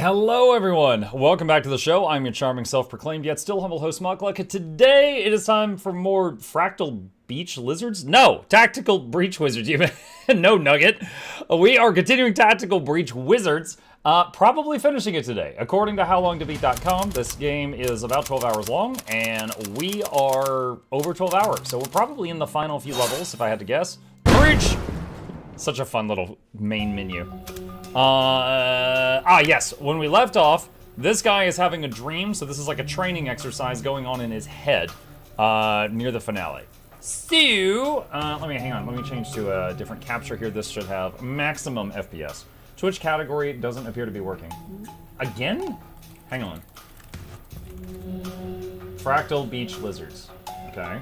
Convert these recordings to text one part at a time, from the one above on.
Hello everyone, welcome back to the show. I'm your charming self-proclaimed yet still humble host Mukluk. Today it is time for more fractal beach lizards? No, tactical breach wizards. No nugget. We are continuing tactical breach wizards, probably finishing it today. According to howlongtobeat.com, this game is about 12 hours long and we are over 12 hours. So we're probably in the final few levels if I had to guess. Breach! Such a fun little main menu. Yes, when we left off, this guy is having a dream, so this is like a training exercise going on in his head, near the finale. So, hang on, let me change to a different capture here. This should have maximum FPS. Twitch category doesn't appear to be working. Again? Hang on. Fractal beach lizards. Okay.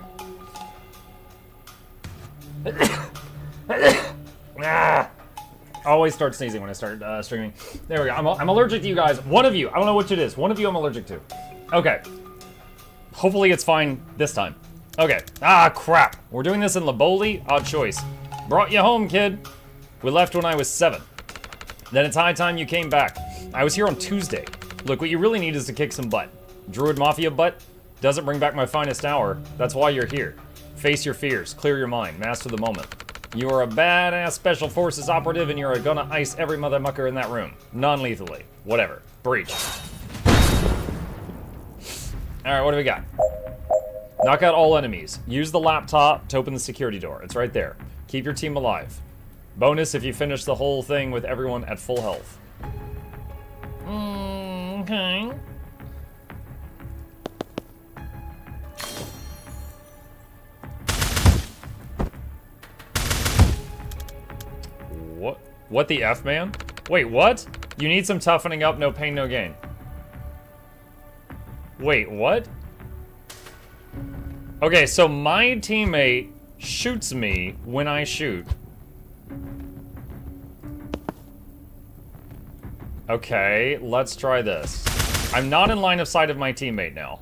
Always start sneezing when I start streaming. There we go. I'm allergic to you guys. One of you. I don't know which it is. One of you I'm allergic to. Okay. Hopefully it's fine this time. Okay. Ah, crap. We're doing this in Laboli. Odd choice. Brought you home, kid. We left when I was 7. Then it's high time you came back. I was here on Tuesday. Look, what you really need is to kick some butt. Druid Mafia butt doesn't bring back my finest hour. That's why you're here. Face your fears. Clear your mind. Master the moment. You are a badass Special Forces operative and you're gonna ice every mother mucker in that room. Non-lethally. Whatever. Breach. Alright, what do we got? Knock out all enemies. Use the laptop to open the security door. It's right there. Keep your team alive. Bonus if you finish the whole thing with everyone at full health. Okay. What the F, man? Wait, what? You need some toughening up, no pain, no gain. Wait, what? Okay, so my teammate shoots me when I shoot. Okay, let's try this. I'm not in line of sight of my teammate now.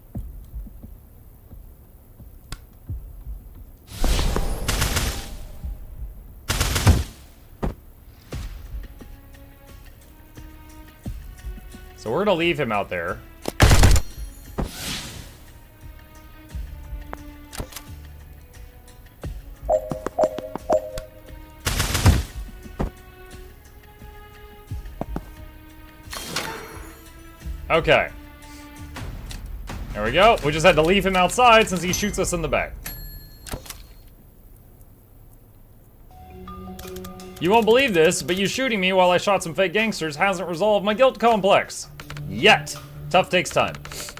So we're gonna leave him out there. Okay. There we go. We just had to leave him outside since he shoots us in the back. You won't believe this, but you shooting me while I shot some fake gangsters hasn't resolved my guilt complex. Yet. Tough takes time.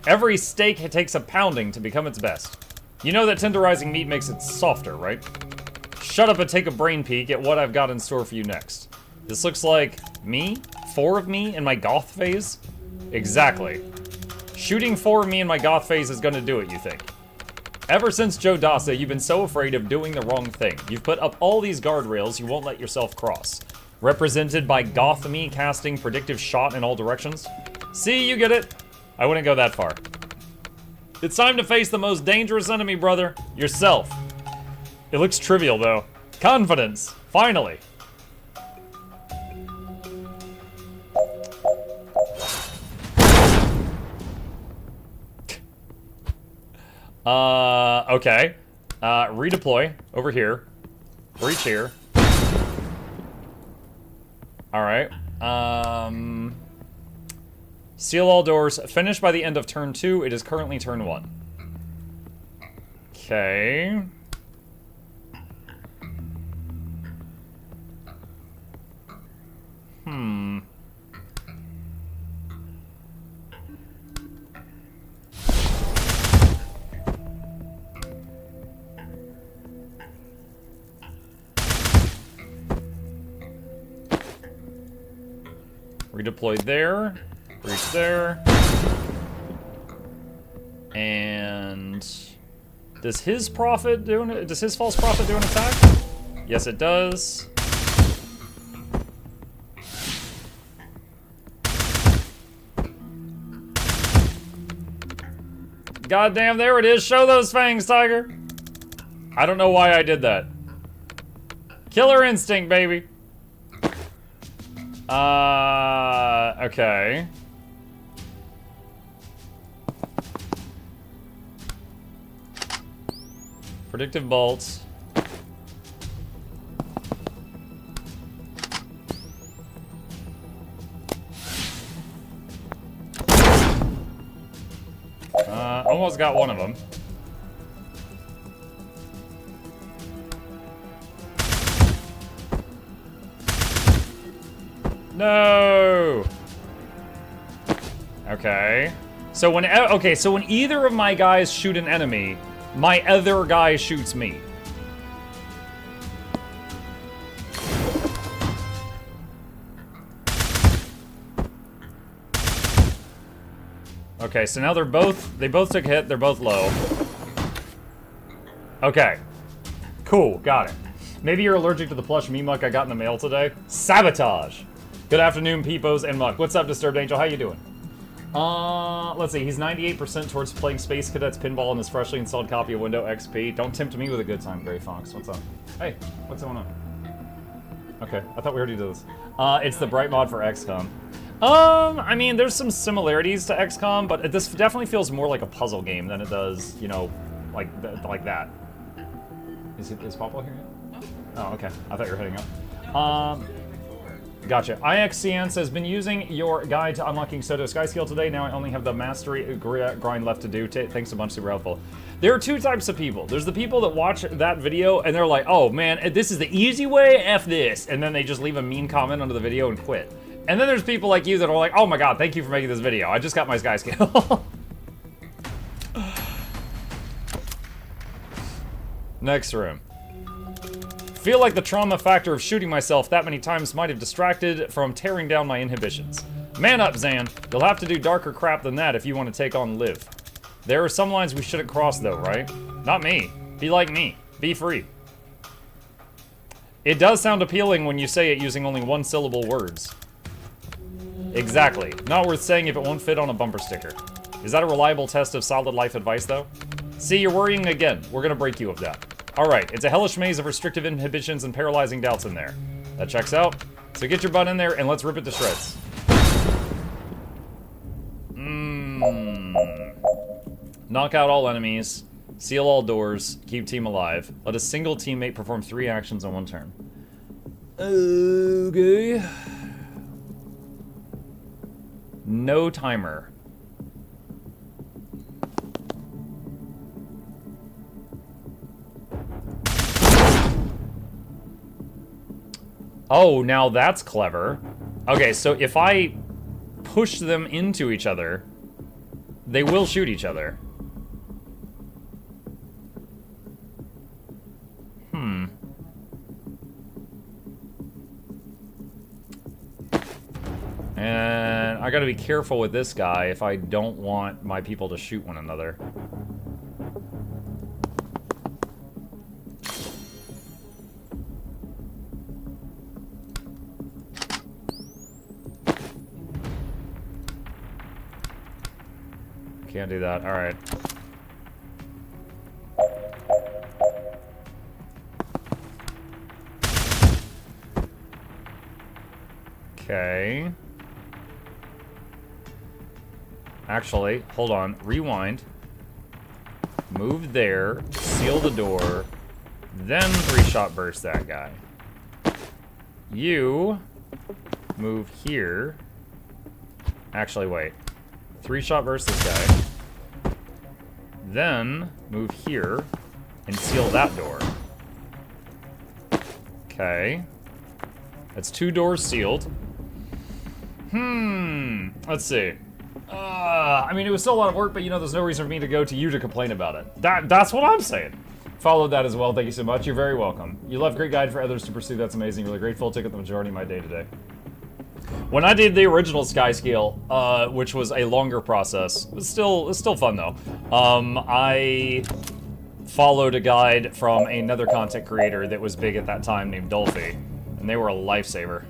Every steak takes a pounding to become its best. You know that tenderizing meat makes it softer, right? Shut up and take a brain peek at what I've got in store for you next. This looks like me? 4 of me in my goth phase? Exactly. Shooting 4 of me in my goth phase is gonna do it, you think? Ever since Joe Dasa, you've been so afraid of doing the wrong thing. You've put up all these guardrails you won't let yourself cross. Represented by goth me casting predictive shot in all directions. See, you get it. I wouldn't go that far. It's time to face the most dangerous enemy, brother. Yourself. It looks trivial, though. Confidence. Finally. Okay. Redeploy over here. Breach here. Alright. Seal all doors. Finish by the end of turn 2. It is currently turn 1. Okay. Redeploy there. Breach there. And does his false prophet do an attack? Yes, it does. Goddamn, there it is. Show those fangs, Tiger. I don't know why I did that. Killer instinct, baby. Okay. Predictive bolts. Almost got one of them. No. Okay. So when either of my guys shoot an enemy, my other guy shoots me. Okay, so now they both took a hit, they're both low. Okay. Cool, got it. Maybe you're allergic to the plush Muk I got in the mail today. Sabotage! Good afternoon, Peepos and Muck. What's up, Disturbed Angel? How you doing? Let's see. He's 98% towards playing Space Cadets Pinball in his freshly installed copy of Windows XP. Don't tempt me with a good time, Gray Fox. What's up? Hey, what's going on? Okay, I thought we already did this. It's the Bright mod for XCOM. I mean, there's some similarities to XCOM, but this definitely feels more like a puzzle game than it does, you know, like that. Is Papa here yet? Oh, okay. I thought you were heading up. Gotcha. IXCN says, been using your guide to unlocking Soto Skyscale today. Now I only have the mastery grind left to do. Thanks a bunch, super helpful. There are two types of people. There's the people that watch that video and they're like, oh man, this is the easy way, F this. And then they just leave a mean comment under the video and quit. And then there's people like you that are like, oh my god, thank you for making this video. I just got my Skyscale. Next room. Feel like the trauma factor of shooting myself that many times might have distracted from tearing down my inhibitions. Man up, Zan. You'll have to do darker crap than that if you want to take on Liv. There are some lines we shouldn't cross though, right? Not me. Be like me. Be free. It does sound appealing when you say it using only one-syllable words. Exactly. Not worth saying if it won't fit on a bumper sticker. Is that a reliable test of solid life advice though? See, you're worrying again. We're gonna break you of that. Alright, it's a hellish maze of restrictive inhibitions and paralyzing doubts in there. That checks out. So get your butt in there and let's rip it to shreds. Knock out all enemies. Seal all doors. Keep team alive. Let a single teammate perform 3 actions on 1 turn. Okay. No timer. Oh, now that's clever. Okay, so if I push them into each other, they will shoot each other. And I gotta be careful with this guy if I don't want my people to shoot one another. Can't do that. All right. Okay. Actually, hold on. Rewind. Move there. Seal the door. Then 3-shot burst that guy. You move here. Actually, wait. 3-shot burst this guy. Then move here and seal that door. Okay. That's 2 doors sealed. Let's see. I mean, it was still a lot of work, but you know, there's no reason for me to go to you to complain about it. That's what I'm saying. Followed that as well. Thank you so much. You're very welcome. You left great guide for others to pursue. That's amazing. Really grateful. Took up the majority of my day today. When I did the original Skyscale, which was a longer process, it was still fun though. I followed a guide from another content creator that was big at that time named Dolphy, and they were a lifesaver.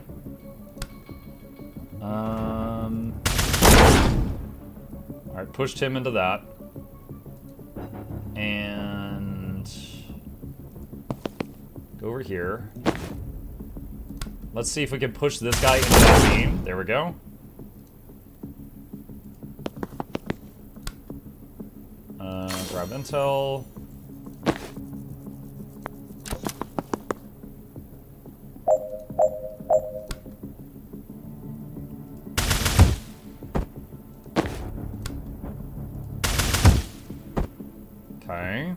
Alright, pushed him into that. And go over here. Let's see if we can push this guy into that beam. There we go. Grab intel. Okay.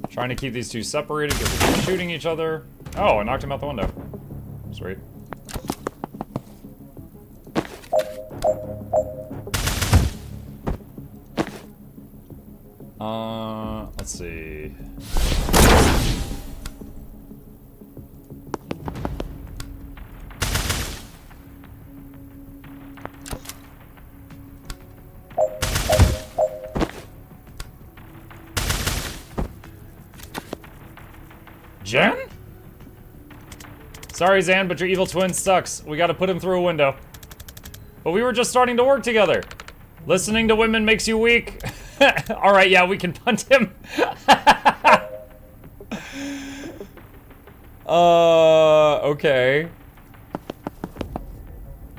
Trying to keep these two separated because they're shooting each other. Oh, I knocked him out the window. Sweet. Let's see. Jen? Sorry, Zan, but your evil twin sucks. We gotta put him through a window. But we were just starting to work together. Listening to women makes you weak. Alright, yeah, we can punt him. Okay.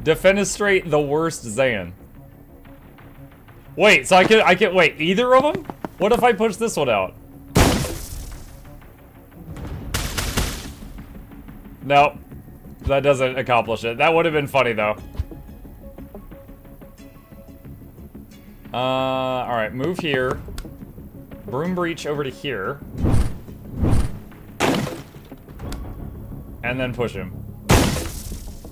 Defenestrate the worst Zan. Wait, so I can wait, either of them? What if I push this one out? Nope. That doesn't accomplish it. That would have been funny, though. Alright, move here. Broom breach over to here. And then push him.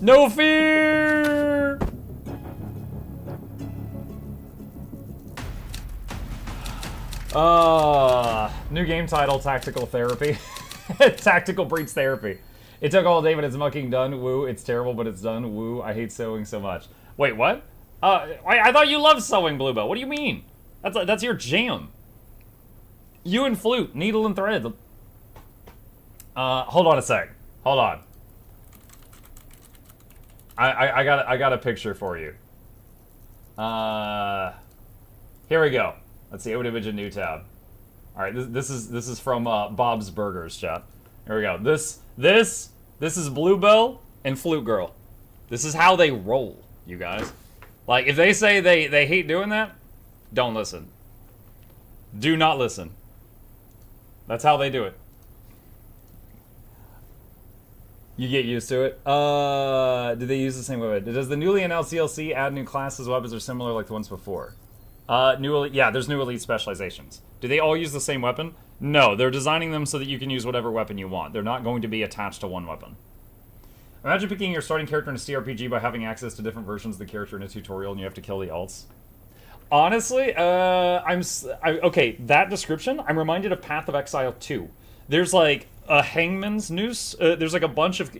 No fear! New game title, Tactical Therapy. Tactical Breach Therapy. It took all day, but it's mucking done. Woo, it's terrible, but it's done. Woo, I hate sewing so much. Wait, what? I thought you loved sewing, Bluebell. What do you mean? That's your jam. You and flute, needle and thread. Hold on a sec. Hold on. I got a picture for you. Here we go. Let's see. Open image in new tab. All right. This is from Bob's Burgers, chat. Here we go. This is Bluebell and Flute Girl. This is how they roll, you guys. Like, if they say they hate doing that, don't listen. Do not listen. That's how they do it. You get used to it. Do they use the same weapon? Does the newly announced DLC add new classes, weapons, or similar like the ones before? Yeah, there's new elite specializations. Do they all use the same weapon? No, they're designing them so that you can use whatever weapon you want. They're not going to be attached to one weapon. Imagine picking your starting character in a CRPG by having access to different versions of the character in a tutorial and you have to kill the alts. Honestly, okay, that description, I'm reminded of Path of Exile 2. There's like a hangman's noose. There's like a bunch of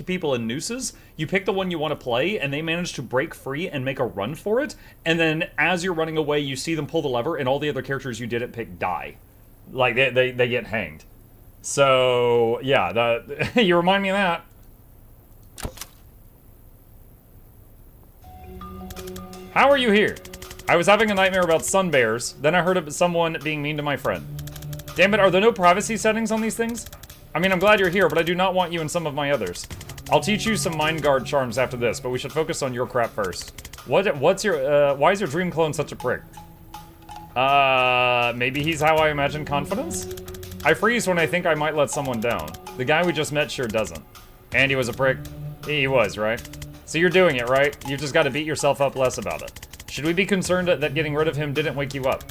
people in nooses. You pick the one you want to play, and they manage to break free and make a run for it. And then as you're running away, you see them pull the lever, and all the other characters you didn't pick die. Like, they get hanged. So, yeah, that you remind me of that. How are you here? I was having a nightmare about sun bears, then I heard of someone being mean to my friend. Damn it, are there no privacy settings on these things? I mean, I'm glad you're here, but I do not want you in some of my others. I'll teach you some mind guard charms after this, but we should focus on your crap first. What's your, why is your dream clone such a prick? Maybe he's how I imagine confidence? I freeze when I think I might let someone down. The guy we just met sure doesn't. Andy was a prick. He was, right? So you're doing it, right? You've just got to beat yourself up less about it. Should we be concerned that getting rid of him didn't wake you up?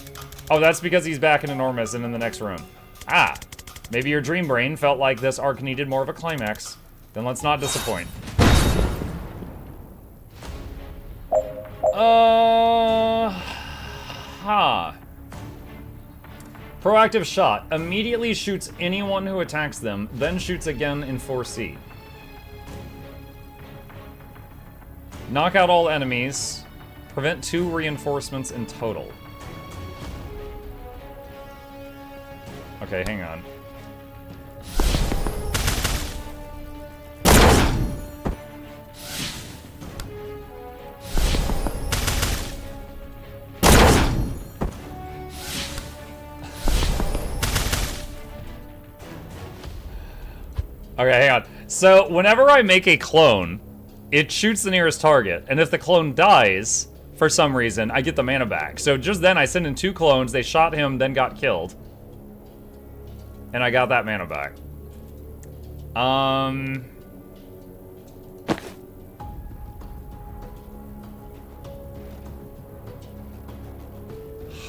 Oh, that's because he's back in Enormous and in the next room. Ah, maybe your dream brain felt like this arc needed more of a climax. Then let's not disappoint. Proactive shot. Immediately shoots anyone who attacks them, then shoots again in 4C. Knock out all enemies. Prevent 2 reinforcements in total. Okay, hang on. Okay, hang on. So, whenever I make a clone, it shoots the nearest target, and if the clone dies, for some reason, I get the mana back. So just then, I sent in 2 clones, they shot him, then got killed. And I got that mana back.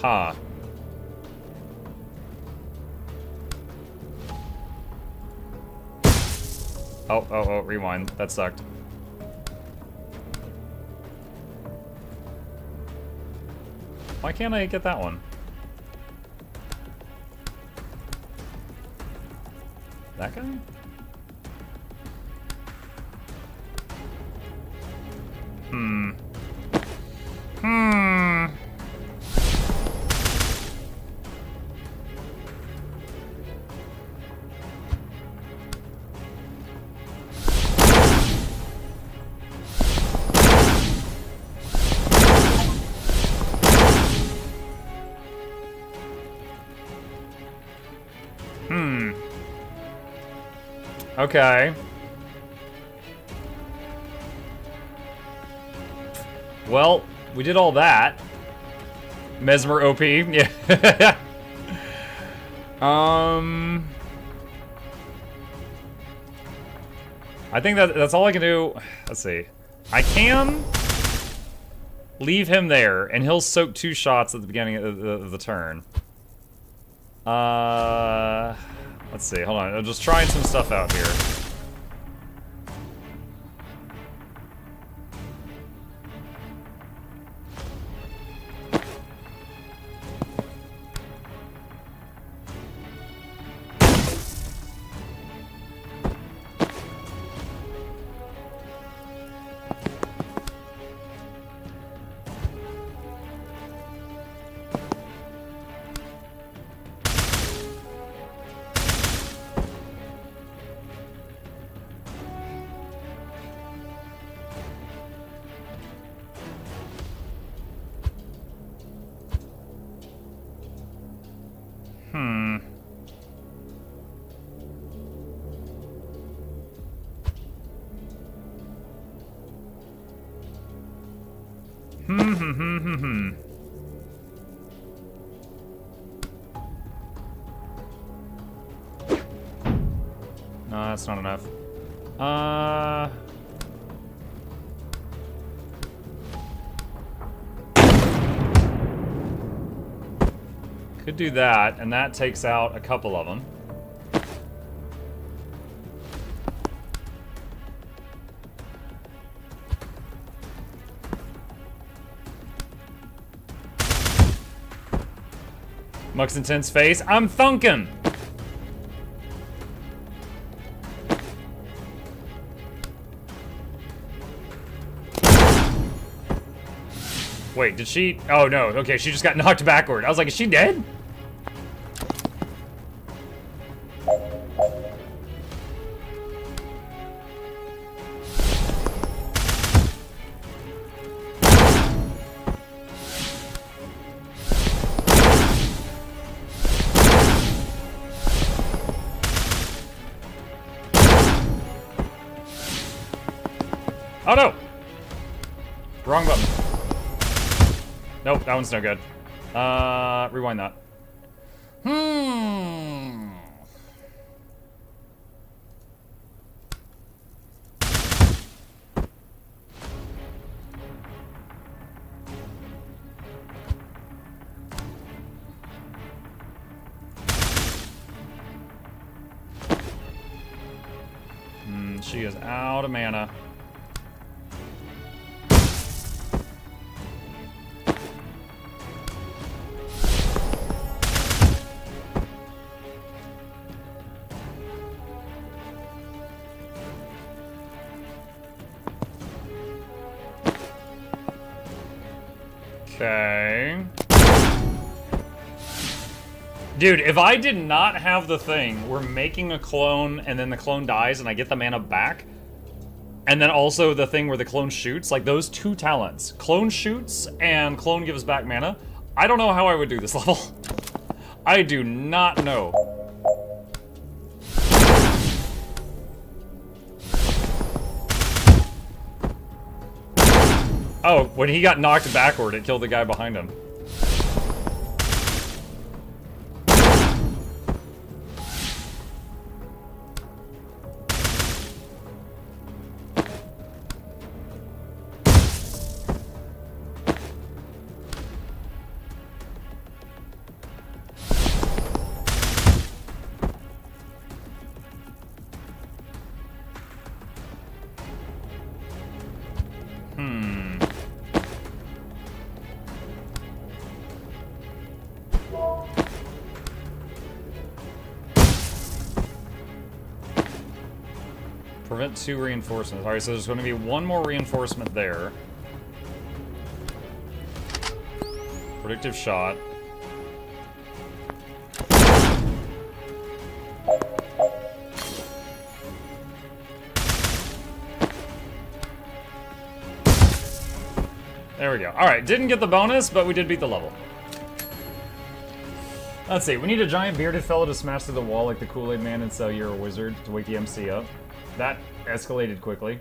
Huh. Oh, rewind. That sucked. Why can't I get that one? That guy? Hmm. Okay. Well, we did all that. Mesmer OP, yeah. I think that's all I can do. Let's see. I can leave him there, and he'll soak 2 shots at the beginning of the turn. Let's see. Hold on. I'm just trying some stuff out here. No, that's not enough. Could do that, and that takes out a couple of them. Mux Intense face. I'm thunking! Wait, did she? Oh no, okay, she just got knocked backward. I was like, is she dead? Oh no! Wrong button. Nope, that one's no good. Rewind that. She is out of mana. Okay. Dude, if I did not have the thing, we're making a clone and then the clone dies and I get the mana back, and then also the thing where the clone shoots, like those 2 talents, clone shoots and clone gives back mana, I don't know how I would do this level. I do not know. Oh, when he got knocked backward, it killed the guy behind him. Prevent 2 reinforcements. Alright, so there's going to be 1 more reinforcement there. Predictive shot. There we go. Alright, didn't get the bonus, but we did beat the level. Let's see, we need a giant bearded fellow to smash through the wall like the Kool-Aid Man and sell You're a Wizard to wake the MC up. That escalated quickly.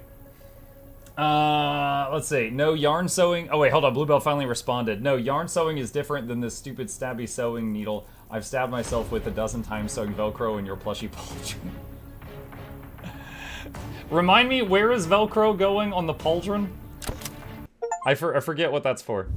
Let's see. No yarn sewing. Oh wait, hold on. Bluebell finally responded. No, yarn sewing is different than this stupid stabby sewing needle I've stabbed myself with a dozen times sewing Velcro in your plushy pauldron. Remind me, where is Velcro going on the pauldron? I forget what that's for.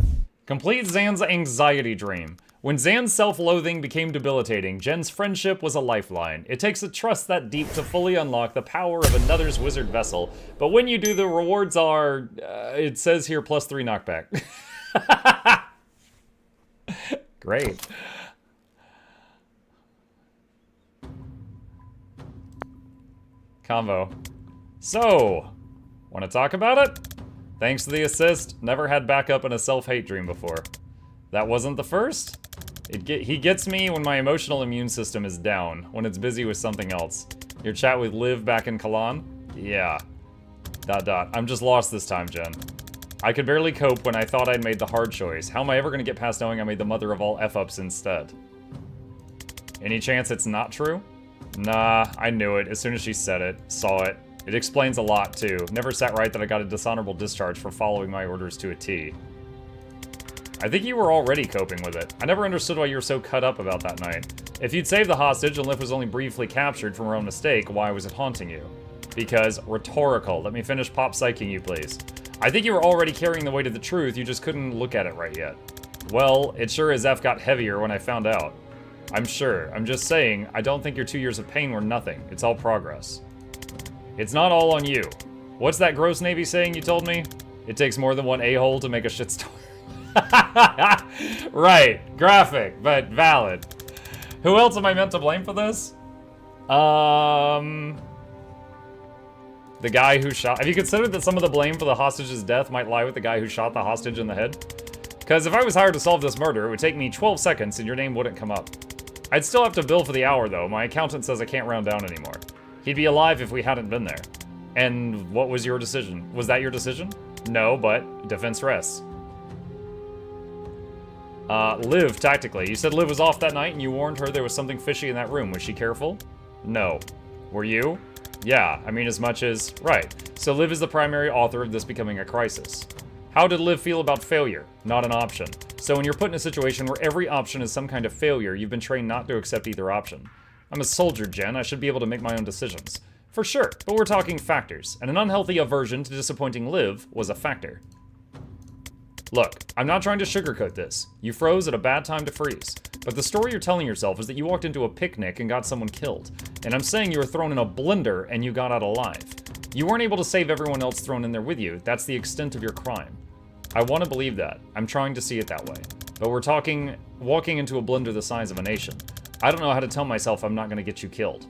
Complete Zan's anxiety dream. When Zan's self-loathing became debilitating, Jen's friendship was a lifeline. It takes a trust that deep to fully unlock the power of another's wizard vessel. But when you do, the rewards are, it says here, +3 knockback. Great. Combo. So, want to talk about it? Thanks to the assist, never had backup in a self-hate dream before. That wasn't the first? He gets me when my emotional immune system is down, when it's busy with something else. Your chat with Liv back in Kalan? Yeah. ... I'm just lost this time, Jen. I could barely cope when I thought I'd made the hard choice. How am I ever gonna get past knowing I made the mother of all F-ups instead? Any chance it's not true? Nah, I knew it as soon as she said it, saw it. It explains a lot, too. Never sat right that I got a dishonorable discharge for following my orders to a T. I think you were already coping with it. I never understood why you were so cut up about that night. If you'd saved the hostage and Liv was only briefly captured from her own mistake, why was it haunting you? Because rhetorical. Let me finish pop psyching you, please. I think you were already carrying the weight of the truth, you just couldn't look at it right yet. Well, it sure as F got heavier when I found out. I'm sure. I'm just saying, I don't think your 2 years of pain were nothing. It's all progress. It's not all on you. What's that gross Navy saying you told me? It takes more than one a-hole to make a shitstorm. Right. Graphic, but valid. Who else am I meant to blame for this? The guy who shot... Have you considered that some of the blame for the hostage's death might lie with the guy who shot the hostage in the head? Because if I was hired to solve this murder, it would take me 12 seconds and your name wouldn't come up. I'd still have to bill for the hour, though. My accountant says I can't round down anymore. He'd be alive if we hadn't been there. And what was your decision? Was that your decision? No, but defense rests. Liv, tactically. You said Liv was off that night and you warned her there was something fishy in that room. Was she careful? No. Were you? Yeah, I mean as much as... Right. So Liv is the primary author of this becoming a crisis. How did Liv feel about failure? Not an option. So when you're put in a situation where every option is some kind of failure, you've been trained not to accept either option. I'm a soldier, Jen. I should be able to make my own decisions. For sure, but we're talking factors, and an unhealthy aversion to disappointing Liv was a factor. Look, I'm not trying to sugarcoat this. You froze at a bad time to freeze. But the story you're telling yourself is that you walked into a picnic and got someone killed. And I'm saying you were thrown in a blender and you got out alive. You weren't able to save everyone else thrown in there with you. That's the extent of your crime. I want to believe that. I'm trying to see it that way. But we're talking walking into a blender the size of a nation. I don't know how to tell myself I'm not going to get you killed.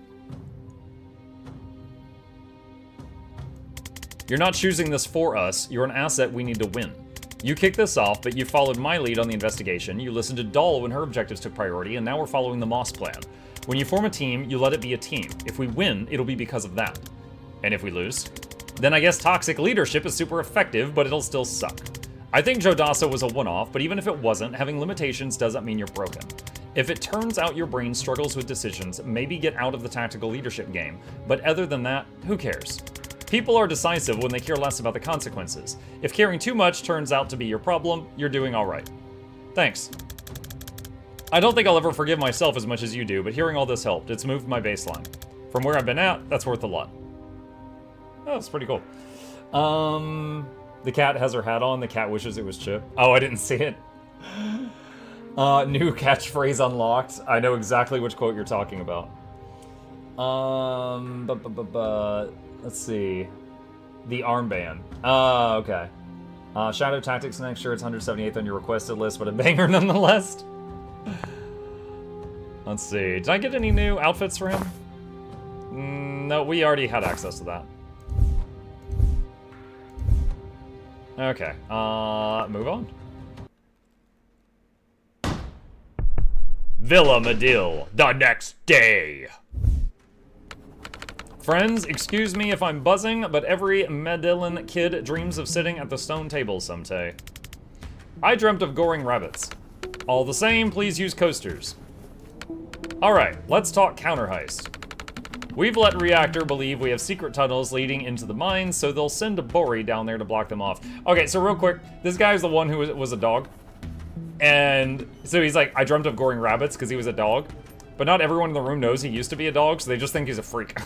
You're not choosing this for us. You're an asset we need to win. You kicked this off, but you followed my lead on the investigation. You listened to Doll when her objectives took priority, and now we're following the Moss plan. When you form a team, you let it be a team. If we win, it'll be because of that. And if we lose? Then I guess toxic leadership is super effective, but it'll still suck. I think Jodasa was a one-off, but even if it wasn't, having limitations doesn't mean you're broken. If it turns out your brain struggles with decisions, maybe get out of the tactical leadership game. But other than that, who cares? People are decisive when they care less about the consequences. If caring too much turns out to be your problem, you're doing all right. Thanks. I don't think I'll ever forgive myself as much as you do, but hearing all this helped. It's moved my baseline. From where I've been at, that's worth a lot. Oh, that's pretty cool. The cat has her hat on. The cat wishes it was Chip. Oh, I didn't see it. New catchphrase unlocked. I know exactly which quote you're talking about. Let's see. The armband. Okay. Shadow Tactics next year. It's 178th on your requested list, but a banger nonetheless. Let's see. Did I get any new outfits for him? No, we already had access to that. Okay, move on. Villa Medill, the next day. Friends, excuse me if I'm buzzing, but every Medillan kid dreams of sitting at the stone table someday. I dreamt of goring rabbits. All the same, please use coasters. Alright, let's talk counter-heist. We've let Reactor believe we have secret tunnels leading into the mines, so they'll send a Bori down there to block them off. Okay, so real quick, this guy's the one who was a dog. And so he's like, I dreamt of goring rabbits because he was a dog. But not everyone in the room knows he used to be a dog, so they just think he's a freak.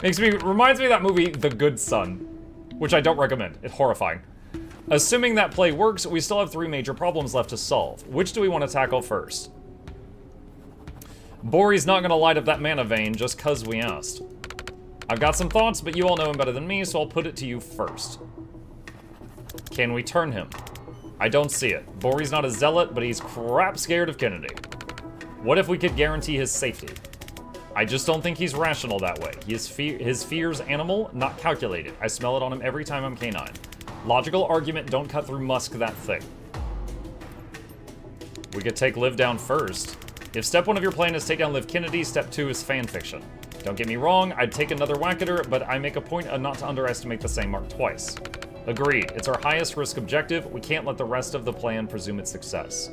Reminds me of that movie, The Good Son, which I don't recommend. It's horrifying. Assuming that play works, we still have 3 major problems left to solve. Which do we want to tackle first? Bori's not gonna light up that mana vein just cause we asked. I've got some thoughts, but you all know him better than me, so I'll put it to you first. Can we turn him? I don't see it. Bori's not a zealot, but he's crap scared of Kennedy. What if we could guarantee his safety? I just don't think he's rational that way. His fear's animal, not calculated. I smell it on him every time I'm canine. Logical argument don't cut through musk that thick. We could take Liv down first. If step 1 of your plan is take down Liv Kennedy, step 2 is fanfiction. Don't get me wrong, I'd take another whack at her, but I make a point of not to underestimate the same mark twice. Agreed, it's our highest risk objective, we can't let the rest of the plan presume its success.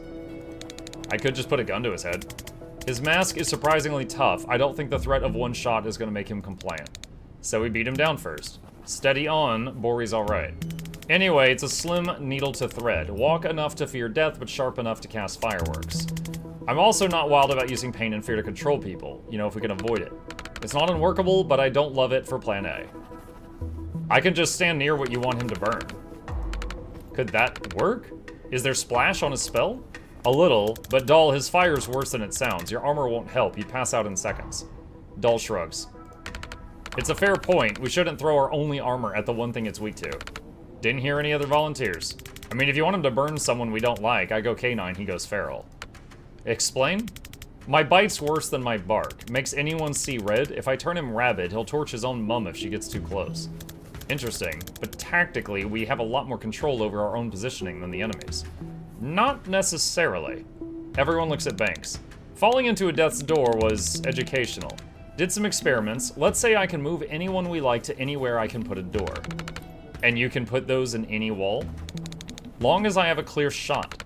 I could just put a gun to his head. His mask is surprisingly tough, I don't think the threat of one shot is gonna make him compliant. So we beat him down first. Steady on, Bori's alright. Anyway, it's a slim needle to thread. Walk enough to fear death, but sharp enough to cast fireworks. I'm also not wild about using pain and fear to control people, you know, if we can avoid it. It's not unworkable, but I don't love it for plan A. I can just stand near what you want him to burn. Could that work? Is there splash on his spell? A little, but Doll, his fire's worse than it sounds. Your armor won't help, you'd pass out in seconds. Doll shrugs. It's a fair point, we shouldn't throw our only armor at the one thing it's weak to. Didn't hear any other volunteers. I mean, if you want him to burn someone we don't like, I go canine, he goes feral. Explain? My bite's worse than my bark. Makes anyone see red. If I turn him rabid, he'll torch his own mum if she gets too close. Interesting, but tactically, we have a lot more control over our own positioning than the enemies. Not necessarily. Everyone looks at Banks. Falling into a death's door was educational. Did some experiments. Let's say I can move anyone we like to anywhere I can put a door. And you can put those in any wall? Long as I have a clear shot.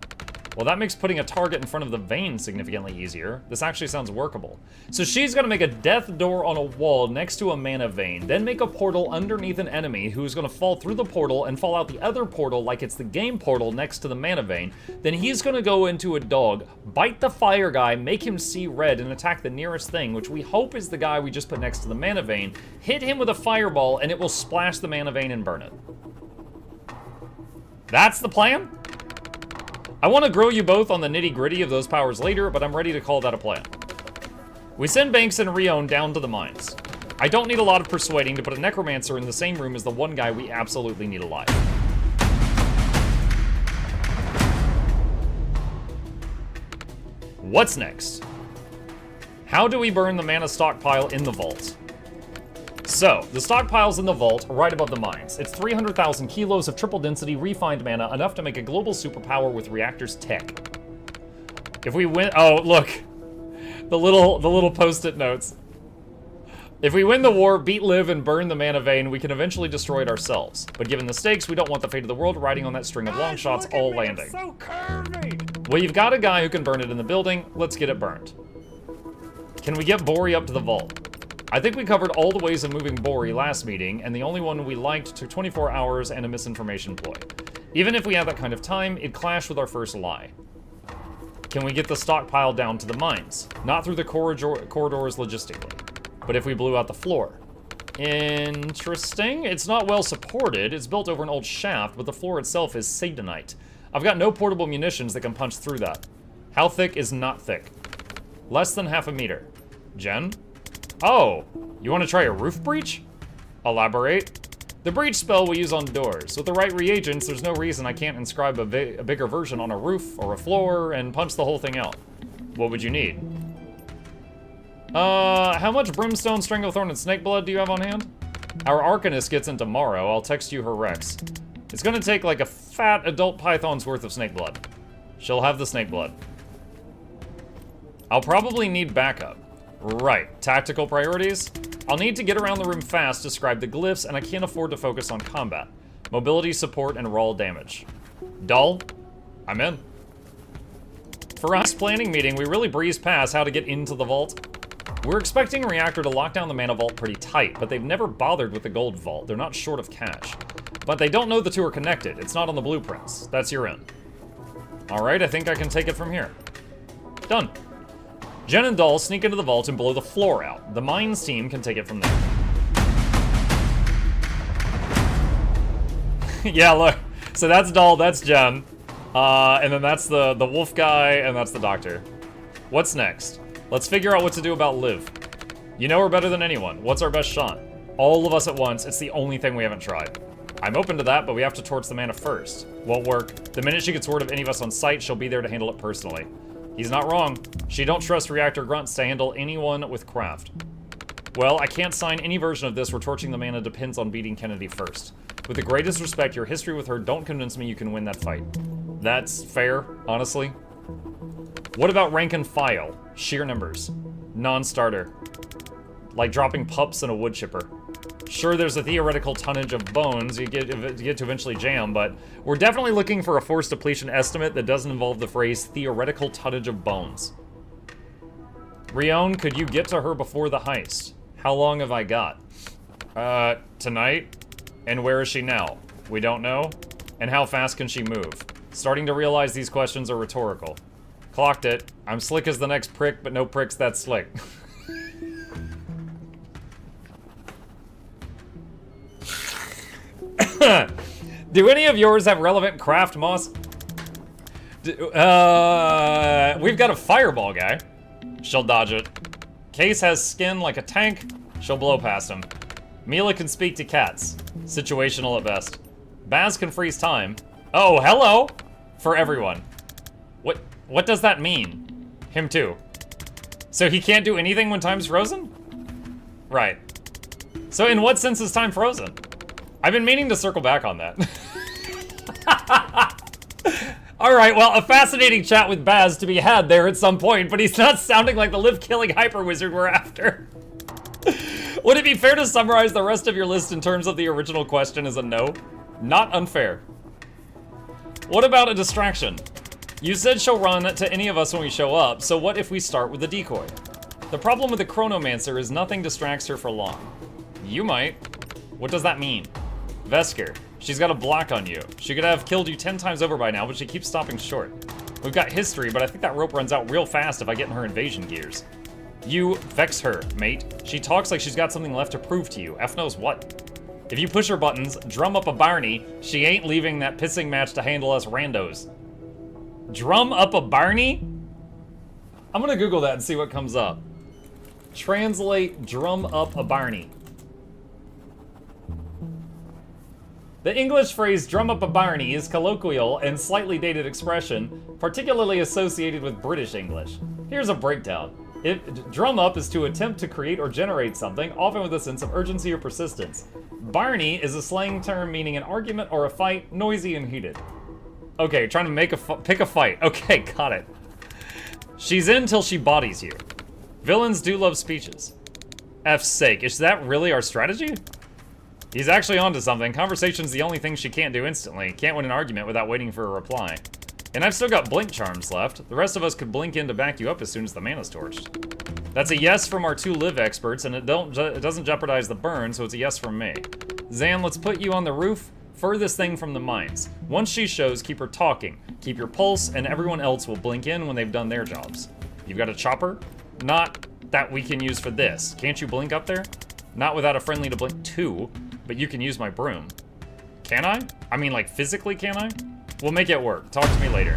Well, that makes putting a target in front of the vein significantly easier. This actually sounds workable. So she's gonna make a death door on a wall next to a mana vein, then make a portal underneath an enemy who's gonna fall through the portal and fall out the other portal like it's the game portal next to the mana vein. Then he's gonna go into a dog, bite the fire guy, make him see red, and attack the nearest thing, which we hope is the guy we just put next to the mana vein, hit him with a fireball, and it will splash the mana vein and burn it. That's the plan? I want to grill you both on the nitty-gritty of those powers later, but I'm ready to call that a plan. We send Banks and Rion down to the mines. I don't need a lot of persuading to put a necromancer in the same room as the one guy we absolutely need alive. What's next? How do we burn the mana stockpile in the vault? So, the stockpile's in the vault, right above the mines. It's 300,000 kilos of triple density refined mana, enough to make a global superpower with Reactor's tech. If we win— oh, look! The little post-it notes. If we win the war, beat Liv, and burn the mana vein, we can eventually destroy it ourselves. But given the stakes, we don't want the fate of the world riding on that string of long shots all landing. So curvy. Well, you've got a guy who can burn it in the building, let's get it burned. Can we get Bori up to the vault? I think we covered all the ways of moving Bori last meeting, and the only one we liked took 24 hours and a misinformation ploy. Even if we had that kind of time, it clashed with our first lie. Can we get the stockpile down to the mines? Not through the corridors logistically, but if we blew out the floor. Interesting. It's not well supported. It's built over an old shaft, but the floor itself is Satanite. I've got no portable munitions that can punch through that. How thick is not thick? Less than half a meter. Jen? Oh, you want to try a roof breach? Elaborate. The breach spell we use on doors. With the right reagents, there's no reason I can't inscribe a bigger version on a roof or a floor and punch the whole thing out. What would you need? How much brimstone, stranglethorn, and snake blood do you have on hand? Our Arcanist gets in tomorrow. I'll text you her Rex. It's gonna take like a fat adult python's worth of snake blood. She'll have the snake blood. I'll probably need backup. Right, tactical priorities. I'll need to get around the room fast, describe the glyphs, and I can't afford to focus on combat. Mobility, support, and raw damage. Dull? I'm in. For our planning meeting, we really breezed past how to get into the vault. We're expecting a reactor to lock down the mana vault pretty tight, but they've never bothered with the gold vault. They're not short of cash. But they don't know the two are connected. It's not on the blueprints. That's your in. Alright, I think I can take it from here. Done. Jen and Dull sneak into the vault and blow the floor out. The mines team can take it from there. Yeah, look. So that's Dull, that's Jen. And then that's the wolf guy, and that's the doctor. What's next? Let's figure out what to do about Liv. You know her better than anyone. What's our best shot? All of us at once. It's the only thing we haven't tried. I'm open to that, but we have to torch the mana first. Won't work. The minute she gets word of any of us on site, she'll be there to handle it personally. He's not wrong. She don't trust reactor grunts to handle anyone with craft. Well, I can't sign any version of this where torching the mana depends on beating Kennedy first. With the greatest respect, your history with her don't convince me you can win that fight. That's fair, honestly. What about rank and file? Sheer numbers. Non-starter. Like dropping pups in a wood chipper. Sure, there's a theoretical tonnage of bones you get to eventually jam, but we're definitely looking for a force depletion estimate that doesn't involve the phrase theoretical tonnage of bones. Rion, could you get to her before the heist? How long have I got? Tonight? And where is she now? We don't know. And how fast can she move? Starting to realize these questions are rhetorical. Clocked it. I'm slick as the next prick, but no pricks that slick. Do any of yours have relevant craft, Moss? We've got a fireball guy. She'll dodge it. Case has skin like a tank. She'll blow past him. Mila can speak to cats. Situational at best. Baz can freeze time. Oh, hello! For everyone. What does that mean? Him too. So he can't do anything when time's frozen? Right. So in what sense is time frozen? I've been meaning to circle back on that. Alright, well, a fascinating chat with Baz to be had there at some point, but he's not sounding like the Liv-killing hyper wizard we're after. Would it be fair to summarize the rest of your list in terms of the original question as a no? Not unfair. What about a distraction? You said she'll run to any of us when we show up, so what if we start with a decoy? The problem with the Chronomancer is nothing distracts her for long. You might. What does that mean? Vesker. She's got a block on you. She could have killed you 10 times over by now, but she keeps stopping short. We've got history, but I think that rope runs out real fast if I get in her invasion gears. You vex her, mate. She talks like she's got something left to prove to you. F knows what. If you push her buttons, drum up a Barney, she ain't leaving that pissing match to handle us randos. Drum up a Barney? I'm gonna Google that and see what comes up. Translate drum up a Barney. The English phrase drum up a Barney is colloquial and slightly dated expression, particularly associated with British English. Here's a breakdown. Drum up is to attempt to create or generate something, often with a sense of urgency or persistence. Barney is a slang term meaning an argument or a fight, noisy and heated. Okay, trying to make pick a fight. Okay, got it. She's in till she bodies you. Villains do love speeches. F's sake, is that really our strategy? He's actually onto something. Conversation's the only thing she can't do instantly. Can't win an argument without waiting for a reply. And I've still got blink charms left. The rest of us could blink in to back you up as soon as the mana's torched. That's a yes from our 2 live experts, and it doesn't jeopardize the burn, so it's a yes from me. Zan, let's put you on the roof, furthest thing from the mines. Once she shows, keep her talking. Keep your pulse, and everyone else will blink in when they've done their jobs. You've got a chopper? Not that we can use for this. Can't you blink up there? Not without a friendly to blink to, but you can use my broom. Can I? I mean, like, physically can I? We'll make it work. Talk to me later.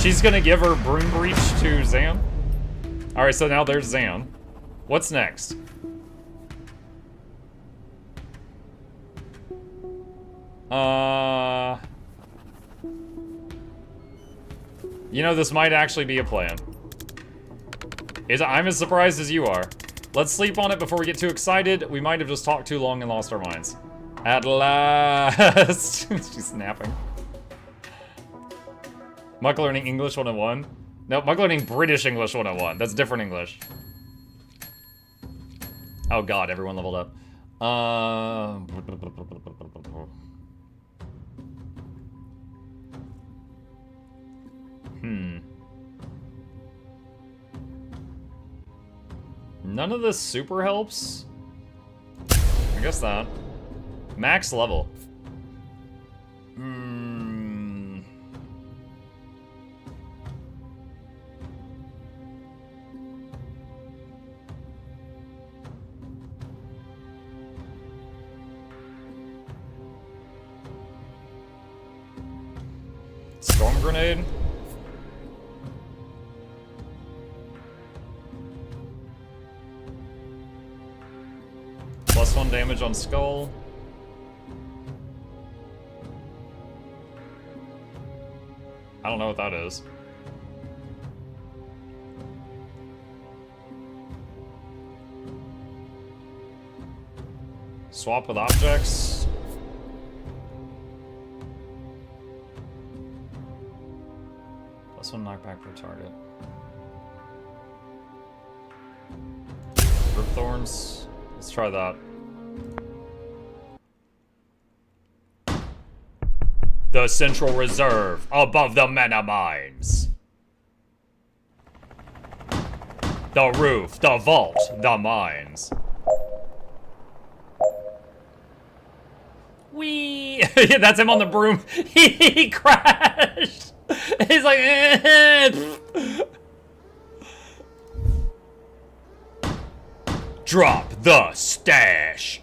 She's gonna give her broom breach to Zan? Alright, so now there's Zan. What's next? You know, this might actually be a plan. I'm as surprised as you are. Let's sleep on it before we get too excited. We might have just talked too long and lost our minds. At last. She's snapping. Muk learning English 101? No, Muk learning British English 101. That's different English. Oh god, everyone leveled up. None of this super helps. I guess that. Max level. Storm grenade. +1 damage on skull. I don't know what that is. Swap with objects. +1 knockback per target. Rip thorns. Let's try that. The Central Reserve, above the Mana Mines. The roof, the vault, the mines. Whee! Yeah, that's him on the broom. He crashed. He's like, Drop the stash.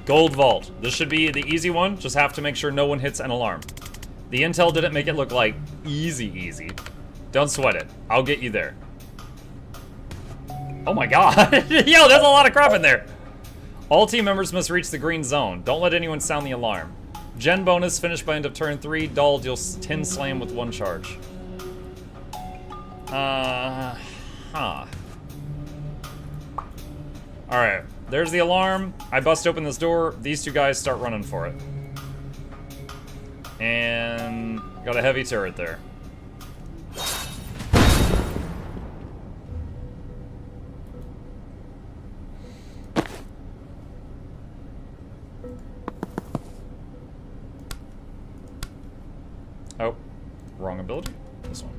Gold vault. This should be the easy one. Just have to make sure no one hits an alarm. The intel didn't make it look like easy. Don't sweat it. I'll get you there. Oh my god. Yo, there's a lot of crap in there. All team members must reach the green zone. Don't let anyone sound the alarm. Gen bonus, finish by end of turn 3. Doll deals 10 slam with 1 charge. Alright. There's the alarm. I bust open this door. These two guys start running for it. And got a heavy turret there. Oh, wrong ability. This one.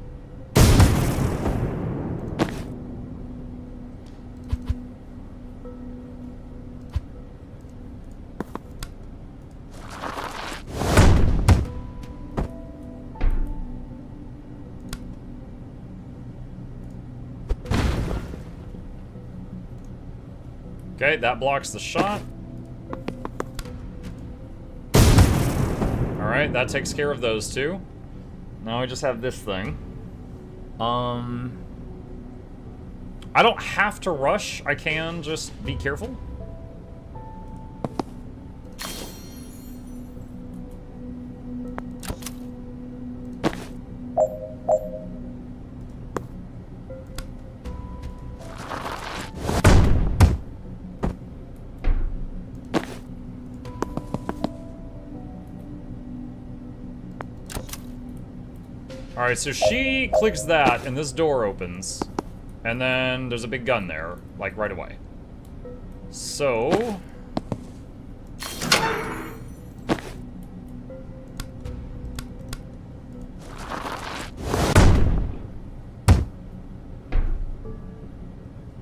Okay, that blocks the shot. Alright, that takes care of those two. Now I just have this thing. I don't have to rush. I can just be careful. Alright, so she clicks that, and this door opens. And then there's a big gun there, like, right away. So...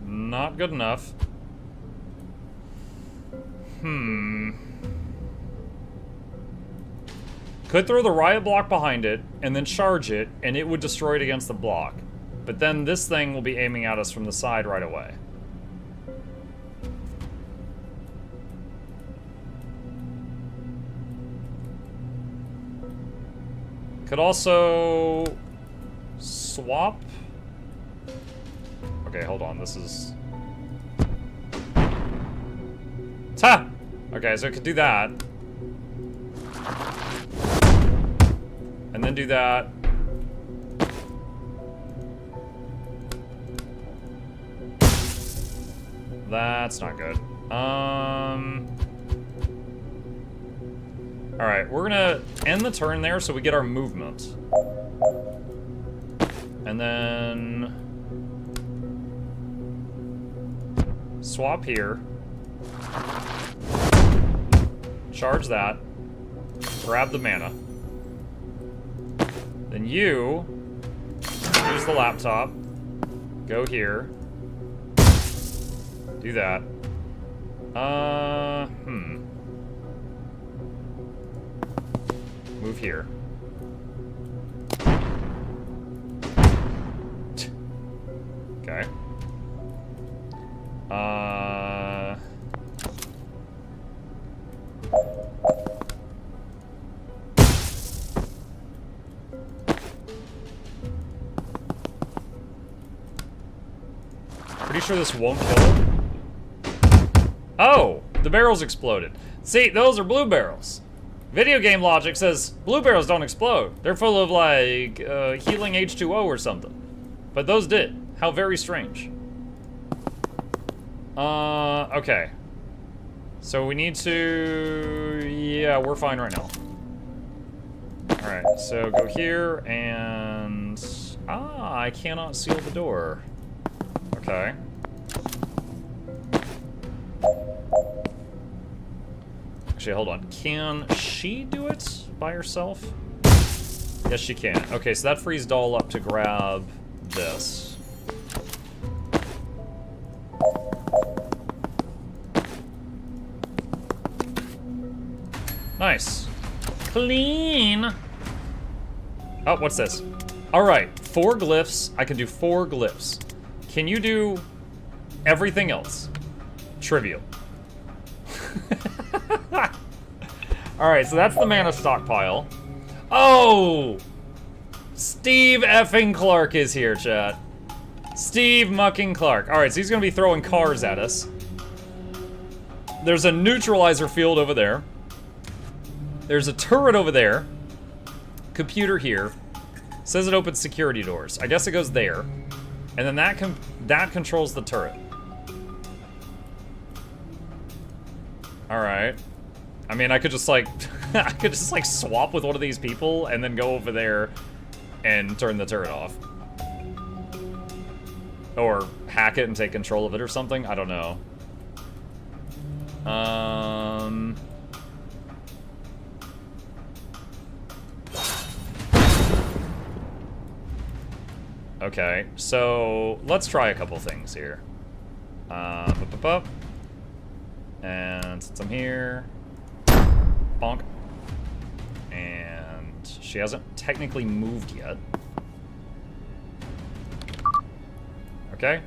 not good enough. Could throw the riot block behind it, and then charge it, and it would destroy it against the block. But then this thing will be aiming at us from the side right away. Could also... swap? Okay, hold on, this is... Ta! Okay, so it could do that. And then do that. That's not good. Alright, we're gonna end the turn there so we get our movement. And then... swap here. Charge that. Grab the mana. Then you... use the laptop. Go here. Do that. Move here. Okay. Pretty sure this won't kill him. Oh! The barrels exploded. See, those are blue barrels. Video game logic says blue barrels don't explode. They're full of, like, healing H2O or something. But those did. How very strange. Okay. So we need to... yeah, we're fine right now. Alright, so go here and... ah, I cannot seal the door. Okay. Actually, hold on. Can she do it by herself? Yes, she can. Okay, so that frees Doll up to grab this. Nice. Clean. Oh, what's this? All right, 4 glyphs. I can do 4 glyphs. Can you do everything else? Trivial. Alright, so that's the mana stockpile. Oh! Steve effing Clark is here, chat. Steve mucking Clark. Alright, so he's gonna be throwing cars at us. There's a neutralizer field over there. There's a turret over there. Computer here. Says it opens security doors. I guess it goes there. And then that controls the turret. Alright. I mean, I could just like, I could just like swap with one of these people and then go over there and turn the turret off. Or hack it and take control of it or something. I don't know. Okay, so let's try a couple things here. And since I'm here, bonk. And she hasn't technically moved yet. Okay,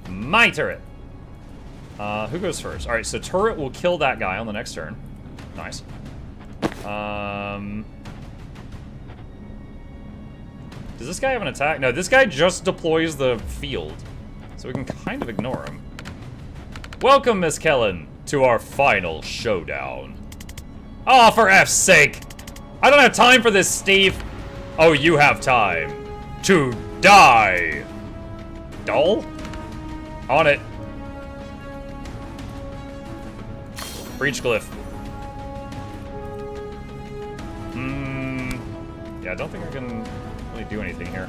my turret. Who goes first? All right, so turret will kill that guy on the next turn. Nice. Does this guy have an attack? No, this guy just deploys the field. So we can kind of ignore him. Welcome, Miss Kellen, to our final showdown. Oh, for F's sake! I don't have time for this, Steve! Oh, you have time to die! Doll? On it. Breach glyph. Yeah, I don't think I can really do anything here.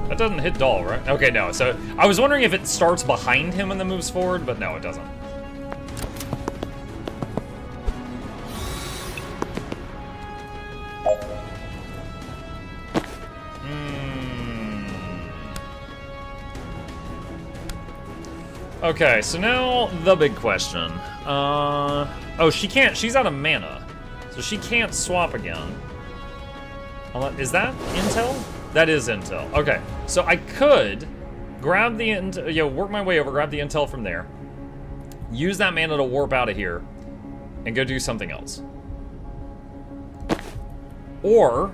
That doesn't hit Doll, right? Okay, no. So I was wondering if it starts behind him and then moves forward, but no, it doesn't. Okay, so now the big question. Oh, she can't. She's out of mana, so she can't swap again. Is that intel? That is intel. Okay, so I could grab the work my way over, grab the intel from there, use that mana to warp out of here, and go do something else. Or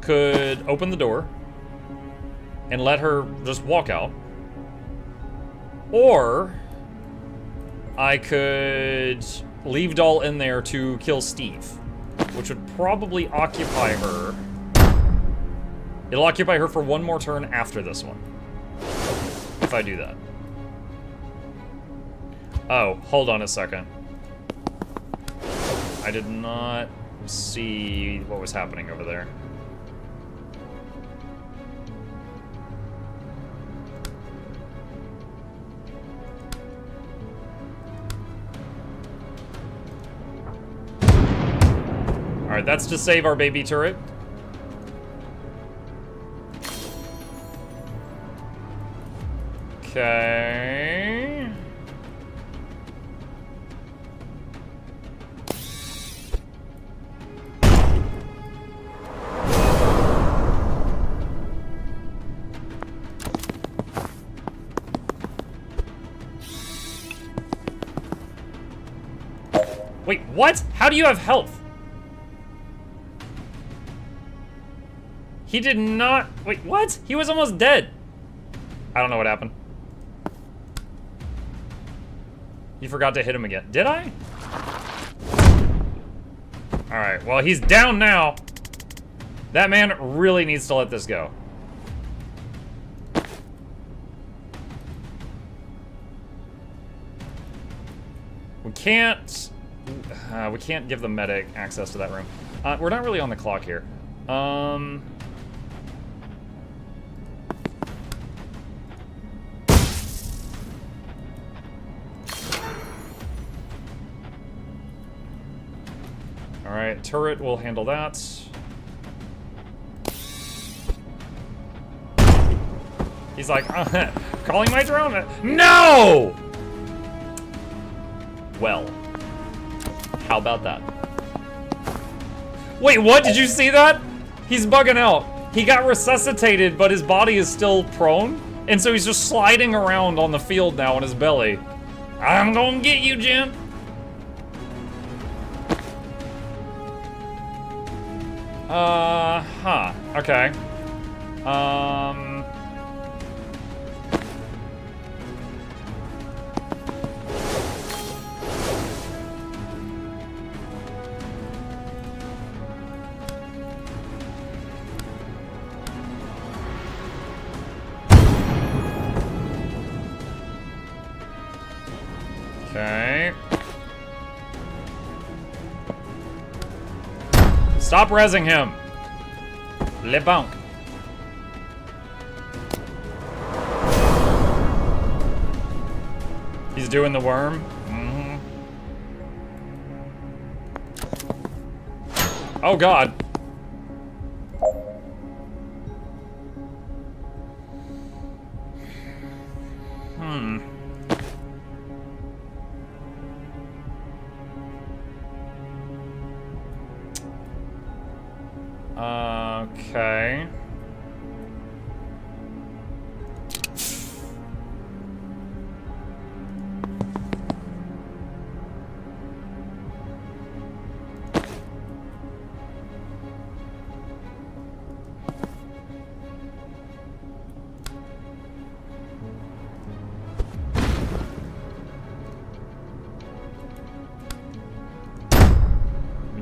could open the door, and let her just walk out. Or I could leave Doll in there to kill Steve, which would probably occupy her. It'll occupy her for one more turn after this one, if I do that. Oh, hold on a second. I did not see what was happening over there. Alright, that's to save our baby turret. Okay. Wait, what? How do you have health? He did not... Wait, what? He was almost dead. I don't know what happened. You forgot to hit him again. Did I? Alright, well, he's down now. That man really needs to let this go. We can't give the medic access to that room. We're not really on the clock here. Alright, turret will handle that. He's like, calling my drone. No! Well, how about that? Wait, what? Did you see that? He's bugging out. He got resuscitated, but his body is still prone, and so he's just sliding around on the field now on his belly. I'm gonna get you, Jim. Okay. Okay. Stop rezzing him. Le bunk. He's doing the worm. Mm-hmm. Oh God. Okay.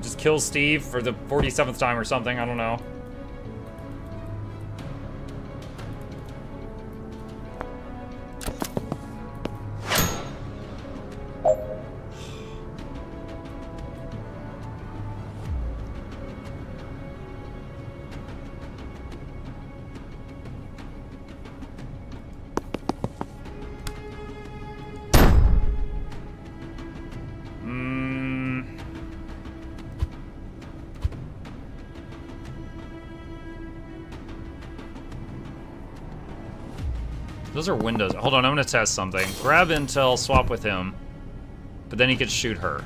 Just kill Steve for the 47th time or something, I don't know. Those are windows. Hold on, I'm gonna test something. Grab intel, swap with him, but then he could shoot her.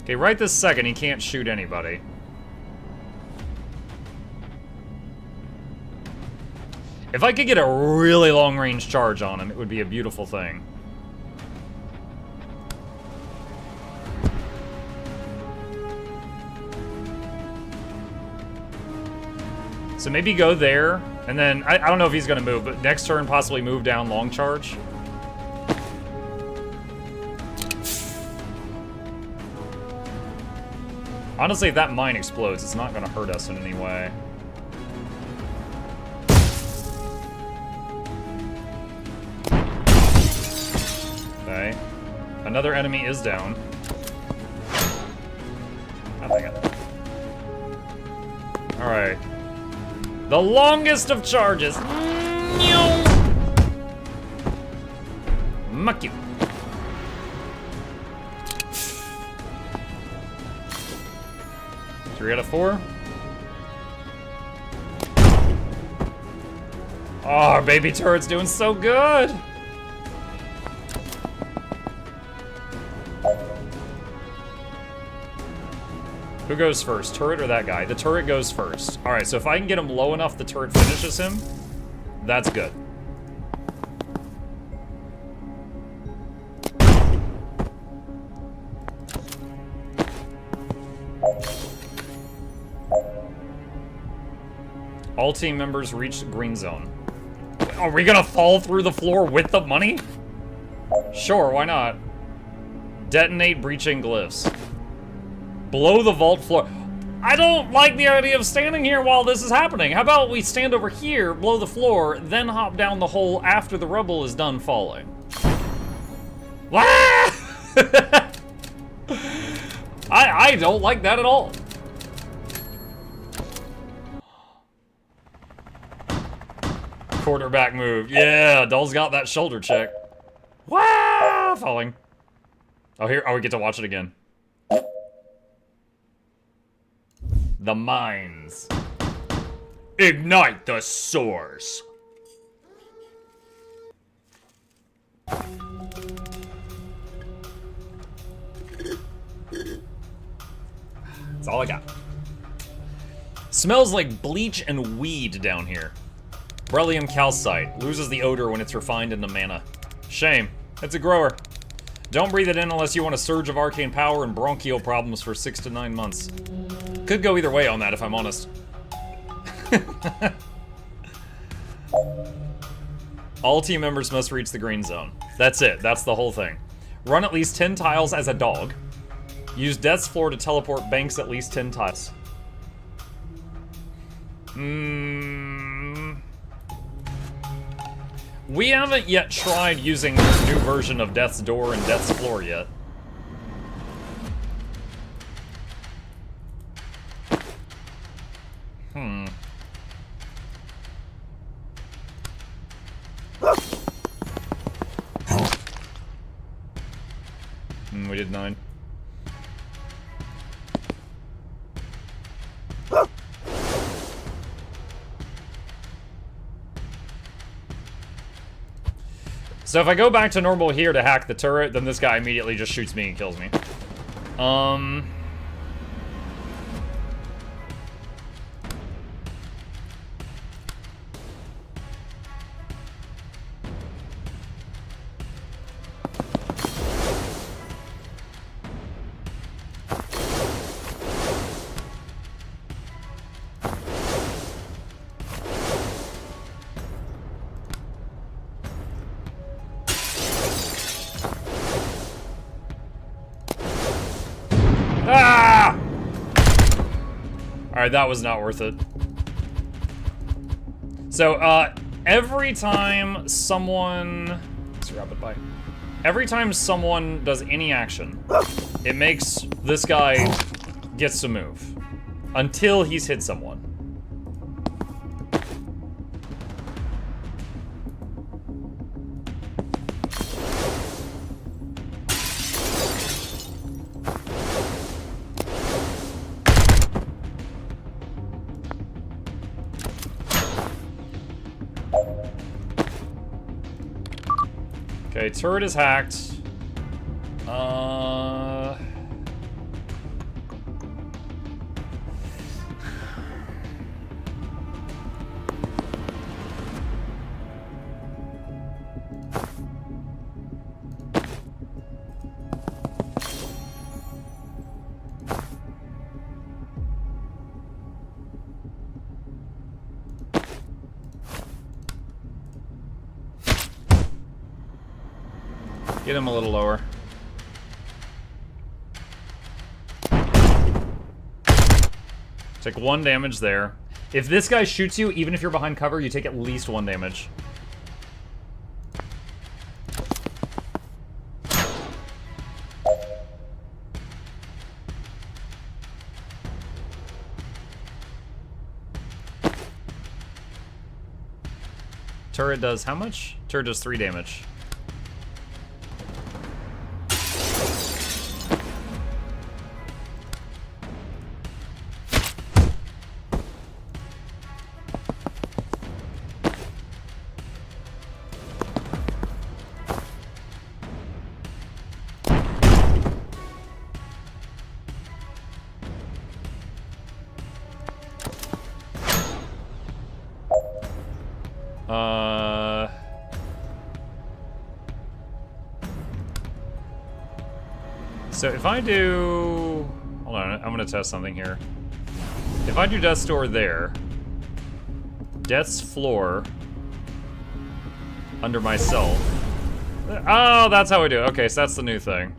Okay, right this second, he can't shoot anybody. If I could get a really long-range charge on him, it would be a beautiful thing. So maybe go there, and then, I don't know if he's gonna move, but next turn possibly move down long charge. Honestly, if that mine explodes, it's not gonna hurt us in any way. Okay. Another enemy is down. Oh my god. Alright. The longest of charges. Muck you. Three out of 4. Oh, our baby turret's doing so good. Who goes first, turret or that guy? The turret goes first. All right, so if I can get him low enough the turret finishes him, that's good. All team members reach green zone. Are we gonna fall through the floor with the money? Sure, why not? Detonate breaching glyphs. Below the vault floor. I don't like the idea of standing here while this is happening. How about we stand over here, below the floor, then hop down the hole after the rubble is done falling? I don't like that at all. Quarterback move. Yeah, Dull's got that shoulder check. Wow, falling. Oh, here. Oh, we get to watch it again. The mines. Ignite the source. That's all I got. Smells like bleach and weed down here. Beryllium calcite. Loses the odor when it's refined into mana. Shame. It's a grower. Don't breathe it in unless you want a surge of arcane power and bronchial problems for 6 to 9 months. Could go either way on that, if I'm honest. All team members must reach the green zone. That's it. That's the whole thing. Run at least 10 tiles as a dog. Use Death's Floor to teleport banks at least 10 tiles. We haven't yet tried using this new version of Death's Door and Death's Floor yet. We did 9. So if I go back to normal here to hack the turret, then this guy immediately just shoots me and kills me. Alright, that was not worth it. So, every time someone... Let's rapid by. Every time someone does any action, it makes this guy gets to move. Until he's hit someone. Okay, turret is hacked. Get him a little lower. Take 1 damage there. If this guy shoots you, even if you're behind cover, you take at least 1 damage. Turret does how much? Turret does 3 damage. So if I do... Hold on, I'm gonna test something here. If I do Death's Door there, Death's Floor under myself. Oh, that's how we do it. Okay, so that's the new thing.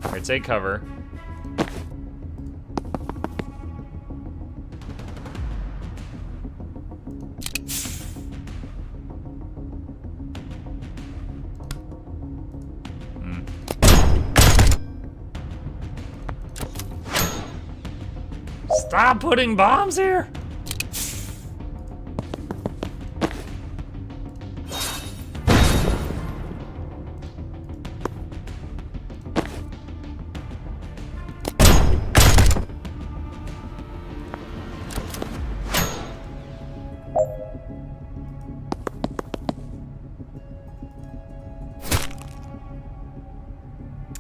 Alright, take cover. Stop putting bombs here!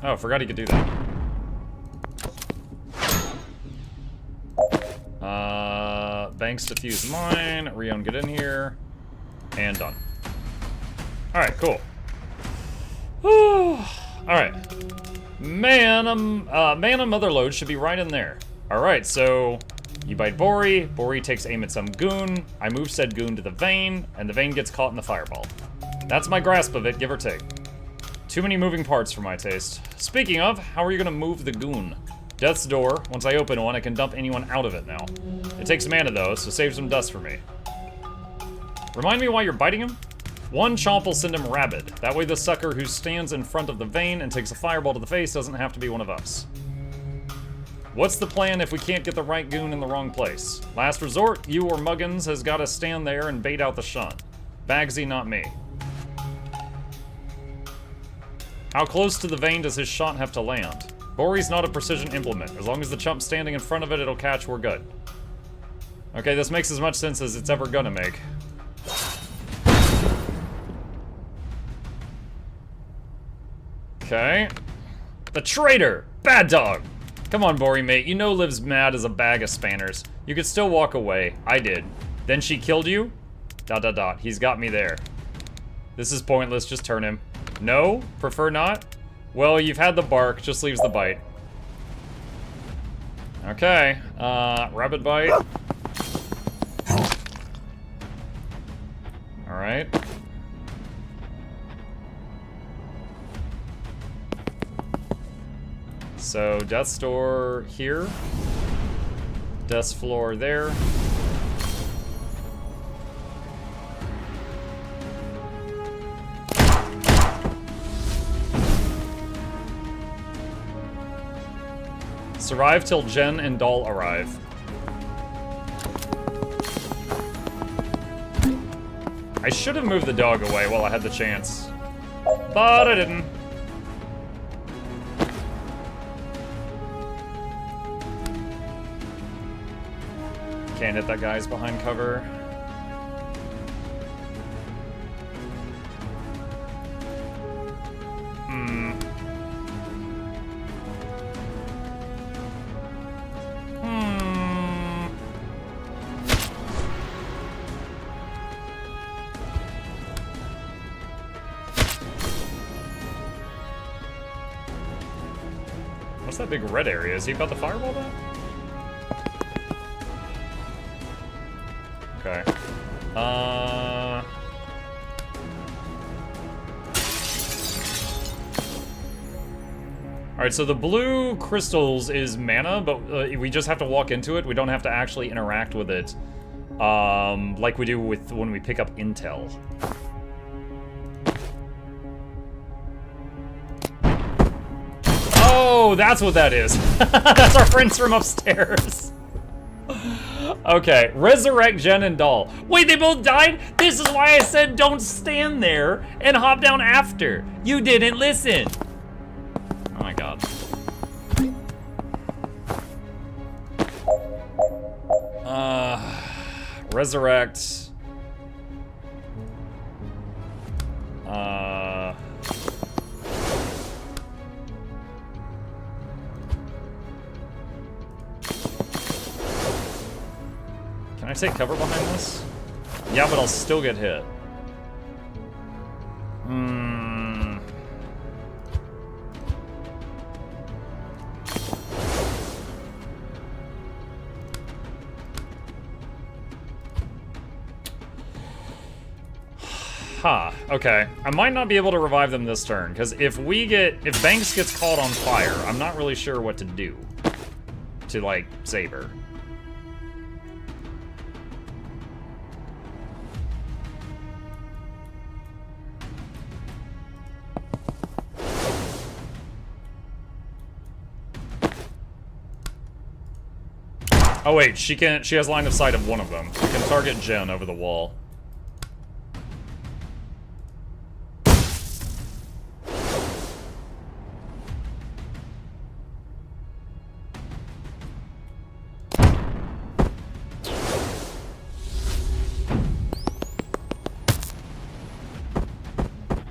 Oh, forgot he could do that. Banks defuse mine. Rion, get in here. And done. Alright, cool. Alright. Mana Motherload should be right in there. Alright, so you bite Bori. Bori takes aim at some goon. I move said goon to the vein, and the vein gets caught in the fireball. That's my grasp of it, give or take. Too many moving parts for my taste. Speaking of, how are you gonna move the goon? Death's Door. Once I open one, I can dump anyone out of it now. It takes mana though, so save some dust for me. Remind me why you're biting him? 1 chomp will send him rabid. That way the sucker who stands in front of the vein and takes a fireball to the face doesn't have to be one of us. What's the plan if we can't get the right goon in the wrong place? Last resort, you or Muggins has gotta stand there and bait out the shunt. Bagsy, not me. How close to the vein does his shot have to land? Bori's not a precision implement. As long as the chump's standing in front of it, it'll catch, we're good. Okay, this makes as much sense as it's ever gonna make. Okay. The traitor! Bad dog! Come on, Bori, mate. You know Liv's mad as a bag of spanners. You could still walk away. I did. Then she killed you? ... He's got me there. This is pointless. Just turn him. No? Prefer not? Well, you've had the bark, just leaves the bite. Okay, rabbit bite. Alright. So, Death's Door here. Death's Floor there. Survive till Jen and Doll arrive. I should have moved the dog away while I had the chance, but I didn't. Can't hit that guy's behind cover. What's that big red area? Is he about to fireball that? Okay. Alright, so the blue crystals is mana, but we just have to walk into it. We don't have to actually interact with it, like we do with when we pick up intel. Oh, that's what that is. That's our friends from upstairs. Okay, resurrect Jen and Doll. Wait, they both died? This is why I said don't stand there and hop down after. You didn't listen. Oh my god. Resurrect. Can I take cover behind this? Yeah, but I'll still get hit. Huh, okay. I might not be able to revive them this turn, because if Banks gets caught on fire, I'm not really sure what to do to, like, save her. Oh wait, she has line of sight of one of them. We can target Jen over the wall.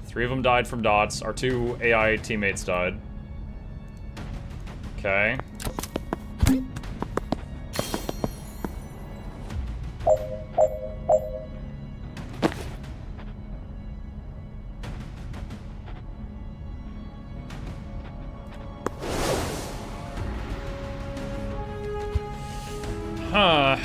Three of them died from dots. Our two AI teammates died. Okay. Huh.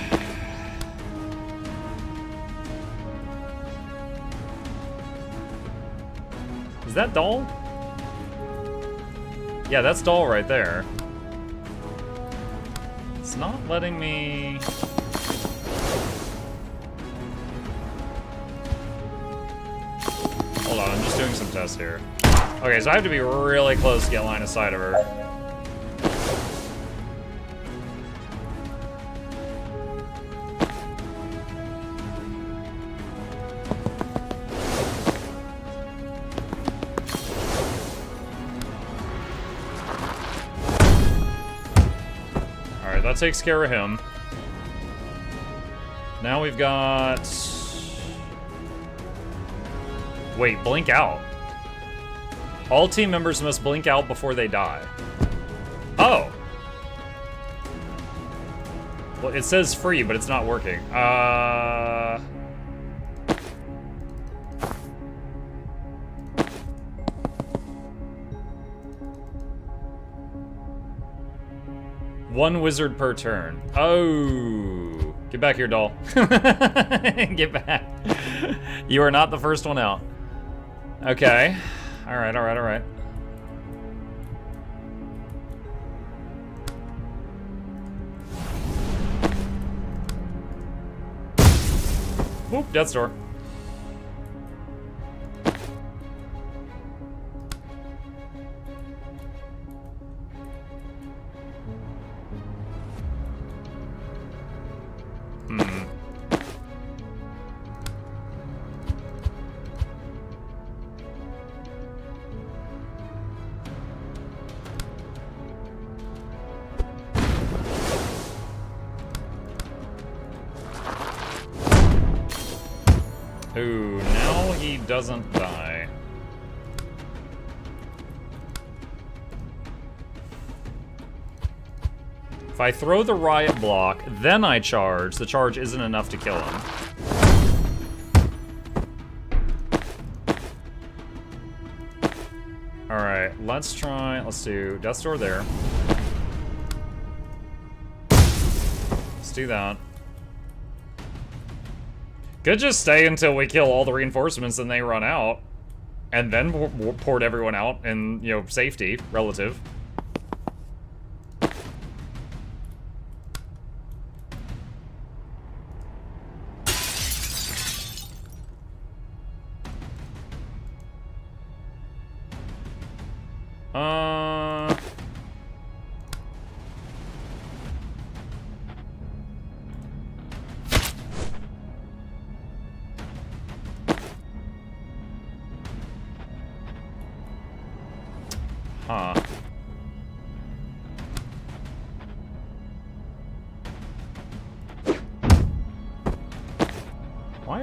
Is that Doll? Yeah, that's Doll right there. It's not letting me... Hold on, I'm just doing some tests here. Okay, so I have to be really close to get line of sight of her. That takes care of him. Now we've got... Wait, blink out. All team members must blink out before they die. Oh! Well, it says free, but it's not working. One wizard per turn. Oh. Get back here, Doll. Get back. You are not the first one out. Okay. Alright, alright, alright. Whoop, death's door. Ooh, now he doesn't die. If I throw the riot block, then I charge, the charge isn't enough to kill him. Alright, let's do Death's Door there. Let's do that. Could just stay until we kill all the reinforcements and they run out. And then port everyone out in, you know, safety, relative.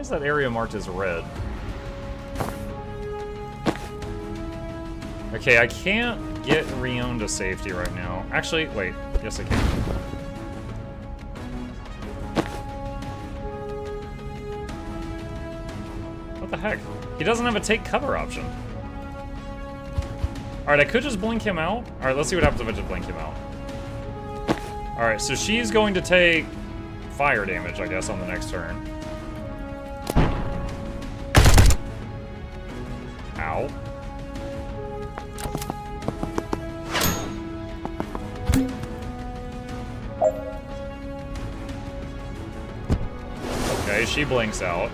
is that area marked as red? Okay, I can't get Rion to safety right now. Actually, wait. Yes, I can. What the heck? He doesn't have a take cover option. Alright, I could just blink him out. Alright, let's see what happens if I just blink him out. Alright, so she's going to take fire damage, I guess, on the next turn. Ow. Okay, she blinks out.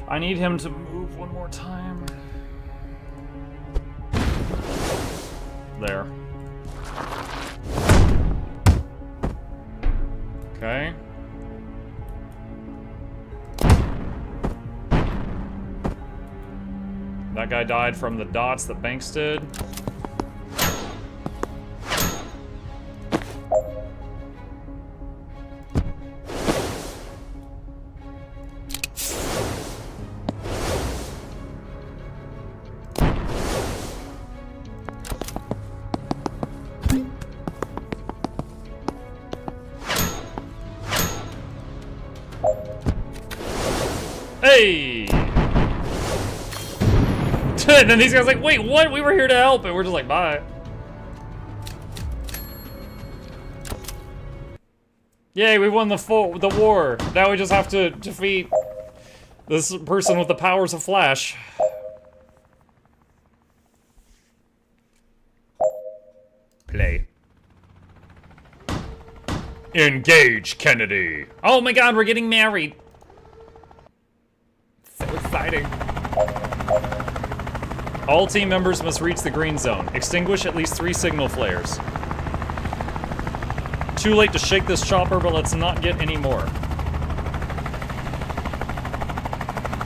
I need him to move one more time. There. Okay. That guy died from the dots that Banks did. Hey! And then these guys are like, wait, what? We were here to help, and we're just like, bye. Yay, we won the war. Now we just have to defeat this person with the powers of Flash. Play. Engage, Kennedy. Oh my god, we're getting married. So exciting. All team members must reach the green zone. Extinguish at least 3 signal flares. Too late to shake this chopper, but let's not get any more.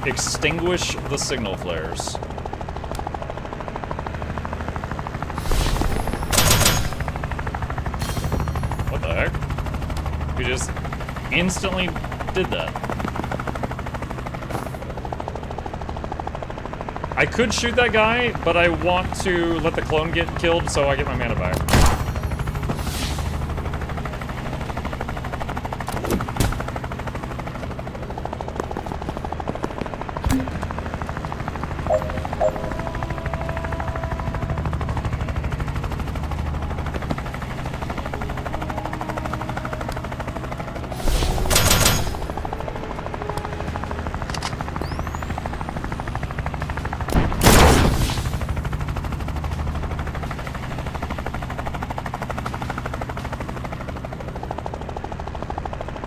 Extinguish the signal flares. What the heck? We just instantly did that. I could shoot that guy, but I want to let the clone get killed so I get my mana back.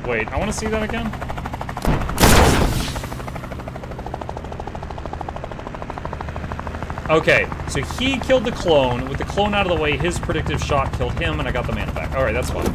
Wait, I want to see that again. Okay, so he killed the clone. With the clone out of the way, his predictive shot killed him, and I got the mana back. Alright, that's fine.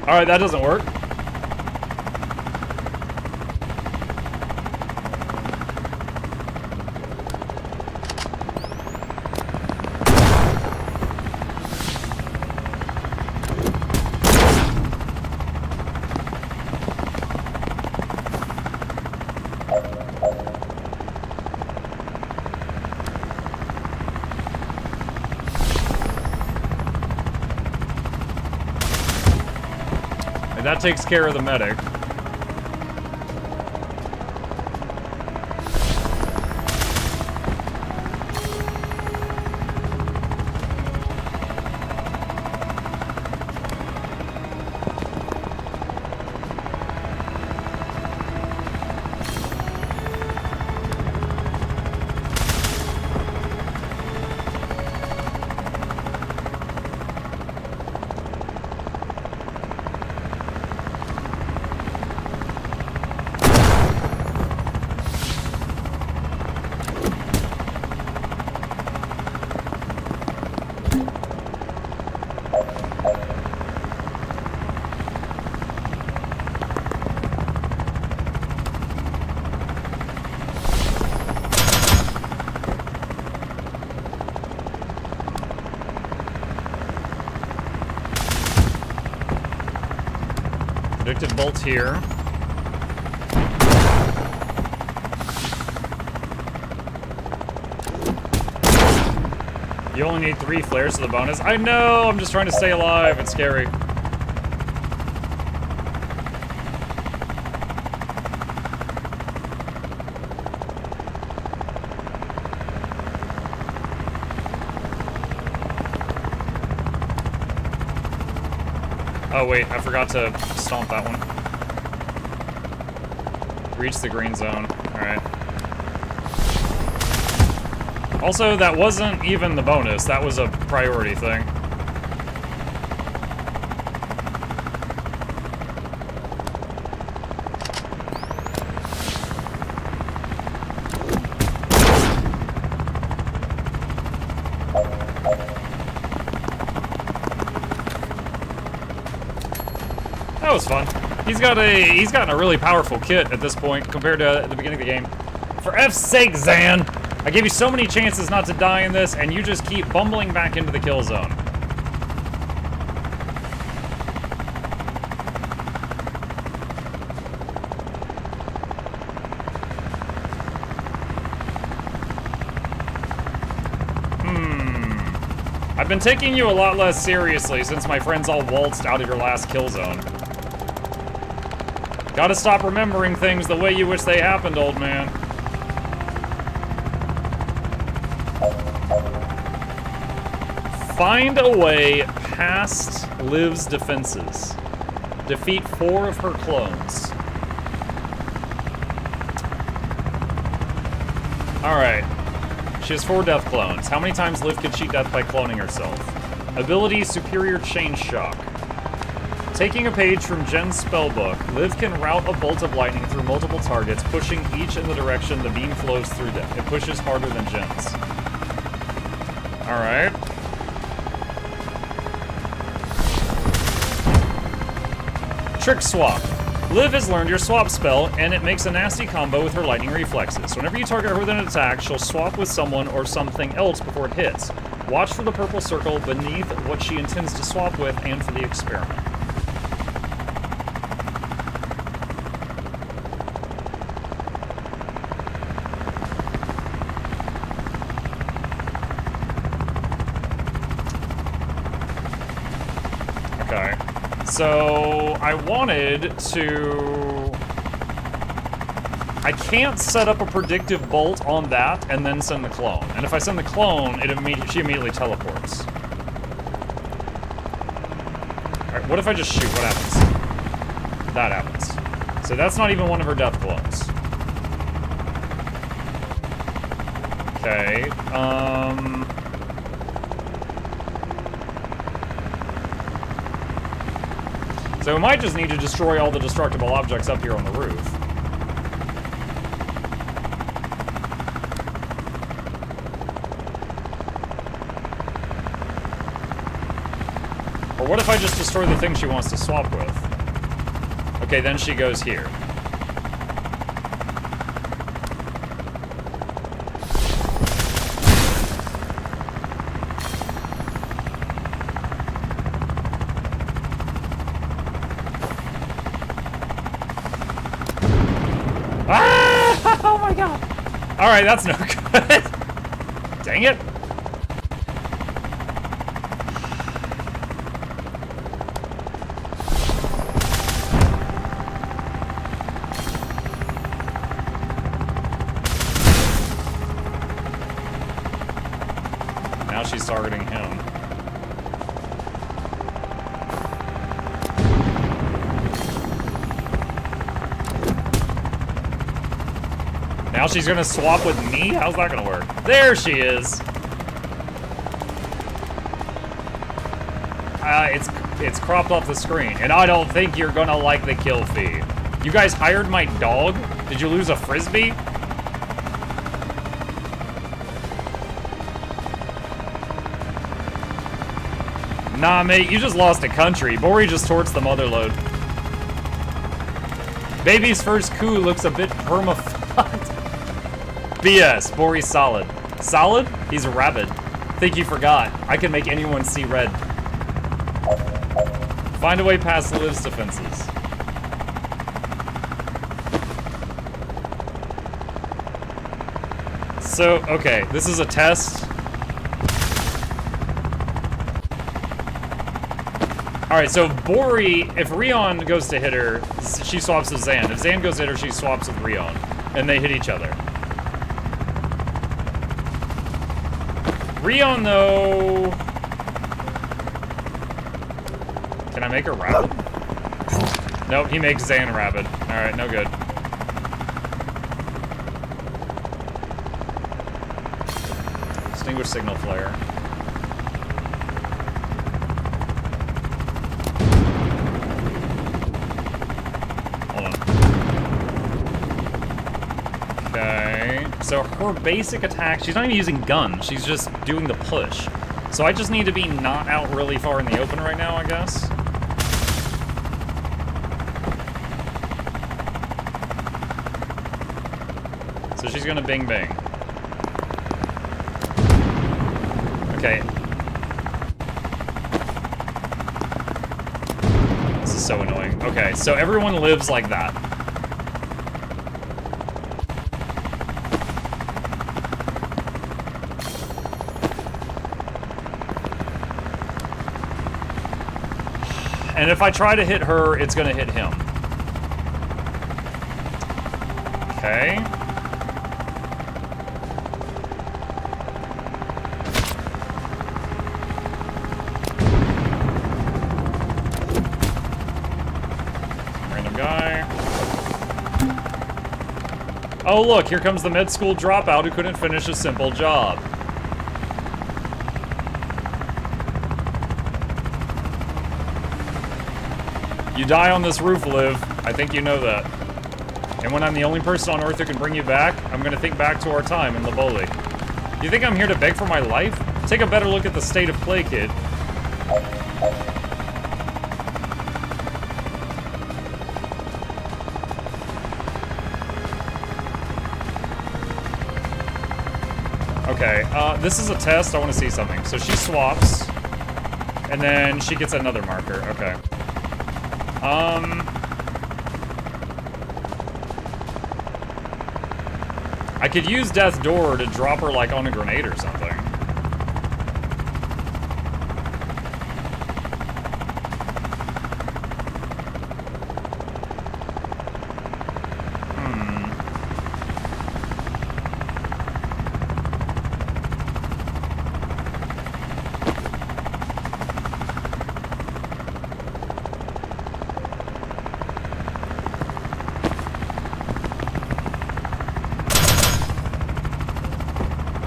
Alright, that doesn't work. That takes care of the medic. predictive bolt here. You only need 3 flares for the bonus. I know, I'm just trying to stay alive. It's scary. Oh wait, I forgot to stomp that one. Reach the green zone. Alright. Also, that wasn't even the bonus. That was a priority thing. That was fun. He's gotten a really powerful kit at this point compared to the beginning of the game. For F's sake, Zan! I gave you so many chances not to die in this, and you just keep bumbling back into the kill zone. I've been taking you a lot less seriously since my friends all waltzed out of your last kill zone. Gotta stop remembering things the way you wish they happened, old man. Find a way past Liv's defenses. Defeat 4 of her clones. Alright. She has 4 death clones. How many times Liv could cheat death by cloning herself? Ability, Superior Chain Shock. Taking a page from Jen's spellbook, Liv can route a bolt of lightning through multiple targets, pushing each in the direction the beam flows through them. It pushes harder than Jen's. Alright. Trick Swap. Liv has learned your swap spell, and it makes a nasty combo with her lightning reflexes. Whenever you target her with an attack, she'll swap with someone or something else before it hits. Watch for the purple circle beneath what she intends to swap with and for the experiment. Okay. So, I wanted to... I can't set up a predictive bolt on that and then send the clone. And if I send the clone, she immediately teleports. Alright, what if I just shoot? What happens? That happens. So that's not even one of her death clones. Okay, so we might just need to destroy all the destructible objects up here on the roof. Or what if I just destroy the thing she wants to swap with? Okay, then she goes here. Ah! Oh my god! Alright, that's no good. Dang it. Now she's targeting him. Now she's gonna swap with me? How's that gonna work? There she is! It's cropped off the screen, and I don't think you're gonna like the kill feed. You guys hired my dog? Did you lose a frisbee? Nah, mate, you just lost a country. Bori just torched the motherlode. Baby's first coup looks a bit perma-fucked. BS, Bori's solid. Solid? He's rabid. Think you forgot. I can make anyone see red. Find a way past Liv's defenses. So, okay, this is a test. Alright, so Bori, if Rion goes to hit her, she swaps with Zan. If Zan goes to hit her, she swaps with Rion. And they hit each other. Rion, though... Can I make her rabid? Nope, he makes Zan rabid. Alright, no good. Extinguish signal flare. Hold on. Okay. So her basic attack, she's not even using guns, she's just doing the push. So I just need to be not out really far in the open right now, I guess. So she's gonna bing bang. Okay. This is so annoying. Okay, so everyone lives like that. And if I try to hit her, it's gonna hit him. Okay. Oh look, here comes the med school dropout who couldn't finish a simple job. You die on this roof, Liv. I think you know that. And when I'm the only person on Earth who can bring you back, I'm gonna think back to our time in Laboli. You think I'm here to beg for my life? Take a better look at the state of play, kid. Okay, this is a test. I want to see something. So she swaps, and then she gets another marker. Okay. I could use Death Door to drop her, like, on a grenade or something.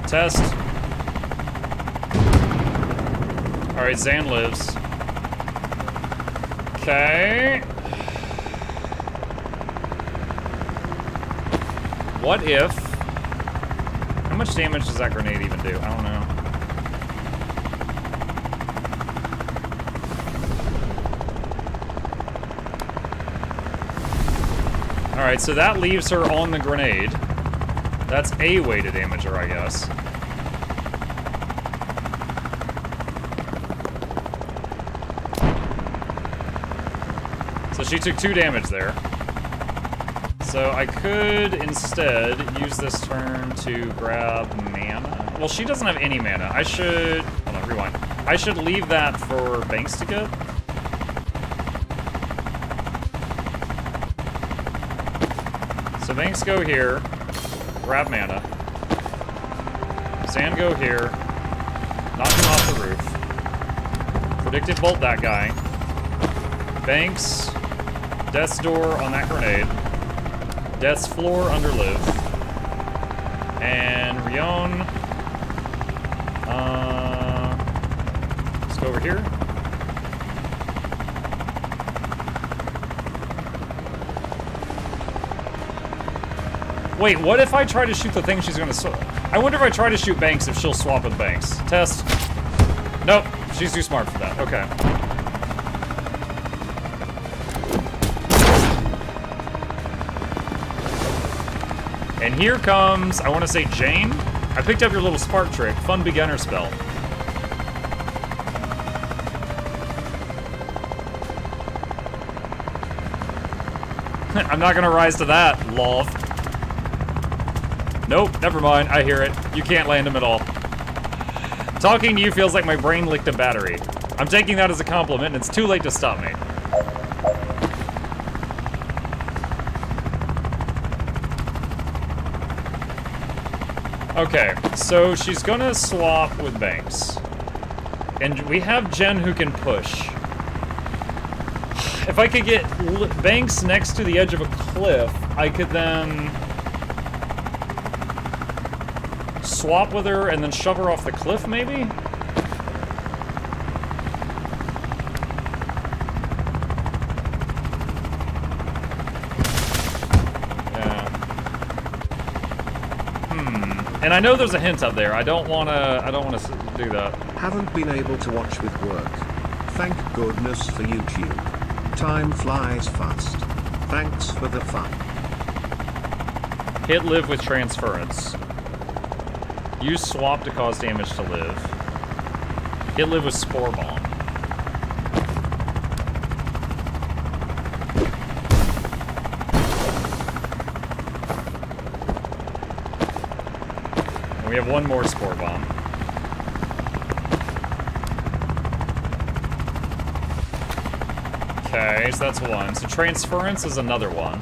Test. Alright, Zan lives. Okay. What if... How much damage does that grenade even do? I don't know. Alright, so that leaves her on the grenade. That's a way to damage her, I guess. So she took 2 damage there. So I could instead use this turn to grab mana. Well, she doesn't have any mana. I should... Hold on, rewind. I should leave that for Banks to get. So Banks go here. Grab mana. Zan go here. Knock him off the roof. Predictive bolt that guy. Banks. Death's door on that grenade. Death's floor under Liv. And Rion. Let's go over here. Wait, what if I try to shoot the thing she's gonna I wonder if I try to shoot Banks if she'll swap with Banks. Test. Nope, she's too smart for that. Okay. And here comes, I want to say Jane. I picked up your little spark trick. Fun beginner spell. I'm not gonna rise to that, lol. Nope, never mind. I hear it. You can't land him at all. Talking to you feels like my brain licked a battery. I'm taking that as a compliment, and it's too late to stop me. Okay, so she's gonna swap with Banks. And we have Jen who can push. If I could get Banks next to the edge of a cliff, I could then swap with her and then shove her off the cliff, maybe? Yeah. And I know there's a hint up there. I don't wanna do that. Haven't been able to watch with work. Thank goodness for YouTube. Time flies fast. Thanks for the fun. Hit Liv with transference. Use swap to cause damage to Liv. Hit Liv with spore bomb. And we have one more spore bomb. Okay, so that's one. So transference is another one.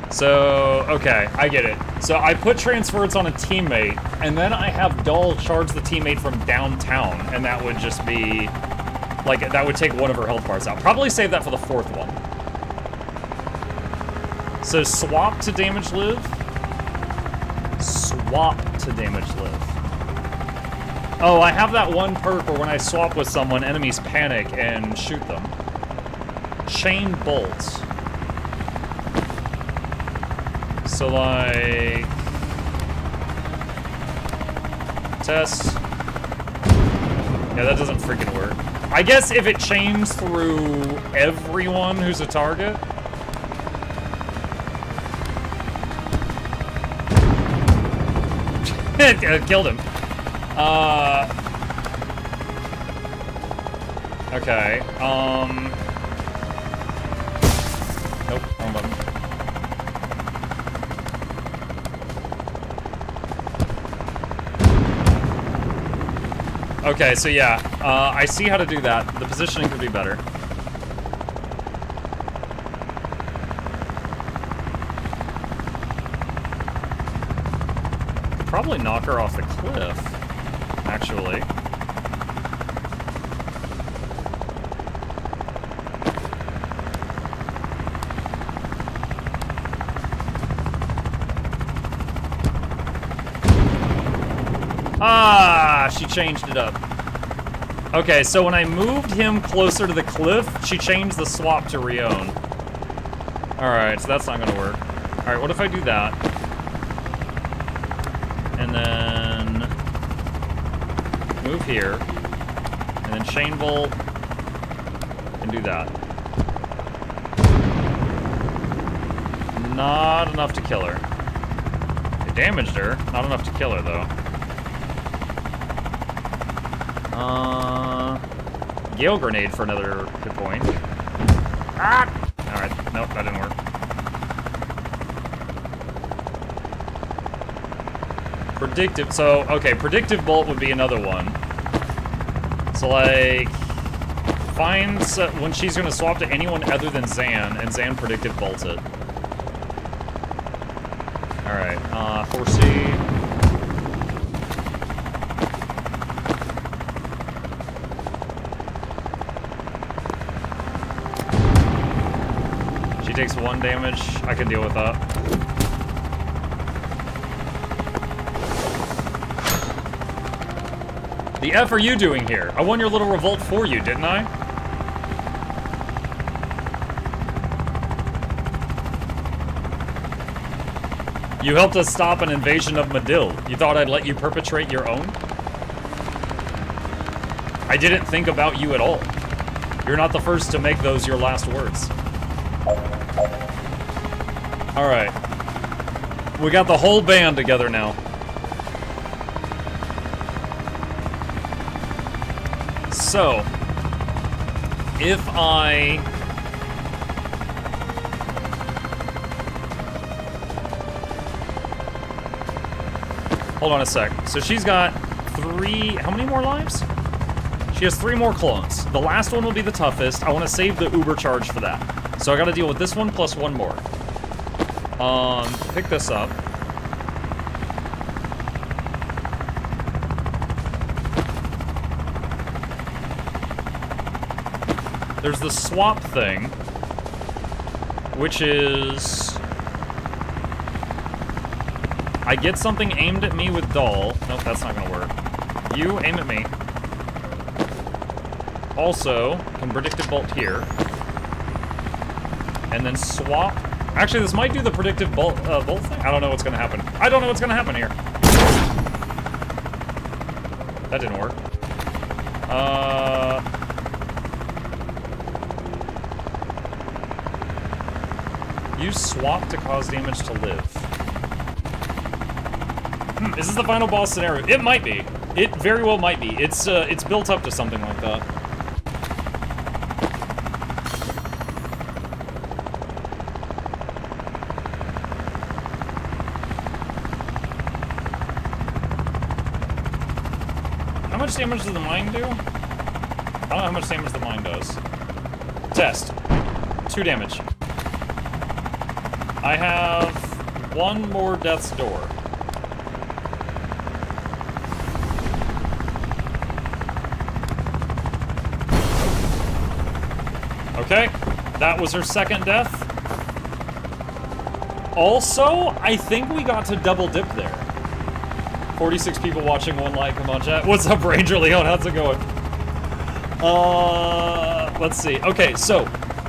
So, okay, I get it. So I put transference on a teammate, and then I have Doll charge the teammate from downtown, and that would just be, like, that would take one of her health bars out. Probably save that for the fourth one. So swap to damage Liv. Swap to damage Liv. Oh, I have that one perk where when I swap with someone, enemies panic and shoot them. Chain bolts. So, like... Test. Yeah, that doesn't freaking work. I guess if it chains through everyone who's a target... It killed him. Okay, Nope, wrong button. Okay, so yeah, I see how to do that. The positioning could be better. Could probably knock her off the cliff, actually. Ah, she changed it up. Okay, so when I moved him closer to the cliff, she changed the swap to Rion. Alright, so that's not gonna work. Alright, what if I do that? And then... move here. And then chain bolt. And do that. Not enough to kill her. It damaged her. Not enough to kill her, though. Gale grenade for another hit point. Ah! Alright, nope, that didn't work. Predictive, so, okay, predictive bolt would be another one. So, like, find when she's gonna swap to anyone other than Zan, and Zan predictive bolts it. Alright, 4C. She takes 1 damage. I can deal with that. The F are you doing here? I won your little revolt for you, didn't I? You helped us stop an invasion of Medill. You thought I'd let you perpetrate your own? I didn't think about you at all. You're not the first to make those your last words. Alright. We got the whole band together now. So, if I... Hold on a sec. So she's got 3... How many more lives? She has 3 more clones. The last one will be the toughest. I want to save the Uber charge for that. So I got to deal with this one plus 1 more. Pick this up. There's the swap thing, which is... I get something aimed at me with doll. Nope, that's not gonna work. You aim at me. Also, can predictive bolt here. And then swap. Actually, this might do the predictive bolt thing. I don't know what's gonna happen. I don't know what's gonna happen here. That didn't work. Use swap to cause damage to live. Is this the final boss scenario? It might be. It very well might be. It's built up to something like that. How much damage does the mine do? I don't know how much damage the mine does. Test. 2 damage. I have 1 more death's door. Okay, that was her 2nd death. Also, I think we got to double dip there. 46 people watching, 1 like, come on chat. What's up, Ranger Leon? How's it going? Let's see. Okay, so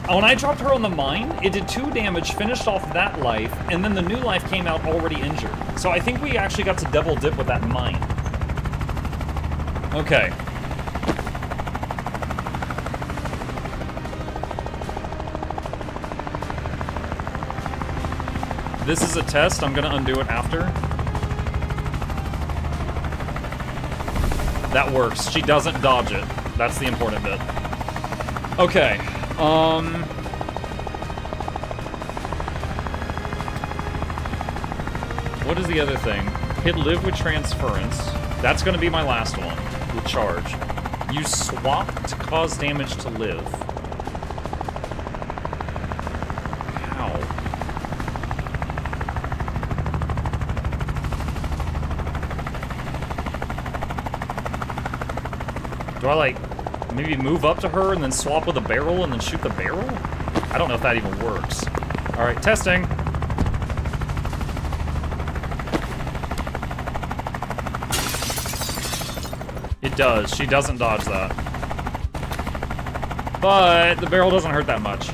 when I dropped her on the mine, it did 2 damage, finished off that life, and then the new life came out already injured. So I think we actually got to double dip with that mine. Okay. This is a test. I'm gonna undo it after. That works. She doesn't dodge it. That's the important bit. Okay. What is the other thing? Hit live with transference. That's gonna be my last one. With charge. Use swap to cause damage to live. How? Do I, like, maybe move up to her and then swap with a barrel and then shoot the barrel? I don't know if that even works. Alright, testing. It does. She doesn't dodge that. But the barrel doesn't hurt that much.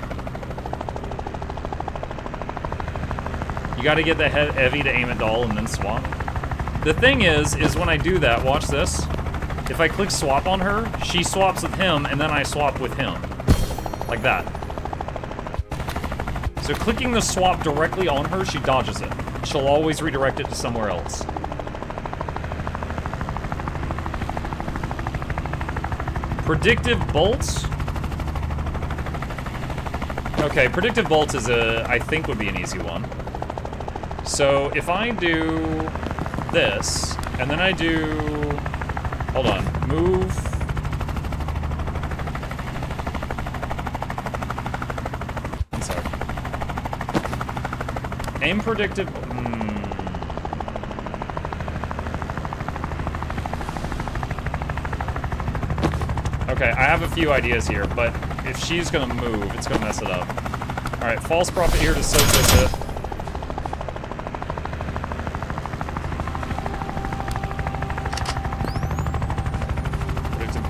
You gotta get the heavy to aim at doll and then swap. The thing is when I do that, watch this. If I click swap on her, she swaps with him, and then I swap with him. Like that. So clicking the swap directly on her, she dodges it. She'll always redirect it to somewhere else. Predictive bolts? Okay, predictive bolts is I think would be an easy one. So if I do this, and then I do... Hold on. Move. I'm sorry. Aim predictive. Okay, I have a few ideas here, but if she's gonna move, it's gonna mess it up. Alright, false prophet here to soak this hit.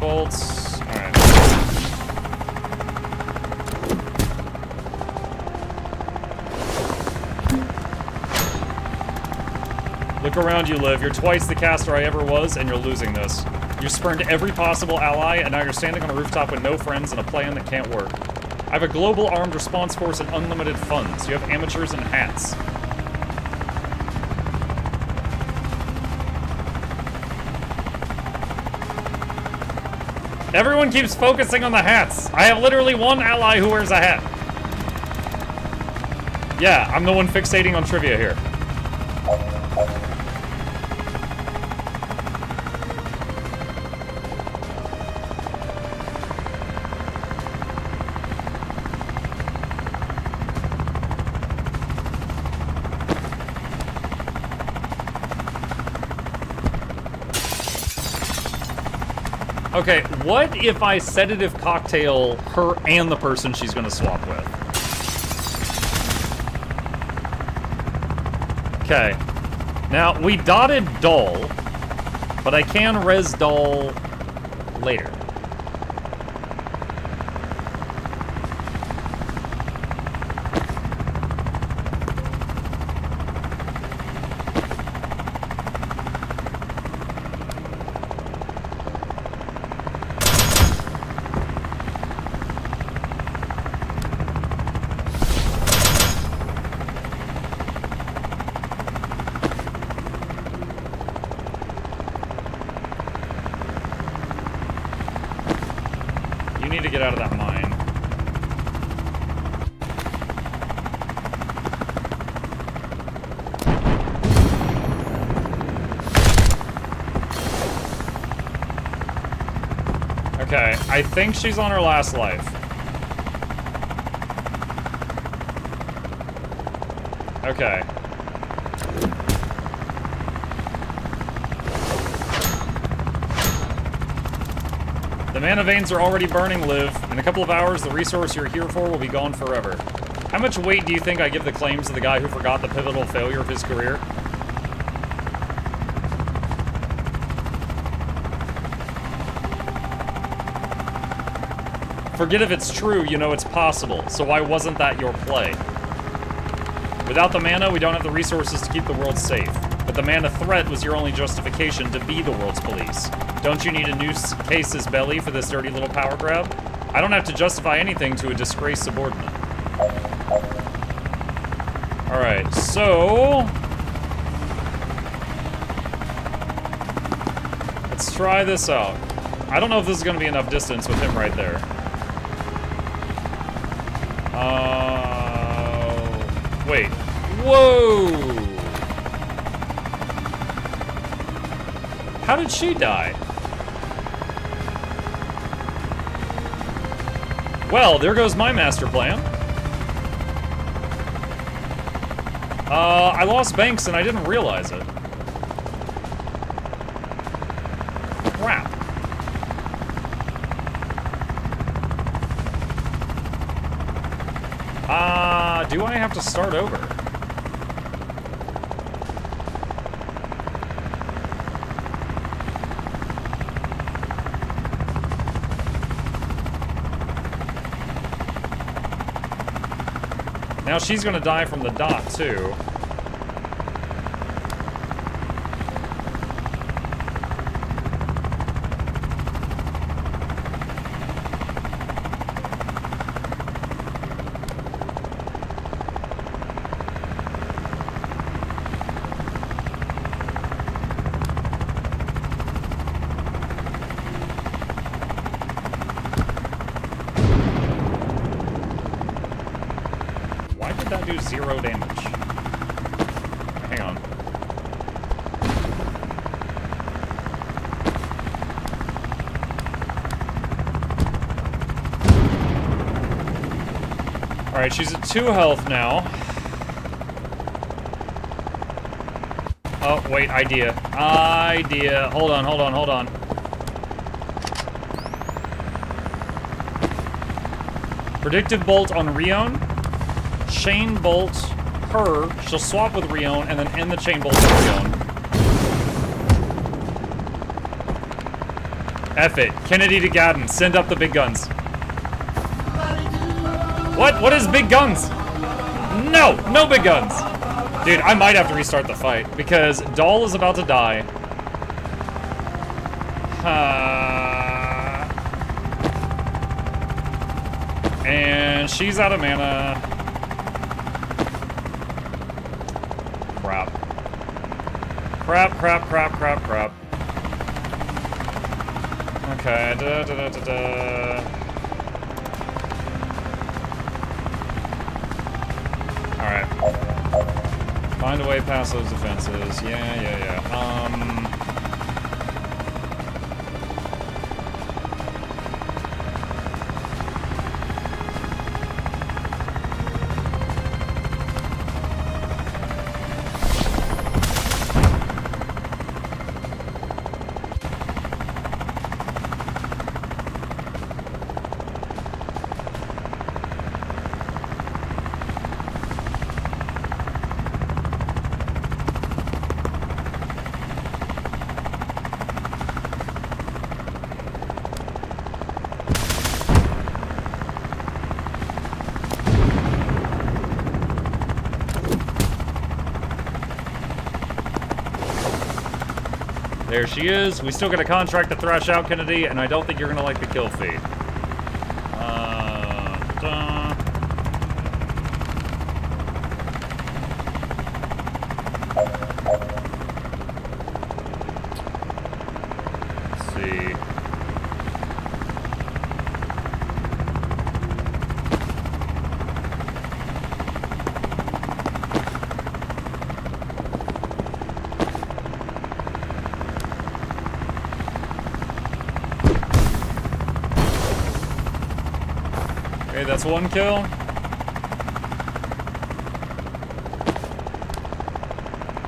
Bolts. Alright. Look around you, Liv. You're twice the caster I ever was, and you're losing this. You spurned every possible ally, and now you're standing on a rooftop with no friends and a plan that can't work. I have a global armed response force and unlimited funds. You have amateurs and hats. Everyone keeps focusing on the hats. I have literally 1 ally who wears a hat. Yeah, I'm the one fixating on trivia here. Okay, what if I sedative cocktail her and the person she's gonna swap with? Okay. Now, we dotted Doll, but I can res Doll later. Need to get out of that mine. Okay, I think she's on her last life. Okay. The mana veins are already burning, Liv. In a couple of hours, the resource you're here for will be gone forever. How much weight do you think I give the claims of the guy who forgot the pivotal failure of his career? Forget if it's true, you know it's possible, so why wasn't that your play? Without the mana, we don't have the resources to keep the world safe. But the mana threat was your only justification to be the world's police. Don't you need a new case's belly for this dirty little power grab? I don't have to justify anything to a disgraced subordinate. Alright, so... let's try this out. I don't know if this is going to be enough distance with him right there. Wait. Whoa! How did she die? Well, there goes my master plan. I lost Banks and I didn't realize it. Crap. Do I have to start over? Now she's gonna die from the dot, too. That do 0 damage. Hang on. Alright, she's at 2 health now. Oh, wait, idea. Idea. Hold on, hold on, hold on. Predictive bolt on Rion. Chain bolt her, she'll swap with Rion, and then end the chain bolt with Rion. F it. Kennedy to Gadden. Send up the big guns. What? What is big guns? No! No big guns! Dude, I might have to restart the fight, because Doll is about to die. And she's out of mana. Crap, crap, crap, crap, crap. Okay, Alright. Find a way past those defenses. Yeah. There she is. We still got a contract to thrash out Kennedy, and I don't think you're gonna like the kill feed. Let's see. Okay, that's one kill.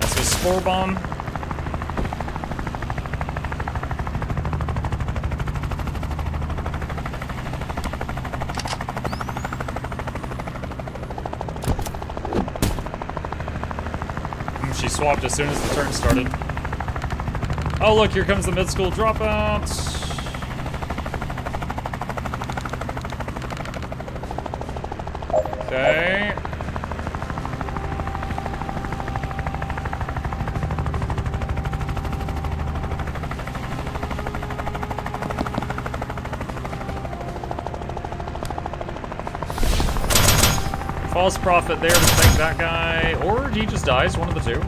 That's a spore bomb. She swapped as soon as the turn started. Oh look, here comes the mid-school dropout. Okay. False prophet there to take that guy, or he just dies, one of the two.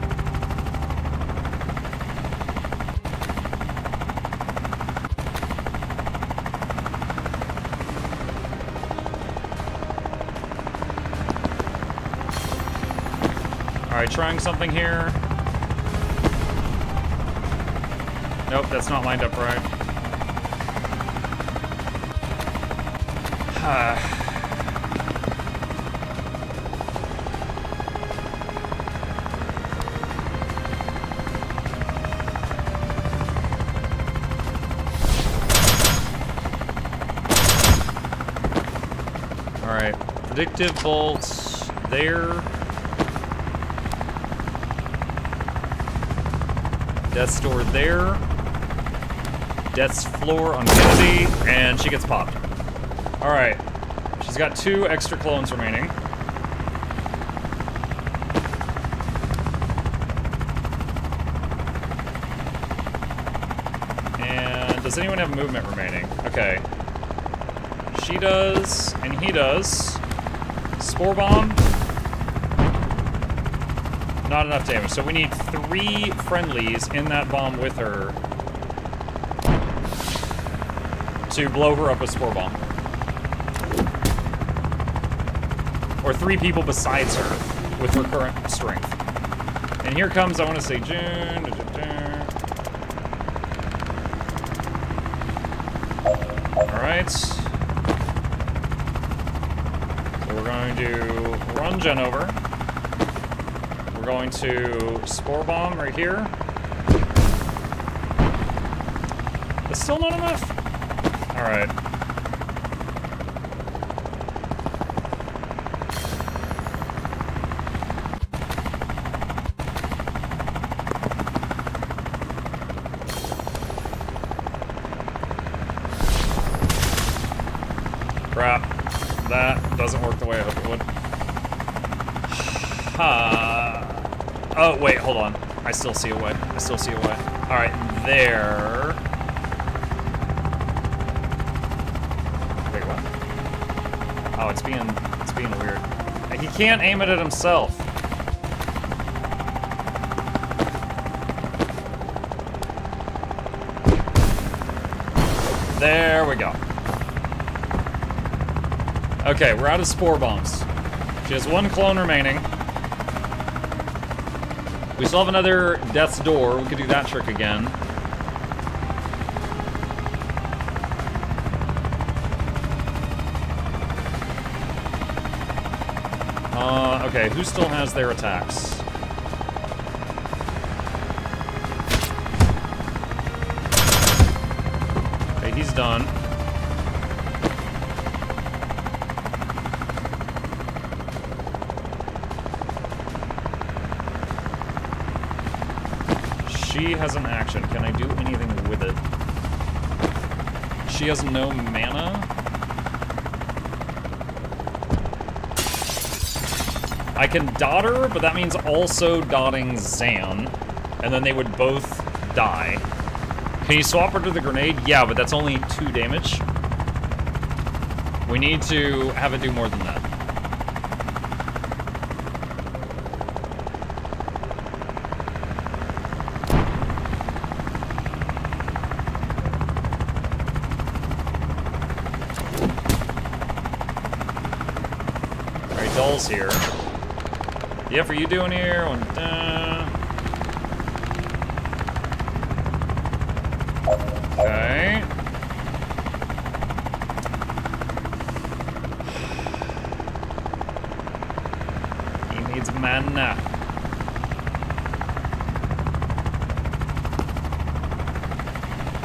Alright, trying something here. Nope, that's not lined up right. Alright, predictive bolts there. Death's door there. Death's floor on Kennedy, and she gets popped. Alright. She's got 2 extra clones remaining. And does anyone have movement remaining? Okay. She does, and he does. Spore bomb. Not enough damage, so we need 3 friendlies in that bomb with her to blow her up with spore bomb. Or 3 people besides her with her current strength. And here comes, I want to say June. Alright. So we're going to run Jen over. We're going to spore bomb right here. That's still not enough? Alright. Crap. That doesn't work the way I hoped it would. Oh, wait, hold on. I still see a way. I still see a way. Alright, there. Wait, what? Oh, it's being weird. He can't aim it at himself. There we go. Okay, we're out of spore bombs. She has 1 clone remaining. We still have another death's door. We could do that trick again. Okay, who still has their attacks? Okay, he's done. She has an action. Can I do anything with it? She has no mana. I can dot her, but that means also dotting Zan. And then they would both die. Can you swap her to the grenade? Yeah, but that's only 2 damage. We need to have it do more than that. Alright, Doll's here. Yep, are you doing here? Okay. He needs mana.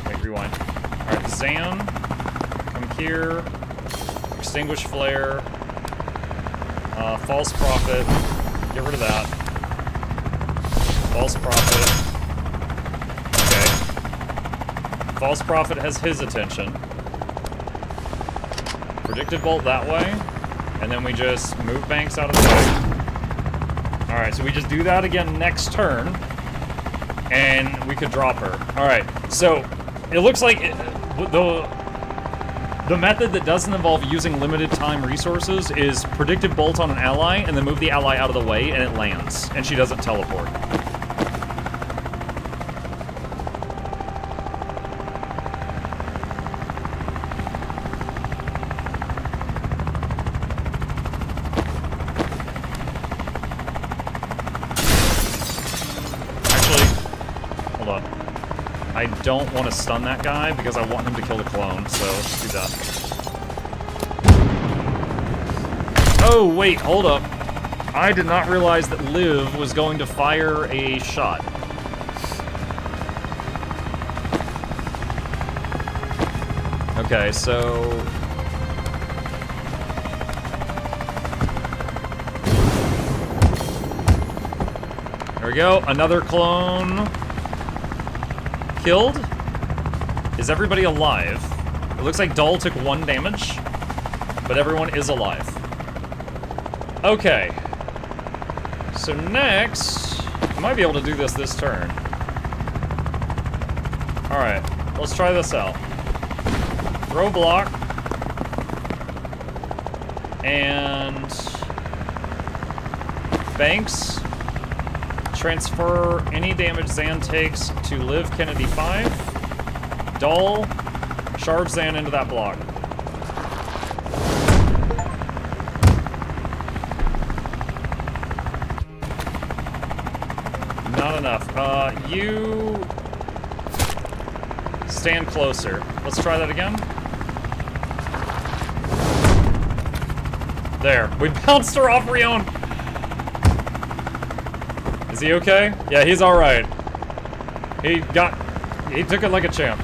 Wait, rewind. Alright, Zan. Come here. Extinguish flare. False prophet. Get rid of that. False prophet. Okay. False prophet has his attention. Predictive bolt that way. And then we just move Banks out of the way. Alright, so we just do that again next turn. And we could drop her. Alright, so it looks like the method that doesn't involve using limited time resources is predictive bolt on an ally and then move the ally out of the way and it lands. And she doesn't teleport. I don't want to stun that guy because I want him to kill the clone, so let's do that. Oh, wait, hold up. I did not realize that Liv was going to fire a shot. Okay, so... There we go, another clone. Killed? Is everybody alive? It looks like Doll took 1 damage, but everyone is alive. Okay. So next, I might be able to do this turn. Alright, let's try this out. Throw block. And... Banks. Transfer any damage Zan takes to Liv Kennedy 5. Doll, charge Zan into that block. Not enough. You stand closer. Let's try that again. There. We bounced her off Rion. Is he okay? Yeah, he's alright. He took it like a champ.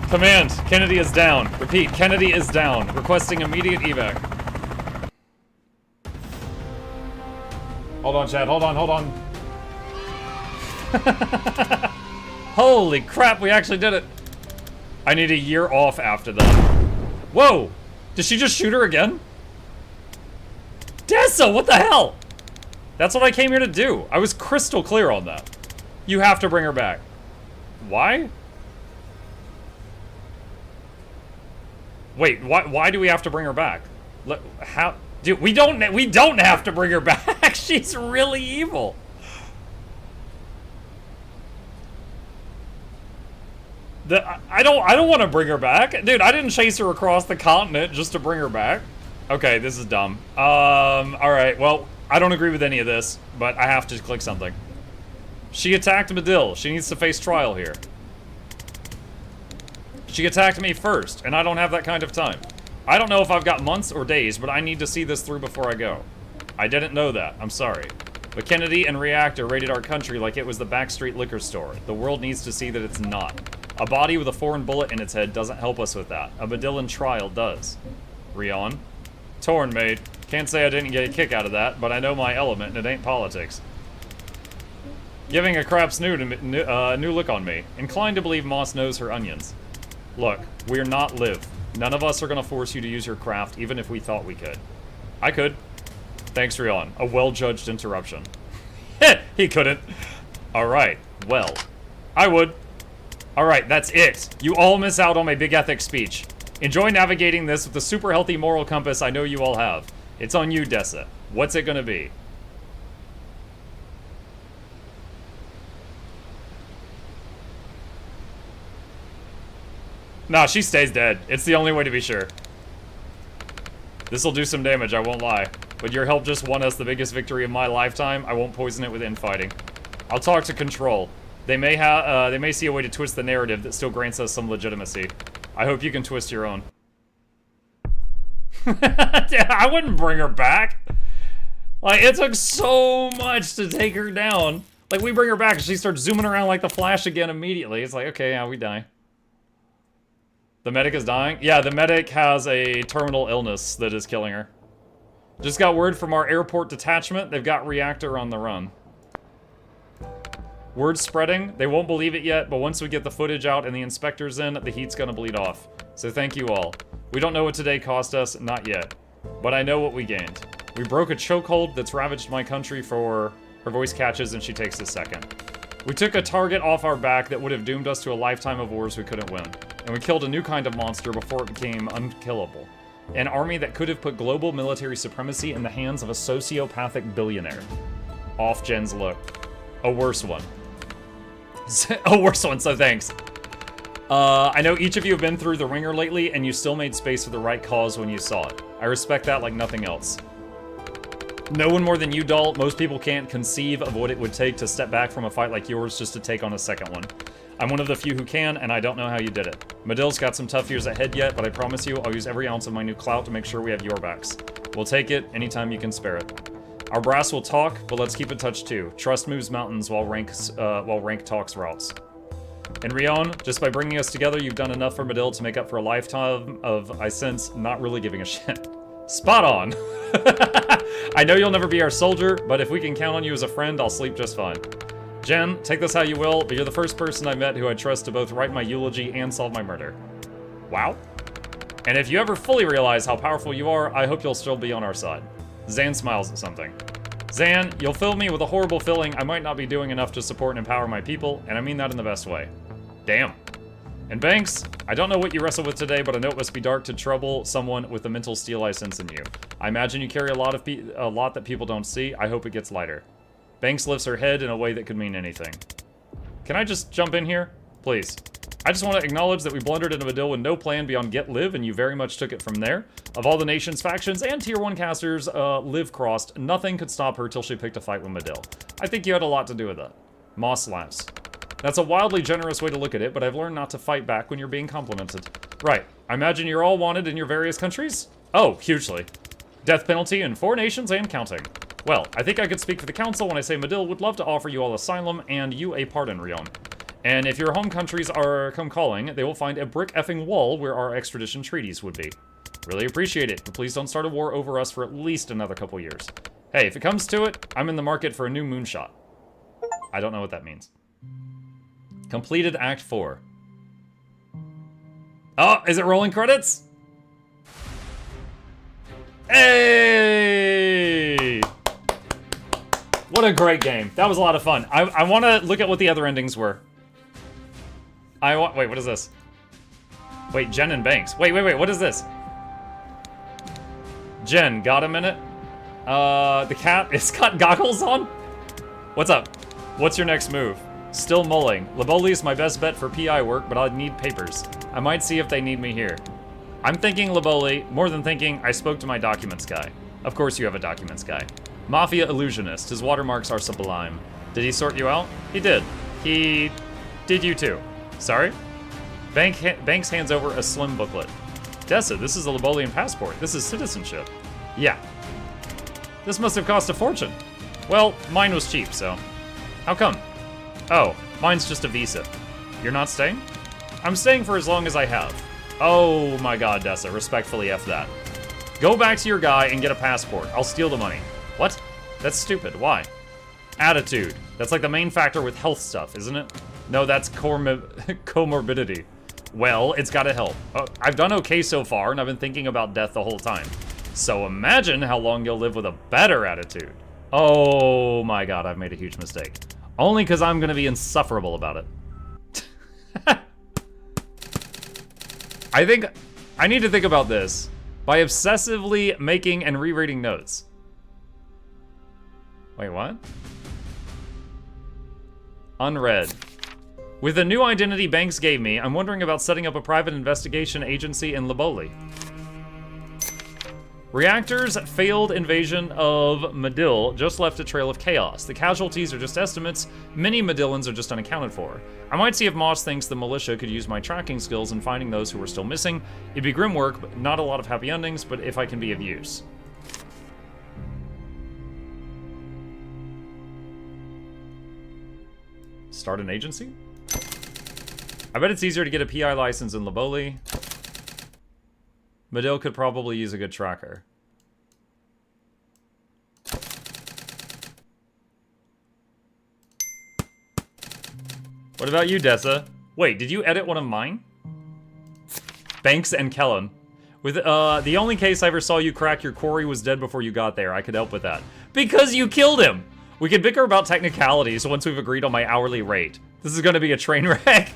Command, Kennedy is down. Repeat, Kennedy is down. Requesting immediate evac. Hold on, Chad, hold on. Holy crap, we actually did it. I need a year off after that. Whoa! Did she just shoot her again? Dessa, what the hell? That's what I came here to do. I was crystal clear on that. You have to bring her back. Why? Wait, why do we have to bring her back? How? Dude, we don't have to bring her back. She's really evil. I don't want to bring her back. Dude, I didn't chase her across the continent just to bring her back. Okay, this is dumb. Alright, well, I don't agree with any of this, but I have to click something. She attacked Medill. She needs to face trial here. She attacked me first, and I don't have that kind of time. I don't know if I've got months or days, but I need to see this through before I go. I didn't know that. I'm sorry. But Kennedy and Reactor raided our country like it was the backstreet liquor store. The world needs to see that it's not. A body with a foreign bullet in its head doesn't help us with that. A Bedillan trial does. Rion. Torn, mate. Can't say I didn't get a kick out of that, but I know my element, and it ain't politics. Giving a crap's new look on me. Inclined to believe Moss knows her onions. Look, we're not Liv. None of us are gonna force you to use your craft, even if we thought we could. I could. Thanks, Rion. A well-judged interruption. He couldn't. Alright, well, I would. Alright, that's it. You all miss out on my big ethics speech. Enjoy navigating this with the super healthy moral compass I know you all have. It's on you, Dessa. What's it gonna be? Nah, she stays dead. It's the only way to be sure. This'll do some damage, I won't lie. But your help just won us the biggest victory of my lifetime. I won't poison it with infighting. I'll talk to Control. They may see a way to twist the narrative that still grants us some legitimacy. I hope you can twist your own. I wouldn't bring her back. Like, it took so much to take her down. Like, we bring her back and she starts zooming around like the Flash again immediately. It's like, okay, yeah, we die. The medic is dying? Yeah, the medic has a terminal illness that is killing her. Just got word from our airport detachment. They've got reactor on the run. Word's spreading. They won't believe it yet, but once we get the footage out and the inspectors in, the heat's gonna bleed off. So thank you all. We don't know what today cost us, not yet. But I know what we gained. We broke a chokehold that's ravaged my country for... Her voice catches and she takes a second. We took a target off our back that would have doomed us to a lifetime of wars we couldn't win. And we killed a new kind of monster before it became unkillable. An army that could have put global military supremacy in the hands of a sociopathic billionaire. Off Jen's look. A worse one. A worse one, so thanks. I know each of you have been through the ringer lately, and you still made space for the right cause when you saw it. I respect that like nothing else. No one more than you, doll. Most people can't conceive of what it would take to step back from a fight like yours just to take on a second one. I'm one of the few who can, and I don't know how you did it. Madil's got some tough years ahead yet, but I promise you I'll use every ounce of my new clout to make sure we have your backs. We'll take it anytime you can spare it. Our brass will talk, but let's keep in touch too. Trust moves mountains while rank talks routes. And Rion, just by bringing us together, you've done enough for Madil to make up for a lifetime of, I sense, not really giving a shit. Spot on! I know you'll never be our soldier, but if we can count on you as a friend, I'll sleep just fine. Jen, take this how you will, but you're the first person I met who I trust to both write my eulogy and solve my murder. Wow. And if you ever fully realize how powerful you are, I hope you'll still be on our side. Zan smiles at something. Zan, you'll fill me with a horrible feeling I might not be doing enough to support and empower my people, and I mean that in the best way. Damn. And Banks, I don't know what you wrestle with today, but I know it must be dark to trouble someone with the mental steel I sense in you. I imagine you carry a lot that people don't see. I hope it gets lighter. Banks lifts her head in a way that could mean anything. Can I just jump in here? Please. I just want to acknowledge that we blundered into Madil with no plan beyond get Liv, and you very much took it from there. Of all the nation's factions and Tier 1 casters Liv crossed, nothing could stop her till she picked a fight with Madil. I think you had a lot to do with that. Moss laughs. That's a wildly generous way to look at it, but I've learned not to fight back when you're being complimented. Right. I imagine you're all wanted in your various countries? Oh, hugely. Death penalty in 4 nations and counting. Well, I think I could speak for the council when I say Madil would love to offer you all asylum and you a pardon, Rion. And if your home countries come calling, they will find a brick effing wall where our extradition treaties would be. Really appreciate it, but please don't start a war over us for at least another couple years. Hey, if it comes to it, I'm in the market for a new moonshot. I don't know what that means. Completed Act 4. Oh, is it rolling credits? Hey! What a great game. That was a lot of fun. I want to look at what the other endings were. Wait, what is this? Wait, Jen and Banks. Wait, what is this? Jen, got a minute? The cat, it's got goggles on? What's up? What's your next move? Still mulling. Laboli is my best bet for PI work, but I'd need papers. I might see if they need me here. I'm thinking Laboli. More than thinking, I spoke to my documents guy. Of course you have a documents guy. Mafia illusionist. His watermarks are sublime. Did he sort you out? He did. He did you too. Sorry? Banks hands over a slim booklet. Dessa, this is a Labolian passport. This is citizenship. Yeah. This must have cost a fortune. Well, mine was cheap, so. How come? Oh, mine's just a visa. You're not staying? I'm staying for as long as I have. Oh my god, Dessa, respectfully F that. Go back to your guy and get a passport. I'll steal the money. What? That's stupid. Why? Attitude. That's like the main factor with health stuff, isn't it? No, that's comorbidity. Well, it's gotta help. I've done okay so far, and I've been thinking about death the whole time. So imagine how long you'll live with a better attitude. Oh my god, I've made a huge mistake. Only because I'm going to be insufferable about it. I think I need to think about this by obsessively making and rereading notes. Wait, what? Unread. With the new identity Banks gave me, I'm wondering about setting up a private investigation agency in Liboli. Reactor's failed invasion of Medill just left a trail of chaos. The casualties are just estimates. Many Medillans are just unaccounted for. I might see if Moss thinks the militia could use my tracking skills in finding those who are still missing. It'd be grim work, but not a lot of happy endings, but if I can be of use. Start an agency? I bet it's easier to get a PI license in Liboli. Medill could probably use a good tracker. What about you, Dessa? Wait, did you edit one of mine? Banks and Kellen. With the only case I ever saw you crack, your quarry was dead before you got there. I could help with that. Because you killed him! We can bicker about technicalities once we've agreed on my hourly rate. This is gonna be a train wreck.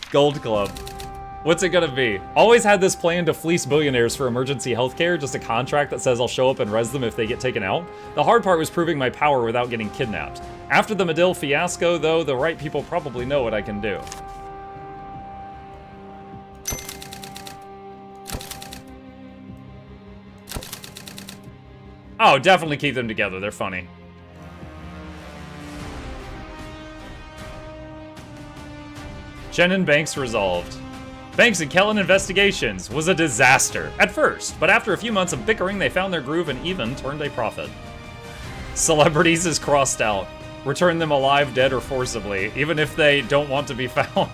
Gold Club. What's it gonna be? Always had this plan to fleece billionaires for emergency healthcare, just a contract that says I'll show up and res them if they get taken out. The hard part was proving my power without getting kidnapped. After the Medill fiasco, though, the right people probably know what I can do. Oh, definitely keep them together, they're funny. Jen and Banks resolved. Banks and Kellen investigations was a disaster at first, but after a few months of bickering, they found their groove and even turned a profit. Celebrities is crossed out. Return them alive, dead, or forcibly, even if they don't want to be found,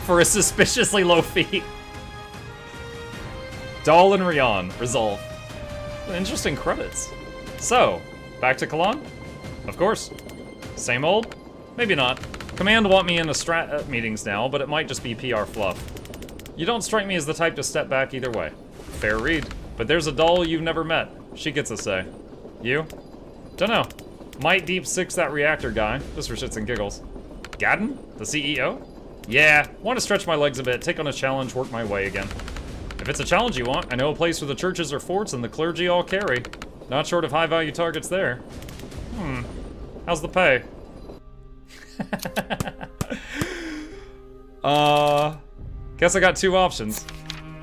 for a suspiciously low fee. Dahl and Rion resolve. Interesting credits. So, back to Kalan? Of course. Same old? Maybe not. Command want me in the strat meetings now, but it might just be PR fluff. You don't strike me as the type to step back either way. Fair read. But there's a doll you've never met. She gets a say. You? Dunno. Might deep six that reactor guy, just for shits and giggles. Gadden? The CEO? Yeah, want to stretch my legs a bit, take on a challenge, work my way again. If it's a challenge you want, I know a place where the churches are forts and the clergy all carry. Not short of high-value targets there. How's the pay? Guess I got two options.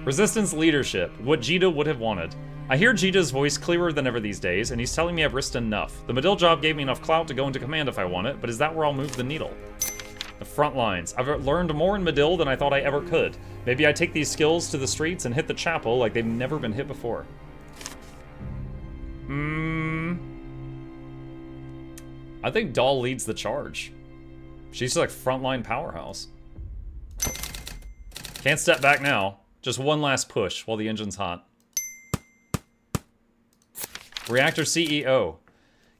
Resistance leadership, what Jita would have wanted. I hear Jita's voice clearer than ever these days, and he's telling me I've risked enough. The Medill job gave me enough clout to go into command if I want it, but is that where I'll move the needle? The front lines. I've learned more in Medill than I thought I ever could. Maybe I take these skills to the streets and hit the chapel like they've never been hit before. I think Dahl leads the charge. She's like frontline powerhouse. Can't step back now. Just one last push while the engine's hot. Reactor CEO.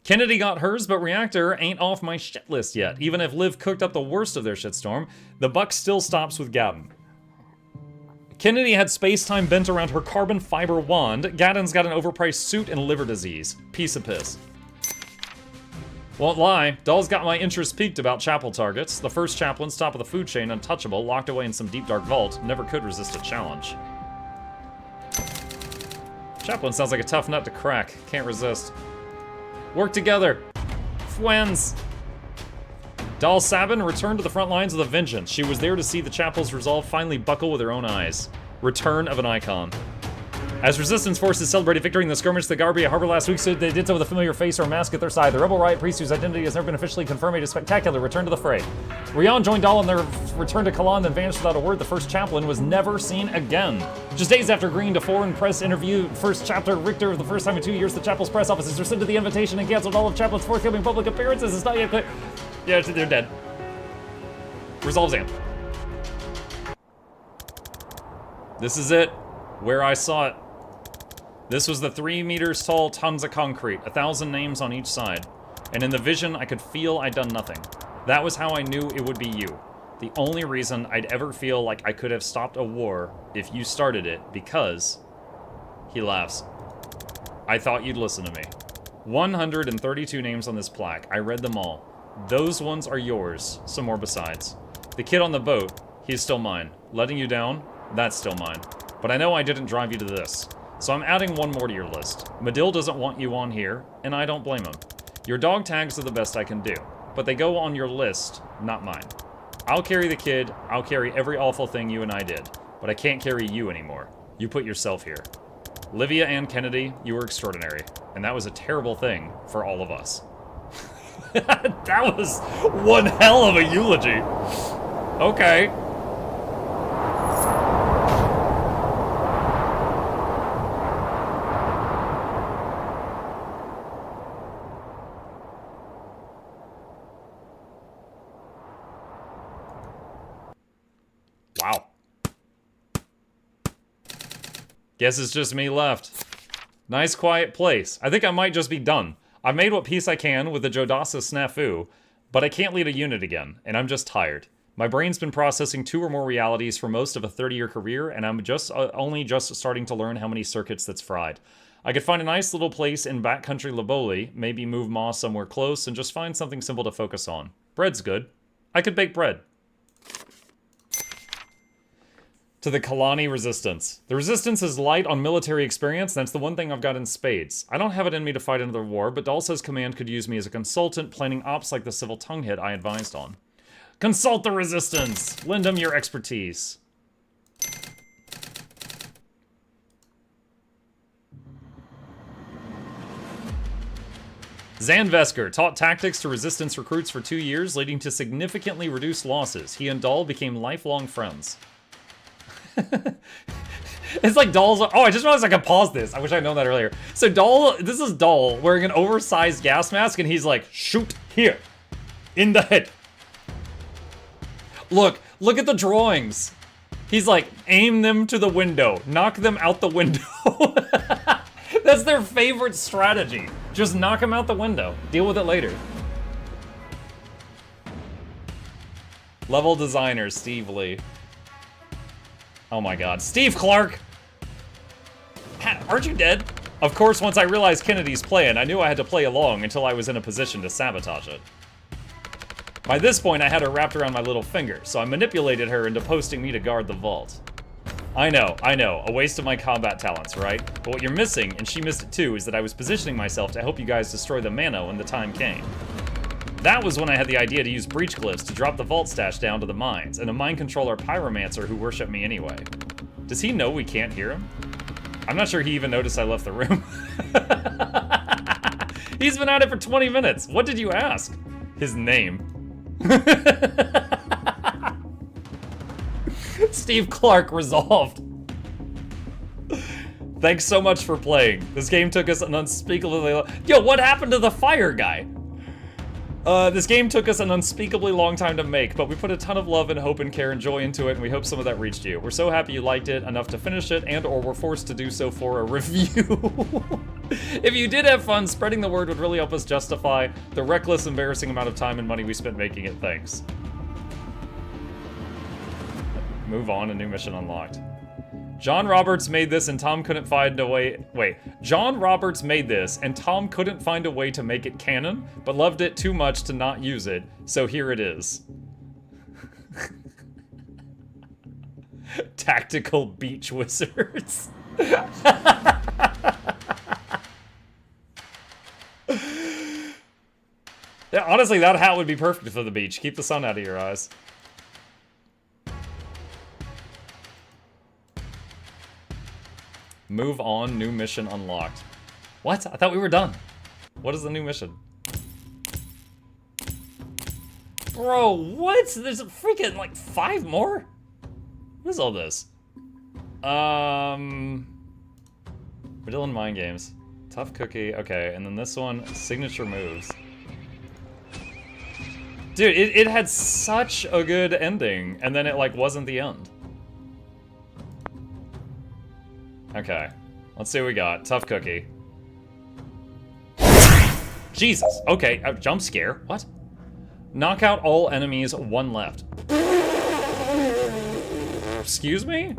Kennedy got hers, but Reactor ain't off my shit list yet. Even if Liv cooked up the worst of their shitstorm, the buck still stops with Gadden. Kennedy had space-time bent around her carbon fiber wand. Gadden's got an overpriced suit and liver disease. Piece of piss. Won't lie, Dahl's got my interest peaked about chapel targets. The first chaplain's top of the food chain, untouchable, locked away in some deep dark vault, never could resist a challenge. Chaplain sounds like a tough nut to crack. Can't resist. Work together. Friends. Dahl Sabin returned to the front lines of the vengeance. She was there to see the chapel's resolve finally buckle with her own eyes. Return of an icon. As resistance forces celebrated victory in the skirmish at the Garbia Harbor last week, so they did so with a familiar face or a mask at their side. The rebel riot priest, whose identity has never been officially confirmed, made a spectacular return to the fray. Rion joined Dahl on their return to Kalan, then vanished without a word. The first chaplain was never seen again. Just days after agreeing to foreign press interview, first chapter Richter, the first time in 2 years, the chapel's press offices rescinded the invitation and canceled all of Chaplin's forthcoming public appearances. It's not yet clear. Yeah, they're dead. Resolves in. This is it. Where I saw it. This was the 3 meters tall tons of concrete, 1,000 names on each side. And in the vision, I could feel I'd done nothing. That was how I knew it would be you. The only reason I'd ever feel like I could have stopped a war if you started it, because... He laughs. I thought you'd listen to me. 132 names on this plaque. I read them all. Those ones are yours. Some more besides. The kid on the boat, he's still mine. Letting you down, that's still mine. But I know I didn't drive you to this. So I'm adding one more to your list. Medill doesn't want you on here, and I don't blame him. Your dog tags are the best I can do, but they go on your list, not mine. I'll carry the kid, I'll carry every awful thing you and I did, but I can't carry you anymore. You put yourself here. Livia Ann Kennedy, you were extraordinary, and that was a terrible thing for all of us. That was one hell of a eulogy. Okay. Wow. Guess it's just me left. Nice quiet place. I think I might just be done. I've made what peace I can with the Jodasa snafu, but I can't lead a unit again, and I'm just tired. My brain's been processing 2 or more realities for most of a 30-year career, and I'm only just starting to learn how many circuits that's fried. I could find a nice little place in backcountry Laboli, maybe move Ma somewhere close, and just find something simple to focus on. Bread's good. I could bake bread. To the Kalani Resistance. The Resistance is light on military experience, and that's the one thing I've got in spades. I don't have it in me to fight another war, but Dulce's command could use me as a consultant, planning ops like the civil tongue hit I advised on. Consult the Resistance! Lend them your expertise. Zanvesker taught tactics to Resistance recruits for 2 years, leading to significantly reduced losses. He and Dahl became lifelong friends. It's like Dahl's. Oh, I just realized I could pause this. I wish I'd known that earlier. So Dahl, this is Dahl wearing an oversized gas mask, and he's like, shoot here, in the head. Look at the drawings. He's like, aim them to the window, knock them out the window. That's their favorite strategy. Just knock them out the window. Deal with it later. Level designer, Steve Lee. Oh my god. Steve Clark! Aren't you dead? Of course, once I realized Kennedy's plan, I knew I had to play along until I was in a position to sabotage it. By this point, I had her wrapped around my little finger, so I manipulated her into posting me to guard the vault. I know, a waste of my combat talents, right? But what you're missing, and she missed it too, is that I was positioning myself to help you guys destroy the mana when the time came. That was when I had the idea to use breach glyphs to drop the vault stash down to the mines, and a mind controller pyromancer who worship me anyway. Does he know we can't hear him? I'm not sure he even noticed I left the room. He's been at it for 20 minutes. What did you ask? His name. Steve Clark resolved. Thanks so much for playing. This game took us an unspeakably long... Yo, what happened to the fire guy? This game took us an unspeakably long time to make, but we put a ton of love and hope and care and joy into it, and we hope some of that reached you. We're so happy you liked it enough to finish it, and or were forced to do so for a review. If you did have fun, spreading the word would really help us justify the reckless, embarrassing amount of time and money we spent making it. Thanks. Move on, a new mission unlocked. John Roberts made this and Tom couldn't find a way... Wait. John Roberts made this and Tom couldn't find a way to make it canon, but loved it too much to not use it, so here it is. Tactical beach wizards. Yeah, honestly, that hat would be perfect for the beach. Keep the sun out of your eyes. Move on, new mission unlocked. What? I thought we were done. What is the new mission? Bro, what? There's freaking like 5 more? What is all this? We're doing mind games. Tough cookie, okay, and then this one, signature moves. Dude, it had such a good ending, and then it like wasn't the end. Okay, let's see what we got. Tough cookie. Jesus, okay, a jump scare, what? Knock out all enemies, 1 left. Excuse me?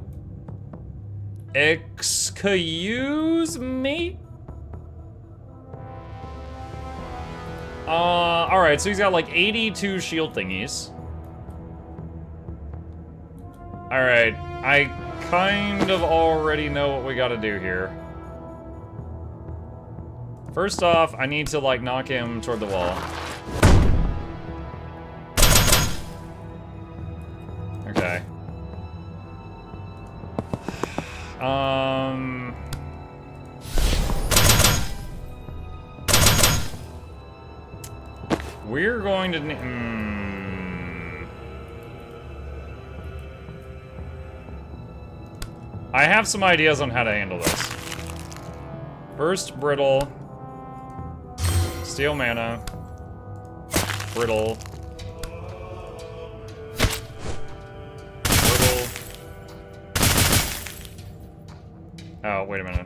Excuse me? Alright, so he's got like 82 shield thingies. Alright, I kind of already know what we gotta do here. First off, I need to like knock him toward the wall. Okay. We're going to I have some ideas on how to handle this. First, brittle. Steal mana. Brittle. Brittle. Oh, wait a minute.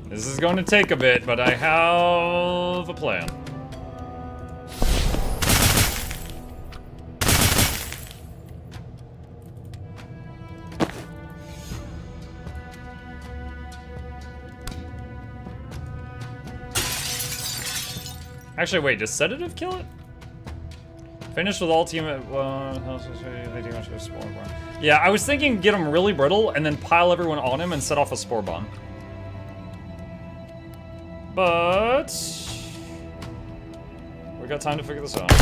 This is going to take a bit, but I have a plan. Actually, wait, does Sedative kill it? Finish with ultimate. Yeah, I was thinking get him really brittle and then pile everyone on him and set off a spore bomb. But we got time to figure this out.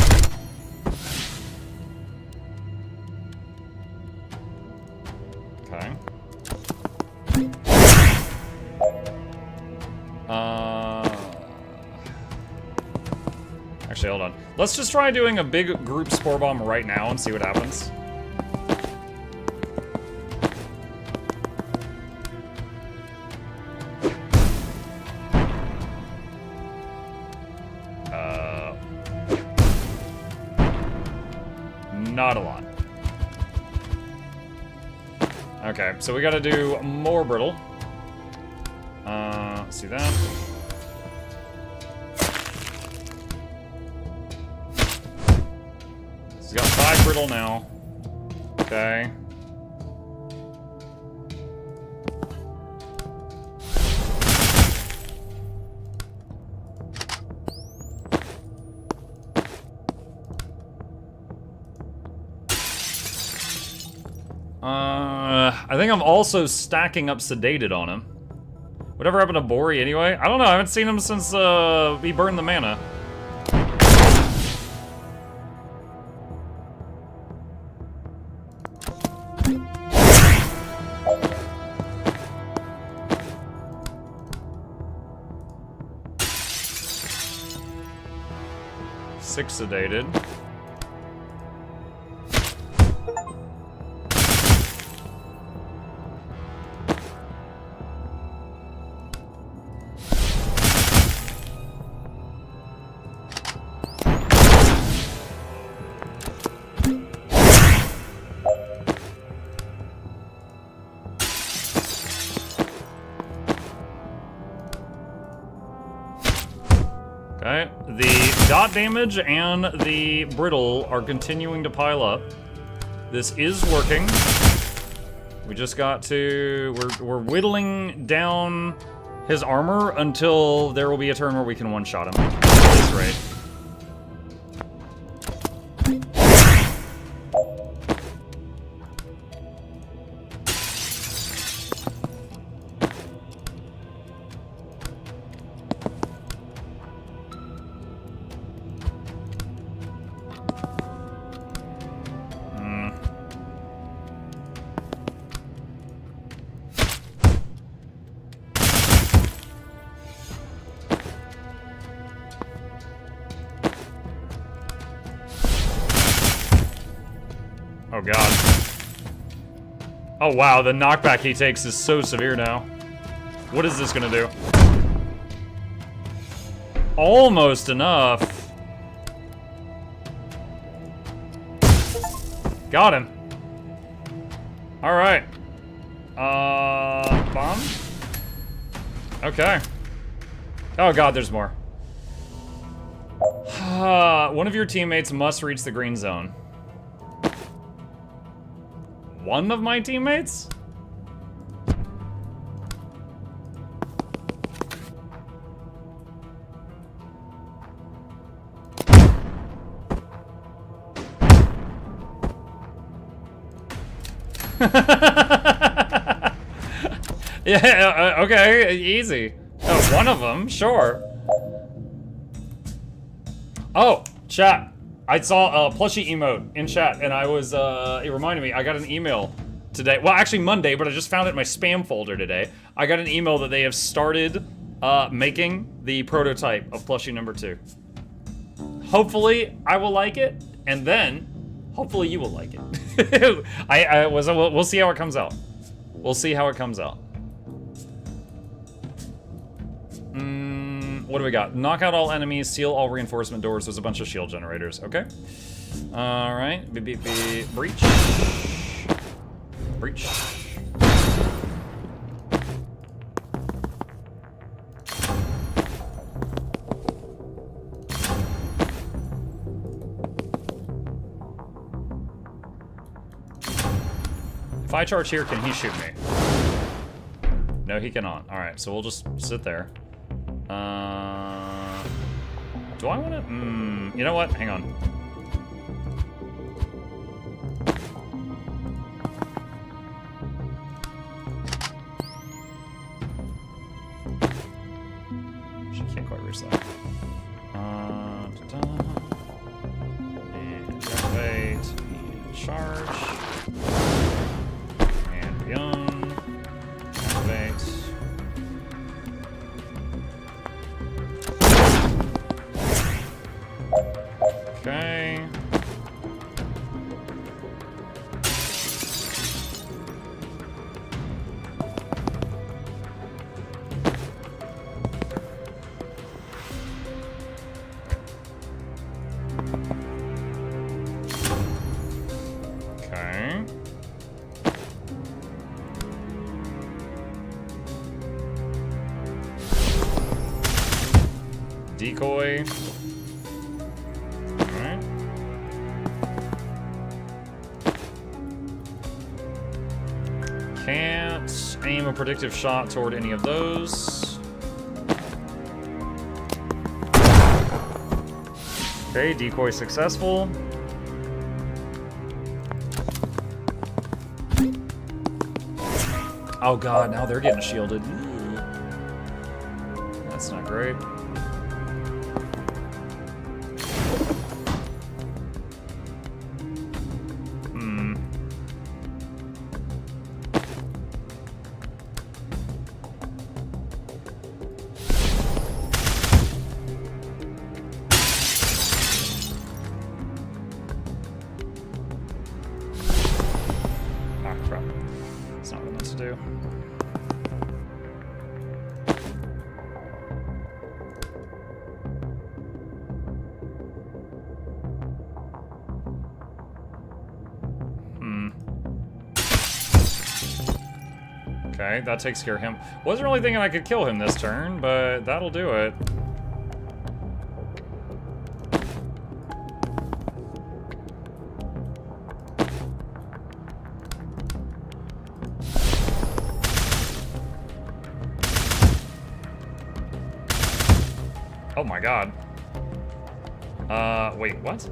Okay. Actually, hold on. Let's just try doing a big group spore bomb right now and see what happens. Not a lot. Okay, so we gotta do more brittle. See that? So he's got 5 brittle now. Okay. I think I'm also stacking up Sedated on him. Whatever happened to Bori anyway? I don't know, I haven't seen him since he burned the mana. Six Sedated. Okay, the dot damage and the brittle are continuing to pile up. This is working. We just got to... We're whittling down his armor until there will be a turn where we can one-shot him at this rate. Oh god. Oh wow, the knockback he takes is so severe now. What is this gonna do? Almost enough. Got him. Alright. Bomb? Okay. Oh god, there's more. One of your teammates must reach the green zone. One of my teammates? Yeah, okay, easy. Oh, one of them, sure. Oh, chat. I saw a plushie emote in chat, and I was, it reminded me, I got an email today. Well, actually Monday, but I just found it in my spam folder today. I got an email that they have started making the prototype of plushie number 2. Hopefully, I will like it, and then, hopefully you will like it. We'll see how it comes out. We'll see how it comes out. What do we got? Knock out all enemies, seal all reinforcement doors. There's a bunch of shield generators. Okay. All right. Breach. Breach. If I charge here, can he shoot me? No, he cannot. All right, so we'll just sit there. Do I want to? You know what? Hang on. She can't quite reach that. And activate. And charge. And beyond. Activate. Okay. Okay. Decoy. Can't aim a predictive shot toward any of those. Okay, decoy successful. Oh god, now they're getting shielded. That's not great. Okay, that takes care of him. Wasn't really thinking I could kill him this turn, but that'll do it. Oh my god. Wait, what?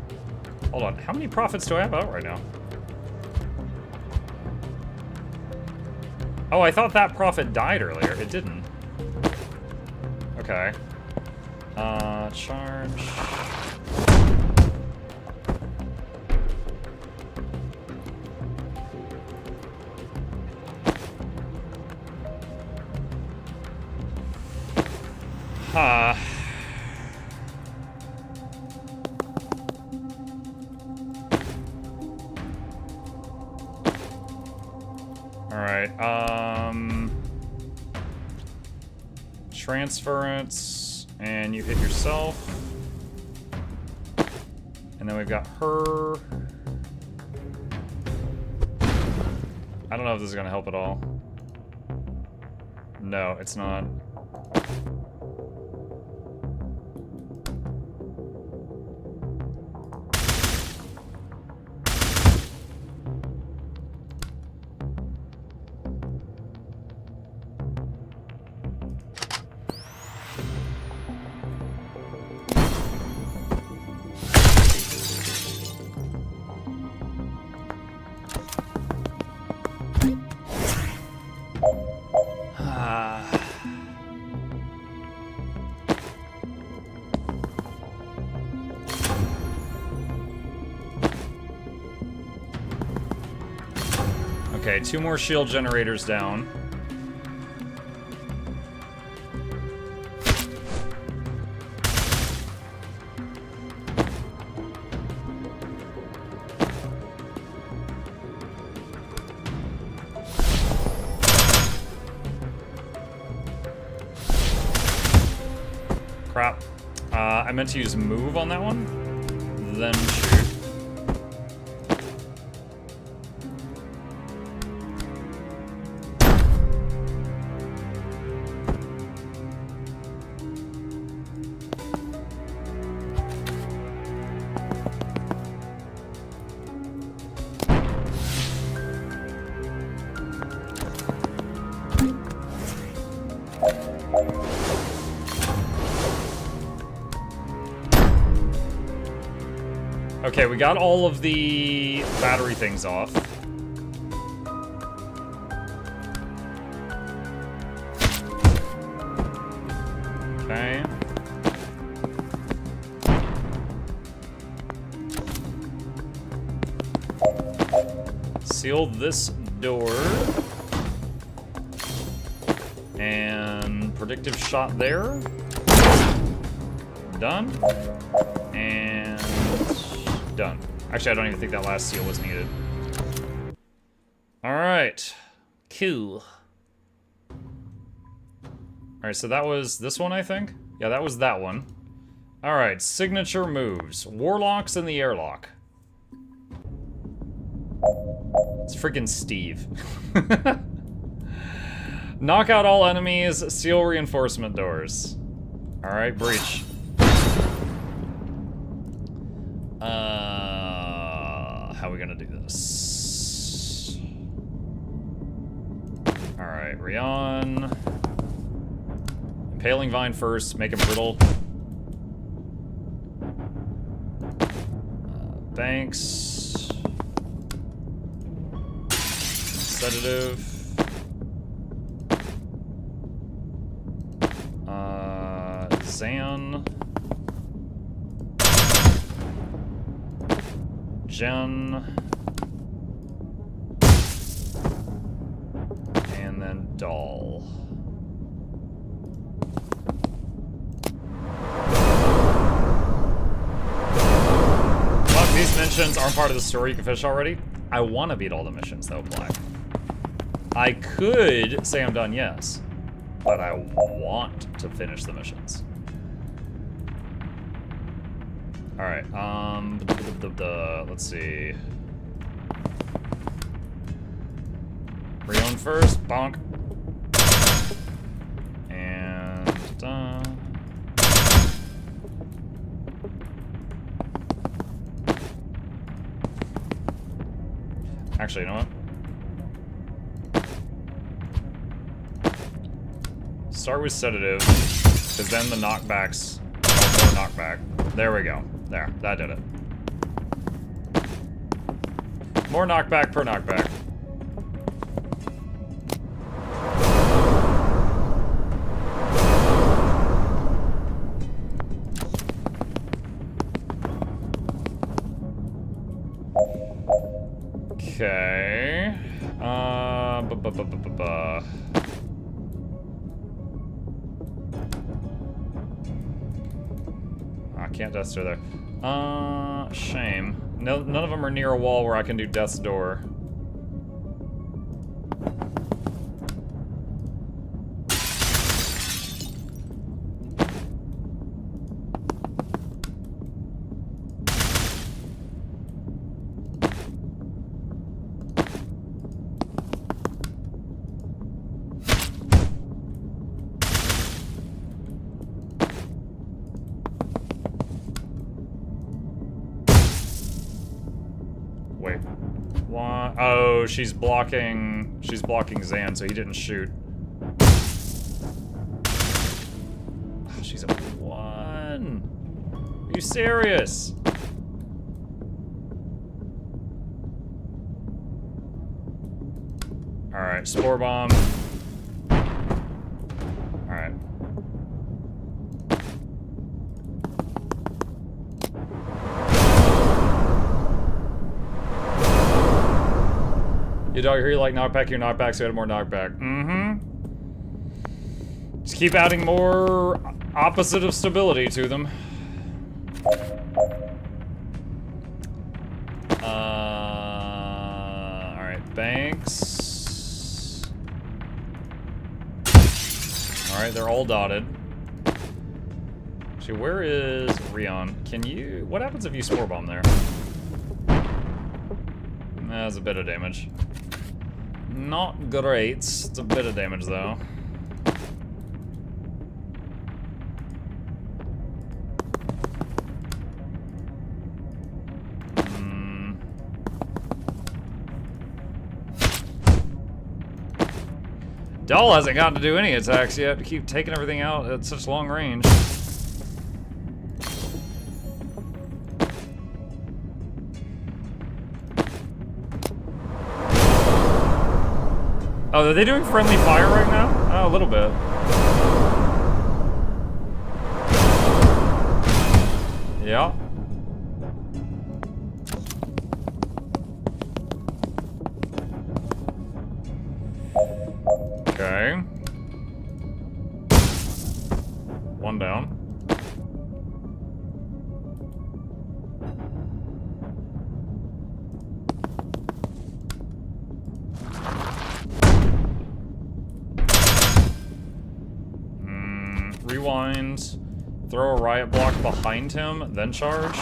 Hold on, how many profits do I have out right now? Oh, I thought that prophet died earlier. It didn't. Okay. Charge. Huh. Alright, transference, and you hit yourself. And then we've got her. I don't know if this is gonna help at all. No, it's not. Okay, 2 more shield generators down. Crap. I meant to use move on that one. Then shoot. Okay, we got all of the battery things off. Okay. Seal this door. And predictive shot there. Done. And done. Actually, I don't even think that last seal was needed. Alright. Cool. Alright, so that was this one, I think? Yeah, that was that one. Alright, signature moves. Warlocks in the airlock. It's freaking Steve. Knock out all enemies, seal reinforcement doors. Alright, breach. How are we gonna do this? Alright, Rion. Impaling Vine first, make him brittle. Banks. Sedative. Zan. Jen. And then Doll. Fuck, these missions aren't part of the story. You can finish already. I want to beat all the missions, though, Black. I could say I'm done, yes. But I want to finish the missions. Alright, let's see. Rion first, bonk. And, actually, you know what? Start with sedative, because then the knockbacks, more knockback. There we go. There, that did it. More knockback per knockback. Okay. I can't death door there. Shame. No, none of them are near a wall where I can do death's door. Wait. What? Oh, she's blocking Zan, so he didn't shoot. Oh, she's a 1. Are you serious? Alright, Spore Bomb. Alright. You dog, here you like knockback, your knockback, so you had more knockback. Mm-hmm. Just keep adding more opposite of stability to them. Alright, banks. Alright, they're all dotted. Actually, where is Rion? Can you... What happens if you spore bomb there? That's a bit of damage. Not great. It's a bit of damage, though. Doll hasn't gotten to do any attacks yet. To keep taking everything out at such long range. Oh, are they doing friendly fire right now? Oh, a little bit. Yeah. Okay. One down. Rewind. Throw a riot block behind him, then charge.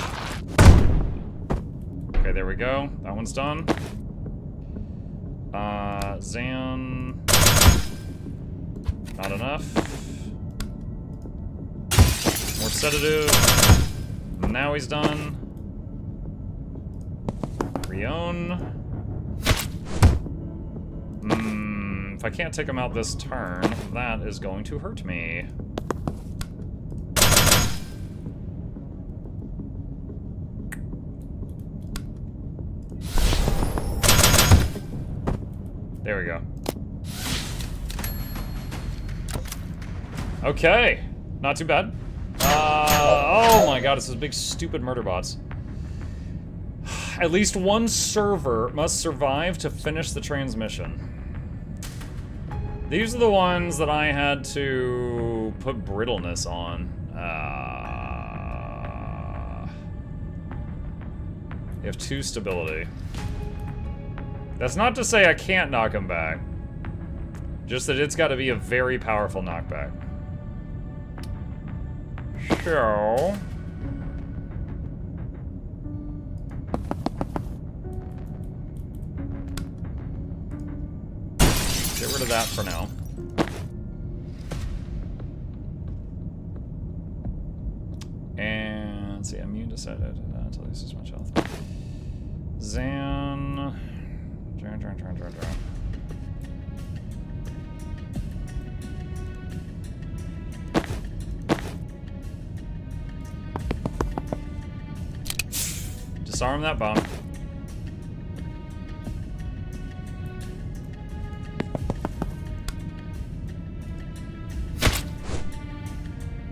Okay, there we go. That one's done. Zan. Not enough. More sedative. Now he's done. Rion. If I can't take him out this turn, that is going to hurt me. There we go. Okay, not too bad. Oh my god, it's those big stupid murder bots. At least one server must survive to finish the transmission. These are the ones that I had to put brittleness on. You have 2 stability. That's not to say I can't knock him back. Just that it's got to be a very powerful knockback. So... get rid of that for now. And... let's see, immune decided until he loses much health. Zan... Turn. Disarm that bomb.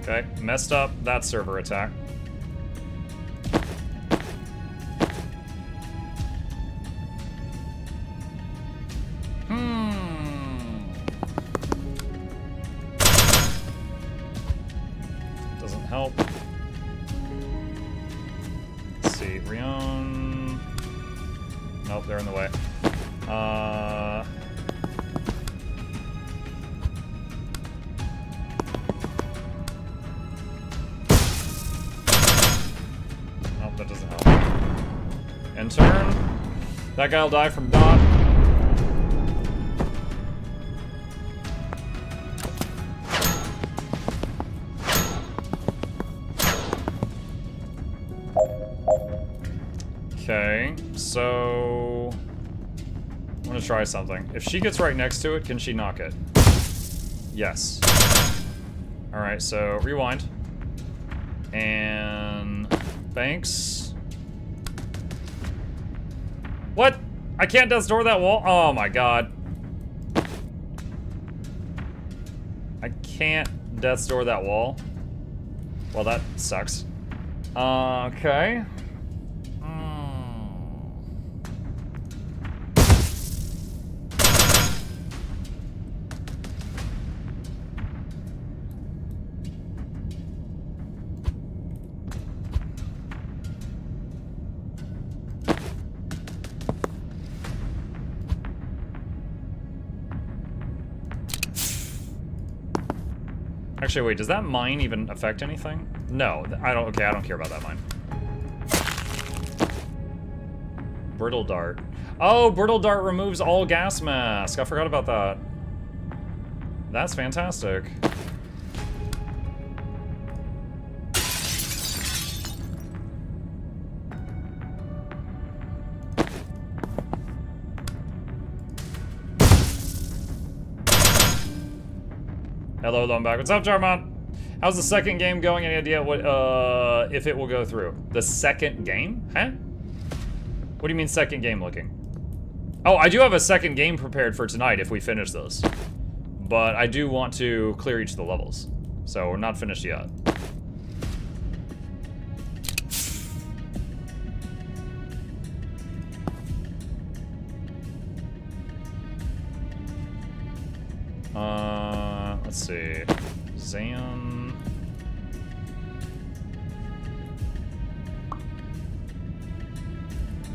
Okay, messed up that server attack. Doesn't help. Let's see, Rion. Nope, they're in the way. Nope, that doesn't help. End turn. That guy'll die from dot. Okay, so I'm gonna try something. If she gets right next to it, can she knock it? Yes. Alright, so rewind. And banks. What? I can't death's door that wall? Oh my god. I can't death's door that wall. Well, that sucks. Okay. Actually, wait, does that mine even affect anything? No, I don't, okay, I don't care about that mine. Brittle dart. Oh, brittle dart removes all gas mask. I forgot about that. That's fantastic. Hello, I'm back. What's up, Jarmon? How's the second game going? Any idea what if it will go through? The second game? Huh? What do you mean second game looking? Oh, I do have a second game prepared for tonight if we finish this. But I do want to clear each of the levels. So we're not finished yet. Let's see. Zan.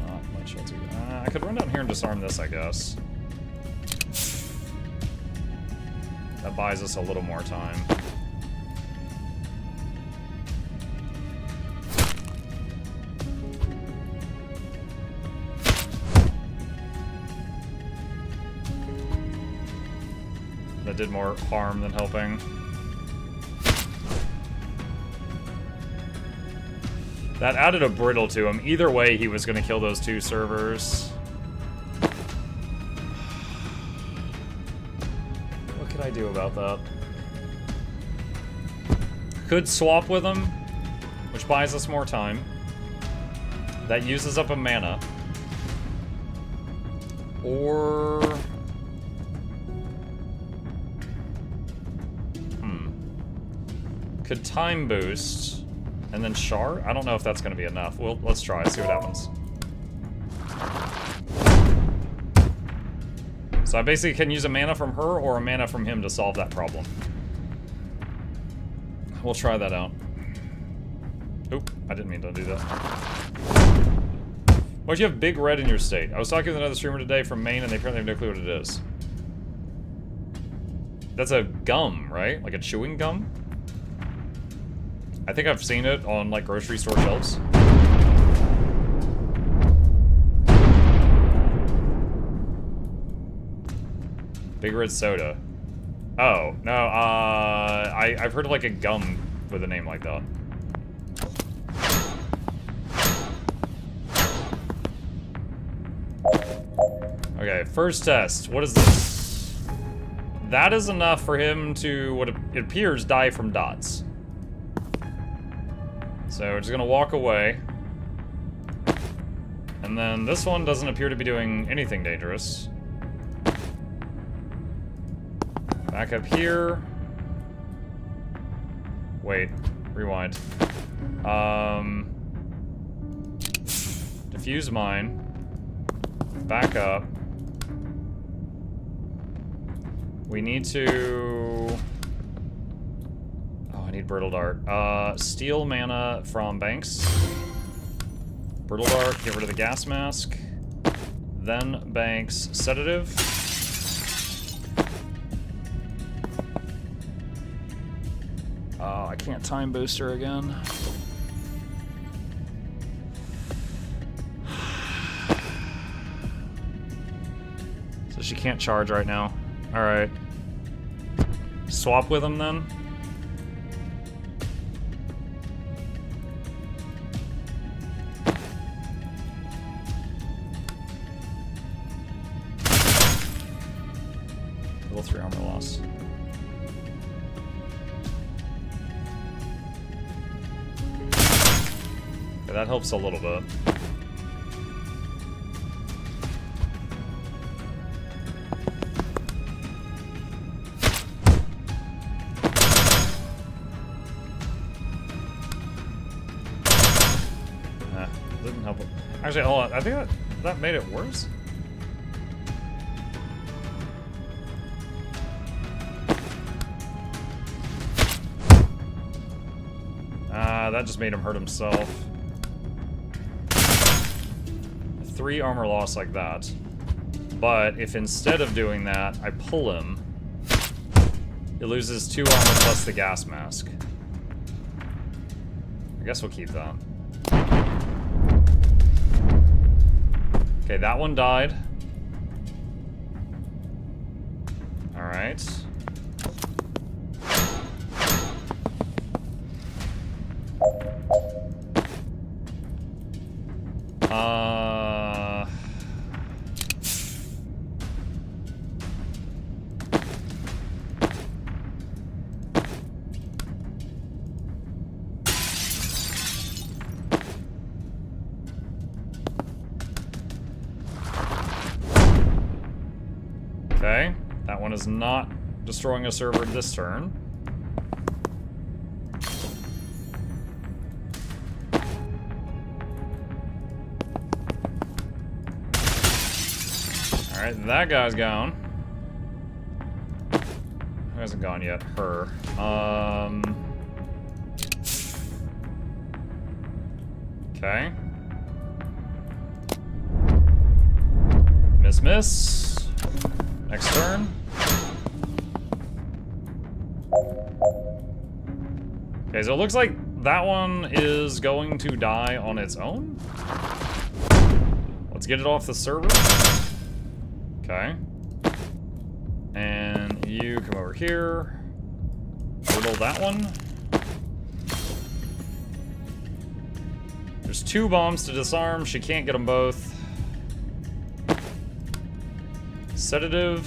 Not much else. I could run down here and disarm this, I guess. That buys us a little more time. That did more harm than helping. That added a brittle to him. Either way, he was gonna kill those two servers. What could I do about that? Could swap with him, which buys us more time. That uses up a mana. Or... could time boost and then char? I don't know if that's going to be enough. Let's try, see what happens. So I basically can use a mana from her or a mana from him to solve that problem. We'll try that out. Oop, I didn't mean to do that. Why do you have big red in your state? I was talking with another streamer today from Maine and they apparently have no clue what it is. That's a gum, right? Like a chewing gum? I think I've seen it on, like, grocery store shelves. Big red soda. Oh, no, I've heard of, like, a gum with a name like that. Okay, first test. What is this? That is enough for him to, what it appears, die from dots. So we're just gonna walk away. And then this one doesn't appear to be doing anything dangerous. Back up here. Wait, rewind. Diffuse mine. Back up. We need to... I need brittle dart. Steal mana from Banks. Brittle dart, get rid of the gas mask. Then Banks, sedative. I can't time booster again. So she can't charge right now. Alright. Swap with him then. Level 3 armor loss. Okay, that helps a little bit. Didn't help it. Actually, hold on. I think that made it worse. That just made him hurt himself. 3 armor loss like that. But if instead of doing that, I pull him, It loses 2 armor plus the gas mask. I guess we'll keep that. Okay, that one died. Alright. Okay, that one is not destroying a server this turn. Alright, that guy's gone. Who hasn't gone yet? Her. Okay. Miss. Next turn. Okay, so it looks like that one is going to die on its own. Let's get it off the server. Okay. And you come over here. Riddle that one. There's 2 bombs to disarm. She can't get them both. Sedative.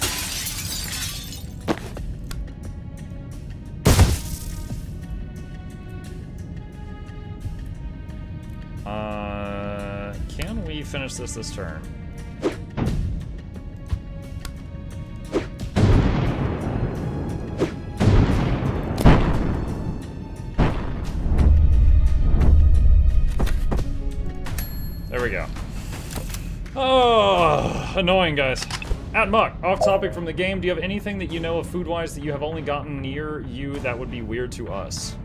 Can we finish this turn? There we go. Oh, annoying, guys. At Muck, off topic from the game, do you have anything that you know of food-wise that you have only gotten near you that would be weird to us?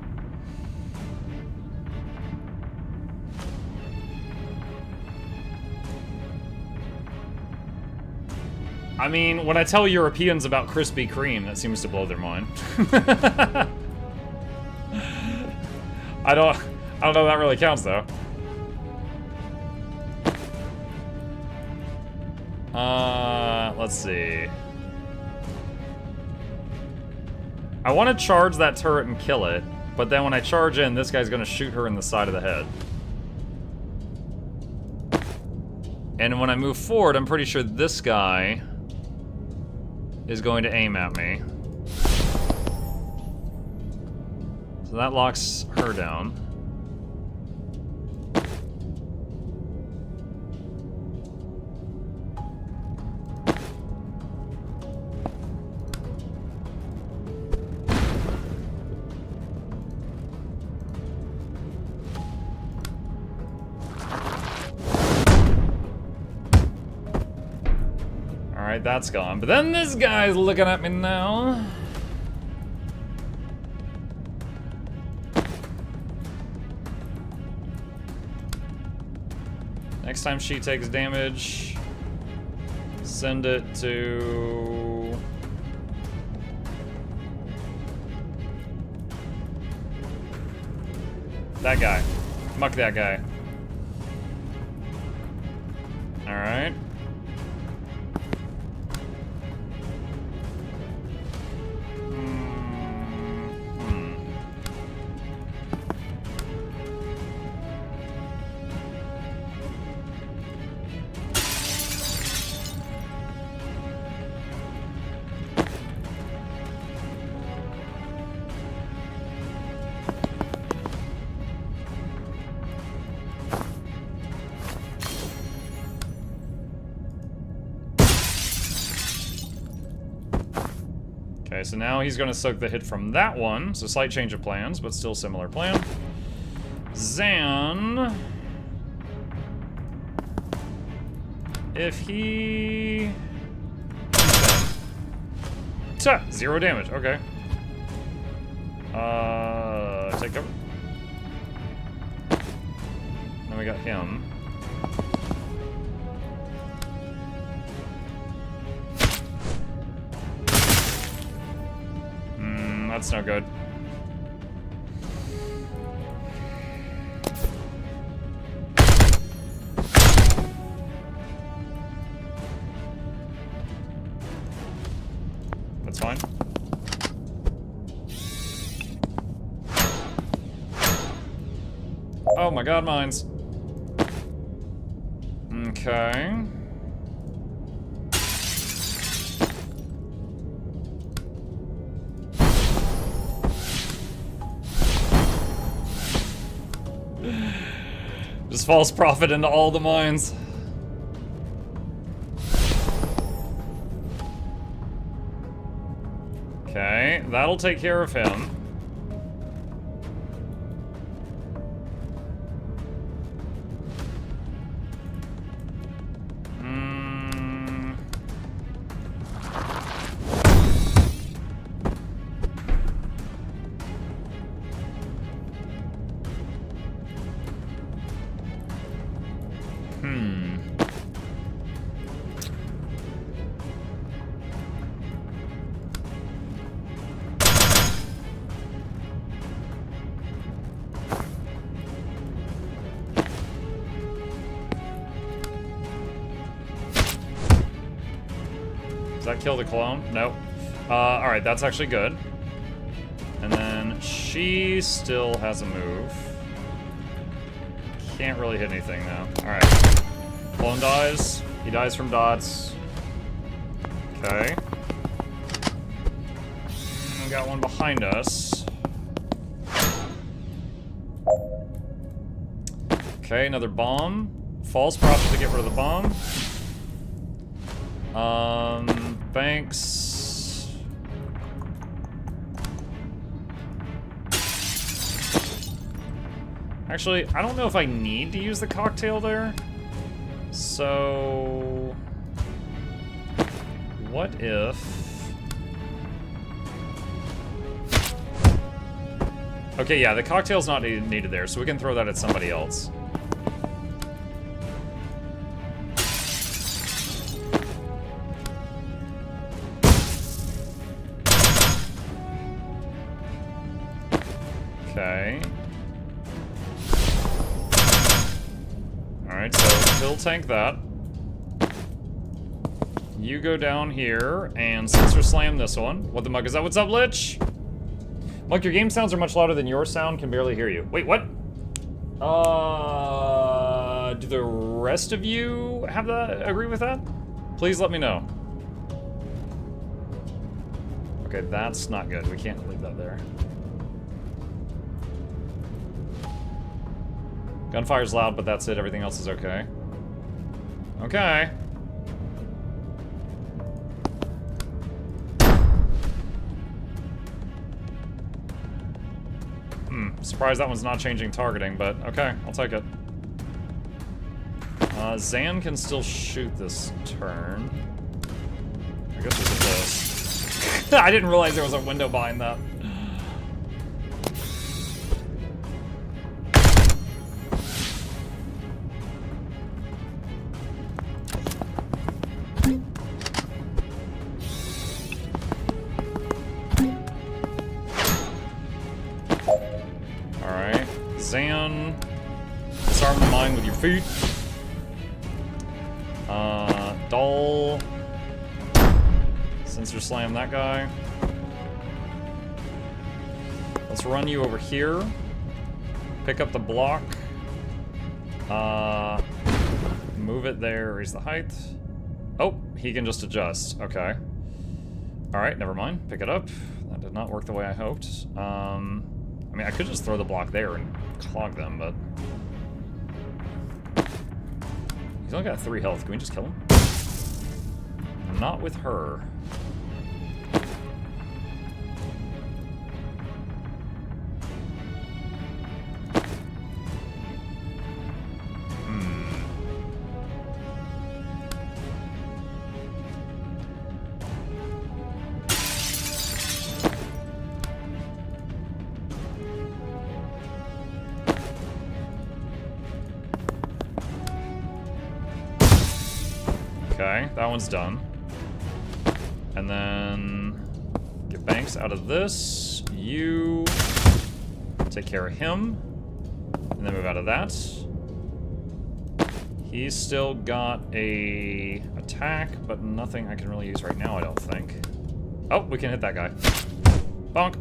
I mean, when I tell Europeans about Krispy Kreme, that seems to blow their mind. I don't know if that really counts, though. Let's see. I want to charge that turret and kill it, but then when I charge in, this guy's gonna shoot her in the side of the head. And when I move forward, I'm pretty sure this guy is going to aim at me. So that locks her down. Alright, that's gone. But then this guy's looking at me now. Next time she takes damage, send it to... that guy. Muck that guy. Alright. Okay, so now he's gonna soak the hit from that one. So slight change of plans, but still similar plan. Zan... if he... Ta! 0 damage, okay. Take cover. Then we got him. That's no good. That's fine. Oh my god, mines. Okay. Just false profit into all the mines. Okay, that'll take care of him. Does that kill the clone? Nope. Alright, that's actually good. And then she still has a move. Can't really hit anything now. Alright. Clone dies. He dies from dots. Okay. We got one behind us. Okay, another bomb. False profit to get rid of the bomb. Banks. Actually, I don't know if I need to use the cocktail there. So... what if... okay, yeah, the cocktail's not needed there, so we can throw that at somebody else. Okay. Alright, so he'll tank that. You go down here and sensor slam this one. What the mug is that? What's up, Lich? Mike, your game sounds are much louder than your sound. Can barely hear you. Wait, what? Do the rest of you have that? Agree with that? Please let me know. Okay, that's not good. We can't leave that there. Gunfire's loud, but that's it. Everything else is okay. Okay. Surprised that one's not changing targeting, but okay, I'll take it. Zan can still shoot this turn. I guess there's a this. I didn't realize there was a window behind that. Zan, disarm the mine with your feet. Doll, sensor slam that guy. Let's run you over here. Pick up the block. Move it there, raise the height. Oh, he can just adjust, okay. All right, never mind, pick it up. That did not work the way I hoped. I mean, I could just throw the block there and clog them, but... he's only got 3 health. Can we just kill him? Not with her. Okay, that one's done. And then get Banks out of this. You take care of him. And then move out of that. He's still got a attack, but nothing I can really use right now, I don't think. Oh, we can hit that guy. Bonk.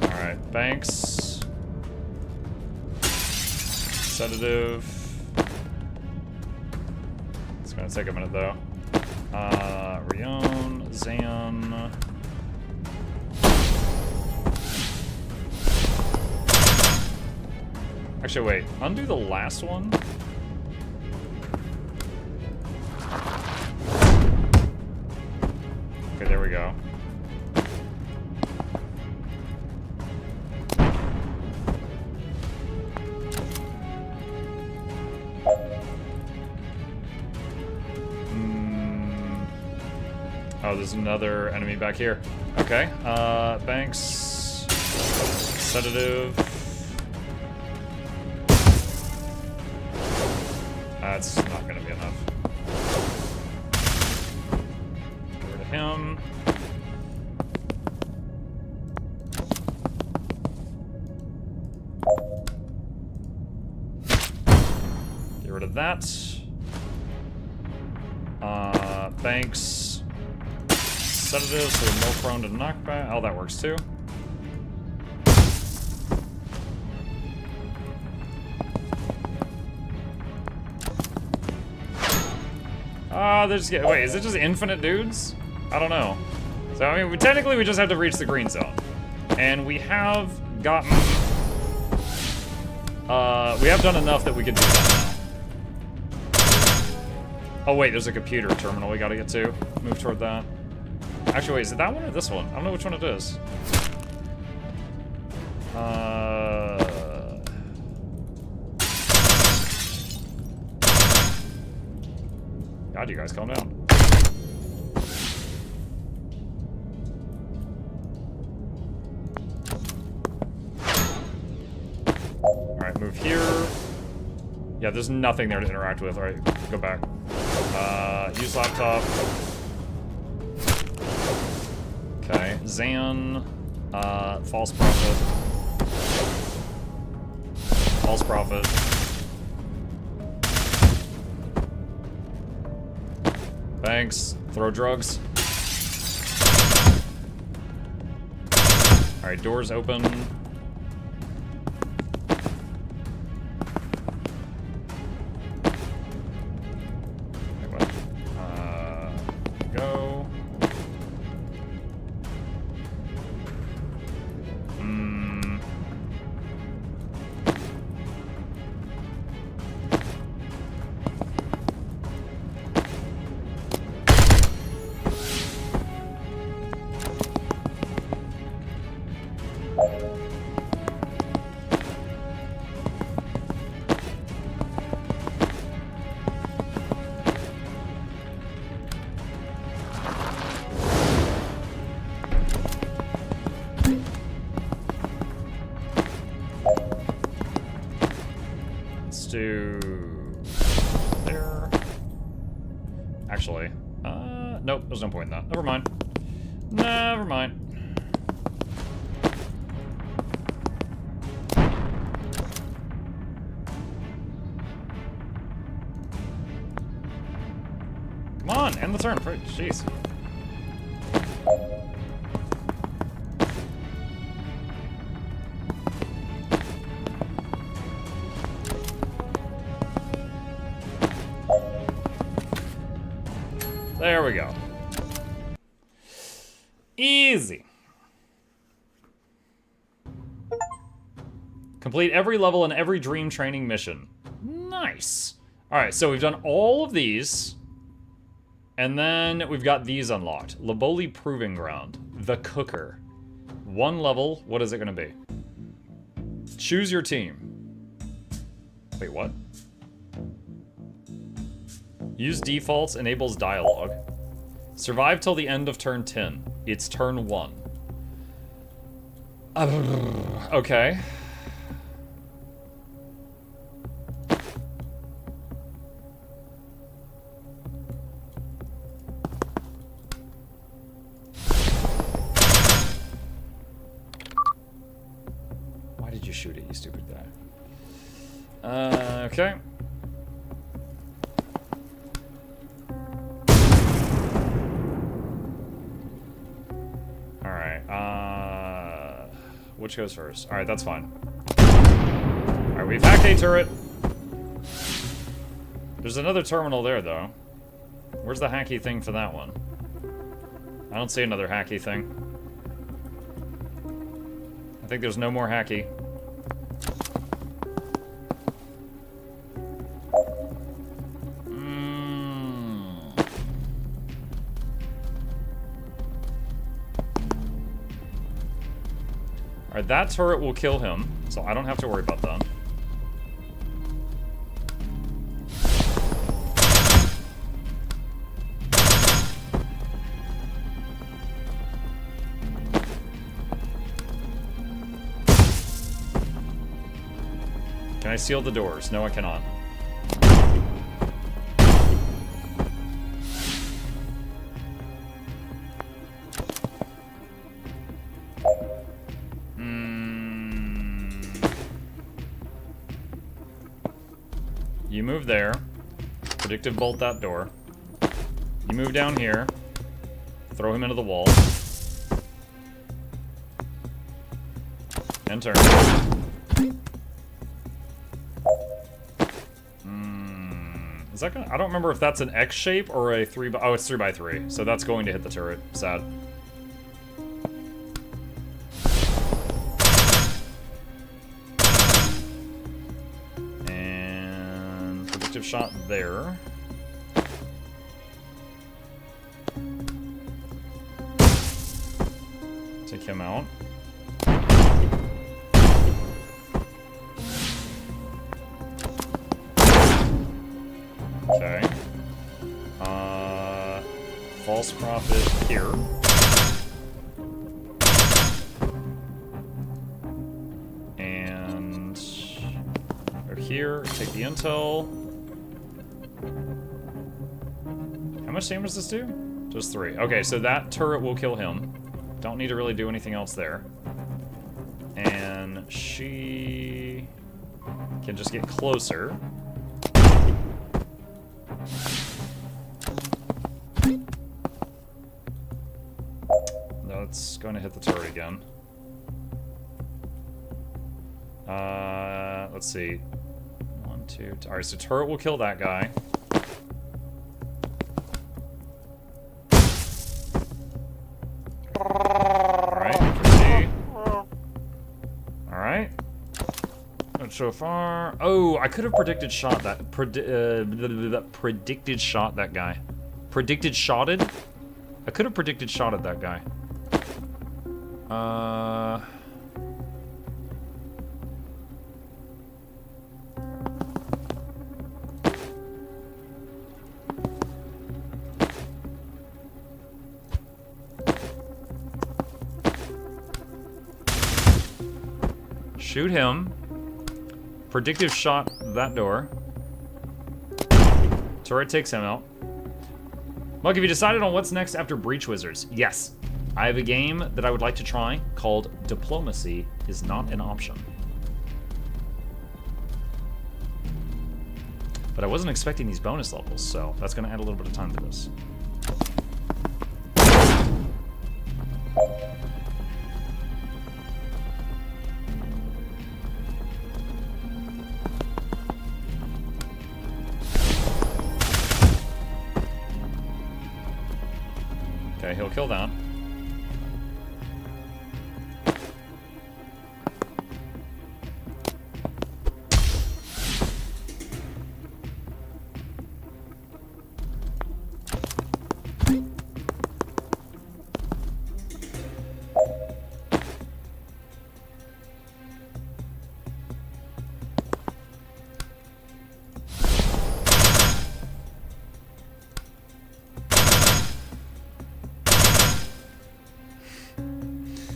Alright, Banks. Sedative. It's gonna take a minute though. Rion, Zan. Actually, wait. Undo the last one. Okay, there we go. Oh, there's another enemy back here. Okay, Banks. Sedative. That's not gonna be enough. Get rid of him. Get rid of that. Banks. Sedative, so we're more prone to knockback. Oh, that works too. There's wait, is it just infinite dudes? I don't know. So I mean, technically we just have to reach the green zone, and we have gotten. We have done enough that we could do that now. Oh wait, there's a computer terminal we gotta get to. Move toward that. Actually, wait, is it that one or this one? I don't know which one it is. God, you guys calm down. Alright, move here. Yeah, there's nothing there to interact with. Alright, go back. Use laptop. Okay, Zan, false prophet. False prophet. Thanks. Throw drugs. Alright, doors open. Wait, what? Go. To there. Actually, nope, there's no point in that. Never mind. Never mind. Come on, end the turn. Jeez. There we go. Easy. Complete every level and every dream training mission. Nice. Alright, so we've done all of these. And then we've got these unlocked. Laboli Proving Ground. The Cooker. One level. What is it going to be? Choose your team. Wait, what? Use defaults, enables dialogue. Survive till the end of turn 10. It's turn 1. Okay. Why did you shoot it, you stupid guy? Okay. Alright, which goes first? Alright, that's fine. Alright, we've hacked a turret. There's another terminal there, though. Where's the hacky thing for that one? I don't see another hacky thing. I think there's no more hacky. Alright, that turret will kill him, so I don't have to worry about that. Can I seal the doors? No, I cannot. You move there. Predictive bolt that door. You move down here. Throw him into the wall. And turn. Is that gonna... I don't remember if that's an X shape or a 3 by... Oh, it's 3 by 3. So that's going to hit the turret. Sad. And... predictive shot there. Take him out. Okay. False prophet here. And go here, take the intel. How much damage does this do? Just 3. Okay, so that turret will kill him. Don't need to really do anything else there. And she can just get closer. That's going to hit the turret again. Let's see. 1, 2. Alright, so turret will kill that guy. Alright, proceed. Alright. Not so far. Oh, I could have predicted shot that. Predicted shot that guy. Predicted shotted? I could have predicted shotted that guy. Shoot him. Predictive shot that door. Turret takes him out. Mug, have you decided on what's next after Breach Wizards? Yes. I have a game that I would like to try called Diplomacy is Not an Option. But I wasn't expecting these bonus levels, so that's going to add a little bit of time to this. Okay, he'll kill that.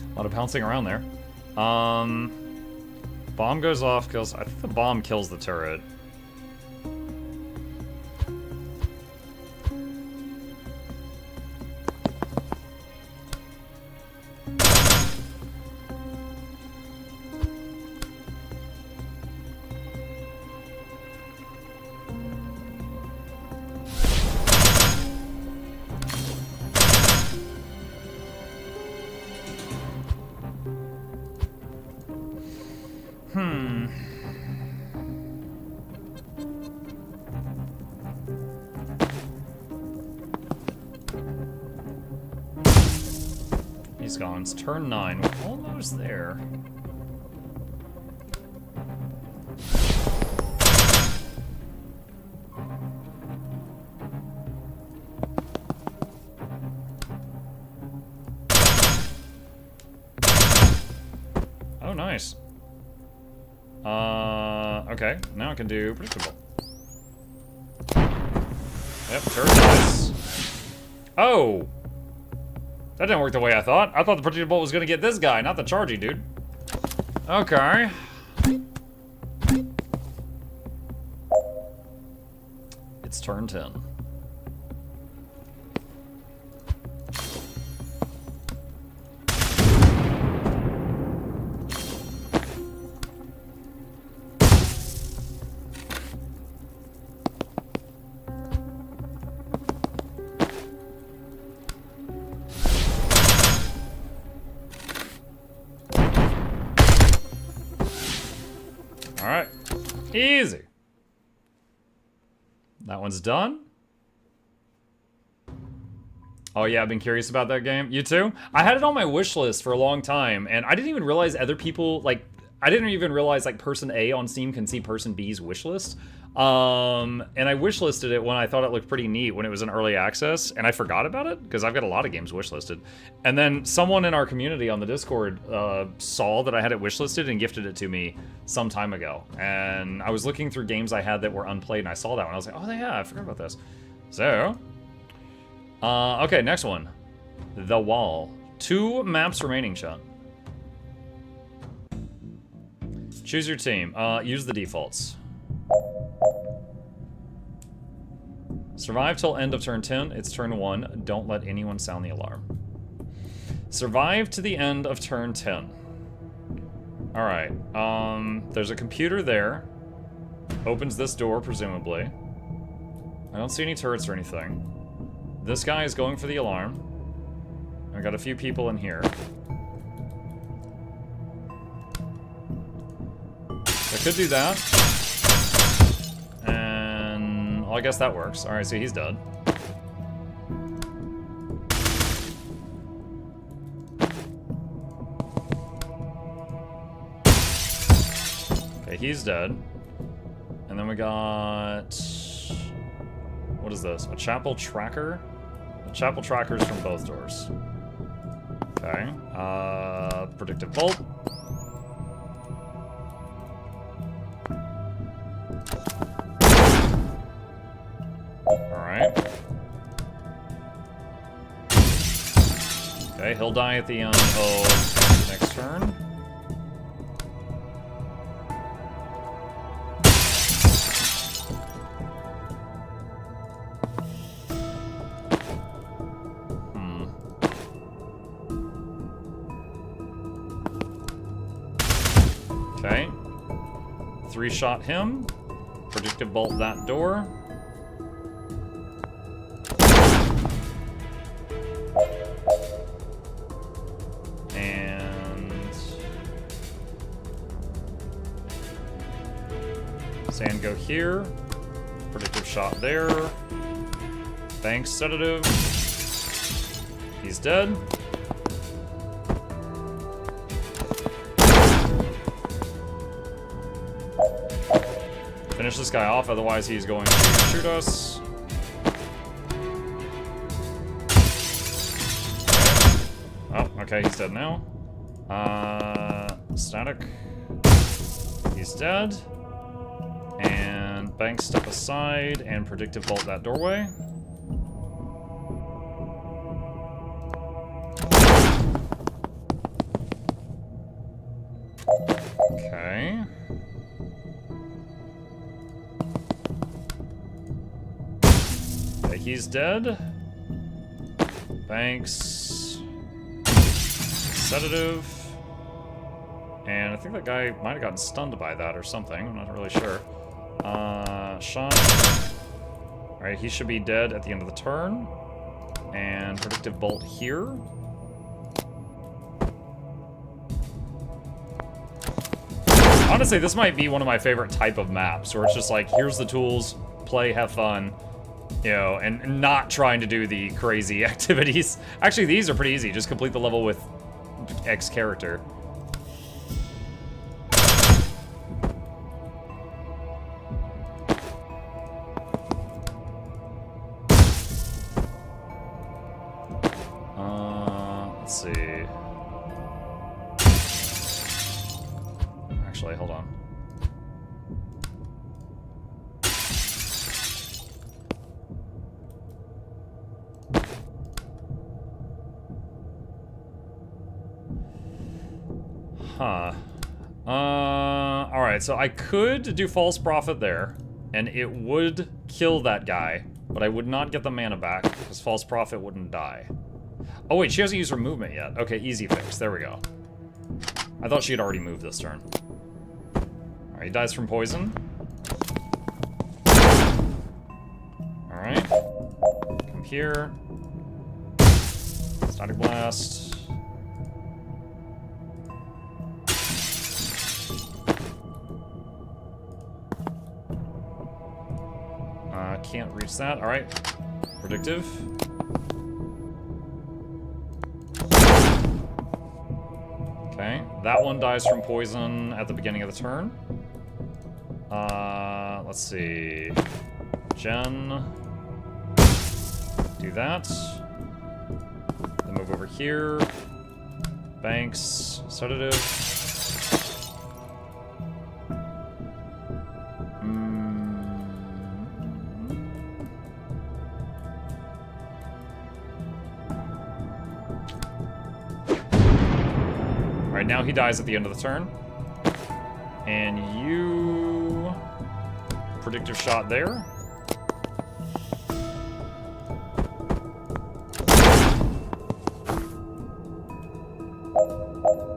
A lot of bouncing around there. Bomb goes off, kills... I think the bomb kills the turret. He's gone. It's turn 9. We're almost there. Oh, nice. Okay. Now I can do predictable. Yep, turn nice. Oh! That didn't work the way I thought. I thought the predictable was gonna get this guy, not the chargy dude. Okay. It's turn 10. Alright. Easy. That one's done. Oh yeah, I've been curious about that game. You too? I had it on my wish list for a long time, and I didn't even realize other people, like, I didn't even realize, like, person A on Steam can see person B's wish list. And I wishlisted it when I thought it looked pretty neat when it was in early access, and I forgot about it, because I've got a lot of games wishlisted. And then someone in our community on the Discord saw that I had it wishlisted and gifted it to me some time ago. And I was looking through games I had that were unplayed, and I saw that one. I was like, oh yeah, I forgot about this. So, okay, next one. The Wall. 2 maps remaining, chat. Choose your team. Use the defaults. Survive till end of turn 10. It's turn 1. Don't let anyone sound the alarm. Survive to the end of turn 10. Alright. There's a computer there. Opens this door, presumably. I don't see any turrets or anything. This guy is going for the alarm. I got a few people in here. I could do that. And well, I guess that works. Alright, so he's dead. Okay, he's dead. And then we got... what is this? A chapel tracker? The chapel tracker's from both doors. Okay. Predictive bolt. Alright. Okay, he'll die at the end of next turn. Okay. 3-shot him. Predictive bolt that door. And sand go here. Predictive shot there. Banks sedative. He's dead. Finish this guy off, otherwise he's going to shoot us. Oh, okay, he's dead now. Static. He's dead. And Banks step aside and predictive bolt that doorway. Okay, he's dead. Thanks. Sedative. And I think that guy might have gotten stunned by that or something. I'm not really sure. Sean. Alright, he should be dead at the end of the turn. And predictive bolt here. Honestly, this might be one of my favorite type of maps, where it's just like, here's the tools, play, have fun, you know, and not trying to do the crazy activities. Actually, these are pretty easy. Just complete the level with X character. Let's see. Actually, hold on. Huh. Alright, so I could do False Prophet there, and it would kill that guy, but I would not get the mana back, because False Prophet wouldn't die. Oh wait, she hasn't used her movement yet. Okay, easy fix. There we go. I thought she had already moved this turn. Alright, he dies from poison. Alright. Come here. Static Blast. Can't reach that. Alright. Predictive. Okay. That one dies from poison at the beginning of the turn. Let's see. Jen. Do that. Then move over here. Banks. Sedative. Alright, now he dies at the end of the turn. And you... Predictive shot there.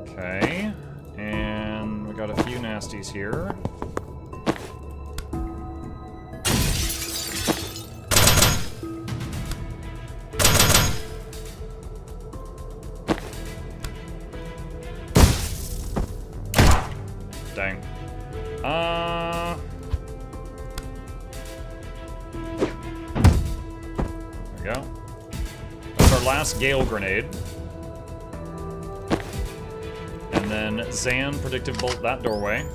Okay. And we got a few nasties here. Dang. There we go. That's our last Gale Grenade. And then Zan Predictive Bolt that doorway.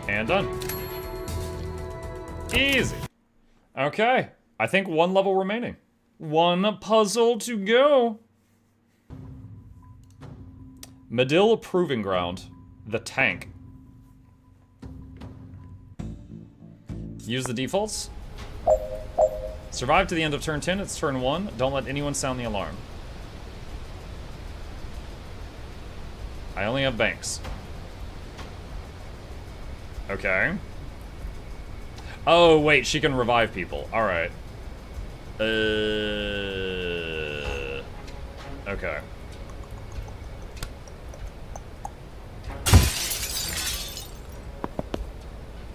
And done. Easy. Okay. I think one level remaining. One puzzle to go. Medill Proving Ground. The tank. Use the defaults. Survive to the end of turn 10. It's turn 1. Don't let anyone sound the alarm. I only have banks. Okay. Oh, wait. She can revive people. Alright. Okay.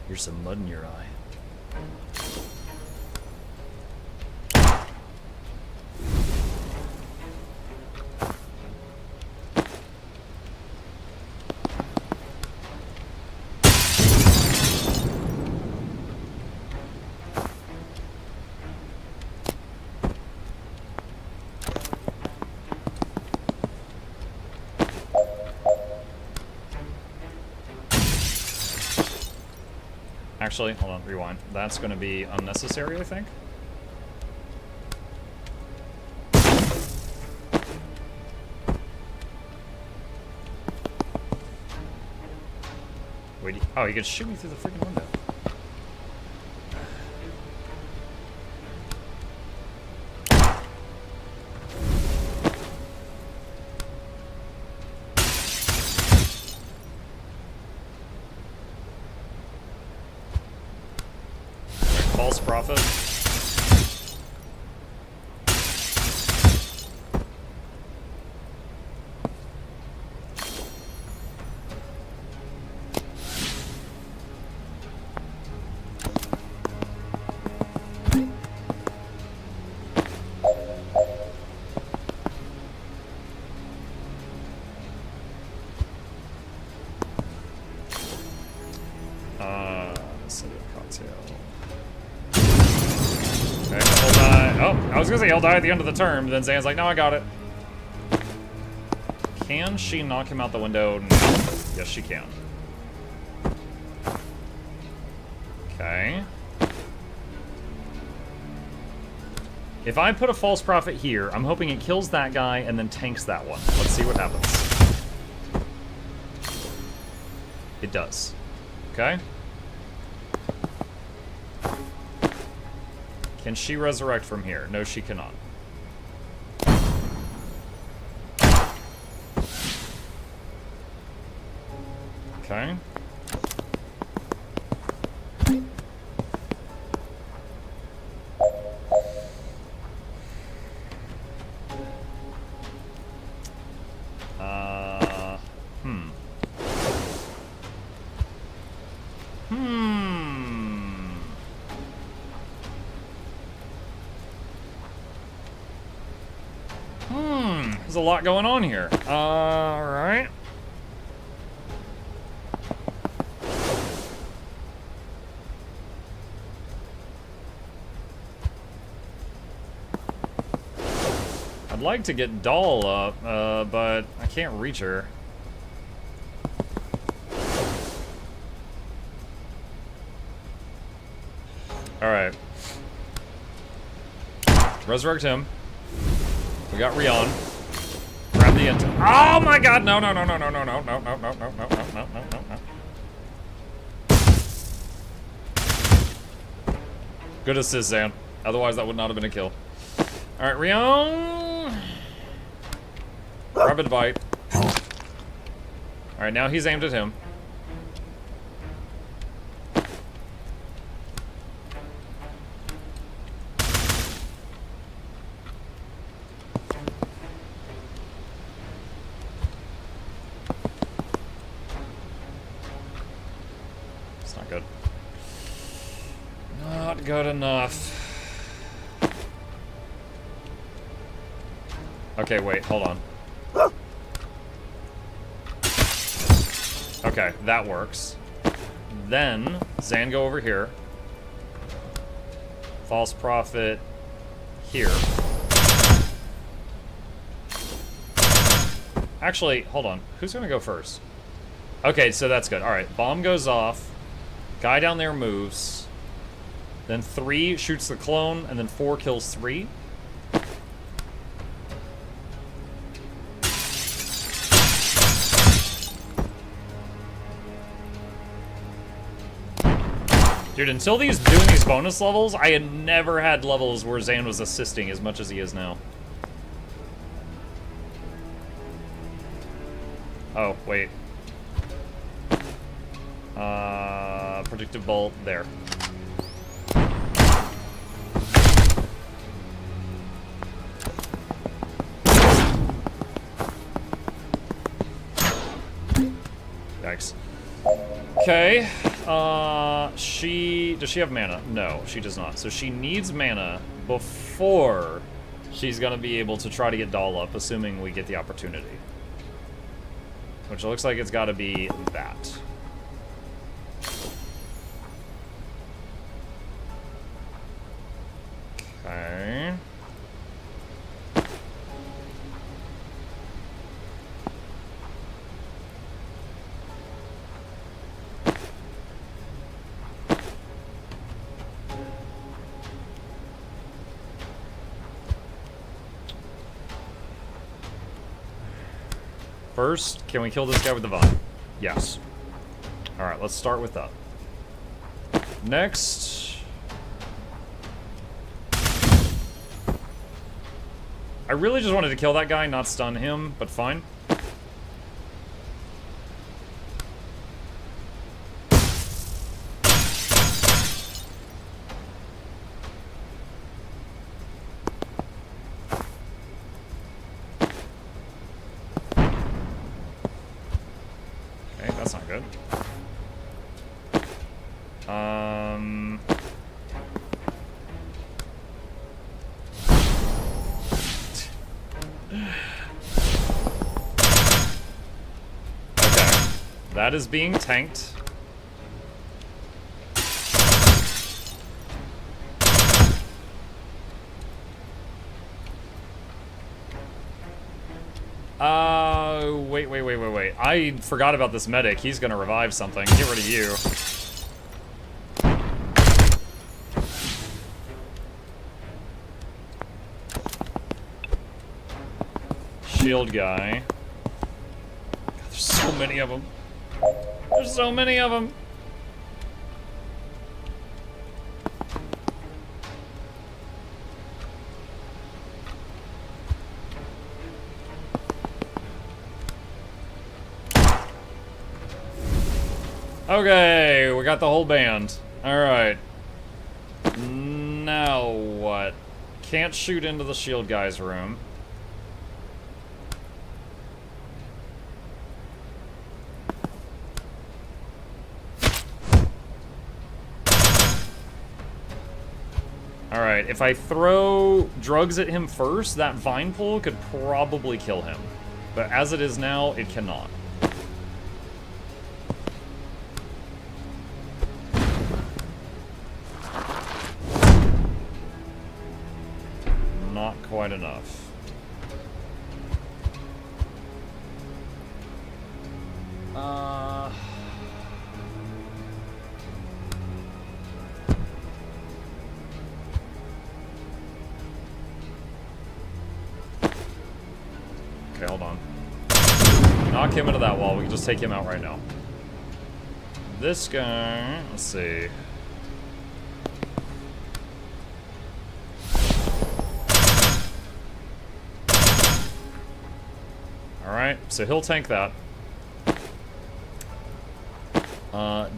Here's some mud in your eye. Actually, hold on, rewind. That's going to be unnecessary, I think. Wait, oh, he could shoot me through the freaking window. false prophet. I was gonna say he'll die at the end of the term, then Zan's like, no, I got it. Can she knock him out the window? No. Yes, she can. Okay. If I put a false prophet here, I'm hoping it kills that guy and then tanks that one. Let's see what happens. It does. Okay. Can she resurrect from here? No, she cannot. Okay. There's a lot going on here. Alright. I'd like to get Doll up, but I can't reach her. Alright. Resurrect him. We got Rion. Grab the int. Oh my god! No, no, no, no, no, no, no, no, no, no, no, no, no, no, no, no, no. Good assist, Zan. Otherwise, that would not have been a kill. Alright, Rion. Rapid bite. Alright, now he's aimed at him. Good enough. Okay, wait, hold on. Okay, that works. Then, Zan, go over here. False prophet here. Actually, hold on. Who's gonna go first? Okay, so that's good. Alright, bomb goes off. Guy down there moves. Then 3 shoots the clone, and then 4 kills 3. Dude, until doing these bonus levels, I had never had levels where Zan was assisting as much as he is now. Oh, wait. Predictive bolt, there. Yikes. Okay. Does she have mana? No, she does not. So she needs mana before she's gonna be able to try to get Doll up, assuming we get the opportunity. Which looks like it's gotta be that. Okay. First, can we kill this guy with the vine? Yes. Alright, let's start with that. Next... I really just wanted to kill that guy, not stun him, but fine. that's not good. Okay. That is being tanked. Wait. I forgot about this medic. He's gonna revive something. Get rid of you. Shield guy. God, there's so many of them. There's so many of them. Okay, we got the whole band. Alright. Now what? Can't shoot into the shield guy's room. Alright, if I throw drugs at him first, that vine pull could probably kill him. But as it is now, it cannot. Not quite enough. Okay, hold on. Knock him into that wall. We can just take him out right now. This guy, let's see. Alright, so he'll tank that.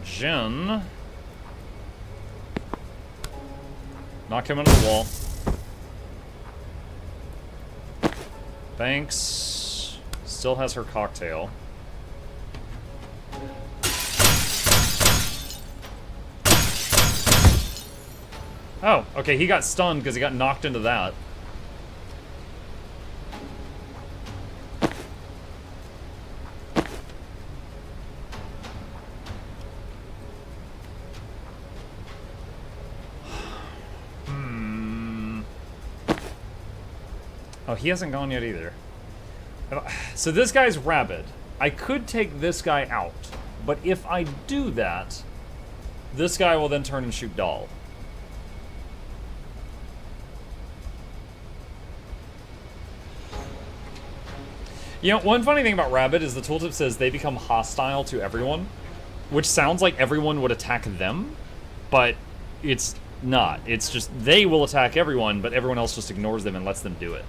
Jen. Knock him into the wall. Banks still has her cocktail. Oh, okay, he got stunned because he got knocked into that. Oh, he hasn't gone yet either. So this guy's rabid. I could take this guy out, but if I do that, this guy will then turn and shoot Doll. You know, one funny thing about Rabid is the tooltip says they become hostile to everyone, which sounds like everyone would attack them, but it's not. It's just they will attack everyone, but everyone else just ignores them and lets them do it.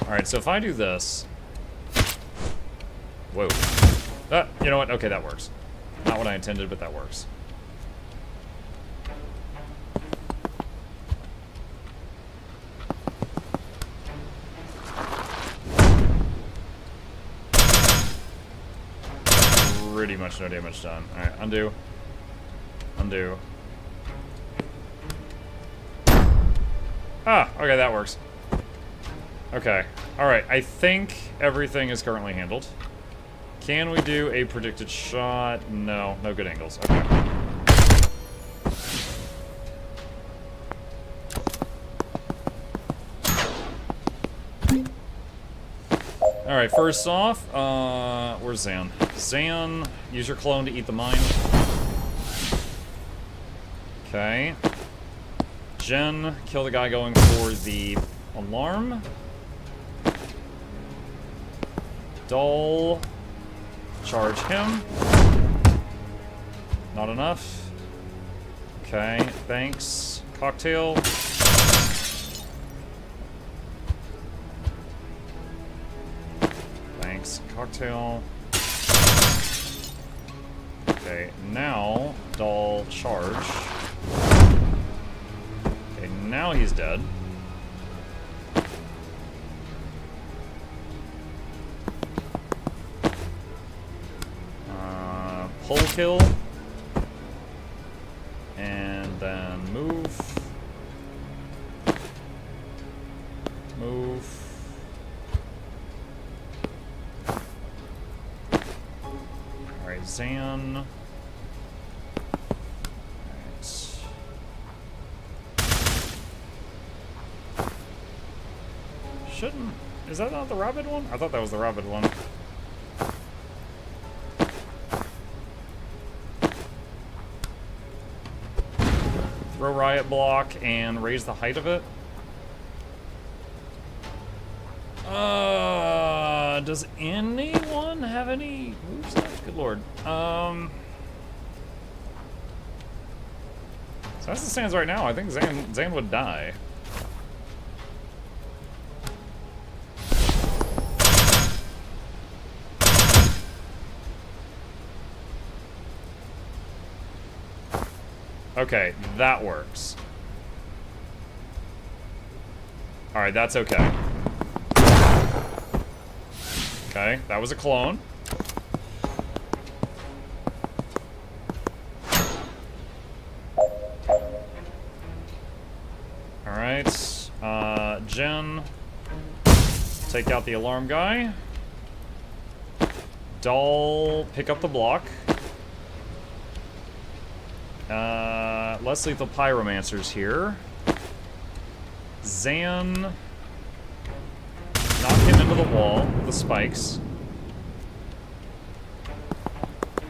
Alright, so if I do this... Whoa. You know what? Okay, that works. Not what I intended, but that works. Pretty much no damage done. Alright, undo. Undo. Ah, okay, that works. Okay. Alright, I think everything is currently handled. Can we do a predicted shot? No, no good angles. Okay. Alright, first off, where's Zan? Zan, use your clone to eat the mine. Okay. Jen, kill the guy going for the alarm. Doll, charge him. Not enough. Okay, thanks. Cocktail. Thanks, cocktail. Okay, now, Doll, charge. Okay, now he's dead. pull kill. And then move. Move. Alright, Zan. Alright. Shouldn't... Is that not the rabid one? I thought that was the rabid one. Throw riot block and raise the height of it. Does anyone have any moves left? Good lord. So as it stands right now, I think Zan would die. Okay, that works. Alright, that's okay. Okay, that was a clone. Alright, Jen. Take out the alarm guy. Doll, pick up the block. Less lethal pyromancer's here. Zan, knock him into the wall with the spikes.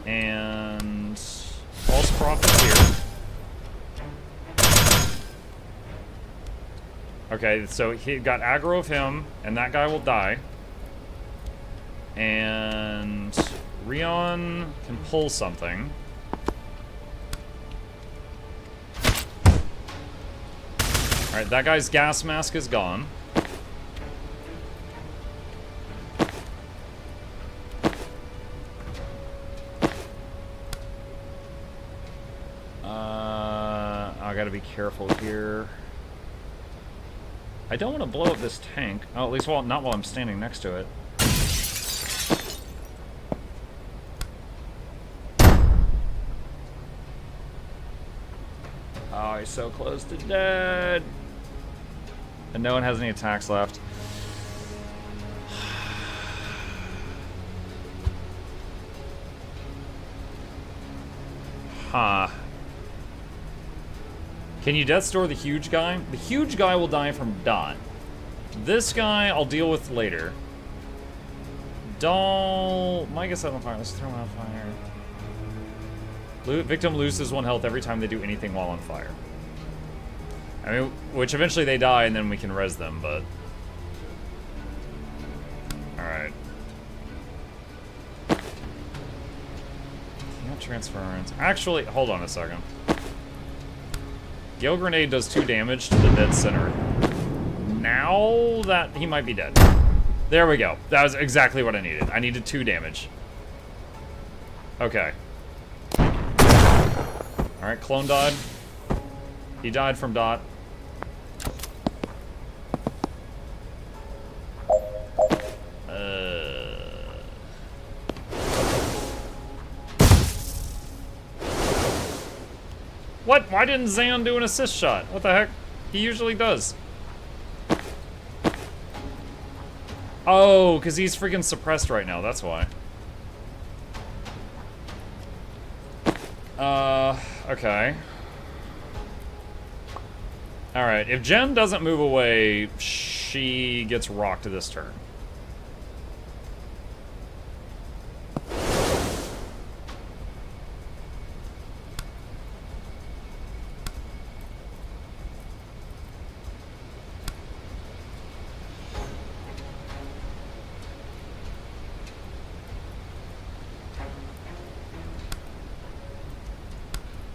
And false prophet here. Okay, so he got aggro of him, and that guy will die. And Rion can pull something. Alright, that guy's gas mask is gone. I gotta be careful here. I don't want to blow up this tank. Oh, at least not while I'm standing next to it. Oh, he's so close to dead. And no one has any attacks left. Huh. Can you death store the huge guy? The huge guy will die from dot. This guy I'll deal with later. Doll... Mike is set on fire. Let's throw him on fire. Victim loses 1 health every time they do anything while on fire. I mean, which eventually they die and then we can res them, but... Alright. Not transference. Actually, hold on a second. Gale Grenade does 2 damage to the dead center. Now that he might be dead. There we go. That was exactly what I needed. I needed 2 damage. Okay. Alright, clone died. He died from dot. What? Why didn't Zan do an assist shot? What the heck? He usually does. Oh, because he's freaking suppressed right now. That's why. Okay. Alright, if Jen doesn't move away, she gets rocked this turn.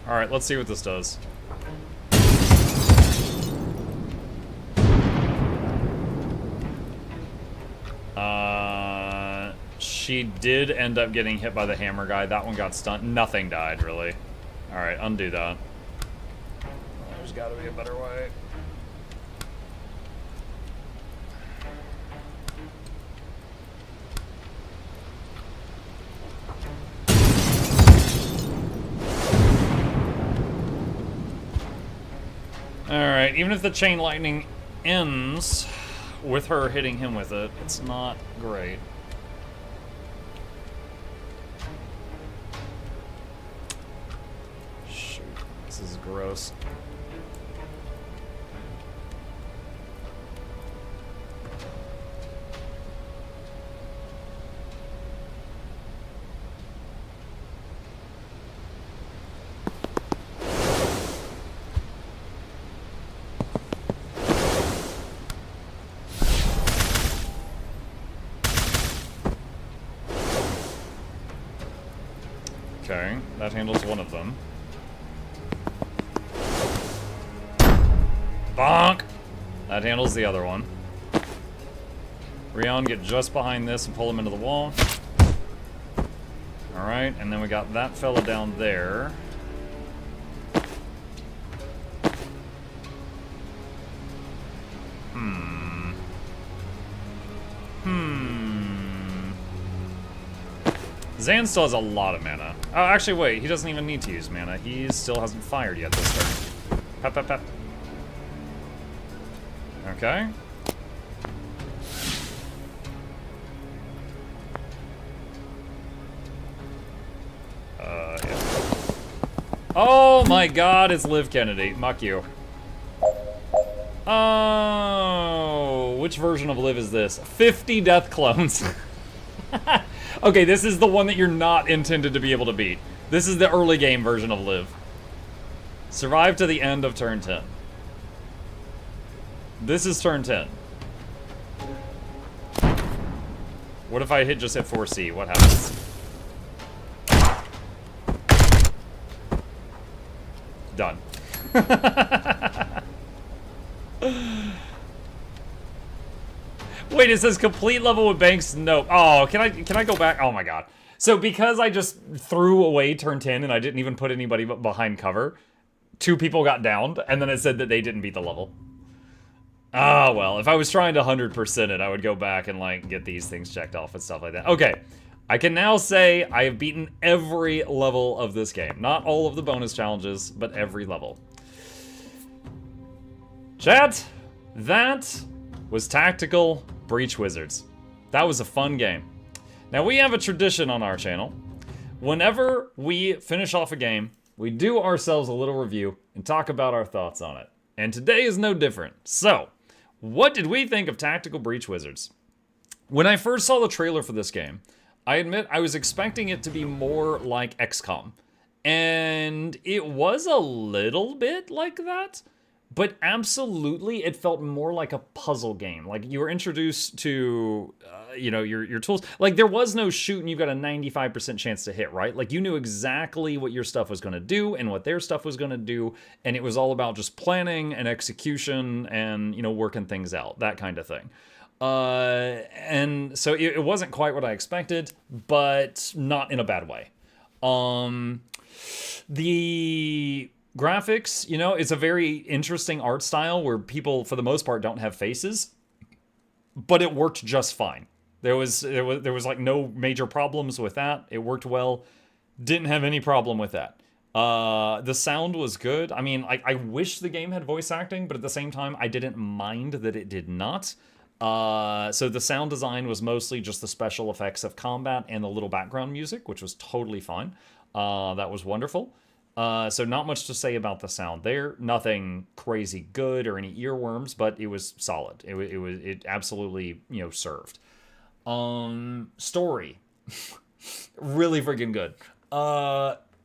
Alright, let's see what this does. She did end up getting hit by the hammer guy. That one got stunned. Nothing died, really. Alright, undo that. There's gotta be a better way. Alright, even if the chain lightning ends with her hitting him with it, it's not great. Shoot, this is gross. Okay, that handles one of them. Bonk! That handles the other one. Rion, get just behind this and pull him into the wall. Alright, and then we got that fella down there. Zan still has a lot of mana. Oh, actually, wait. He doesn't even need to use mana. He still hasn't fired yet this turn. Pep, pep, pep. Okay. Yeah. Oh my god, it's Liv Kennedy. Muck you. Oh, which version of Liv is this? 50 death clones. Okay, this is the one that you're not intended to be able to beat. This is the early game version of Liv. Survive to the end of turn 10. This is turn 10. What if I just hit 4C? What happens? Done. Wait, it says complete level with banks. No. Oh, can I go back? Oh my god. So because I just threw away turn 10 and I didn't even put anybody behind cover, 2 people got downed, and then it said that they didn't beat the level. Ah, well, if I was trying to 100% it, I would go back and, like, get these things checked off and stuff like that. Okay, I can now say I have beaten every level of this game. Not all of the bonus challenges, but every level. Chat, that was Tactical Breach Wizards. That was a fun game. Now, we have a tradition on our channel. Whenever we finish off a game, we do ourselves a little review and talk about our thoughts on it. And today is no different. So, what did we think of Tactical Breach Wizards? When I first saw the trailer for this game, I admit I was expecting it to be more like XCOM. And it was a little bit like that, but absolutely it felt more like a puzzle game. Like you were introduced to, you know, your tools. Like there was no shoot and you've got a 95% chance to hit, right? Like you knew exactly what your stuff was going to do and what their stuff was going to do. And it was all about just planning and execution and, you know, working things out, that kind of thing. And so it wasn't quite what I expected, but not in a bad way. The graphics, you know, it's a very interesting art style where people, for the most part, don't have faces, but it worked just fine. There was like no major problems with that. It worked well. Didn't have any problem with that. The sound was good. I mean, I wish the game had voice acting, but at the same time, I didn't mind that it did not. So the sound design was mostly just the special effects of combat and the little background music, which was totally fine. That was wonderful. So not much to say about the sound there. Nothing crazy good or any earworms, but it was solid. It absolutely, you know, served. Story. Really freaking good.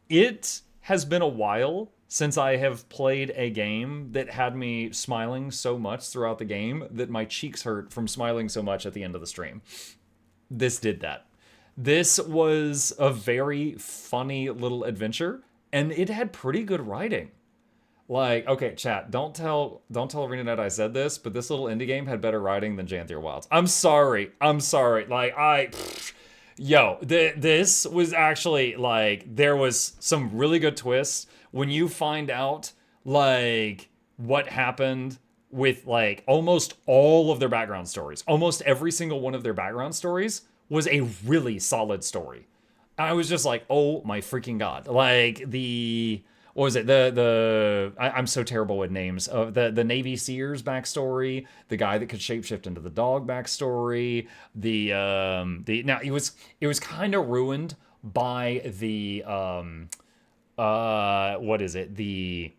It has been a while since I have played a game that had me smiling so much throughout the game that my cheeks hurt from smiling so much at the end of the stream. This did that. This was a very funny little adventure, and it had pretty good writing. Like, okay, chat, don't tell ArenaNet I said this, but this little indie game had better writing than Janthier Wilds. I'm sorry. Like, this was actually, like, there was some really good twists when you find out, like, what happened with, like, almost all of their background stories. Almost every single one of their background stories was a really solid story. I was just like, oh my freaking god. Like, what was it? I'm so terrible with names. The Navy Sears backstory, the guy that could shapeshift into the dog backstory, now it was kind of ruined by the what is it? The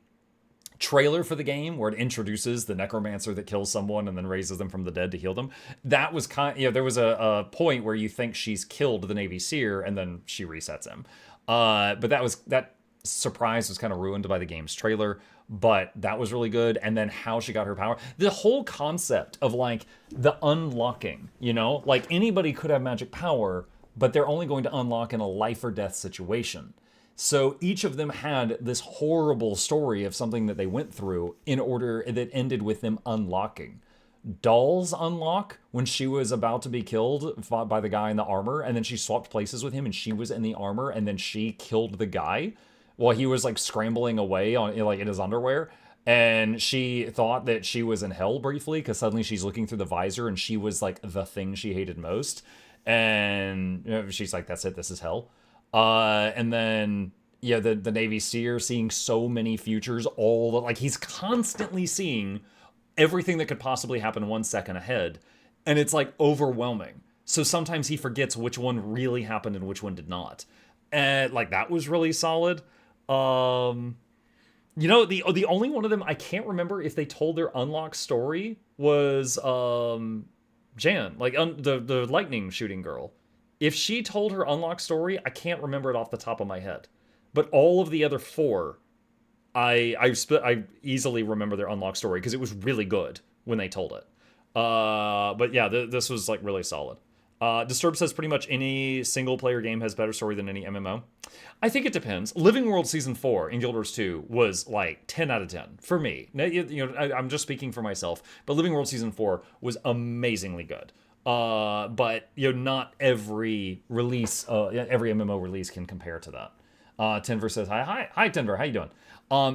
trailer for the game where it introduces the necromancer that kills someone and then raises them from the dead to heal them. That was there was a point where you think she's killed the Navy Seer and then she resets him. But that surprise was kind of ruined by the game's trailer, but that was really good. And then how she got her power, the whole concept of like the unlocking, like anybody could have magic power, but they're only going to unlock in a life or death situation. So each of them had this horrible story of something that they went through in order that ended with them unlocking. Doll's unlock when she was about to be killed, fought by the guy in the armor, and then she swapped places with him and she was in the armor and then she killed the guy while he was like scrambling away on like in his underwear. And she thought that she was in hell briefly because suddenly she's looking through the visor and she was like the thing she hated most. And she's like, that's it, this is hell. And then, the Navy Seer seeing so many futures, he's constantly seeing everything that could possibly happen 1 second ahead. And it's like overwhelming. So sometimes he forgets which one really happened and which one did not. And like, that was really solid. The only one of them, I can't remember if they told their unlock story was, Jan, like the lightning shooting girl. If she told her unlock story, I can't remember it off the top of my head. But all of the other 4, I easily remember their unlock story because it was really good when they told it. But yeah, this was like really solid. Disturb says pretty much any single player game has better story than any MMO. I think it depends. Living World Season 4 in Guild Wars 2 was like 10 out of 10 for me. I'm just speaking for myself, but Living World Season 4 was amazingly good. But not every release, every MMO release can compare to that. Tenver says hi Tenver, how you doing?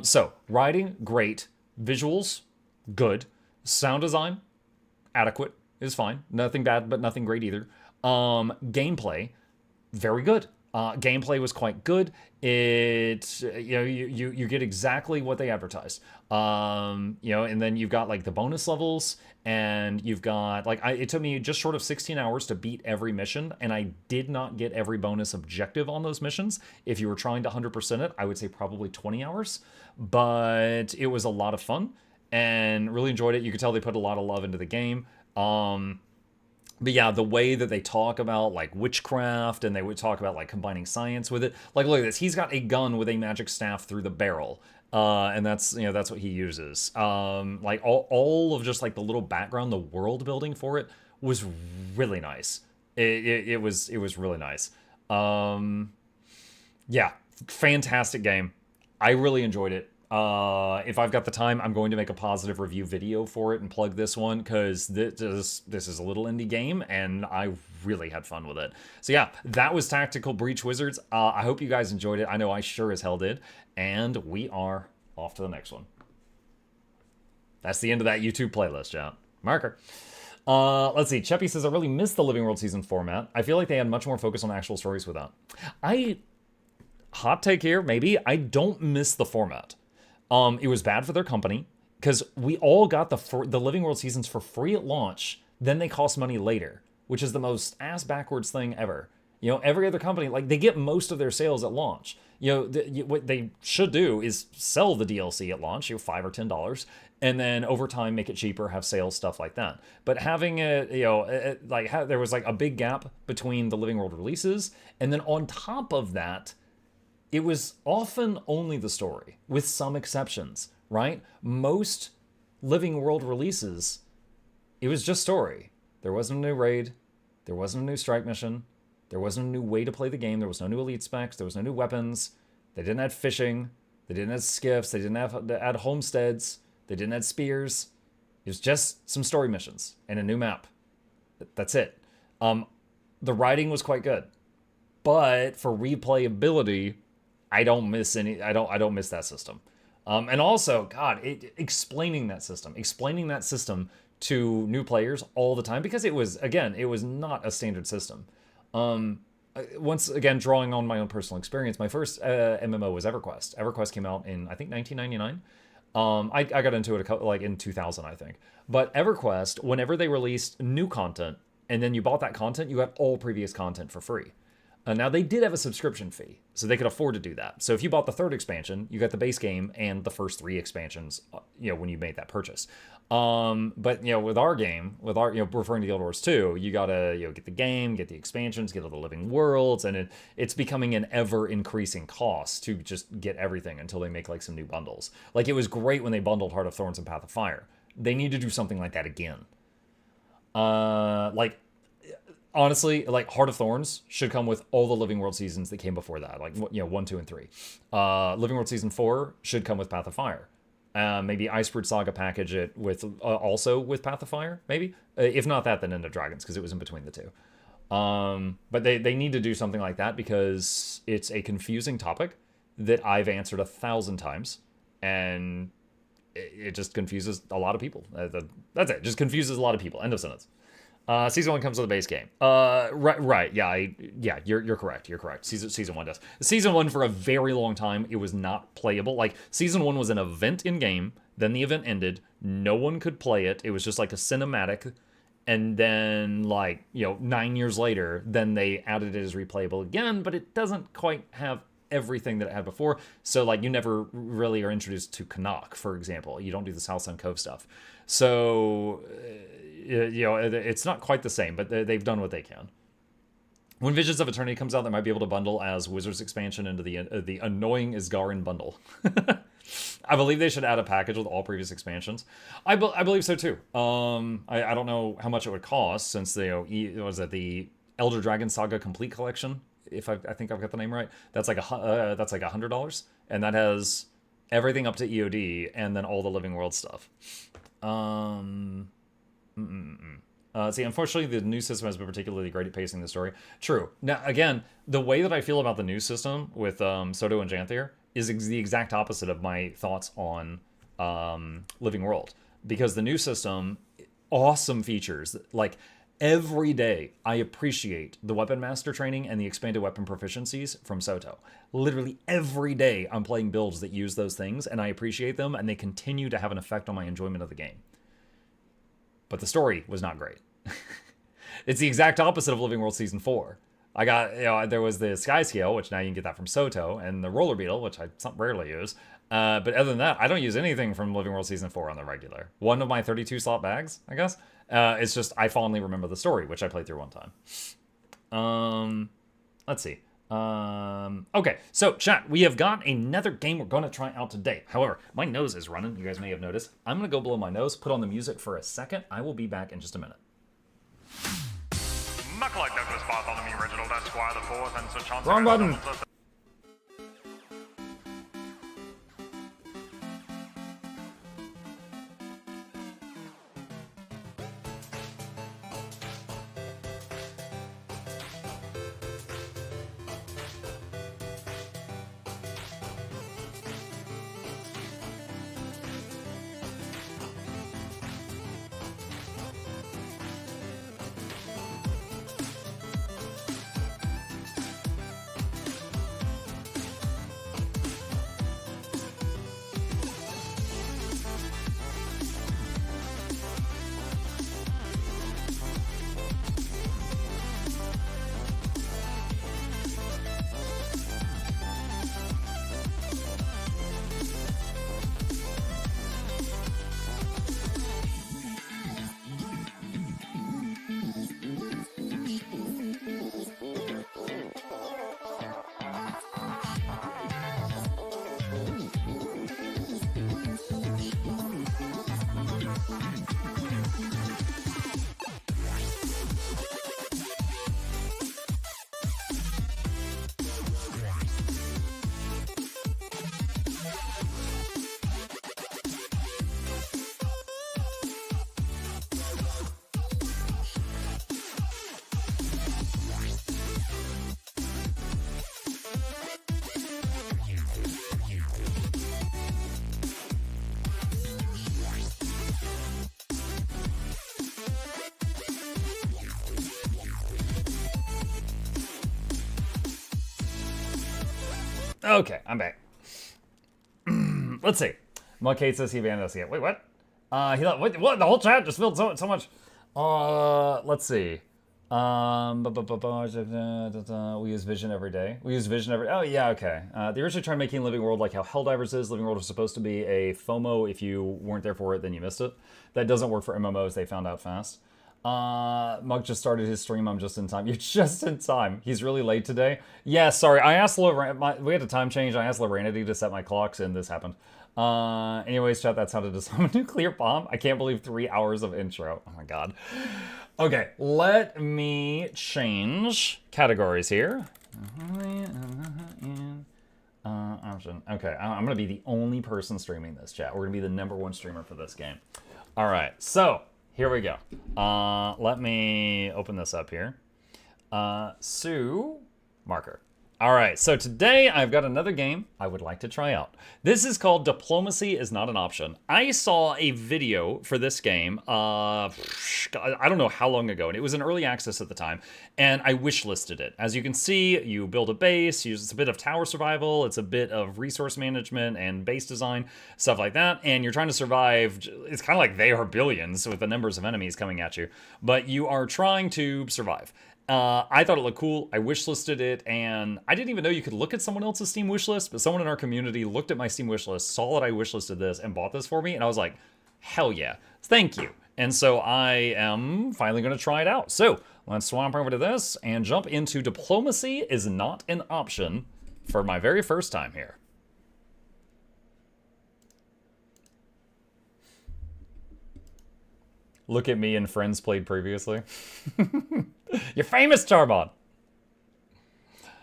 So writing great, visuals good, sound design adequate is fine, nothing bad but nothing great either. Gameplay very good. Gameplay was quite good. It you get exactly what they advertised. And then you've got like the bonus levels, and you've got like it took me just short of 16 hours to beat every mission, and I did not get every bonus objective on those missions. If you were trying to 100% it, I would say probably 20 hours, but it was a lot of fun and really enjoyed it. You could tell they put a lot of love into the game. But yeah, the way that they talk about like witchcraft, and they would talk about like combining science with it. Like, look at this. He's got a gun with a magic staff through the barrel. And that's what he uses. Like all of just like the little background, the world building for it was really nice. It was really nice. Yeah, fantastic game. I really enjoyed it. If I've got the time, I'm going to make a positive review video for it and plug this one, because this is a little indie game and I really had fun with it. So yeah, that was Tactical Breach Wizards. I hope you guys enjoyed it. I know I sure as hell did. And we are off to the next one. That's the end of that YouTube playlist, chat. Marker. Let's see. Cheppy says, I really missed the Living World Season format. I feel like they had much more focus on actual stories with that. Hot take here, maybe. I don't miss the format. It was bad for their company, because we all got the Living World Seasons for free at launch, then they cost money later, which is the most ass-backwards thing ever. Every other company, like, they get most of their sales at launch. What they should do is sell the DLC at launch, $5 or $10, and then over time make it cheaper, have sales, stuff like that. But having there was like a big gap between the Living World releases, and then on top of that, it was often only the story, with some exceptions, right? Most Living World releases, it was just story. There wasn't a new raid. There wasn't a new strike mission. There wasn't a new way to play the game. There was no new elite specs. There was no new weapons. They didn't add fishing. They didn't add skiffs. They didn't add homesteads. They didn't add spears. It was just some story missions and a new map. That's it. The writing was quite good. But for replayability, I don't miss that system. And also, God, explaining that system to new players all the time, because it was not a standard system. once again, drawing on my own personal experience, my first MMO was EverQuest. EverQuest came out in, I think, 1999. I got into it like in 2000, I think. But EverQuest, whenever they released new content, and then you bought that content, you got all previous content for free. Now, they did have a subscription fee, so they could afford to do that. So if you bought the third expansion, you got the base game and the first 3 expansions, when you made that purchase. But, with our game, referring to Guild Wars 2, you gotta, get the game, get the expansions, get all the living worlds, and it's becoming an ever-increasing cost to just get everything until they make, like, some new bundles. Like, it was great when they bundled Heart of Thorns and Path of Fire. They need to do something like that again. Honestly, like, Heart of Thorns should come with all the Living World seasons that came before that, like, 1, 2, and 3. Living World Season 4 should come with Path of Fire. Maybe Icebird Saga package it with also with Path of Fire, maybe? If not that, then End of Dragons, because it was in between the two. But they need to do something like that because it's a confusing topic that I've answered 1,000 times, and it just confuses a lot of people. That's it. Just confuses a lot of people. End of sentence. Season 1 comes with a base game. Right. Yeah, you're correct. You're correct. Season 1 does. Season 1, for a very long time, it was not playable. Like, Season 1 was an event in-game, then the event ended, no one could play it, it was just like a cinematic, and then, 9 years later, then they added it as replayable again, but it doesn't quite have everything that it had before. So, you never really are introduced to Canuck, for example. You don't do the South Sun Cove stuff. So, it's not quite the same, but they've done what they can. When Visions of Eternity comes out, they might be able to bundle as Wizards expansion into the annoying Isgarin bundle. I believe they should add a package with all previous expansions. I believe so too. I don't know how much it would cost, since the Elder Dragon Saga Complete Collection. If I think I've got the name right, that's like $100, and that has everything up to EOD and then all the Living World stuff. See, unfortunately, the new system has been particularly great at pacing the story. True. Now, again, the way that I feel about the new system with Soto and Janthier is the exact opposite of my thoughts on Living World. Because the new system, awesome features. Like, every day, I appreciate the Weapon Master training and the expanded weapon proficiencies from Soto. Literally every day, I'm playing builds that use those things, and I appreciate them, and they continue to have an effect on my enjoyment of the game. But the story was not great. It's the exact opposite of Living World Season 4. I got, there was the Sky Scale, which now you can get that from Soto, and the Roller Beetle, which I rarely use. But other than that, I don't use anything from Living World Season 4 on the regular. One of my 32 slot bags, I guess. It's just, I fondly remember the story, which I played through one time. Let's see. Okay, so chat, we have got another game we're going to try out today. However, my nose is running, you guys may have noticed. I'm going to go blow my nose, put on the music for a second. I will be back in just a minute. Much like Douglas Bartholomew Reginald Esquire the Fourth and Sir Chauncey Wrong button. Reynolds III. Okay, I'm back. Let's see. Muck hates us, he banned us again. Wait, what? He thought, what? The whole chat just filled so much. Let's see. We use Vision every day. We use Vision every. Oh yeah, okay. They originally tried making Living World like how Helldivers is. Living World was supposed to be a FOMO. If you weren't there for it, then you missed it. That doesn't work for MMOs. They found out fast. Mug just started his stream. I'm just in time. You're just in time. He's really late today. Yeah, sorry. I asked we had a time change. I asked Liv to set my clocks, and this happened. Anyways, chat, that's how to disarm a nuclear bomb. I can't believe 3 hours of intro. Oh my god. Okay, let me change categories here. Option. Okay, I'm gonna be the only person streaming this, chat. We're gonna be the #1 streamer for this game. All right, so here we go. Let me open this up here. Sue marker. All right, so today I've got another game I would like to try out. This is called Diplomacy is Not an Option. I saw a video for this game, I don't know how long ago, and it was in early access at the time, and I wishlisted it. As you can see, you build a base, it's a bit of tower survival, it's a bit of resource management and base design, stuff like that, and you're trying to survive. It's kind of like They Are Billions with the numbers of enemies coming at you, but you are trying to survive. I thought it looked cool. I wishlisted it, and I didn't even know you could look at someone else's Steam wishlist, but someone in our community looked at my Steam wishlist, saw that I wishlisted this, and bought this for me, and I was like, hell yeah, thank you. And so I am finally going to try it out. So let's swamp over to this and jump into Diplomacy is Not an Option for my very first time here. Look at me and friends played previously. You're famous, Charbon.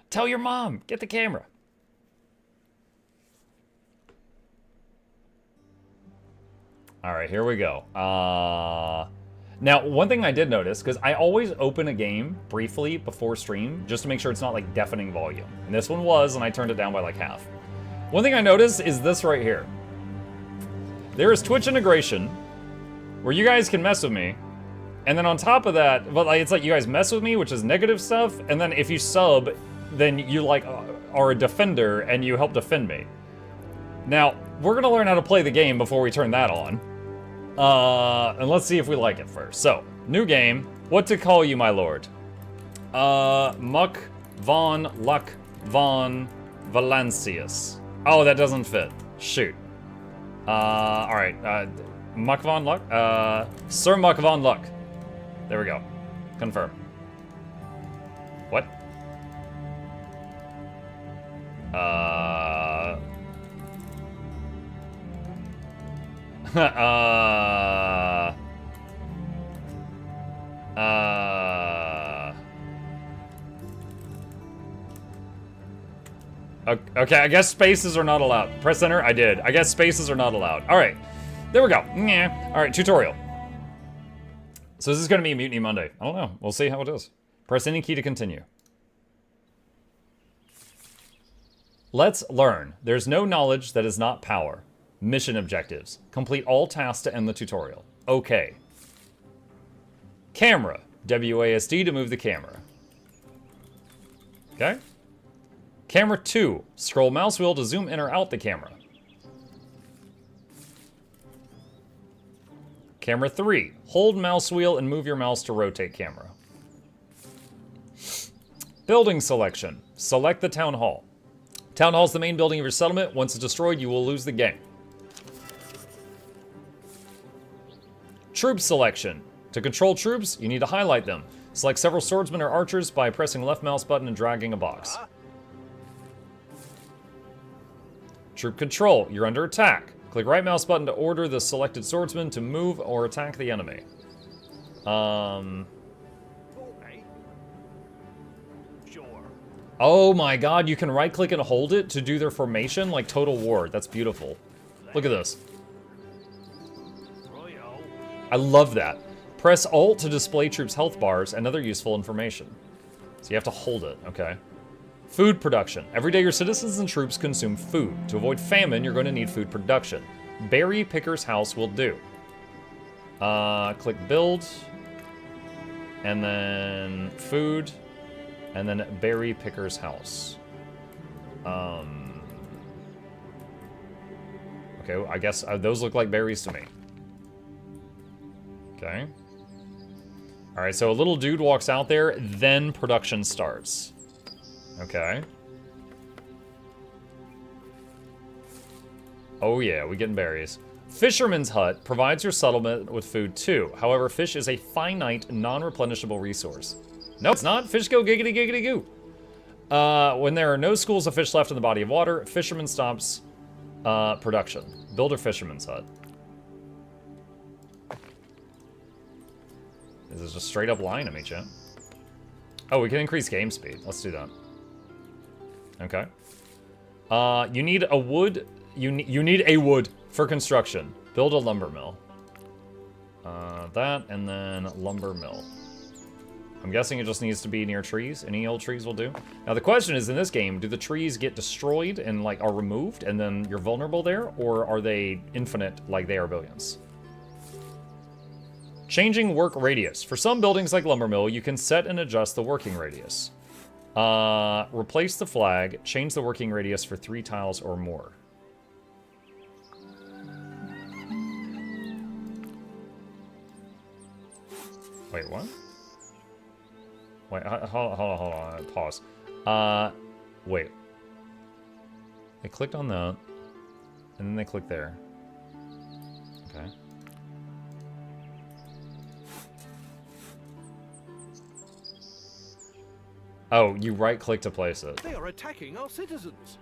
Tell your mom, get the camera. All right, here we go. Now, one thing I did notice, because I always open a game briefly before stream, just to make sure it's not like deafening volume. And this one was, and I turned it down by like half. One thing I noticed is this right here. There is Twitch integration, where you guys can mess with me, and then on top of that, but like, it's like you guys mess with me, which is negative stuff, and then if you sub, then you like are a defender and you help defend me. Now, we're gonna learn how to play the game before we turn that on. And let's see if we like it first. So, new game, what to call you, my lord? Muck von Luck von Valancius. Oh, that doesn't fit. Shoot. Alright, Muck von Luck? Sir Muck von Luck. There we go. Confirm. What? Okay, I guess spaces are not allowed. Press enter? I did. I guess spaces are not allowed. Alright. There we go. Yeah. Alright, tutorial. So this is going to be Mutiny Monday. I don't know. We'll see how it is. Press any key to continue. Let's learn. There's no knowledge that is not power. Mission objectives. Complete all tasks to end the tutorial. Okay. Camera. WASD to move the camera. Okay. Camera 2. Scroll mouse wheel to zoom in or out the camera. Camera 3. Hold mouse wheel and move your mouse to rotate camera. Building selection. Select the town hall. Town hall is the main building of your settlement. Once it's destroyed, you will lose the game. Troop selection. To control troops, you need to highlight them. Select several swordsmen or archers by pressing left mouse button and dragging a box. Troop control. You're under attack. Click right mouse button to order the selected swordsman to move or attack the enemy. Oh my god, you can right click and hold it to do their formation like Total War. That's beautiful. Look at this. I love that. Press Alt to display troops' health bars and other useful information. So you have to hold it, okay. Food production. Every day your citizens and troops consume food. To avoid famine, you're going to need food production. Berry Picker's house will do. Click build. And then food. And then Berry Picker's house. Okay, I guess those look like berries to me. Okay. Alright, so a little dude walks out there, then production starts. Okay. Oh yeah, we getting berries. Fisherman's Hut provides your settlement with food too. However, fish is a finite, non-replenishable resource. No, it's not. Fish go giggity giggity goo. When there are no schools of fish left in the body of water, fisherman stops production. Build a fisherman's hut. This is just straight up lying to me, chat. Oh, we can increase game speed. Let's do that. Okay. You need a wood. You need a wood for construction. Build a lumber mill. That, and then lumber mill. I'm guessing it just needs to be near trees. Any old trees will do. Now the question is, in this game, do the trees get destroyed and like are removed and then you're vulnerable there? Or are they infinite like they are billions? Changing work radius. For some buildings like lumber mill, you can set and adjust the working radius. Replace the flag. Change the working radius for 3 tiles or more. Wait, what? Wait, hold on, pause. Wait. They clicked on that, and then they clicked there. Okay. Oh, you right-click to place it. They are attacking our citizens.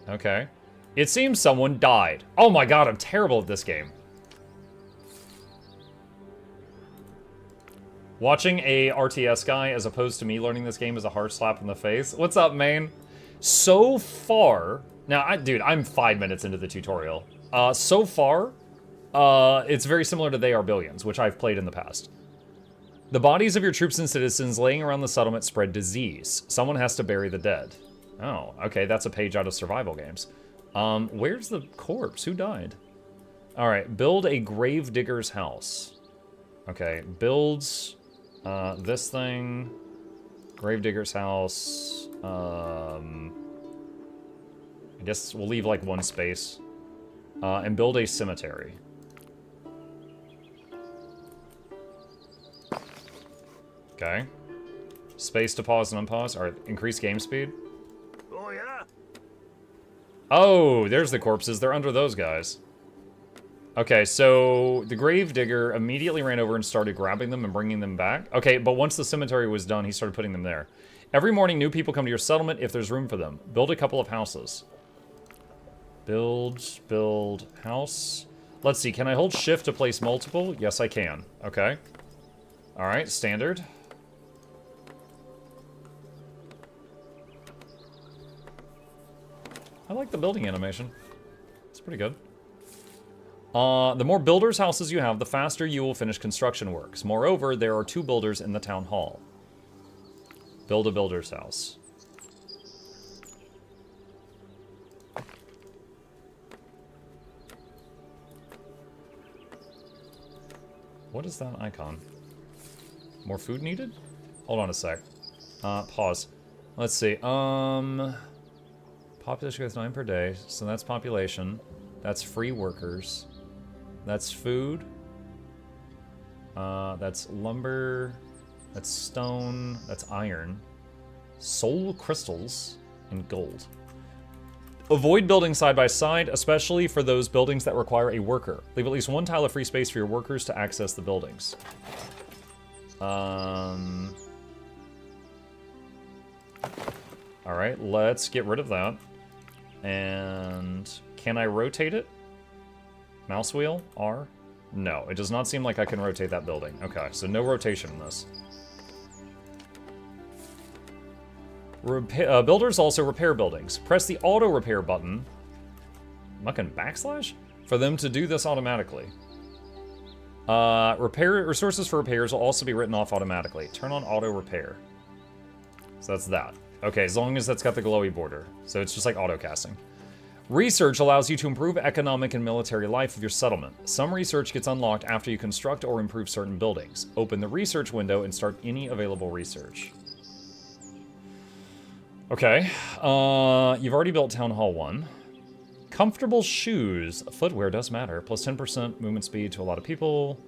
Okay. It seems someone died. Oh my god, I'm terrible at this game. Watching a RTS guy as opposed to me learning this game is a hard slap in the face. What's up, man? So far... Now, dude, I'm 5 minutes into the tutorial. So far, it's very similar to They Are Billions, which I've played in the past. The bodies of your troops and citizens laying around the settlement spread disease. Someone has to bury the dead. Oh, okay, that's a page out of survival games. Where's the corpse? Who died? Alright, build a grave digger's house. Okay, builds this thing. Grave digger's house. I guess we'll leave like 1 space. And build a cemetery. Okay. Space to pause and unpause. Alright, increase game speed. Oh, yeah. Oh, there's the corpses. They're under those guys. Okay, so the grave digger immediately ran over and started grabbing them and bringing them back. Okay, but once the cemetery was done, he started putting them there. Every morning, new people come to your settlement if there's room for them. Build a couple of houses. Build, house. Let's see, can I hold shift to place multiple? Yes, I can. Okay. Alright, standard. I like the building animation. It's pretty good. The more builders' houses you have, the faster you will finish construction works. Moreover, there are 2 builders in the town hall. Build a builder's house. What is that icon? More food needed? Hold on a sec. Pause. Let's see. Population growth 9 per day, so that's population. That's free workers. That's food. That's lumber. That's stone. That's iron. Soul crystals and gold. Avoid building side by side, especially for those buildings that require a worker. Leave at least 1 tile of free space for your workers to access the buildings. Alright, let's get rid of that. And can I rotate it? Mouse wheel? R? No, it does not seem like I can rotate that building. Okay, so no rotation in this. Builders also repair buildings. Press the auto repair button, mucking backslash, for them to do this automatically. Resources for repairs will also be written off automatically. Turn on auto repair. So that's that. Okay, as long as that's got the glowy border. So it's just like auto casting. Research allows you to improve economic and military life of your settlement. Some research gets unlocked after you construct or improve certain buildings. Open the research window and start any available research. Okay, you've already built Town Hall 1. Comfortable shoes. Footwear does matter. Plus 10% movement speed to a lot of people.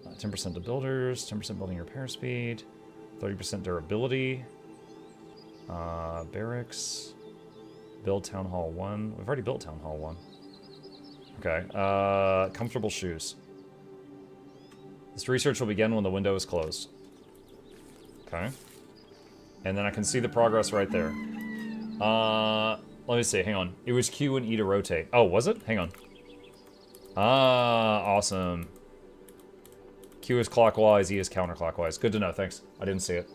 10% to builders. 10% building repair speed. 30% durability. Barracks. Build Town Hall 1. We've already built Town Hall 1. Okay. Comfortable shoes. This research will begin when the window is closed. Okay. And then I can see the progress right there. Let me see. Hang on. It was Q and E to rotate. Oh, was it? Hang on. Awesome. Q is clockwise, E is counterclockwise. Good to know. Thanks. I didn't see it.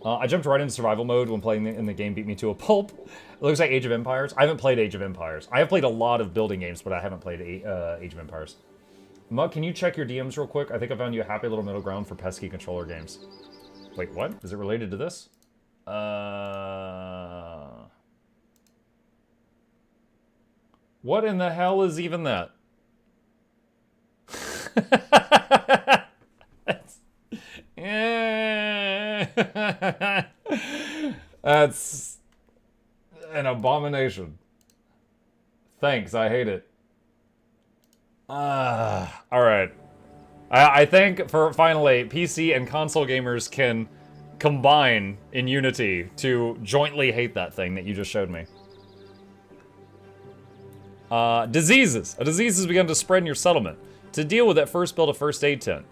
I jumped right into survival mode when playing in the game beat me to a pulp. It looks like Age of Empires. I haven't played Age of Empires. I have played a lot of building games, but I haven't played Age of Empires. Mug, can you check your DMs real quick? I think I found you a happy little middle ground for pesky controller games. Wait, what? Is it related to this? What in the hell is even that? That's an abomination. Thanks, I hate it. Alright. I think, for finally, PC and console gamers can combine in unity to jointly hate that thing that you just showed me. Diseases. A disease has begun to spread in your settlement. To deal with it, first build a first aid tent.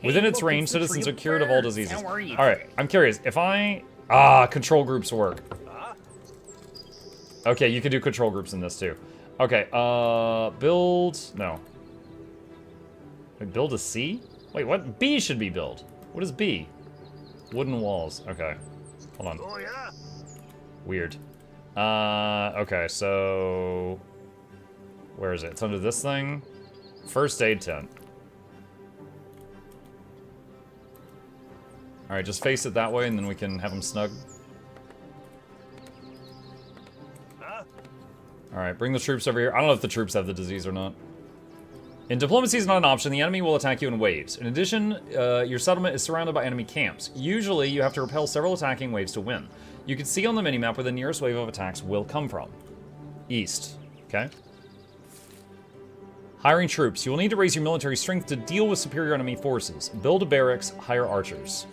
Within its range, citizens are cured of all diseases. Alright, I'm curious. If I... control groups work. Okay, you can do control groups in this too. Okay, build... No. Wait, build a C? Wait, what? B should be build. What is B? Wooden walls. Okay. Hold on. Oh, yeah. Weird. Okay, so... Where is it? It's under this thing. First aid tent. Alright, just face it that way and then we can have them snug. Alright, bring the troops over here. I don't know if the troops have the disease or not. In diplomacy is not an option. The enemy will attack you in waves. In addition, your settlement is surrounded by enemy camps. Usually, you have to repel several attacking waves to win. You can see on the minimap where the nearest wave of attacks will come from. East. Okay? Hiring troops. You will need to raise your military strength to deal with superior enemy forces. Build a barracks, hire archers.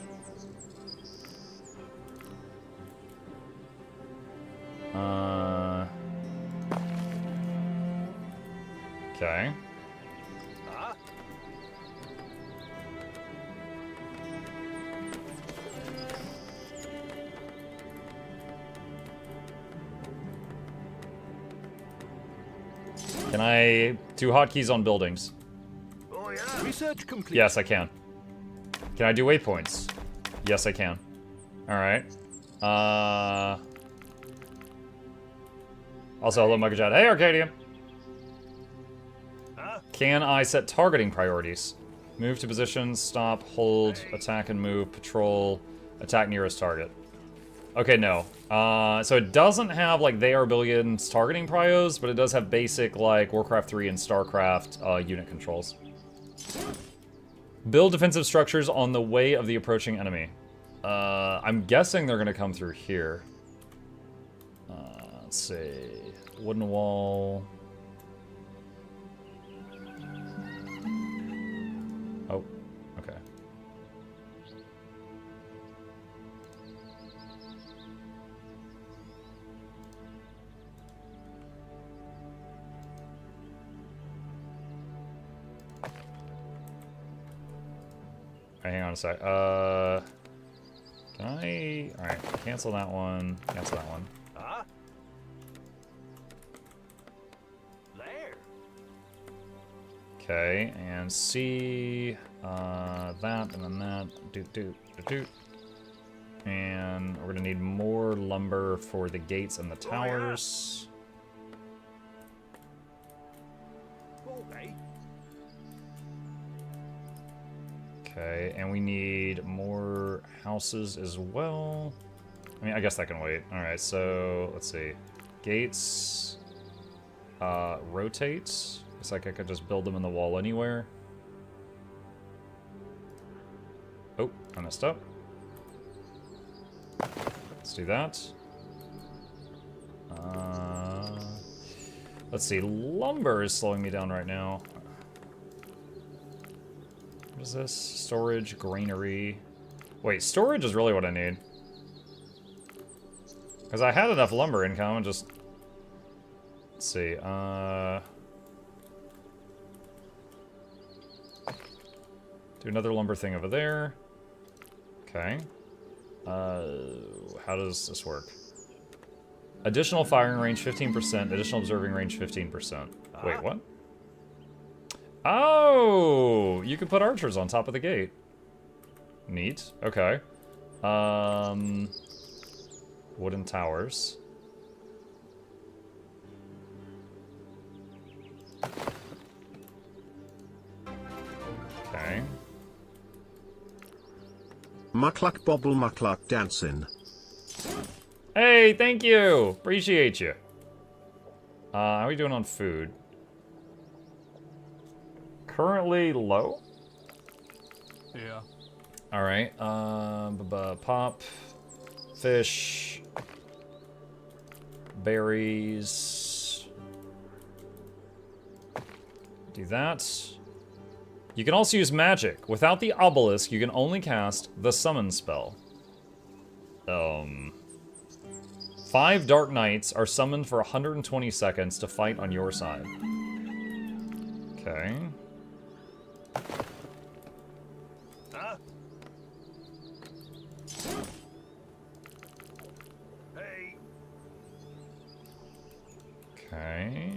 Okay. Can I do hotkeys on buildings? Oh, yeah. Research complete. Yes, I can. Can I do waypoints? Yes, I can. Alright. Also, hello, MuklukYoutube. Hey, Arcadia! Can I set targeting priorities? Move to positions, stop, hold, attack and move, patrol, attack nearest target. Okay, no. So it doesn't have, like, they are billions targeting prios, but it does have basic, like, Warcraft 3 and StarCraft unit controls. Build defensive structures on the way of the approaching enemy. I'm guessing they're gonna come through here. Let's see. Wooden wall. Oh, okay. Alright, hang on a sec. Can I... Alright, cancel that one. Cancel that one. There. Okay, and C, that, and then that, doot. And we're gonna need more lumber for the gates and the towers. Okay. Okay, and we need more houses as well. I mean, I guess that can wait. Alright, so, let's see. Gates, rotate. It's like I could just build them in the wall anywhere. Oh, I messed up. Let's do that. Let's see, lumber is slowing me down right now. What is this? Storage, granary. Wait, storage is really what I need. Because I had enough lumber income and just... Let's see, do another lumber thing over there. Okay. How does this work? Additional firing range 15%, additional observing range 15%. Wait, what? Oh! You can put archers on top of the gate. Neat. Okay. Wooden towers. Okay. Mukluk bobble mukluk dancing. Hey, thank you! Appreciate you. How are we doing on food? Currently low? Yeah. Alright, pop, fish, berries. Do that. You can also use magic. Without the obelisk, you can only cast the summon spell. 5 Dark Knights are summoned for 120 seconds to fight on your side. Okay. Okay.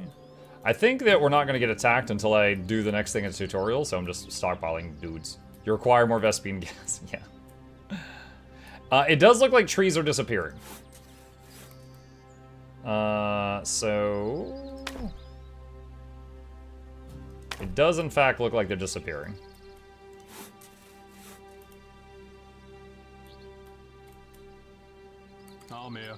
I think that we're not going to get attacked until I do the next thing in the tutorial, so I'm just stockpiling dudes. You require more Vespine gas. Yeah. It does look like trees are disappearing. So... It does, in fact, look like they're disappearing. I'm here.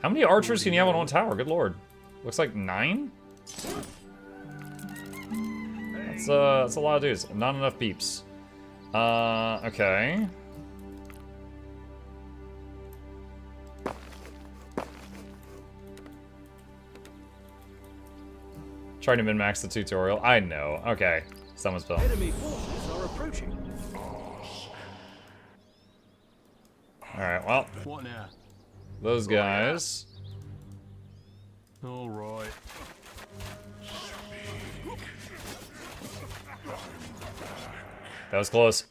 How many archers can you have on one tower? Good lord. Looks like 9? That's a lot of dudes. Not enough beeps. Okay. Trying to min-max the tutorial. I know. Okay. Someone's spell. Enemy forces are approaching. Alright, well. What now? Those guys. All right. That was close.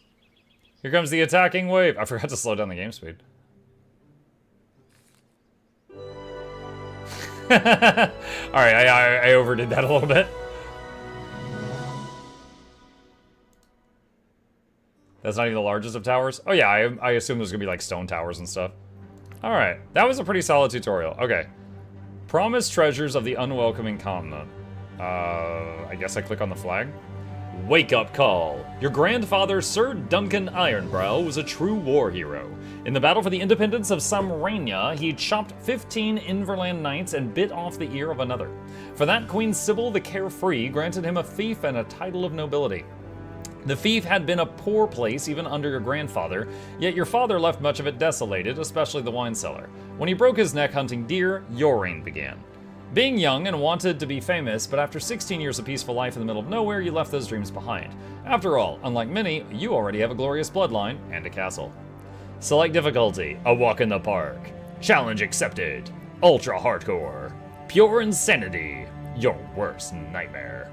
Here comes the attacking wave. I forgot to slow down the game speed. Alright, I overdid that a little bit. That's not even the largest of towers? Oh yeah, I assume there's gonna be like stone towers and stuff. Alright, that was a pretty solid tutorial. Okay. Promised treasures of the unwelcoming continent. I guess I click on the flag. Wake up call. Your grandfather, Sir Duncan Ironbrow, was a true war hero. In the battle for the independence of Samrania, he chopped 15 Inverland knights and bit off the ear of another. For that, Queen Sybil the Carefree granted him a fief and a title of nobility. The fief had been a poor place even under your grandfather, yet your father left much of it desolated, especially the wine cellar. When he broke his neck hunting deer, your reign began. Being young and wanted to be famous, but after 16 years of peaceful life in the middle of nowhere, you left those dreams behind. After all, unlike many, you already have a glorious bloodline and a castle. Select difficulty, a walk in the park. Challenge accepted. Ultra hardcore. Pure insanity. Your worst nightmare.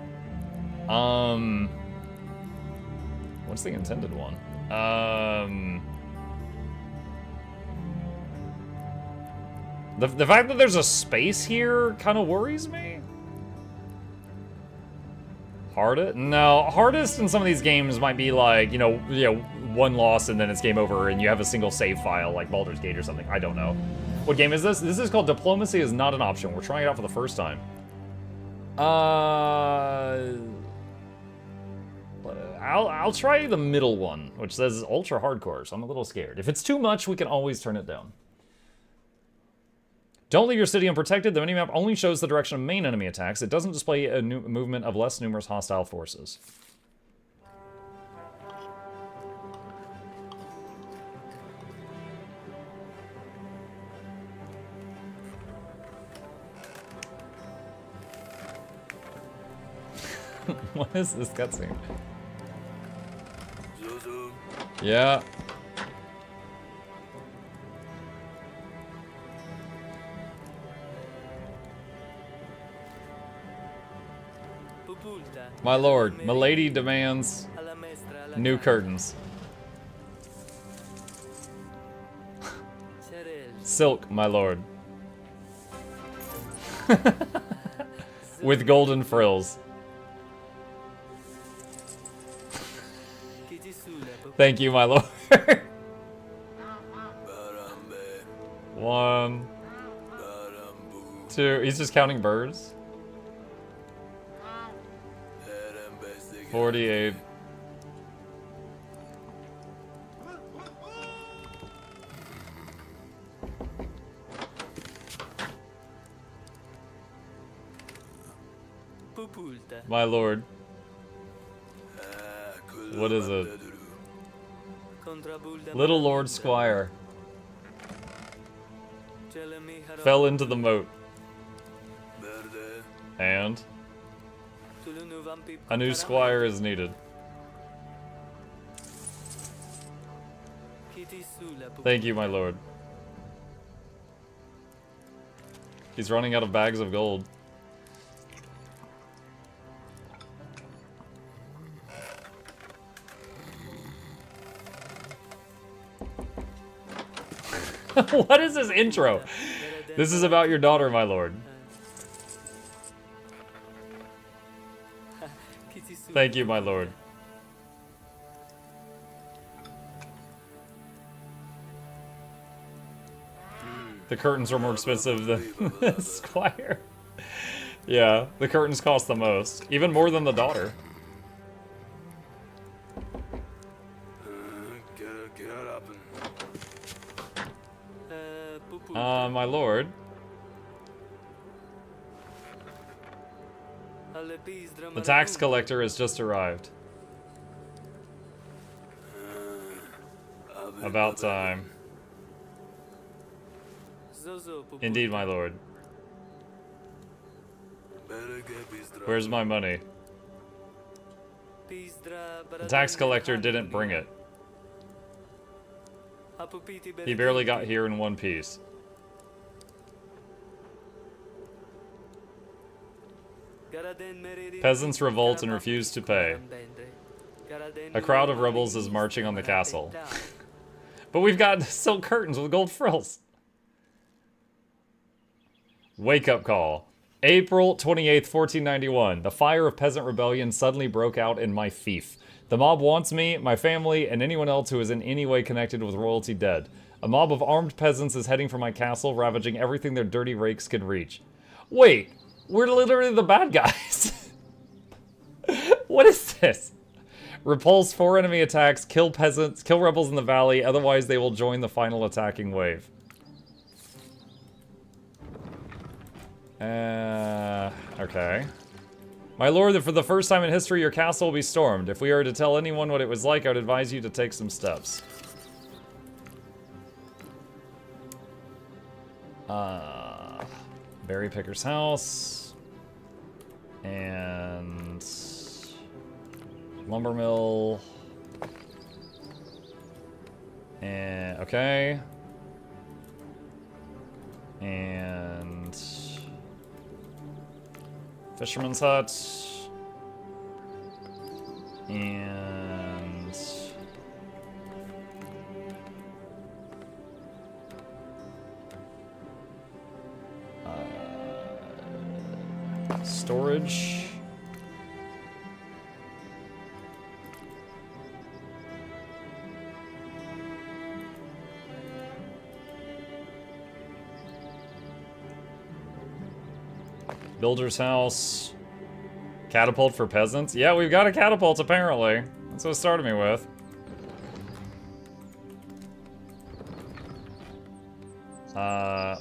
What's the intended one? The fact that there's a space here kind of worries me. Hardest? No, hardest in some of these games might be like, you know, one loss and then it's game over and you have a single save file like Baldur's Gate or something. I don't know. What game is this? This is called Diplomacy is Not an Option. We're trying it out for the first time. I'll try the middle one, which says ultra hardcore, so I'm a little scared. If it's too much, we can always turn it down. Don't leave your city unprotected. The minimap only shows the direction of main enemy attacks. It doesn't display a movement of less numerous hostile forces. What is this cutscene? Yeah. My lord, milady demands new curtains. Silk, my lord. With golden frills. Thank you, my lord. 1, 2. He's just counting birds. 48. My lord. What is it? Little Lord Squire fell into the moat. And a new squire is needed. Thank you, my lord. He's running out of bags of gold. What is this intro? This is about your daughter, my lord. Thank you, my lord. The curtains are more expensive than the squire. Yeah, the curtains cost the most. Even more than the daughter. My lord. The tax collector has just arrived. About time. Indeed, my lord. Where's my money? The tax collector didn't bring it. He barely got here in one piece. Peasants revolt and refuse to pay. A crowd of rebels is marching on the castle. But we've got silk curtains with gold frills. Wake-up call. April 28th, 1491. The fire of peasant rebellion suddenly broke out in my fief. The mob wants me, my family, and anyone else who is in any way connected with royalty dead. A mob of armed peasants is heading for my castle, ravaging everything their dirty rakes can reach. Wait, we're literally the bad guys. What is this? Repulse 4 enemy attacks, kill peasants, kill rebels in the valley, otherwise they will join the final attacking wave. Okay. My lord, that for the first time in history, your castle will be stormed. If we are to tell anyone what it was like, I would advise you to take some steps. Berry Picker's house. And... lumber mill. And... okay. And... fisherman's hut. And... storage. Builder's house. Catapult for peasants? Yeah, we've got a catapult, apparently. That's what it started me with.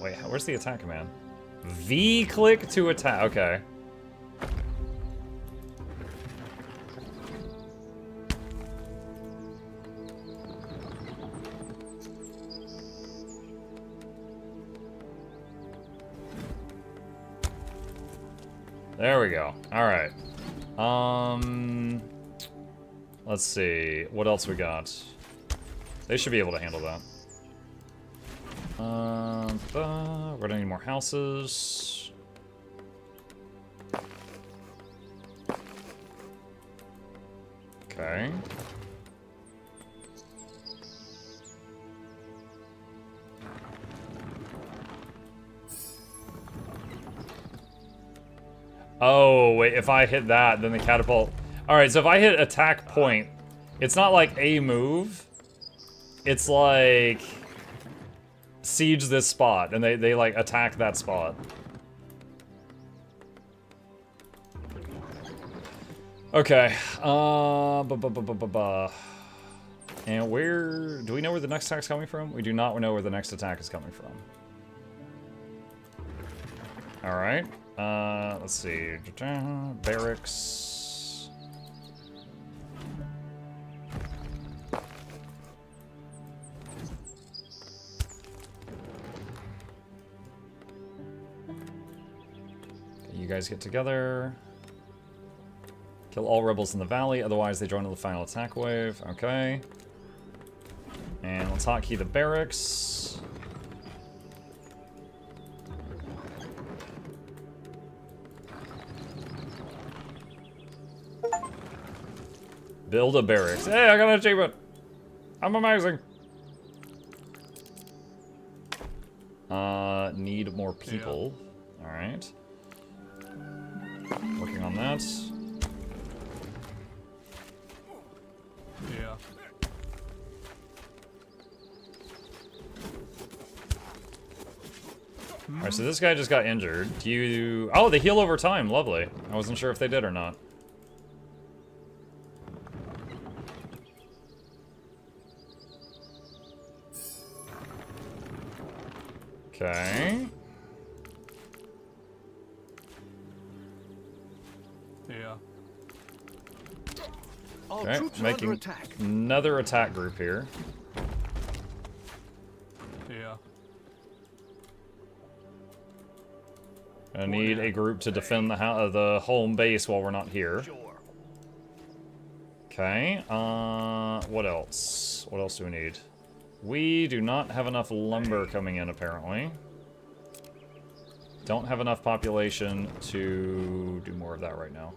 Wait, where's the attack command? V-click to attack. Okay. There we go. All right. Let's see. What else we got? They should be able to handle that. We're gonna need more houses. Okay. Oh, wait, if I hit that, then the catapult... Alright, so if I hit attack point, it's not like a move. It's like... siege this spot, and they like, attack that spot. Okay, And where... do we know where the next attack's coming from? We do not know where the next attack is coming from. Alright. Let's see. Barracks. Okay, you guys get together. Kill all rebels in the valley, otherwise they join in the final attack wave. Okay. And let's hotkey the barracks. Build a barracks. Hey, I got an achievement. I'm amazing. Need more people. Yeah. All right. Working on that. Yeah. All right, so this guy just got injured. Do you... oh, they heal over time. Lovely. I wasn't sure if they did or not. Okay. Yeah. Okay, making another attack group here. Yeah. I need a group to defend the home base while we're not here. Okay, what else? What else do we need? We do not have enough lumber coming in, apparently. Don't have enough population to do more of that right now.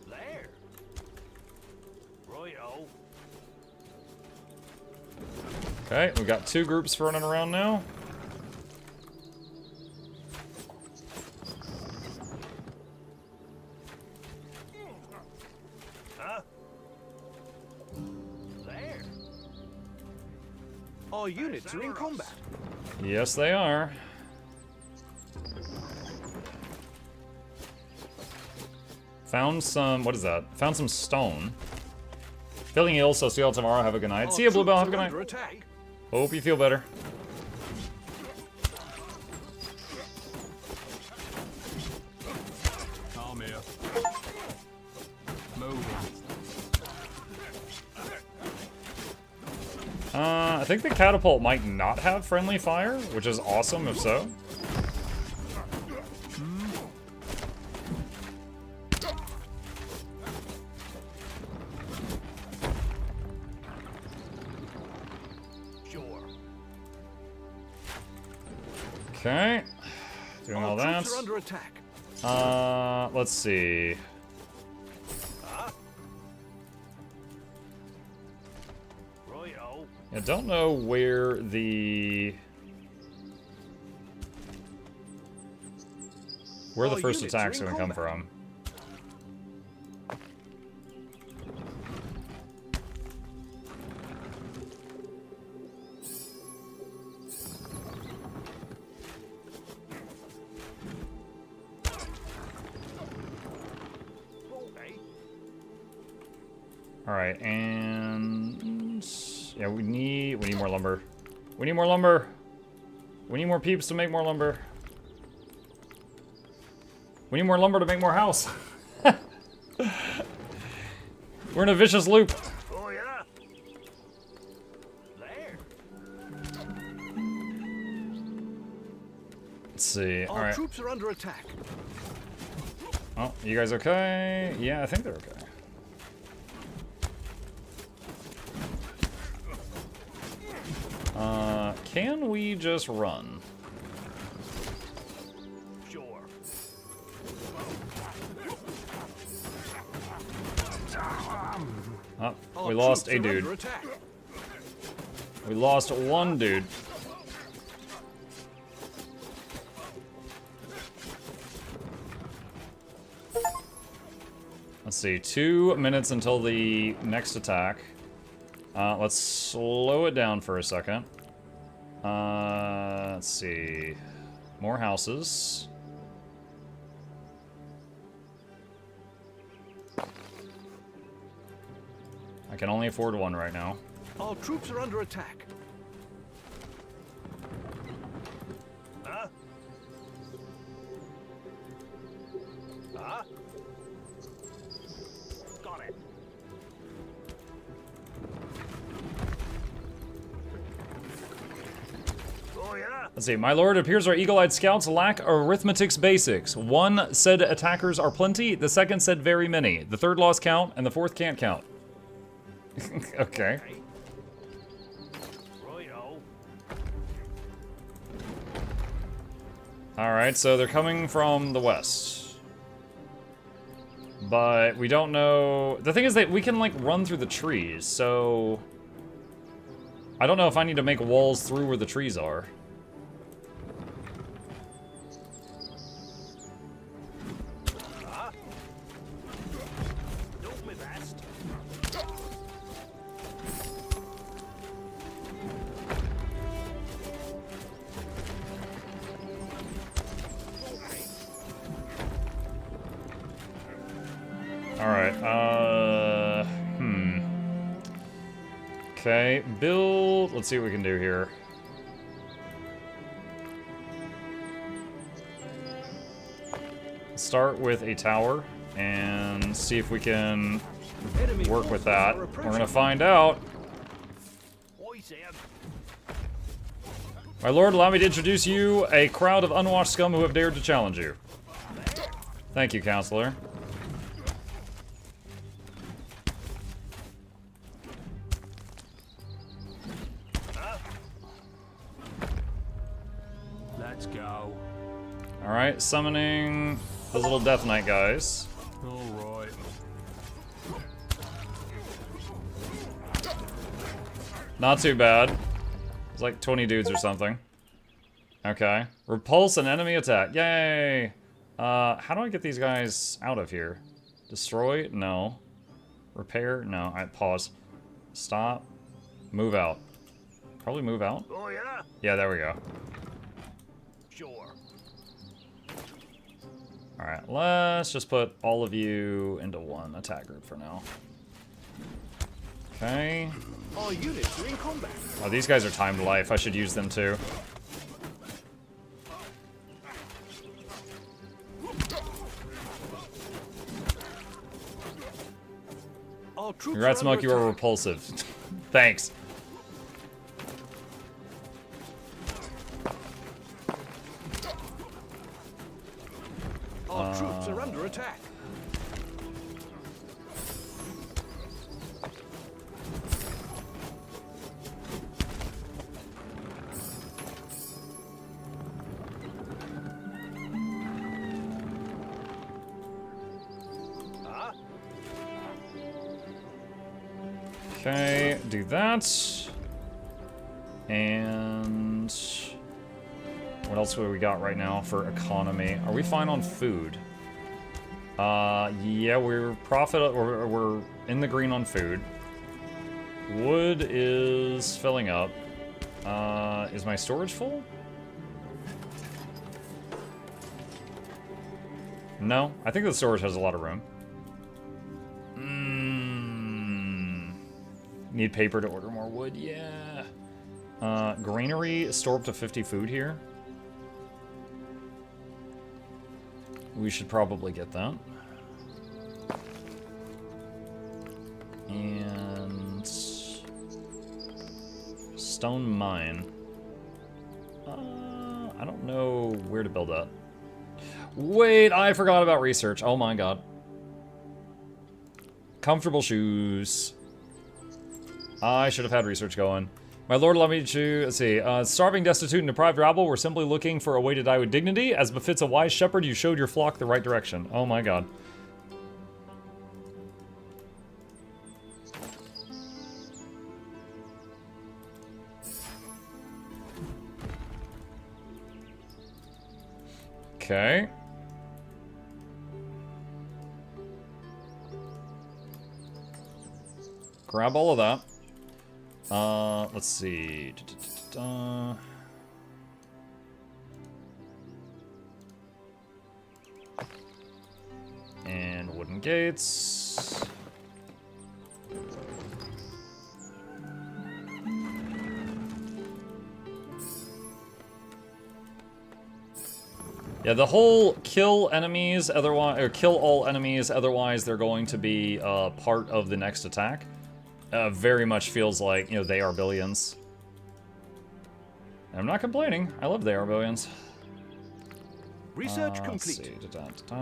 There. Royo. Okay, we've got 2 groups running around now. Our units are in combat. Yes, they are. Found some... what is that? Found some stone. Feeling ill, so see y'all tomorrow. Have a good night. See ya, Bluebell. Have a good night. Hope you feel better. I'm here. Moving. I think the catapult might not have friendly fire, which is awesome if so. Sure. Okay. Doing all that. Troops are under attack. Let's see. I don't know where the first attack's gonna come from. All right, and yeah, we need more lumber. We need more lumber. We need more peeps to make more lumber. We need more lumber to make more house. We're in a vicious loop. Oh yeah. Let's see. Our Alright. troops are under attack. Oh, you guys okay? Yeah, I think they're okay. Can we just run? Sure. Oh, Our we lost troops a are under dude. attack. We lost one dude. Let's see, 2 minutes until the next attack. Let's slow it down for a second. Let's see. More houses. I can only afford one right now. Our troops are under attack. Huh? Huh? Got it. Oh yeah. Let's see, my lord, it appears our eagle-eyed scouts lack arithmetic's basics. One said attackers are plenty, the second said very many. The third lost count, and the fourth can't count. Okay. Righto. Alright, so they're coming from the west. But we don't know... The thing is that we can, like, run through the trees, so... I don't know if I need to make walls through where the trees are. Do my best. Alright, Okay, build... Let's see what we can do here. Start with a tower, and see if we can Enemy work with forces that. are We're approaching. gonna find out. Oi, Sam. My lord, allow me to introduce you a crowd of unwashed scum who have dared to challenge you. Thank you, counselor. Let's go. Alright, summoning those little Death Knight guys. Alright. Not too bad. It's like 20 dudes or something. Okay. Repulse an enemy attack. Yay! How do I get these guys out of here? Destroy? No. Repair? No. Alright, pause. Stop. Move out. Probably move out? Oh yeah. Yeah, there we go. Sure. Alright, let's just put all of you into one attack group for now. Okay. Our units are in combat. Oh, these guys are timed life. I should use them too. Our troops Congrats, are Monk, under you are attack. repulsive. Thanks. Our troops are under attack. Okay, do that. And what else have we got right now for economy? Are we fine on food? Yeah, we're we're in the green on food. Wood is filling up. Is my storage full? No, I think the storage has a lot of room. Need paper to order more wood, yeah. Granary, store up to 50 food here. We should probably get that. And stone mine. I don't know where to build that. Wait, I forgot about research. Oh my god. Comfortable shoes. I should have had research going. My lord, allow me to, let's see. Starving, destitute, and deprived rabble were simply looking for a way to die with dignity. As befits a wise shepherd, you showed your flock the right direction. Oh my god. Okay. Grab all of that. Let's see. And wooden gates. Yeah, the whole kill enemies, otherwise, or kill all enemies, otherwise they're going to be part of the next attack. Very much feels like, you know, they are billions. And I'm not complaining. I love they are billions. Research complete. Let's see.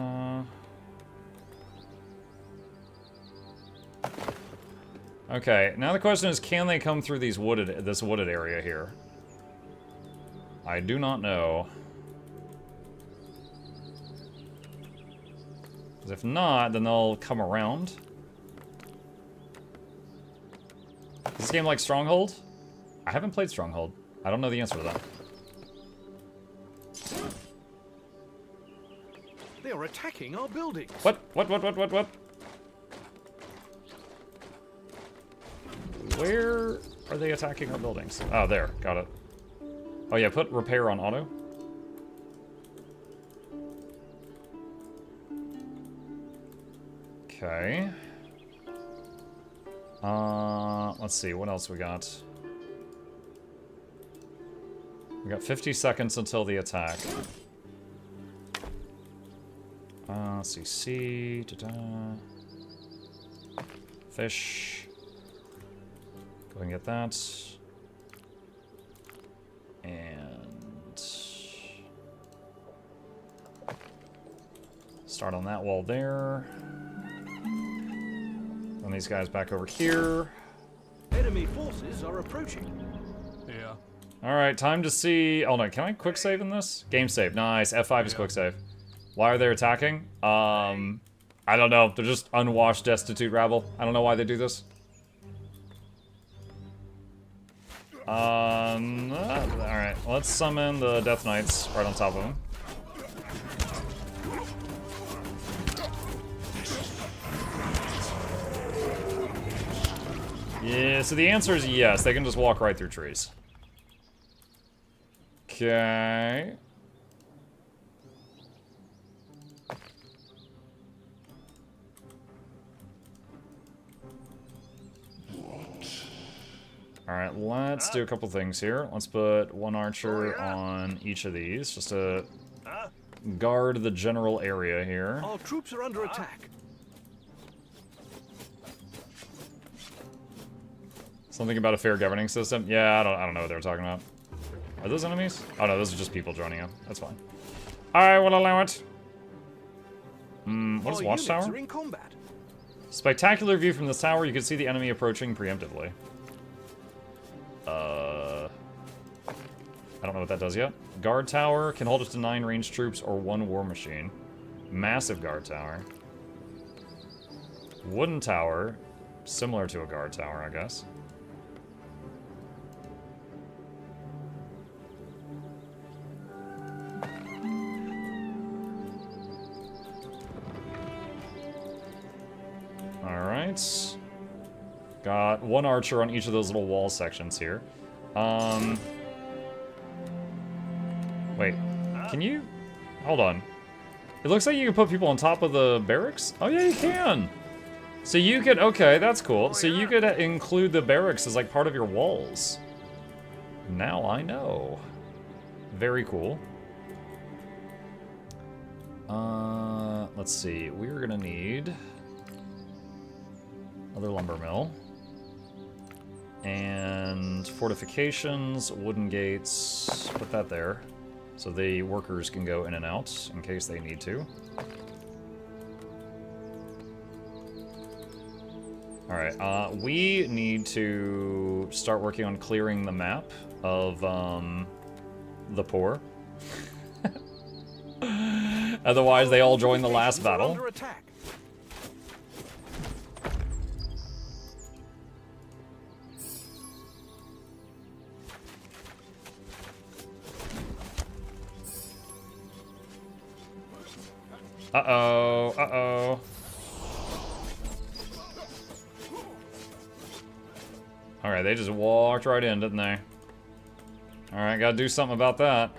Okay, now the question is, can they come through this wooded area here? I do not know. Because if not, then they'll come around. Is this game like Stronghold? I haven't played Stronghold. I don't know the answer to that. They are attacking our buildings. What? Where are they attacking our buildings? Oh, there. Got it. Oh yeah, put repair on auto. Okay. Let's see, what else we got? We got 50 seconds until the attack. Let's see, fish. Go ahead and get that. And start on that wall there. And these guys back over here. Enemy forces are approaching. Yeah. Alright, time to see... Oh no, can I quick save in this? Game save, nice. F5 is quick save. Why are they attacking? I don't know. They're just unwashed, destitute rabble. I don't know why they do this. Alright, let's summon the Death Knights right on top of them. Yeah, so the answer is yes. They can just walk right through trees. Okay. Alright, let's do a couple things here. Let's put one archer on each of these, just to guard the general area here. Our troops are under attack. Something about a fair governing system? Yeah, I don't know what they were talking about. Are those enemies? Oh no, those are just people joining you. That's fine. I will allow it. What is Watchtower? Are in combat. Spectacular view from this tower. You can see the enemy approaching preemptively. I don't know what that does yet. Guard tower can hold up to 9 ranged troops or 1 war machine. Massive guard tower. Wooden tower, similar to a guard tower, I guess. Alright. Got 1 archer on each of those little wall sections here. Wait, can you? Hold on. It looks like you can put people on top of the barracks? Oh yeah, you can! So you could, okay, that's cool. So you could include the barracks as like part of your walls. Now I know. Very cool. Let's see, we're gonna need another lumber mill. And fortifications, wooden gates, put that there. So the workers can go in and out in case they need to. Alright, we need to start working on clearing the map of, the poor. Otherwise, they all join the last battle. Under attack. Uh-oh, uh-oh. Alright, they just walked right in, didn't they? Alright, gotta do something about that.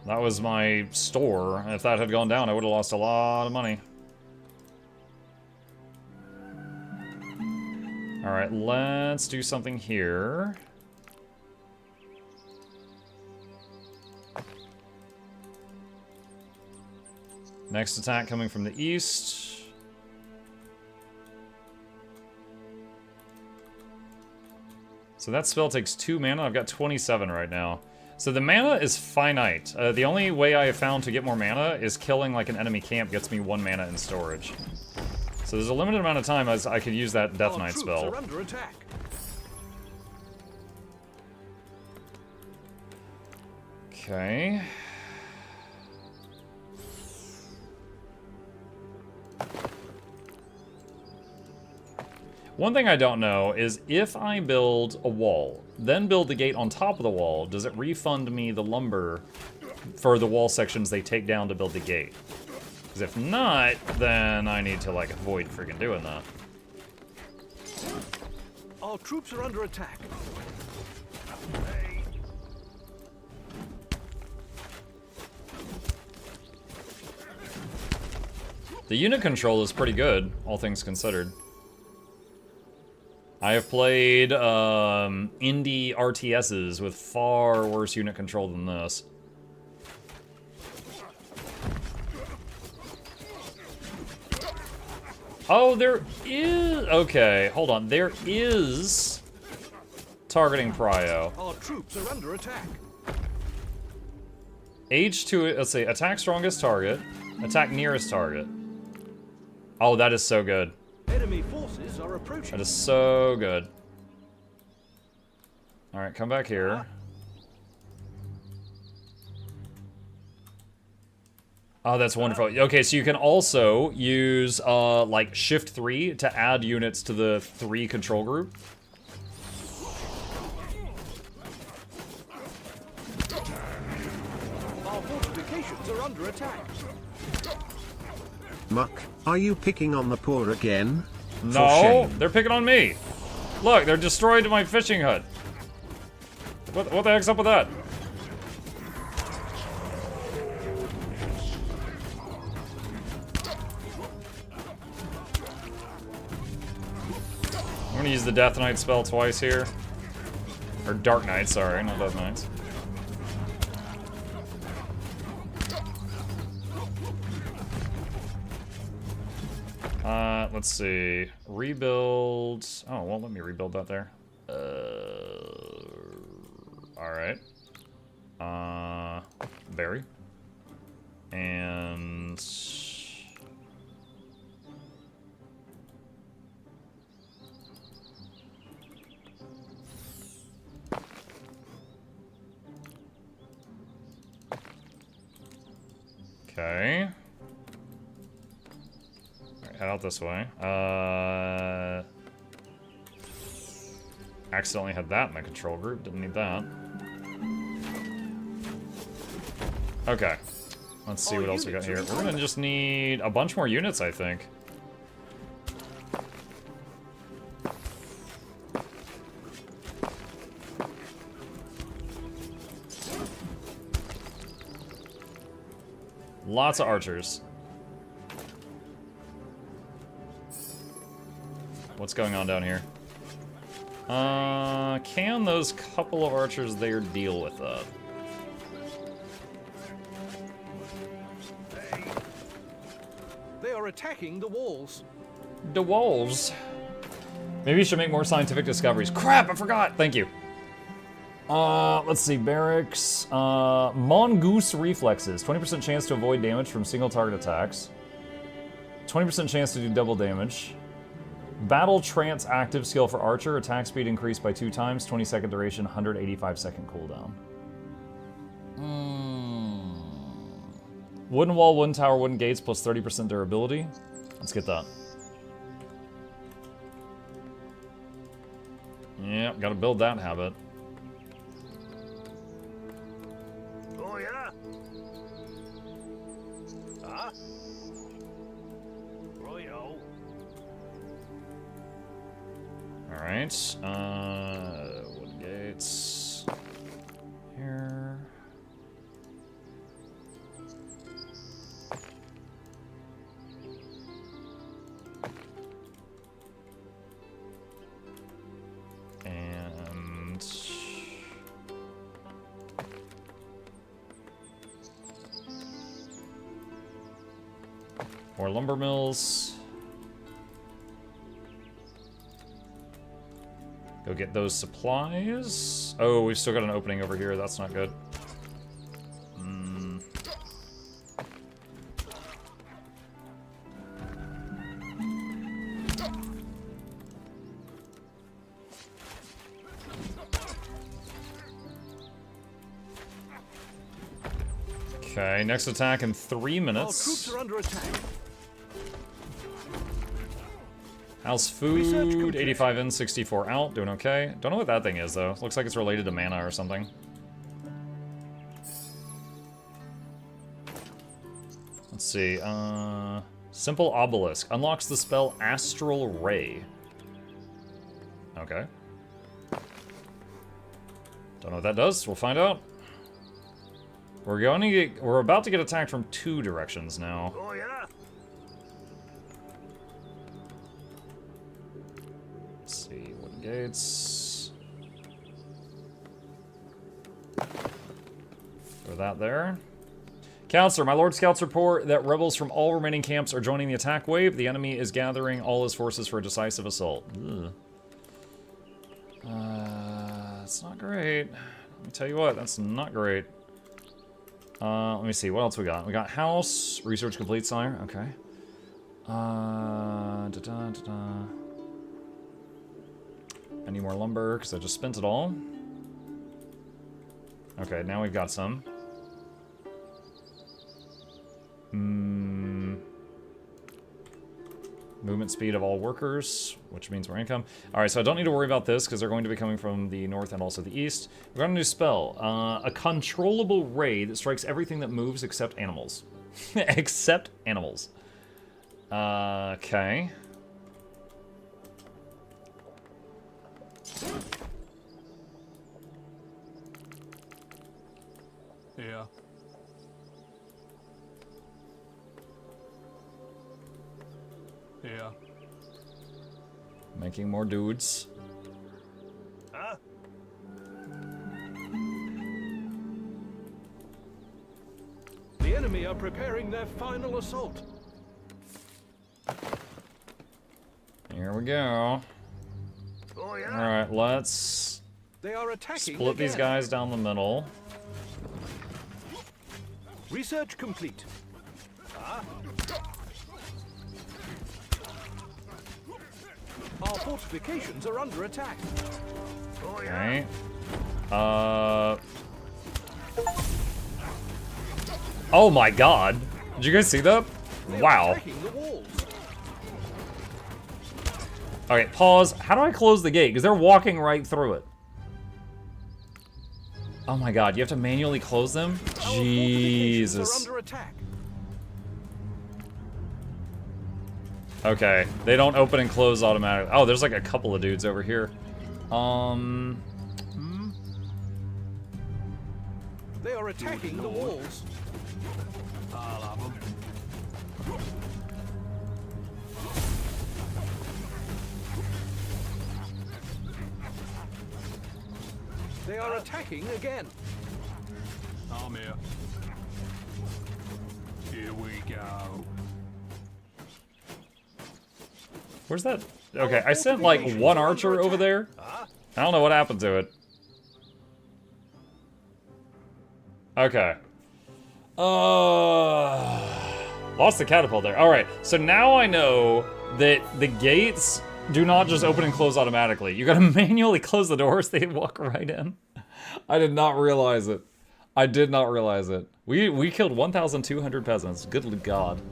That was my store. If that had gone down, I would have lost a lot of money. Alright, let's do something here. Next attack coming from the east. So that spell takes 2 mana. I've got 27 right now. So the mana is finite. The only way I have found to get more mana is killing like an enemy camp gets me 1 mana in storage. So there's a limited amount of time as I could use that Death Knight spell. Are under attack. Okay. One thing I don't know is if I build a wall, then build the gate on top of the wall, does it refund me the lumber for the wall sections they take down to build the gate? Because if not, then I need to, like, avoid freaking doing that. Our troops are under attack. The unit control is pretty good, all things considered. I have played indie RTSs with far worse unit control than this. Oh, there is... Okay, hold on. There is targeting prio. Our troops are under attack. H2, let's see, attack strongest target, attack nearest target. Oh, that is so good. Enemy forces are approaching. That is so good. Alright, come back here. Oh, that's wonderful. Okay, so you can also use, like, Shift 3 to add units to the 3 control group. Our fortifications are under attack. Muck, are you picking on the poor again? For No, shame. they're picking on me. Look, they're destroyed my fishing hut. What the heck's up with that? I'm gonna use the Death Knight spell twice here. Or Dark Knight, sorry, not Death Knights. Let's see. Rebuild. Oh, well, let me rebuild that there. Alright. Berry. And... Okay. Head out this way. Accidentally had that in my control group. Didn't need that. Okay. Let's see what else we got here. We're gonna just need a bunch more units, I think. Lots of archers. What's going on down here? Can those couple of archers there deal with that? They are attacking the walls. The walls. Maybe you should make more scientific discoveries. Crap, I forgot! Thank you. Let's see, barracks. Mongoose reflexes. 20% chance to avoid damage from single target attacks. 20% chance to do double damage. Battle trance active skill for archer. Attack speed increased by 2 times. 20-second duration, 185-second cooldown. Wooden wall, wooden tower, wooden gates, plus 30% durability. Let's get that. Yep, gotta build that habit. Oh, yeah. Huh? Royo. Alright, wooden gates. Here. And... more lumber mills. Go get those supplies. Oh, we've still got an opening over here. That's not good. Okay, next attack in 3 Our minutes. troops are under attack. House Research food, complete. 85 in, 64 out. Doing okay. Don't know what that thing is, though. Looks like it's related to mana or something. Let's see. Simple Obelisk. Unlocks the spell Astral Ray. Okay. Don't know what that does. We'll find out. We're about to get attacked from 2 directions now. Oh, yeah. Let's see, wooden gates. Throw that there. Counselor, my lord scouts report that rebels from all remaining camps are joining the attack wave. The enemy is gathering all his forces for a decisive assault. Ugh. That's not great. Let me tell you what, that's not great. Let me see, what else we got? We got house, research complete, sire. Okay. I need more lumber, because I just spent it all. Okay, now we've got some. Movement speed of all workers, which means more income. Alright, so I don't need to worry about this, because they're going to be coming from the north and also the east. We've got a new spell. A controllable ray that strikes everything that moves except animals. Except animals. Okay. Yeah. Yeah. Making more dudes. Huh? The enemy are preparing their final assault. Here we go. Oh, yeah. Alright, let's They are attacking split these again. guys down the middle. Research complete. Our fortifications are under attack. Oh, yeah. Okay. Oh my god. Did you guys see that? They are Wow. attacking the walls. Okay, pause. How do I close the gate? Because they're walking right through it. Oh my god, you have to manually close them? Our fortifications Jesus. are under attack. Okay, they don't open and close automatically. Oh, there's like a couple of dudes over here. They are attacking the walls. I'll have 'em. They are attacking again. I'm here. Here we go. Where's that? Okay, I sent like one archer over there. I don't know what happened to it. Okay. Lost the catapult there. Alright, so now I know that the gates do not just open and close automatically. You gotta manually close the doors, they walk right in. I did not realize it. I did not realize it. We killed 1,200 peasants. Good God.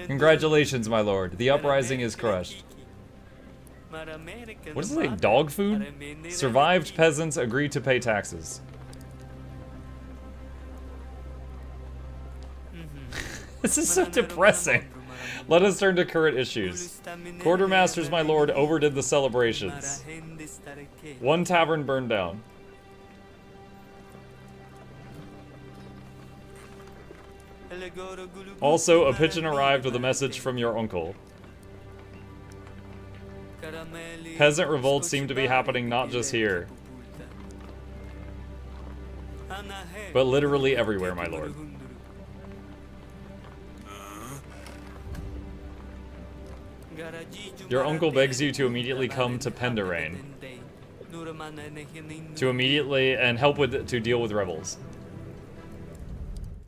Congratulations, my lord. The uprising is crushed. What does it say? Dog food? Survived peasants agree to pay taxes. This is so depressing. Let us turn to current issues. Quartermasters, my lord, overdid the celebrations. One tavern burned down. Also, a pigeon arrived with a message from your uncle. Peasant revolts seem to be happening not just here, but literally everywhere, my lord. Your uncle begs you to immediately come to Penderain. To immediately and help to deal with rebels.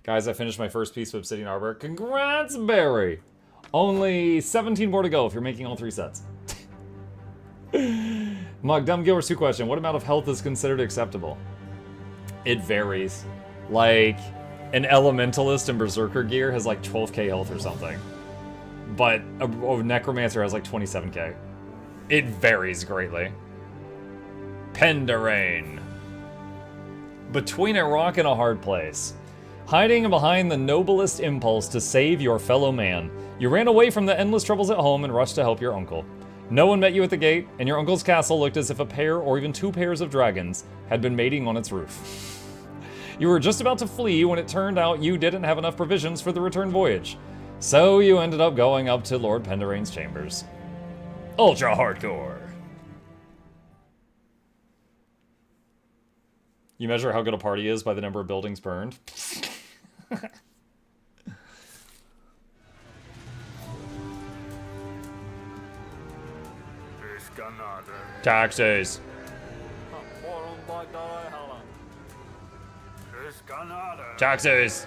Guys, I finished my first piece of Obsidian Arbor. Congrats, Barry! Only 17 more to go if you're making all 3 sets. Mug, Dumb Gilbert 2 question. What amount of health is considered acceptable? It varies. Like, an Elementalist in Berserker gear has like 12k health or something. But a Necromancer has like 27k. It varies greatly. Penderain. Between a rock and a hard place. Hiding behind the noblest impulse to save your fellow man, you ran away from the endless troubles at home and rushed to help your uncle. No one met you at the gate, and your uncle's castle looked as if a pair or even 2 pairs of dragons had been mating on its roof. You were just about to flee when it turned out you didn't have enough provisions for the return voyage. So you ended up going up to Lord Penderain's chambers. Ultra hardcore. You measure how good a party is by the number of buildings burned. Taxes. Taxes.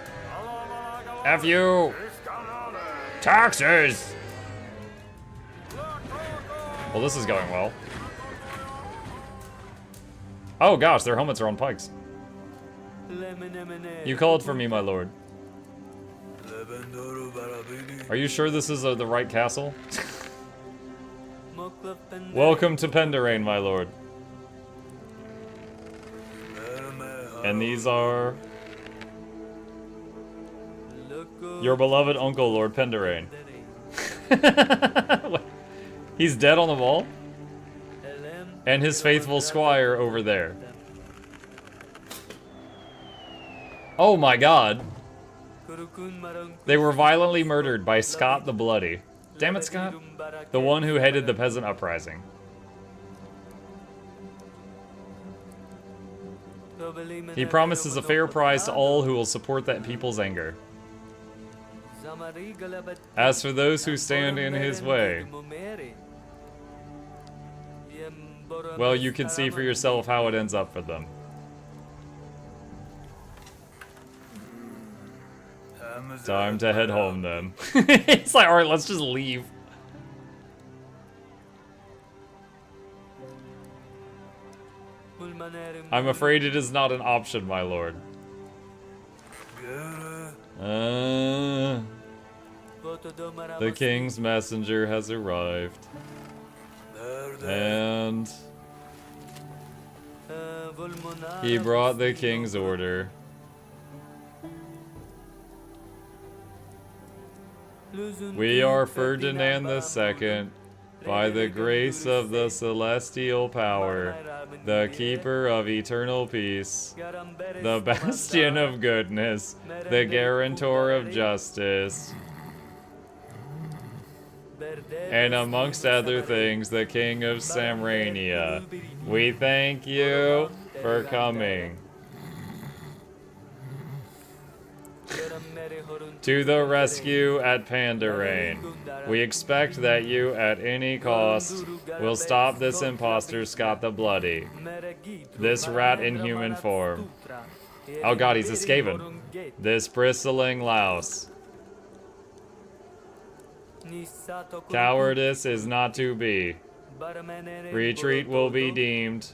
F you. Taxes. Well, this is going well. Oh gosh, their helmets are on pikes. You called for me, my lord. Are you sure this is the right castle? Welcome to Penderain, my lord. And these are... your beloved uncle, Lord Penderain. He's dead on the wall? And his faithful squire over there. Oh my god. They were violently murdered by Scott the Bloody. Damn it, Scott. The one who headed the peasant uprising. He promises a fair price to all who will support that people's anger. As for those who stand in his way, well, you can see for yourself how it ends up for them. Time to head home then. It's like, alright, let's just leave. I'm afraid it is not an option, my lord. The king's messenger has arrived. And he brought the king's order. We are Ferdinand II, by the grace of the celestial power, the keeper of eternal peace, the bastion of goodness, the guarantor of justice, and amongst other things, the king of Samrania. We thank you for coming. To the rescue at Pandarain. We expect that you, at any cost, will stop this imposter Scott the Bloody. This rat in human form. Oh god, he's escaping. This bristling louse. Cowardice is not to be. Retreat will be deemed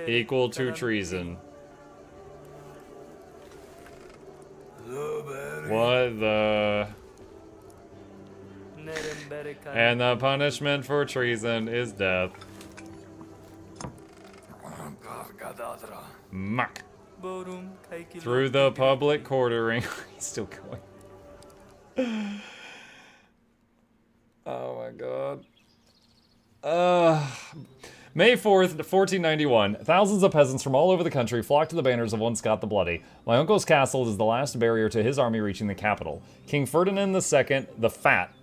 equal to treason. What the... And the punishment for treason is death. Muck. Through the public quartering. He's still going. Oh my god. May 4th, 1491. Thousands of peasants from all over the country flocked to the banners of one Scott the Bloody. My uncle's castle is the last barrier to his army reaching the capital. King Ferdinand II, the Fat,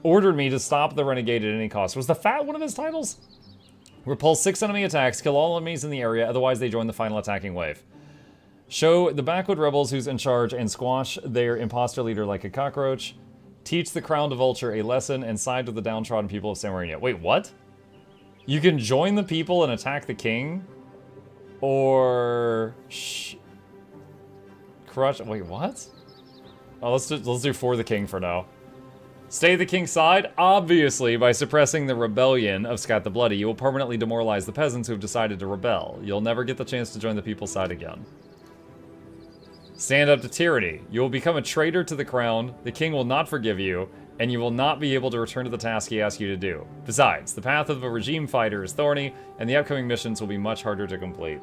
ordered me to stop the renegade at any cost. Was the Fat one of his titles? Repulse 6 enemy attacks, kill all enemies in the area, otherwise they join the final attacking wave. Show the backwood rebels who's in charge and squash their imposter leader like a cockroach. Teach the crowned vulture a lesson and side with the downtrodden people of Samarina. Wait, what? You can join the people and attack the king? Or... crush... Wait, what? Oh, let's do for the king for now. Stay the king's side? Obviously, by suppressing the rebellion of Scott the Bloody, you will permanently demoralize the peasants who have decided to rebel. You'll never get the chance to join the people's side again. Stand up to tyranny. You will become a traitor to the crown, the king will not forgive you, and you will not be able to return to the task he asked you to do. Besides, the path of a regime fighter is thorny, and the upcoming missions will be much harder to complete.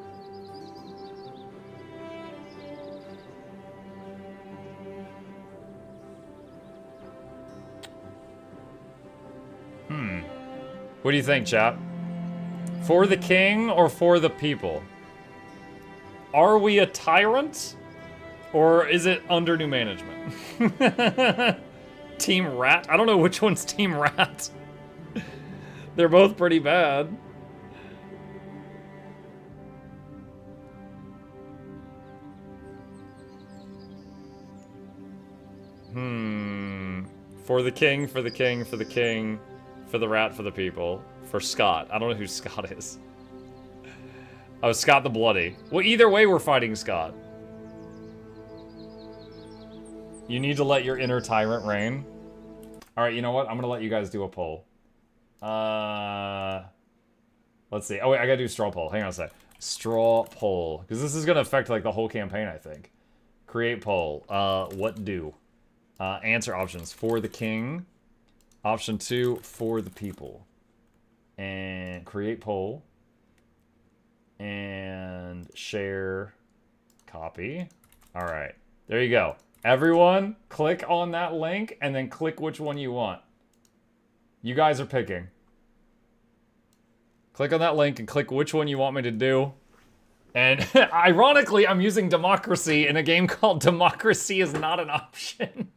What do you think, chap? For the king or for the people? Are we a tyrant? Or is it under new management? Team Rat? I don't know which one's Team Rat. They're both pretty bad. For the king, for the king, for the king, for the rat, for the people. For Scott. I don't know who Scott is. Oh, Scott the Bloody. Well, either way, we're fighting Scott. You need to let your inner tyrant reign. Alright, you know what? I'm gonna let you guys do a poll. Let's see. Oh, wait, I gotta do straw poll. Hang on a sec. Straw poll. Because this is gonna affect, like, the whole campaign, I think. Create poll. What do? Answer options. For the king. Option 2, for the people. And create poll. And share. Copy. Alright. There you go. Everyone, click on that link and then click which one you want. You guys are picking. Click on that link and click which one you want me to do. And ironically, I'm using democracy in a game called Democracy is Not an Option.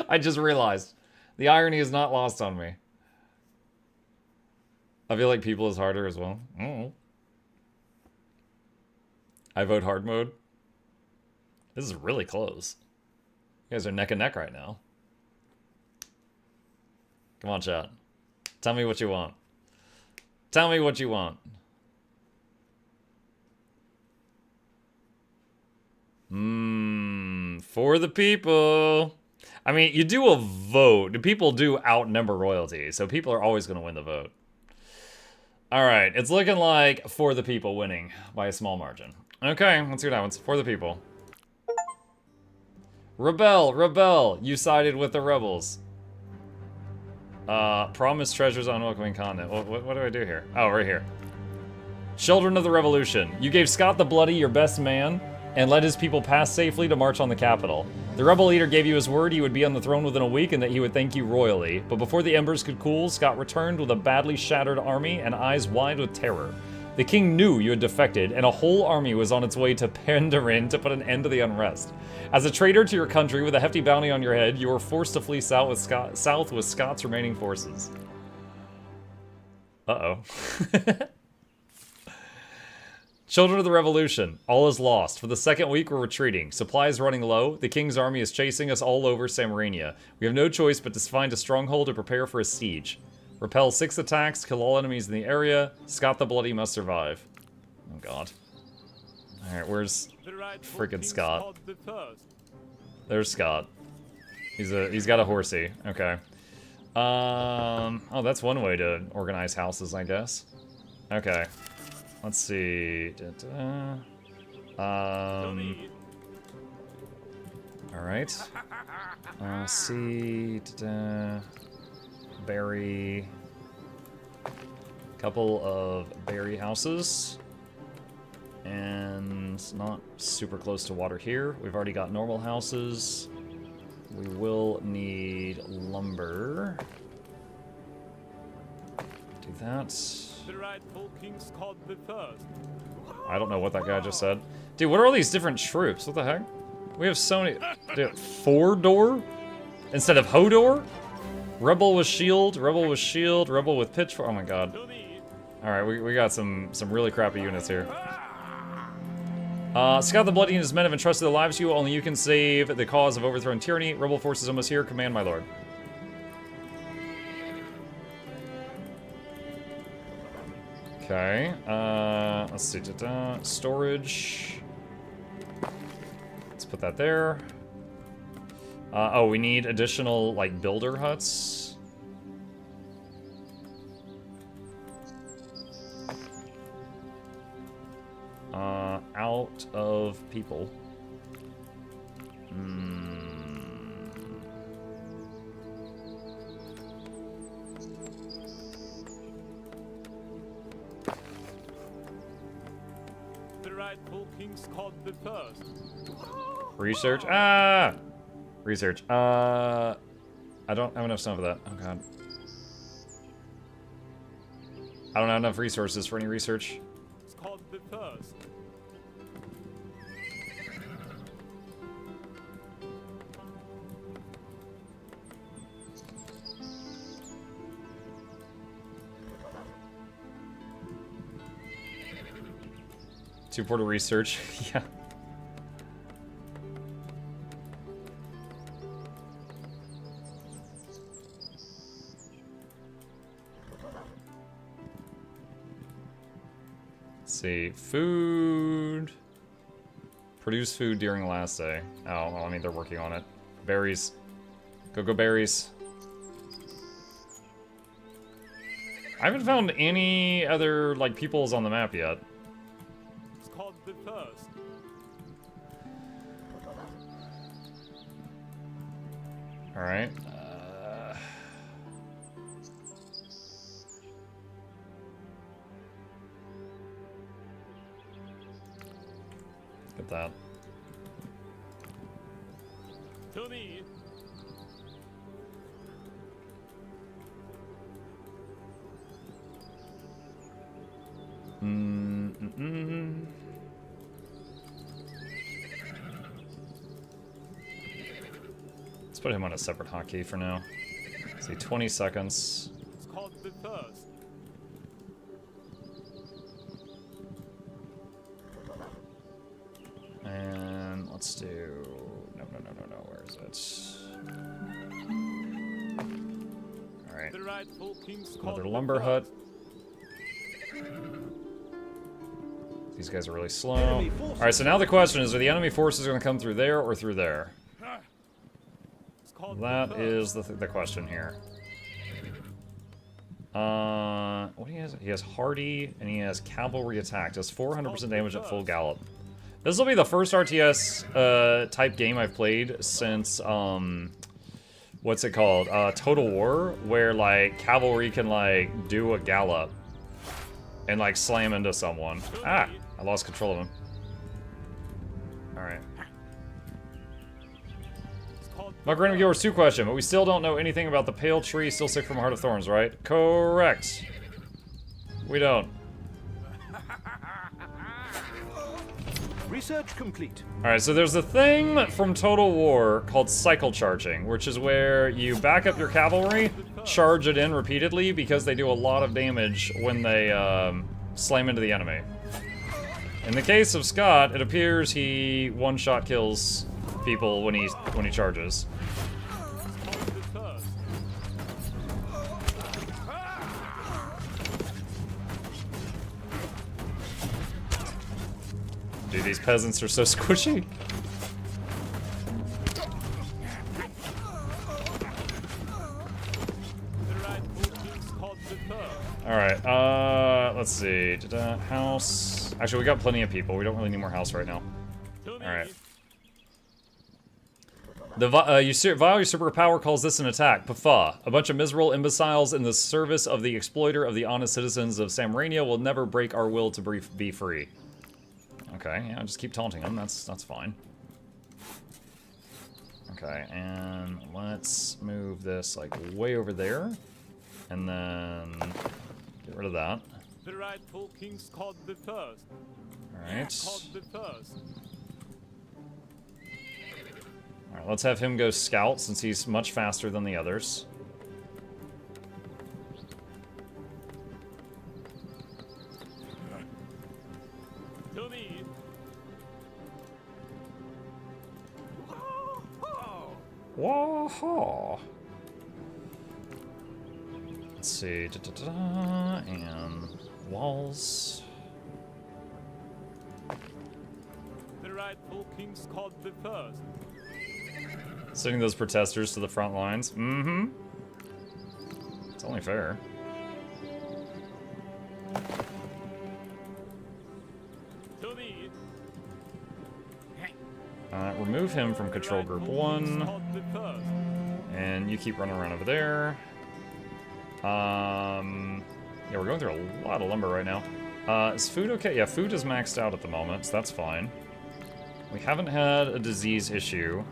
I just realized. The irony is not lost on me. I feel like people is harder as well. I vote hard mode. This is really close. You guys are neck and neck right now. Come on, chat. Tell me what you want. Tell me what you want. For the people. I mean, you do a vote. People do outnumber royalty, so people are always going to win the vote. Alright, it's looking like for the people winning by a small margin. Okay, let's see what happens. For the people. Rebel, rebel, you sided with the rebels. Promised treasures on welcoming continent. What do I do here? Oh, right here. Children of the Revolution. You gave Scott the Bloody your best man and led his people pass safely to march on the capital. The rebel leader gave you his word he would be on the throne within a week and that he would thank you royally. But before the embers could cool, Scott returned with a badly shattered army and eyes wide with terror. The king knew you had defected, and a whole army was on its way to Pandaren to put an end to the unrest. As a traitor to your country with a hefty bounty on your head, you were forced to flee south with Scott's remaining forces. Uh-oh. Children of the Revolution. All is lost. For the second week, we're retreating. Supplies running low. The king's army is chasing us all over Samarania. We have no choice but to find a stronghold and prepare for a siege. Repel 6 attacks. Kill all enemies in the area. Scott the Bloody must survive. Oh, God. Alright, where's freaking Scott? There's Scott. He's got a horsey. Okay. Oh, that's one way to organize houses, I guess. Okay. Let's see. Alright. See. Berry. Couple of berry houses. And not super close to water here. We've already got normal houses. We will need lumber. Do that. I don't know what that guy just said. Dude, what are all these different troops? What the heck? We have so many. Dude, 4-door? Instead of Hodor? Rebel with shield, rebel with shield, rebel with pitchfork. Oh my god. Alright, we got some really crappy units here. Scott the Bloody and his men have entrusted their lives to you. Only you can save the cause of overthrown tyranny. Rebel forces almost here. Command, my lord. Okay. Let's see. Storage. Let's put that there. Oh, we need additional, like, builder huts. Out of people. The rightful king's called the first. Research. Ah! Research. I don't have enough stuff for that. Oh god. I don't have enough resources for any research. It's called the first. Two-porter research. Yeah. Let's see. Food. Produce food during the last day. Oh, well, I mean, they're working on it. Berries. Go berries. I haven't found any other, like, peoples on the map yet. It's called the first. Alright. Get that. To me. Let's put him on a separate hotkey for now. Let's see, 20 seconds. It's called the first. And let's do... No, where is it? Alright. The rightful king's called Another the lumber first. hut. These guys are really slow. Alright, so now the question is, are the enemy forces going to come through there or through there? It's called That the first. is the question here. What do he has? He has hardy, and he has cavalry attack. Does 400% damage at full gallop. This will be the first RTS type game I've played since, what's it called? Total War, where, like, cavalry can, like, do a gallop and, like, slam into someone. Ah! I lost control of him. Alright. Mark Random Viewers 2 question, but we still don't know anything about the pale tree still sick from a Heart of Thorns, right? Correct. We don't. Research complete. Alright, so there's a thing from Total War called cycle charging, which is where you back up your cavalry, charge it in repeatedly, because they do a lot of damage when they slam into the enemy. In the case of Scott, it appears he one-shot kills people when he charges. Called the first. Dude, these peasants are so squishy. The rightful king's called the first. Alright, let's see. House. Actually, we got plenty of people. We don't really need more house right now. To me. Alright. The vile usurper power calls this an attack. Pafa. A bunch of miserable imbeciles in the service of the exploiter of the honest citizens of Samrania will never break our will to be free. Okay, yeah, just keep taunting them. That's fine. Okay, and let's move this like way over there, and then get rid of that. The rightful king's called the first. All right. Called the first. All right, let's have him go scout since he's much faster than the others. To me. Whoa! Let's see, and walls. The rightful king's called the first. Sending those protesters to the front lines. Mm-hmm. It's only fair. To me. Remove him from control group 1. Called the first. And you keep running around over there. Yeah, we're going through a lot of lumber right now. Is food okay? Yeah, food is maxed out at the moment, so that's fine. We haven't had a disease issue.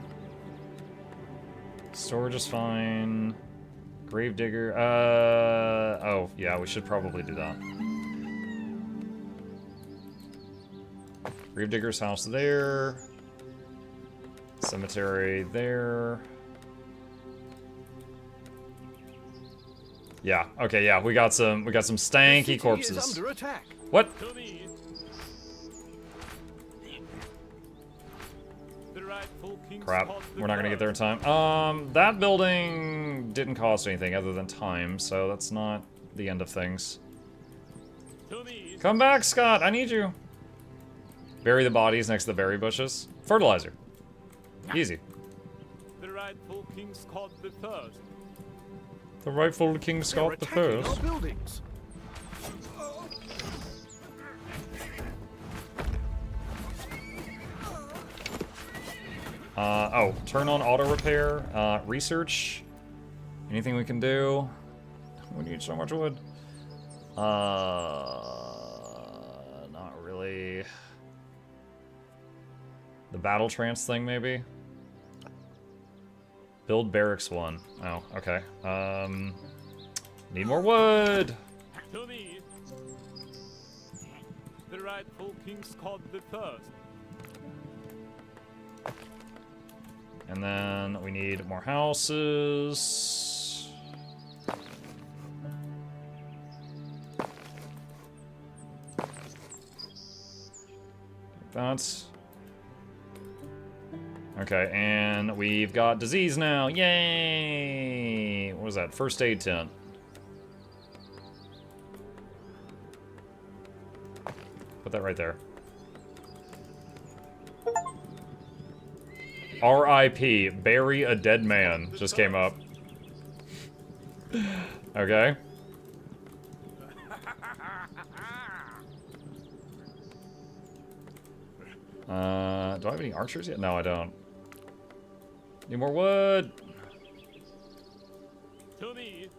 Storage is fine. Gravedigger, oh, yeah, we should probably do that. Gravedigger's house there. Cemetery there. Yeah, okay, yeah, we got some stanky The city is corpses. under attack. What? To me. The rightful king's Crap, called the we're not gonna get there in first. time. That building didn't cost anything other than time, so that's not the end of things. To me. Come back, Scott, I need you. Bury the bodies next to the berry bushes. Fertilizer. Easy. The rightful king's called the first. The rightful King They're Scott the attacking our First. buildings. Oh, turn on auto repair. Research. Anything we can do? We need so much wood. Not really. The battle trance thing, maybe? Build barracks 1. Oh, okay. Need more wood! To me. The rightful king's called the first. And then we need more houses. That's okay, and we've got disease now. Yay! What was that? First aid tent. Put that right there. R.I.P. Bury a dead man just came up. Okay. Do I have any archers yet? No, I don't. Need more wood. To me.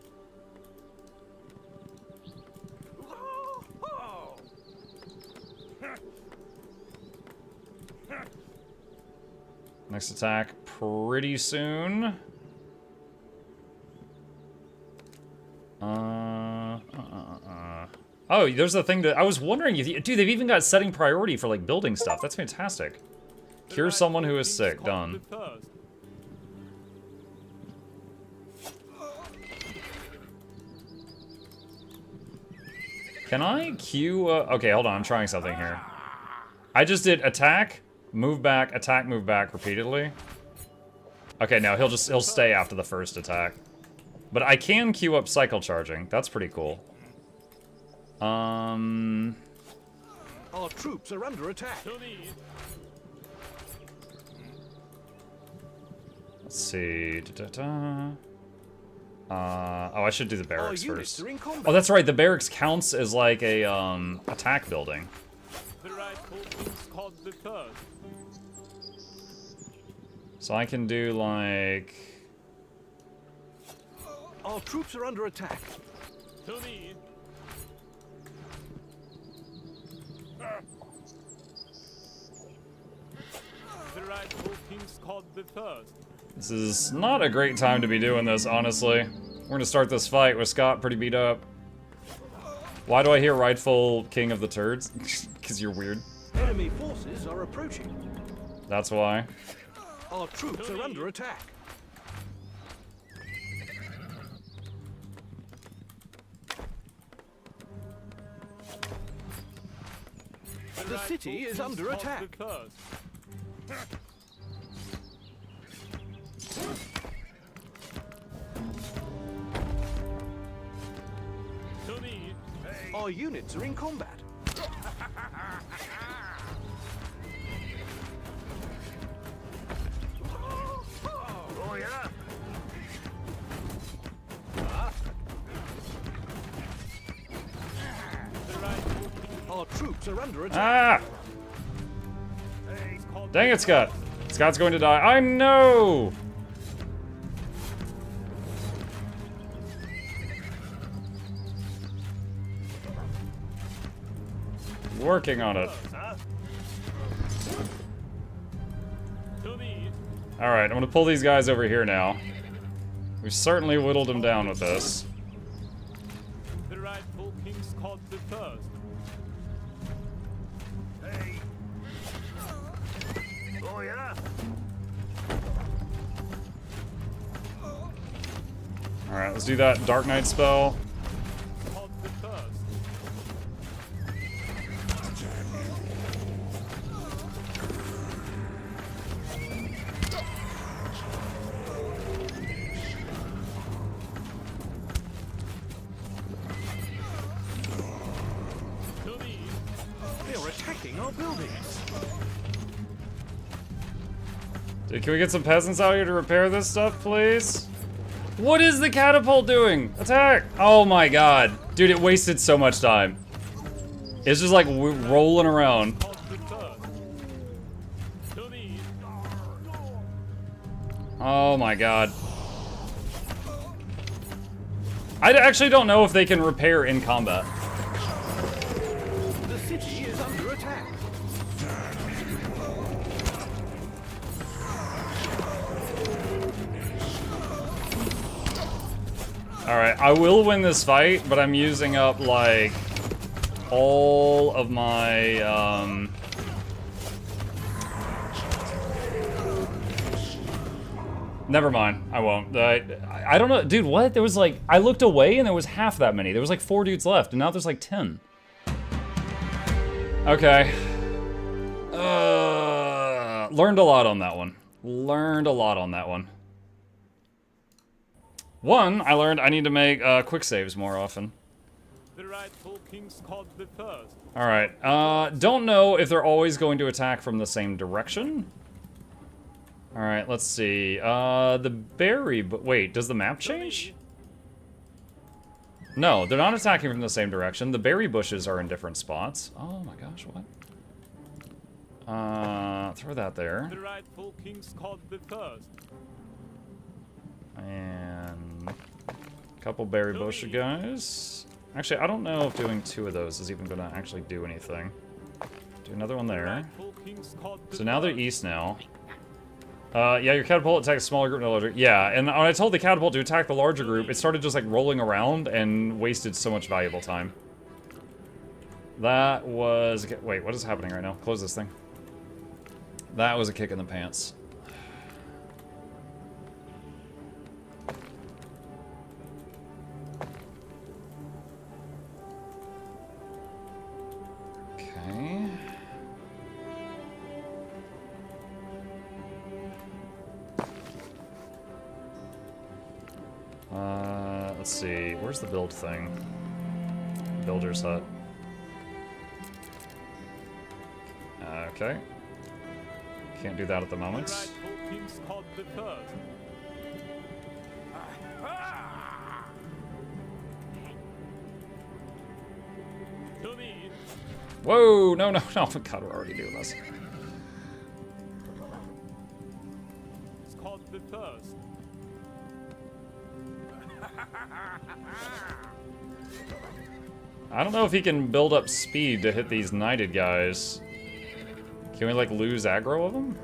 Next attack pretty soon. Oh, there's the thing that I was wondering. Dude, they've even got setting priority for like building stuff. That's fantastic. Cure someone who is sick. Done. Can I queue? Okay, hold on. I'm trying something here. I just did attack, move back, repeatedly. Okay, now he'll stay after the first attack. But I can queue up cycle charging. That's pretty cool. Our troops are under attack. Let's see. Oh, I should do the barracks first. Oh, that's right. The barracks counts as like a attack building. The rightful king's called the third. So I can do like. Our troops are under attack. To me. The rightful king's called the third. This is not a great time to be doing this, honestly. We're gonna start this fight with Scott pretty beat up. Why do I hear rightful king of the turds? Because you're weird. Enemy forces are approaching. That's why. Our troops are under attack. The city is under attack. Our units are in combat. Oh, yeah. Our troops are under attack. Ah! Dang it, Scott. Scott's going to die. I know! Working on it. Alright, I'm gonna pull these guys over here now. We've certainly whittled them down with this. The rightful king's called the third. Hey. Oh, yeah. Alright, let's do that Dark Knight spell. Called the third. They are attacking our buildings. Dude, can we get some peasants out here to repair this stuff, please? What is the catapult doing? Attack! Oh my god. Dude, it wasted so much time. It's just like rolling around. Called the third. To me. Oh my god. I actually don't know if they can repair in combat. The city is under attack. Alright, I will win this fight, but I'm using up, like, all of my, Never mind, I won't. I don't know, dude, what? There was like, I looked away and there was half that many. There was like 4 dudes left, and now there's like 10. Okay. Learned a lot on that one. Learned a lot on that one. One, I learned I need to make quick saves more often. The rightful king's called the third. Alright, don't know if they're always going to attack from the same direction. Alright, let's see. The berry, but wait, does the map change? No, they're not attacking from the same direction. The berry bushes are in different spots. Oh my gosh, what? Throw that there. The rightful king's called the third. And a couple berry bush guys. Actually, I don't know if doing 2 of those is even gonna actually do anything. Do another one there. So now they're east now. Yeah, your catapult attacks a smaller group, no larger. Yeah, and when I told the catapult to attack the larger group, it started just like rolling around and wasted so much valuable time. That was... Wait, what is happening right now? Close this thing. That was a kick in the pants. Okay. Let's see. Where's the build thing? Builder's hut. Okay. Can't do that at the moment. rightful king's called the first. To me. Whoa! No, no, no. God, we're already doing this. It's called the first. I don't know if he can build up speed to hit these knighted guys. Can we, like, lose aggro of them?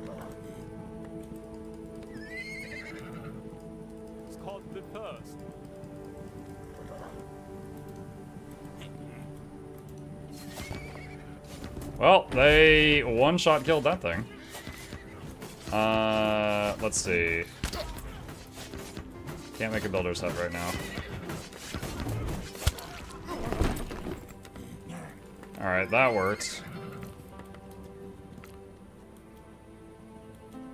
It's called the first. Well, they one-shot killed that thing. Let's see. Can't make a builder's hut right now. Alright, that worked.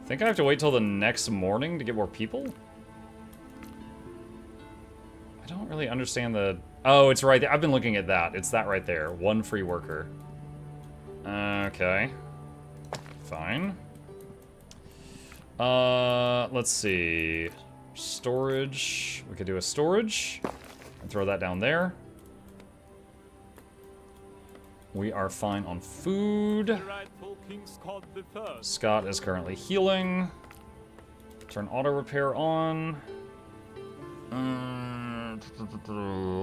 Think I have to wait till the next morning to get more people? I don't really understand the... Oh, it's right there. I've been looking at that. It's that right there. One free worker. Okay. Fine. Let's see. Storage. We could do a storage. And throw that down there. We are fine on food. The rightful king's called the first. Scott is currently healing. Turn auto repair on.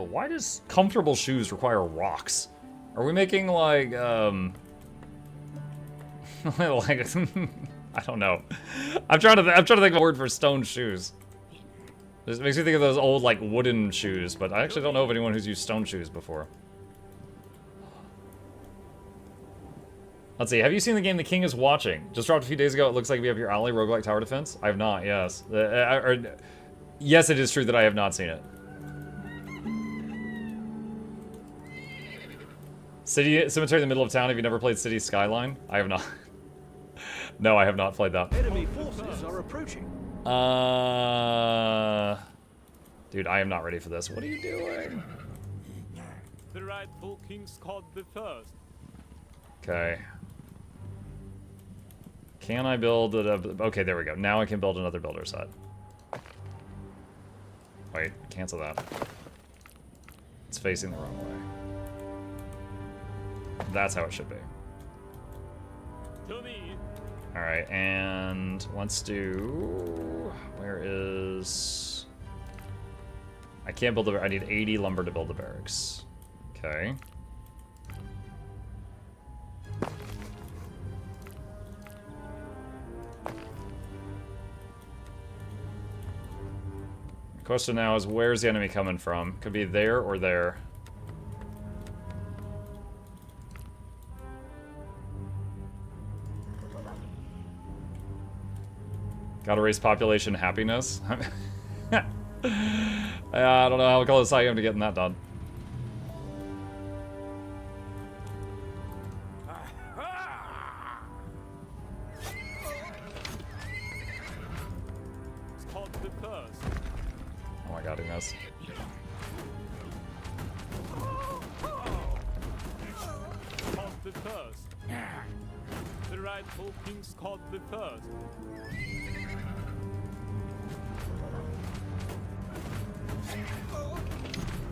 Why does comfortable shoes require rocks? Are we making like like I don't know. I'm trying to think of a word for stone shoes. This makes me think of those old like wooden shoes, but I actually don't know of anyone who's used stone shoes before. Let's see, have you seen the game The King is Watching? Just dropped a few days ago. It looks like we have your alley roguelike tower defense. I have not, yes. Yes, it is true that I have not seen it. Cemetery in the middle of town. Have you never played City Skyline? I have not. No, I have not played that. Enemy forces are approaching. Dude, I am not ready for this. What are you doing? The rightful king's called the first. Okay. Can I build it? Okay, there we go. Now I can build another builder's hut. Wait, cancel that. It's facing the wrong way. That's how it should be. To me. Alright, and let's do... Where is... I can't build a... I need 80 lumber to build the barracks. Okay. The question now is, where's the enemy coming from? Could be there or there. Gotta raise population happiness. I don't know how close I am to getting that done. It's called the first. Oh my god, he missed. It's called the first. The rightful king's called the first.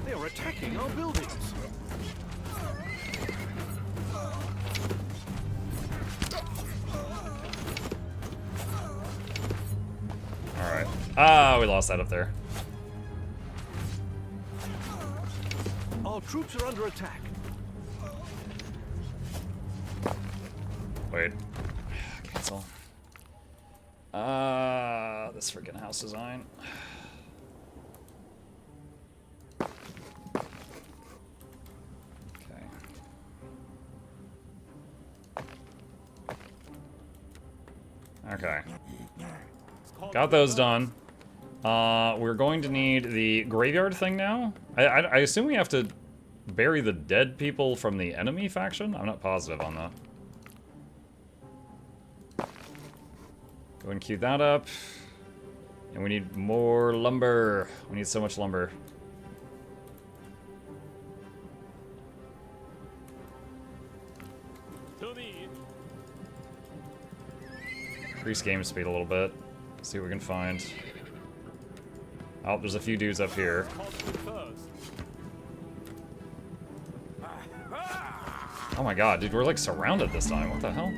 They are attacking our buildings. Alright. Ah, we lost that up there. Our troops are under attack. Wait. Cancel. This freaking house design. Okay. Okay. Got those done. We're going to need the graveyard thing now. I assume we have to bury the dead people from the enemy faction? I'm not positive on that. Go and queue that up. And we need more lumber. We need so much lumber. To me. Increase game speed a little bit. See what we can find. Oh, there's a few dudes up here. Oh my god, dude, we're like surrounded this time. What the hell?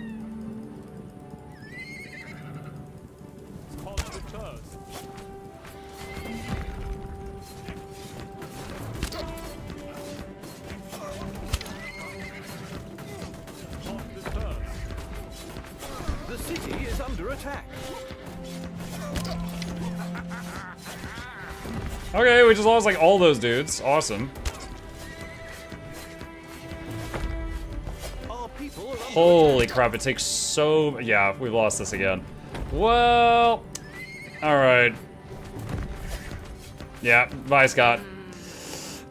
The city is under attack. Okay, we just lost like all those dudes. Awesome. Our people are under Holy crap, it takes so... Yeah, we've lost this again. Well... Alright. Yeah, bye, Scott.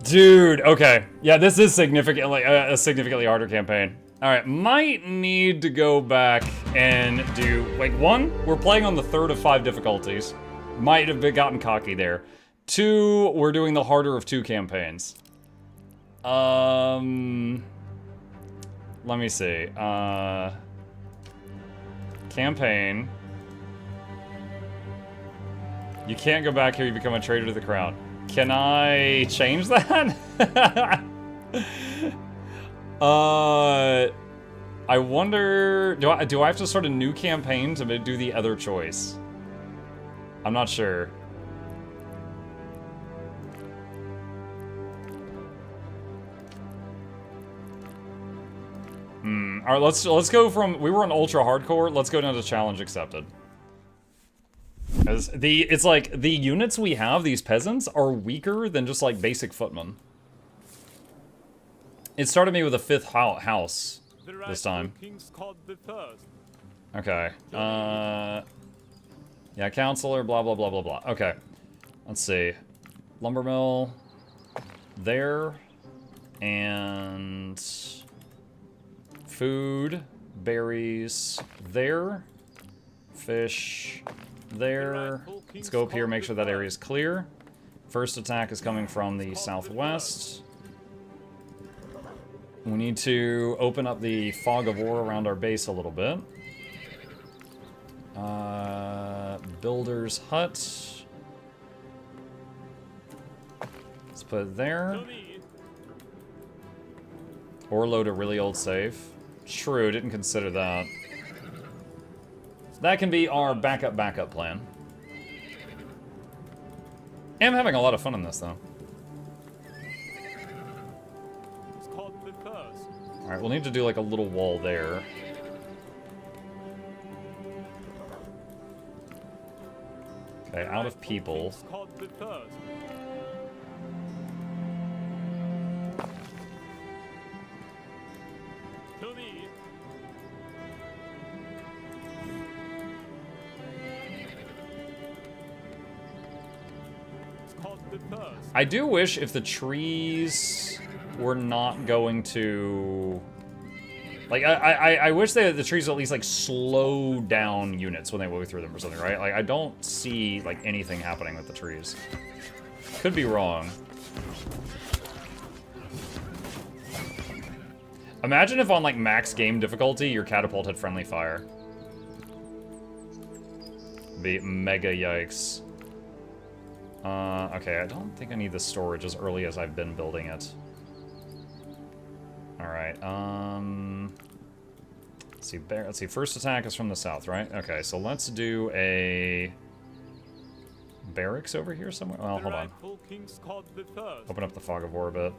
Dude, okay. Yeah, this is significantly a significantly harder campaign. Alright, might need to go back and do... Like, 1, we're playing on the 3rd of 5 difficulties. Might have gotten cocky there. 2, we're doing the harder of 2 campaigns. Let me see. Campaign. You can't go back here, you become a traitor to the crown. Can I change that? I wonder, do I have to start a new campaign to do the other choice? I'm not sure. All right, let's go from, we were on ultra hardcore, let's go down to challenge accepted. As it's like, the units we have, these peasants, are weaker than just like basic footmen. It started me with a 5th house this time. Okay. Yeah, counselor, blah, blah, blah, blah, blah. Okay. Let's see. Lumber mill. There. And... food. Berries. There. Fish. There. Let's go up here, make sure that area is clear. First attack is coming from the southwest. We need to open up the fog of war around our base a little bit. Builder's hut. Let's put it there. Or load a really old save. True, didn't consider that. That can be our backup plan. I'm having a lot of fun in this, though. Alright, we'll need to do like a little wall there. Okay, out of people. I do wish if the trees were not going to... Like, I wish the trees at least, like, slow down units when they move through them or something, right? Like, I don't see, like, anything happening with the trees. Could be wrong. Imagine if on, like, max game difficulty, your catapult had friendly fire. Be mega yikes. Okay, I don't think I need the storage as early as I've been building it. Alright, let's see, first attack is from the south, right? Okay, so let's do a barracks over here somewhere. Well, hold on. Open up the fog of war a bit.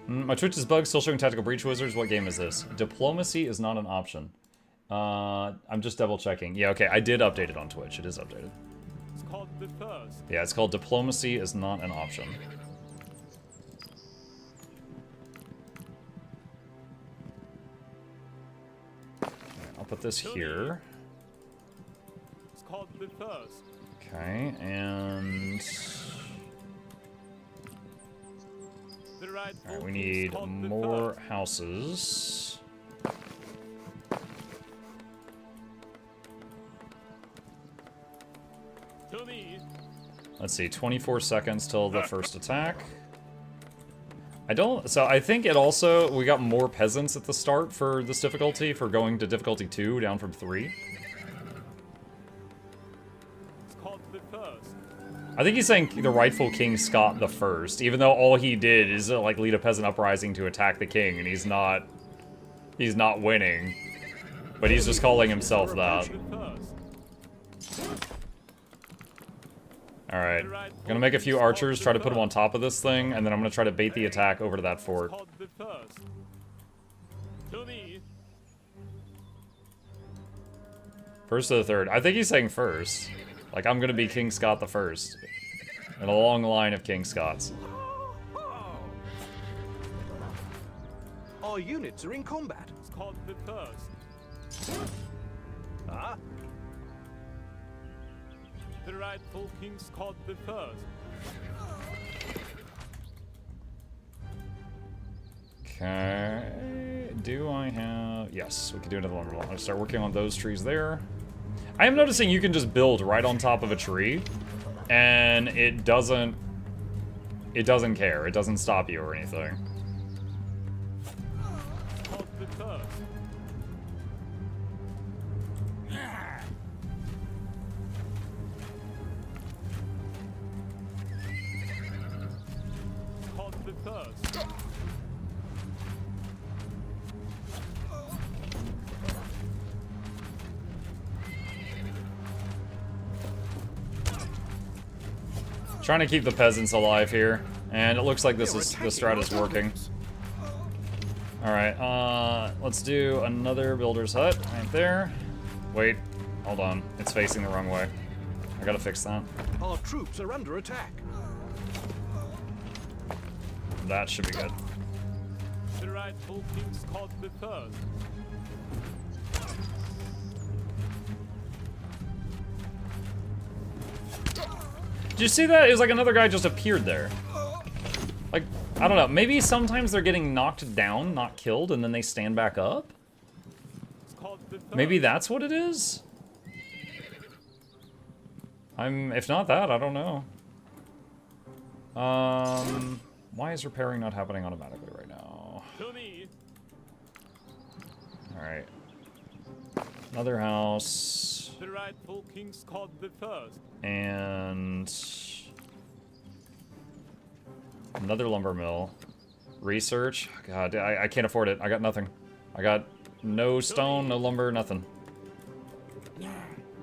My Twitch is bugged, still showing Tactical Breach Wizards. What game is this? Diplomacy is not an option. I'm just double checking. Yeah, okay, I did update it on Twitch. It is updated. It's called the first. Yeah, it's called Diplomacy is not an option. Right, I'll put this here. It's called the first. Okay, and... Alright, we need more houses. To me. Let's see, 24 seconds till the first attack. So I think it also, we got more peasants at the start for this difficulty, for going to difficulty 2, down from 3. It's called the first. I think he's saying the rightful King Scott the First, even though all he did is like lead a peasant uprising to attack the king, and he's not winning. But he's just calling himself that. Alright. Gonna make a few archers, try to put them on top of this thing, and then I'm gonna try to bait the attack over to that fort. First to the third. I think he's saying first. Like, I'm gonna be King Scott the First. In a long line of King Scotts. Our units are in combat. It's called the first. Ah, The rightful King Scott the first. Okay. Do I have... Yes, we can do another lumber mill. I'll start working on those trees there. I am noticing you can just build right on top of a tree, and it doesn't care. It doesn't stop you or anything. Called the first. Called the first. Trying to keep the peasants alive here, and it looks like this strat is working. Alright, let's do another builder's hut right there. Wait, hold on. It's facing the wrong way. I gotta fix that. our troops are under attack. That should be good. The rightful King Scott the first. Did you see that? It was like another guy just appeared there. Like, I don't know. Maybe sometimes they're getting knocked down, not killed, and then they stand back up? It's called the first. Maybe that's what it is? If not that, I don't know. Why is repairing not happening automatically right now? To me. Alright. Another house. The rightful King Scott the first. And... another lumber mill. Research. God, I can't afford it. I got nothing. I got no stone, no lumber, nothing.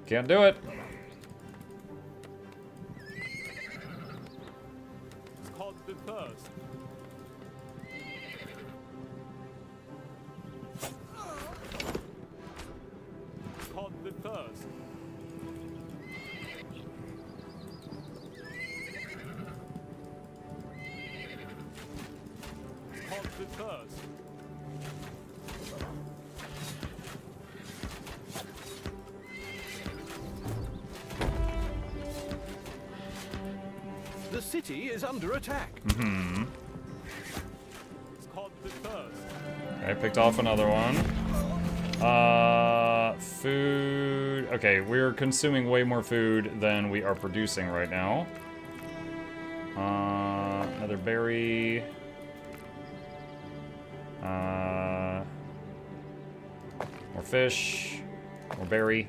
Can't do it. It's called the first. It's called the first. It's called the first. The city is under attack. Mm-hmm. It's called the first. I picked off another one. Food. Okay, we're consuming way more food than we are producing right now. Another berry. More fish. More berry.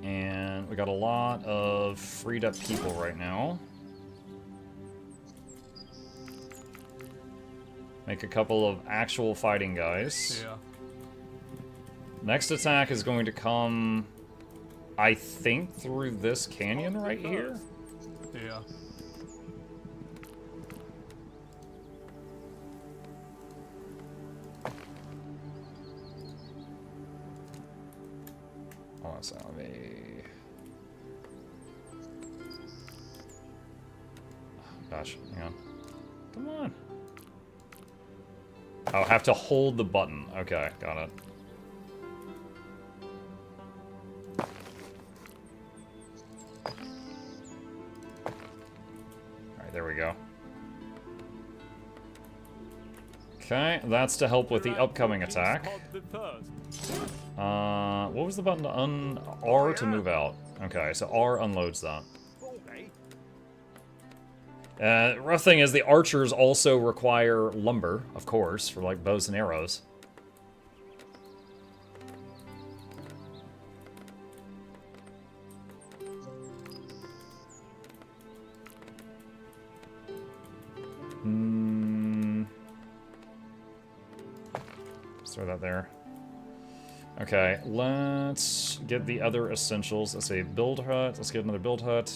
And we got a lot of freed up people right now. Make a couple of actual fighting guys. Yeah. Next attack is going to come, I think, through this canyon right here. Yeah. Oh, that's not me. Gosh, hang on. Come on. I'll have to hold the button. Okay, got it. Alright, there we go. Okay, that's to help with the upcoming attack. What was the button to R to move out? Okay, so R unloads that. Rough thing is the archers also require lumber, of course, for like bows and arrows. Let's throw that there. Okay, let's get the other essentials. Let's say build hut. Let's get another build hut.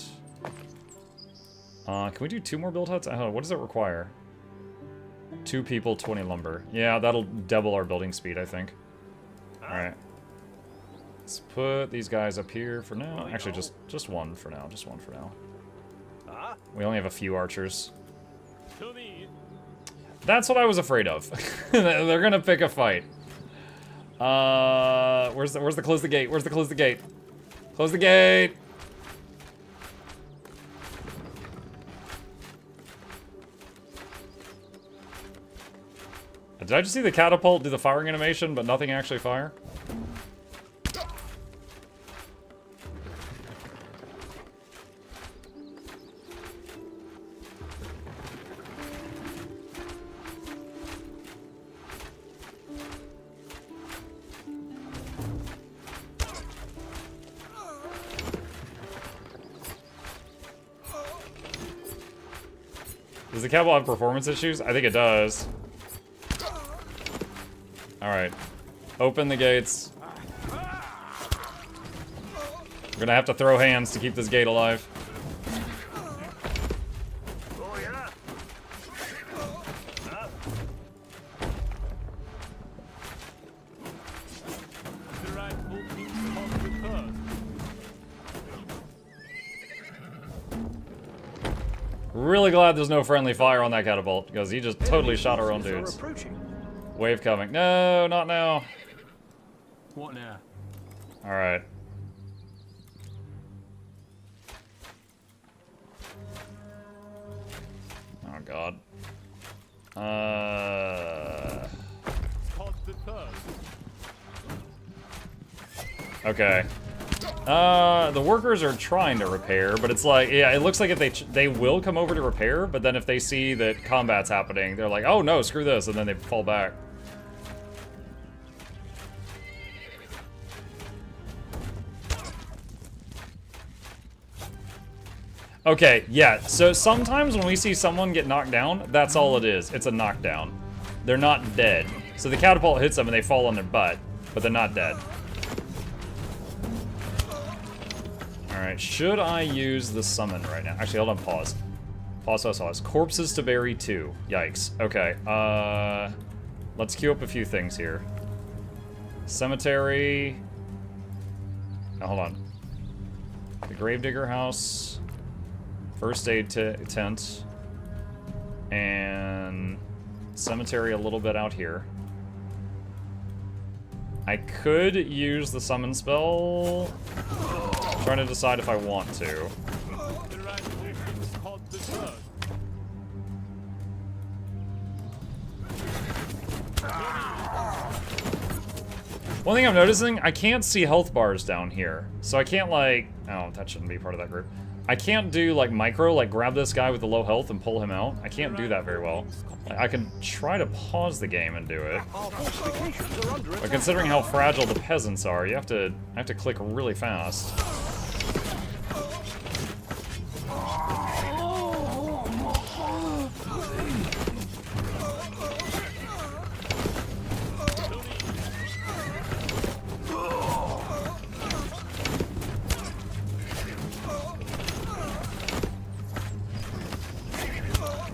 Can we do 2 more build huts? I don't know. What does it require? 2 people, 20 lumber. Yeah, that'll double our building speed, I think. Alright. Let's put these guys up here for now. Actually, just one for now. Just one for now. We only have a few archers. That's what I was afraid of. They're gonna pick a fight. Where's the close the gate? Where's the close the gate? Close the gate! Did I just see the catapult do the firing animation, but nothing actually fire? Does the catapult have performance issues? I think it does. Alright. Open the gates. We're gonna have to throw hands to keep this gate alive. Really glad there's no friendly fire on that catapult, because he just totally shot our own dudes. Wave coming. No, not now. What now? Alright. Oh god. Okay. The workers are trying to repair, but it's like, yeah, it looks like if they will come over to repair, but then if they see that combat's happening, they're like, oh no, screw this, and then they fall back. Okay, yeah, so sometimes when we see someone get knocked down, that's all it is. It's a knockdown. They're not dead. So the catapult hits them and they fall on their butt, but they're not dead. Alright, should I use the summon right now? Actually, hold on, pause. Pause. Corpses to bury 2. Yikes. Okay, let's queue up a few things here. Cemetery. Oh, hold on. The Gravedigger house. First aid tent. And cemetery a little bit out here. I could use the summon spell. I'm trying to decide if I want to. One thing I'm noticing, I can't see health bars down here. So I can't like, oh, that shouldn't be part of that group. I can't do like micro, like grab this guy with the low health and pull him out. I can't do that very well. I can try to pause the game and do it. But considering how fragile the peasants are, I have to click really fast.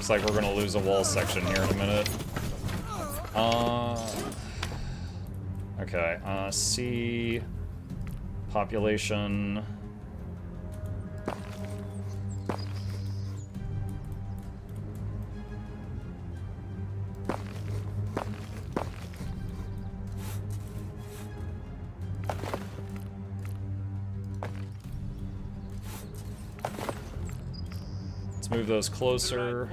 Looks like we're gonna lose a wall section here in a minute. Okay, C population. Let's move those closer.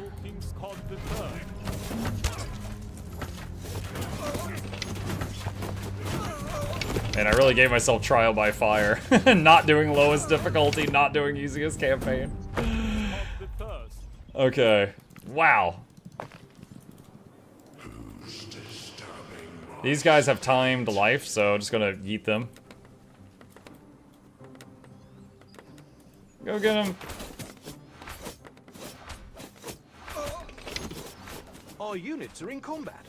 And I really gave myself trial by fire. Not doing lowest difficulty, not doing easiest campaign. Okay. Wow. These guys have timed life, so I'm just gonna yeet them. Go get him. Our units are in combat.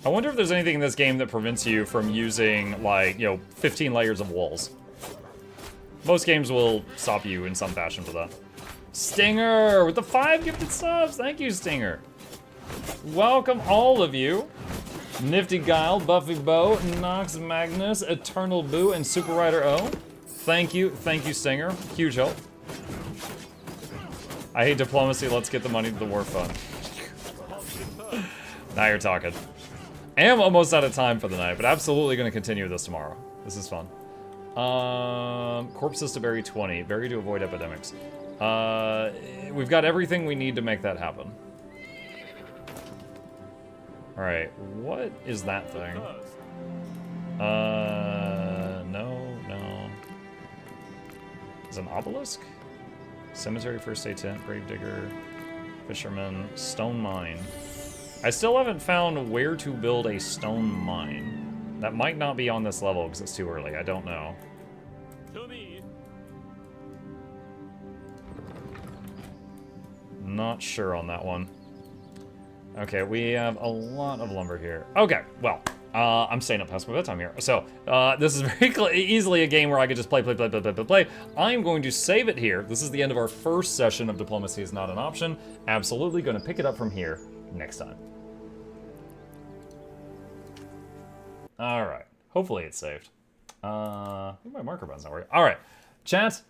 I wonder if there's anything in this game that prevents you from using, like, 15 layers of walls. Most games will stop you in some fashion for that. Stinger with the 5 gifted subs. Thank you, Stinger. Welcome all of you. Nifty Guile, Buffy Bow, Nox Magnus, Eternal Boo, and Super Rider O. Thank you, Stinger. Huge help. I hate diplomacy. Let's get the money to the war fund. Now you're talking. I am almost out of time for the night, but absolutely going to continue this tomorrow. This is fun. Corpses to bury 20. Bury to avoid epidemics. We've got everything we need to make that happen. Alright, what is that thing? No. Is it an obelisk? Cemetery, first aid tent, grave digger, fisherman, stone mine. I still haven't found where to build a stone mine. That might not be on this level because it's too early. I don't know. To me. Not sure on that one. Okay, we have a lot of lumber here. Okay, well, I'm staying up past my bedtime here. So, this is very easily a game where I could just play. I'm going to save it here. This is the end of our first session of Diplomacy is Not an Option. Absolutely going to pick it up from here next time. Alright, hopefully it's saved. I think my marker button's not working. Alright, chat.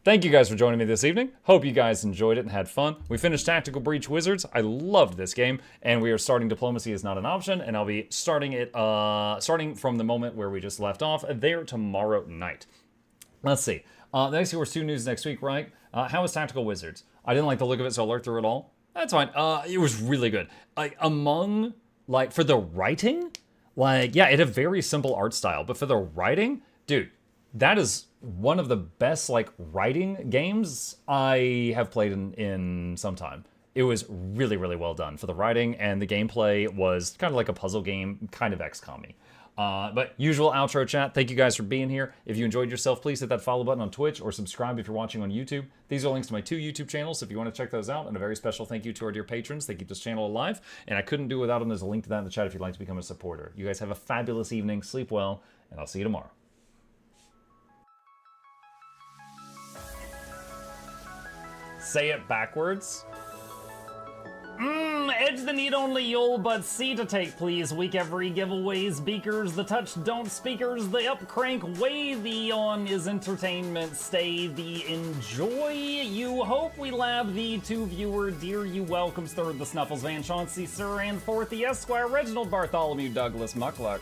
Thank you guys for joining me this evening. Hope you guys enjoyed it and had fun. We finished Tactical Breach Wizards. I loved this game, and we are starting Diplomacy is Not an Option, and I'll be starting it, starting from the moment where we just left off there tomorrow night. Let's see. The next Wars 2 news next week, right? How was Tactical Wizards? I didn't like the look of it, so I lurked through it all. That's fine. It was really good. Like, for the writing, like, yeah, it had a very simple art style, but for the writing, dude, that is one of the best, like, writing games I have played in some time. It was really, really well done for the writing, and the gameplay was kind of like a puzzle game, kind of XCOM-y. But usual outro chat, thank you guys for being here. If you enjoyed yourself, please hit that follow button on Twitch or subscribe if you're watching on YouTube. These are links to my 2 YouTube channels if you want to check those out. And a very special thank you to our dear patrons. They keep this channel alive. And I couldn't do without them. There's a link to that in the chat if you'd like to become a supporter. You guys have a fabulous evening. Sleep well. And I'll see you tomorrow. Say it backwards. Edge the need only you'll but C to take please. Week every giveaways, beakers, the touch don't speakers, the up crank way, the on is entertainment, stay the enjoy. You hope we lab the 2 viewer, dear you welcomes, third the Snuffles, Van Chauncey, Sir, and fourth the Esquire, Reginald Bartholomew, Douglas, Mukluk.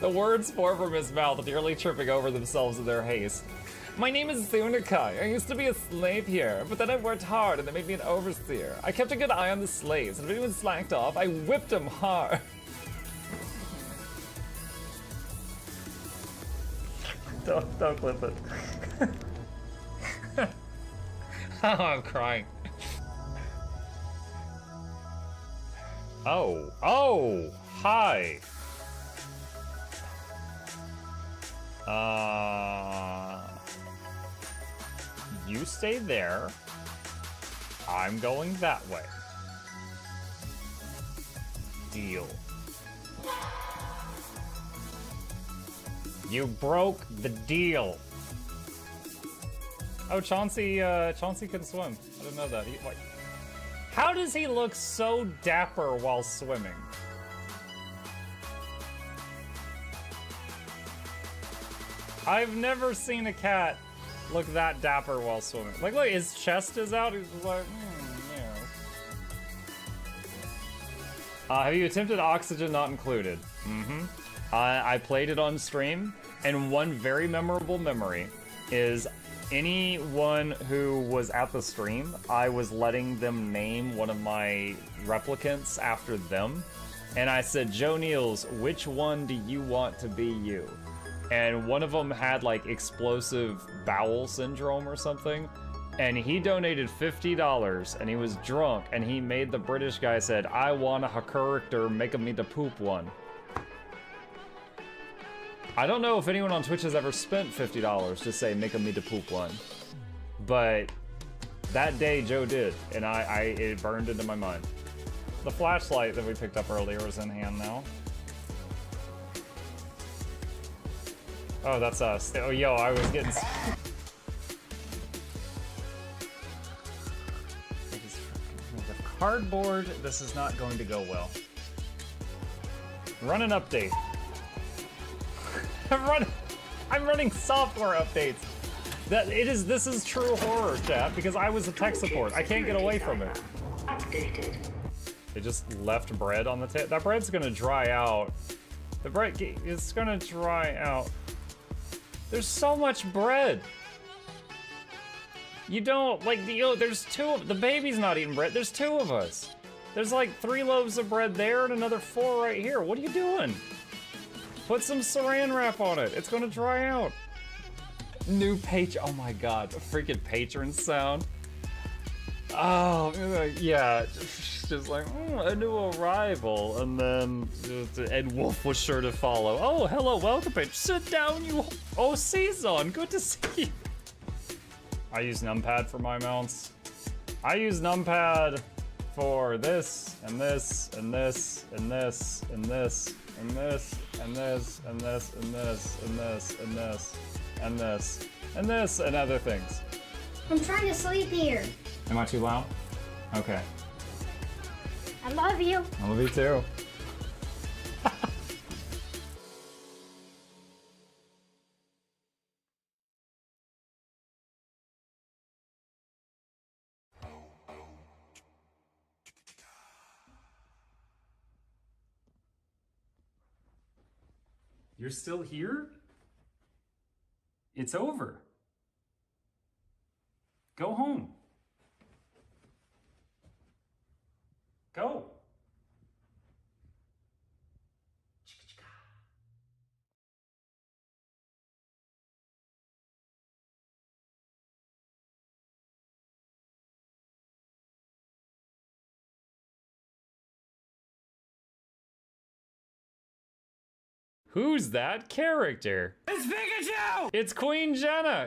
The words pour from his mouth, nearly tripping over themselves in their haste. My name is Zunikai. I used to be a slave here, but then I worked hard and they made me an overseer. I kept a good eye on the slaves, and if anyone slacked off, I whipped them hard. Don't clip it. Oh, I'm crying. Oh, hi. You stay there. I'm going that way. Deal. You broke the deal. Oh, Chauncey can swim. I didn't know that. How does he look so dapper while swimming? I've never seen a cat look that dapper while swimming. Like, look, his chest is out. He's just like, yeah. Have you attempted Oxygen Not Included? Mm-hmm. I played it on stream, and one very memorable memory is anyone who was at the stream, I was letting them name one of my replicants after them. And I said, Joe Neals, which one do you want to be you? And one of them had like explosive bowel syndrome or something. And he donated $50 and he was drunk and he made the British guy said, I want a character making me the poop one. I don't know if anyone on Twitch has ever spent $50 to say make me the poop one. But that day Joe did, and it burned into my mind. The flashlight that we picked up earlier is in hand now. Oh, that's us. Oh, yo, I was getting... The cardboard, this is not going to go well. Run an update. I'm running software updates. This is true horror, chat, because I was a tech support. I can't get away from it. Updated. They just left bread on the table. That bread's gonna dry out. The bread is gonna dry out. There's so much bread. You don't, like, there's the baby's not eating bread. There's 2 of us. There's like 3 loaves of bread there and another 4 right here. What are you doing? Put some saran wrap on it. It's gonna dry out. New oh my god, the freaking patron sound. Oh, yeah, just like, a new arrival, and then Ed Wolf was sure to follow. Oh, hello, welcome, patron. Sit down, you Season, good to see you. I use numpad for my mounts. I use numpad for this, and this, and this, and this, and this, and this, and this, and this, and this, and this, and this, and this, and this, and other things. I'm trying to sleep here. Am I too loud? Okay. I love you. I love you too. You're still here? It's over. Go home. Go. Who's that character? It's Pikachu! It's Queen Jenna!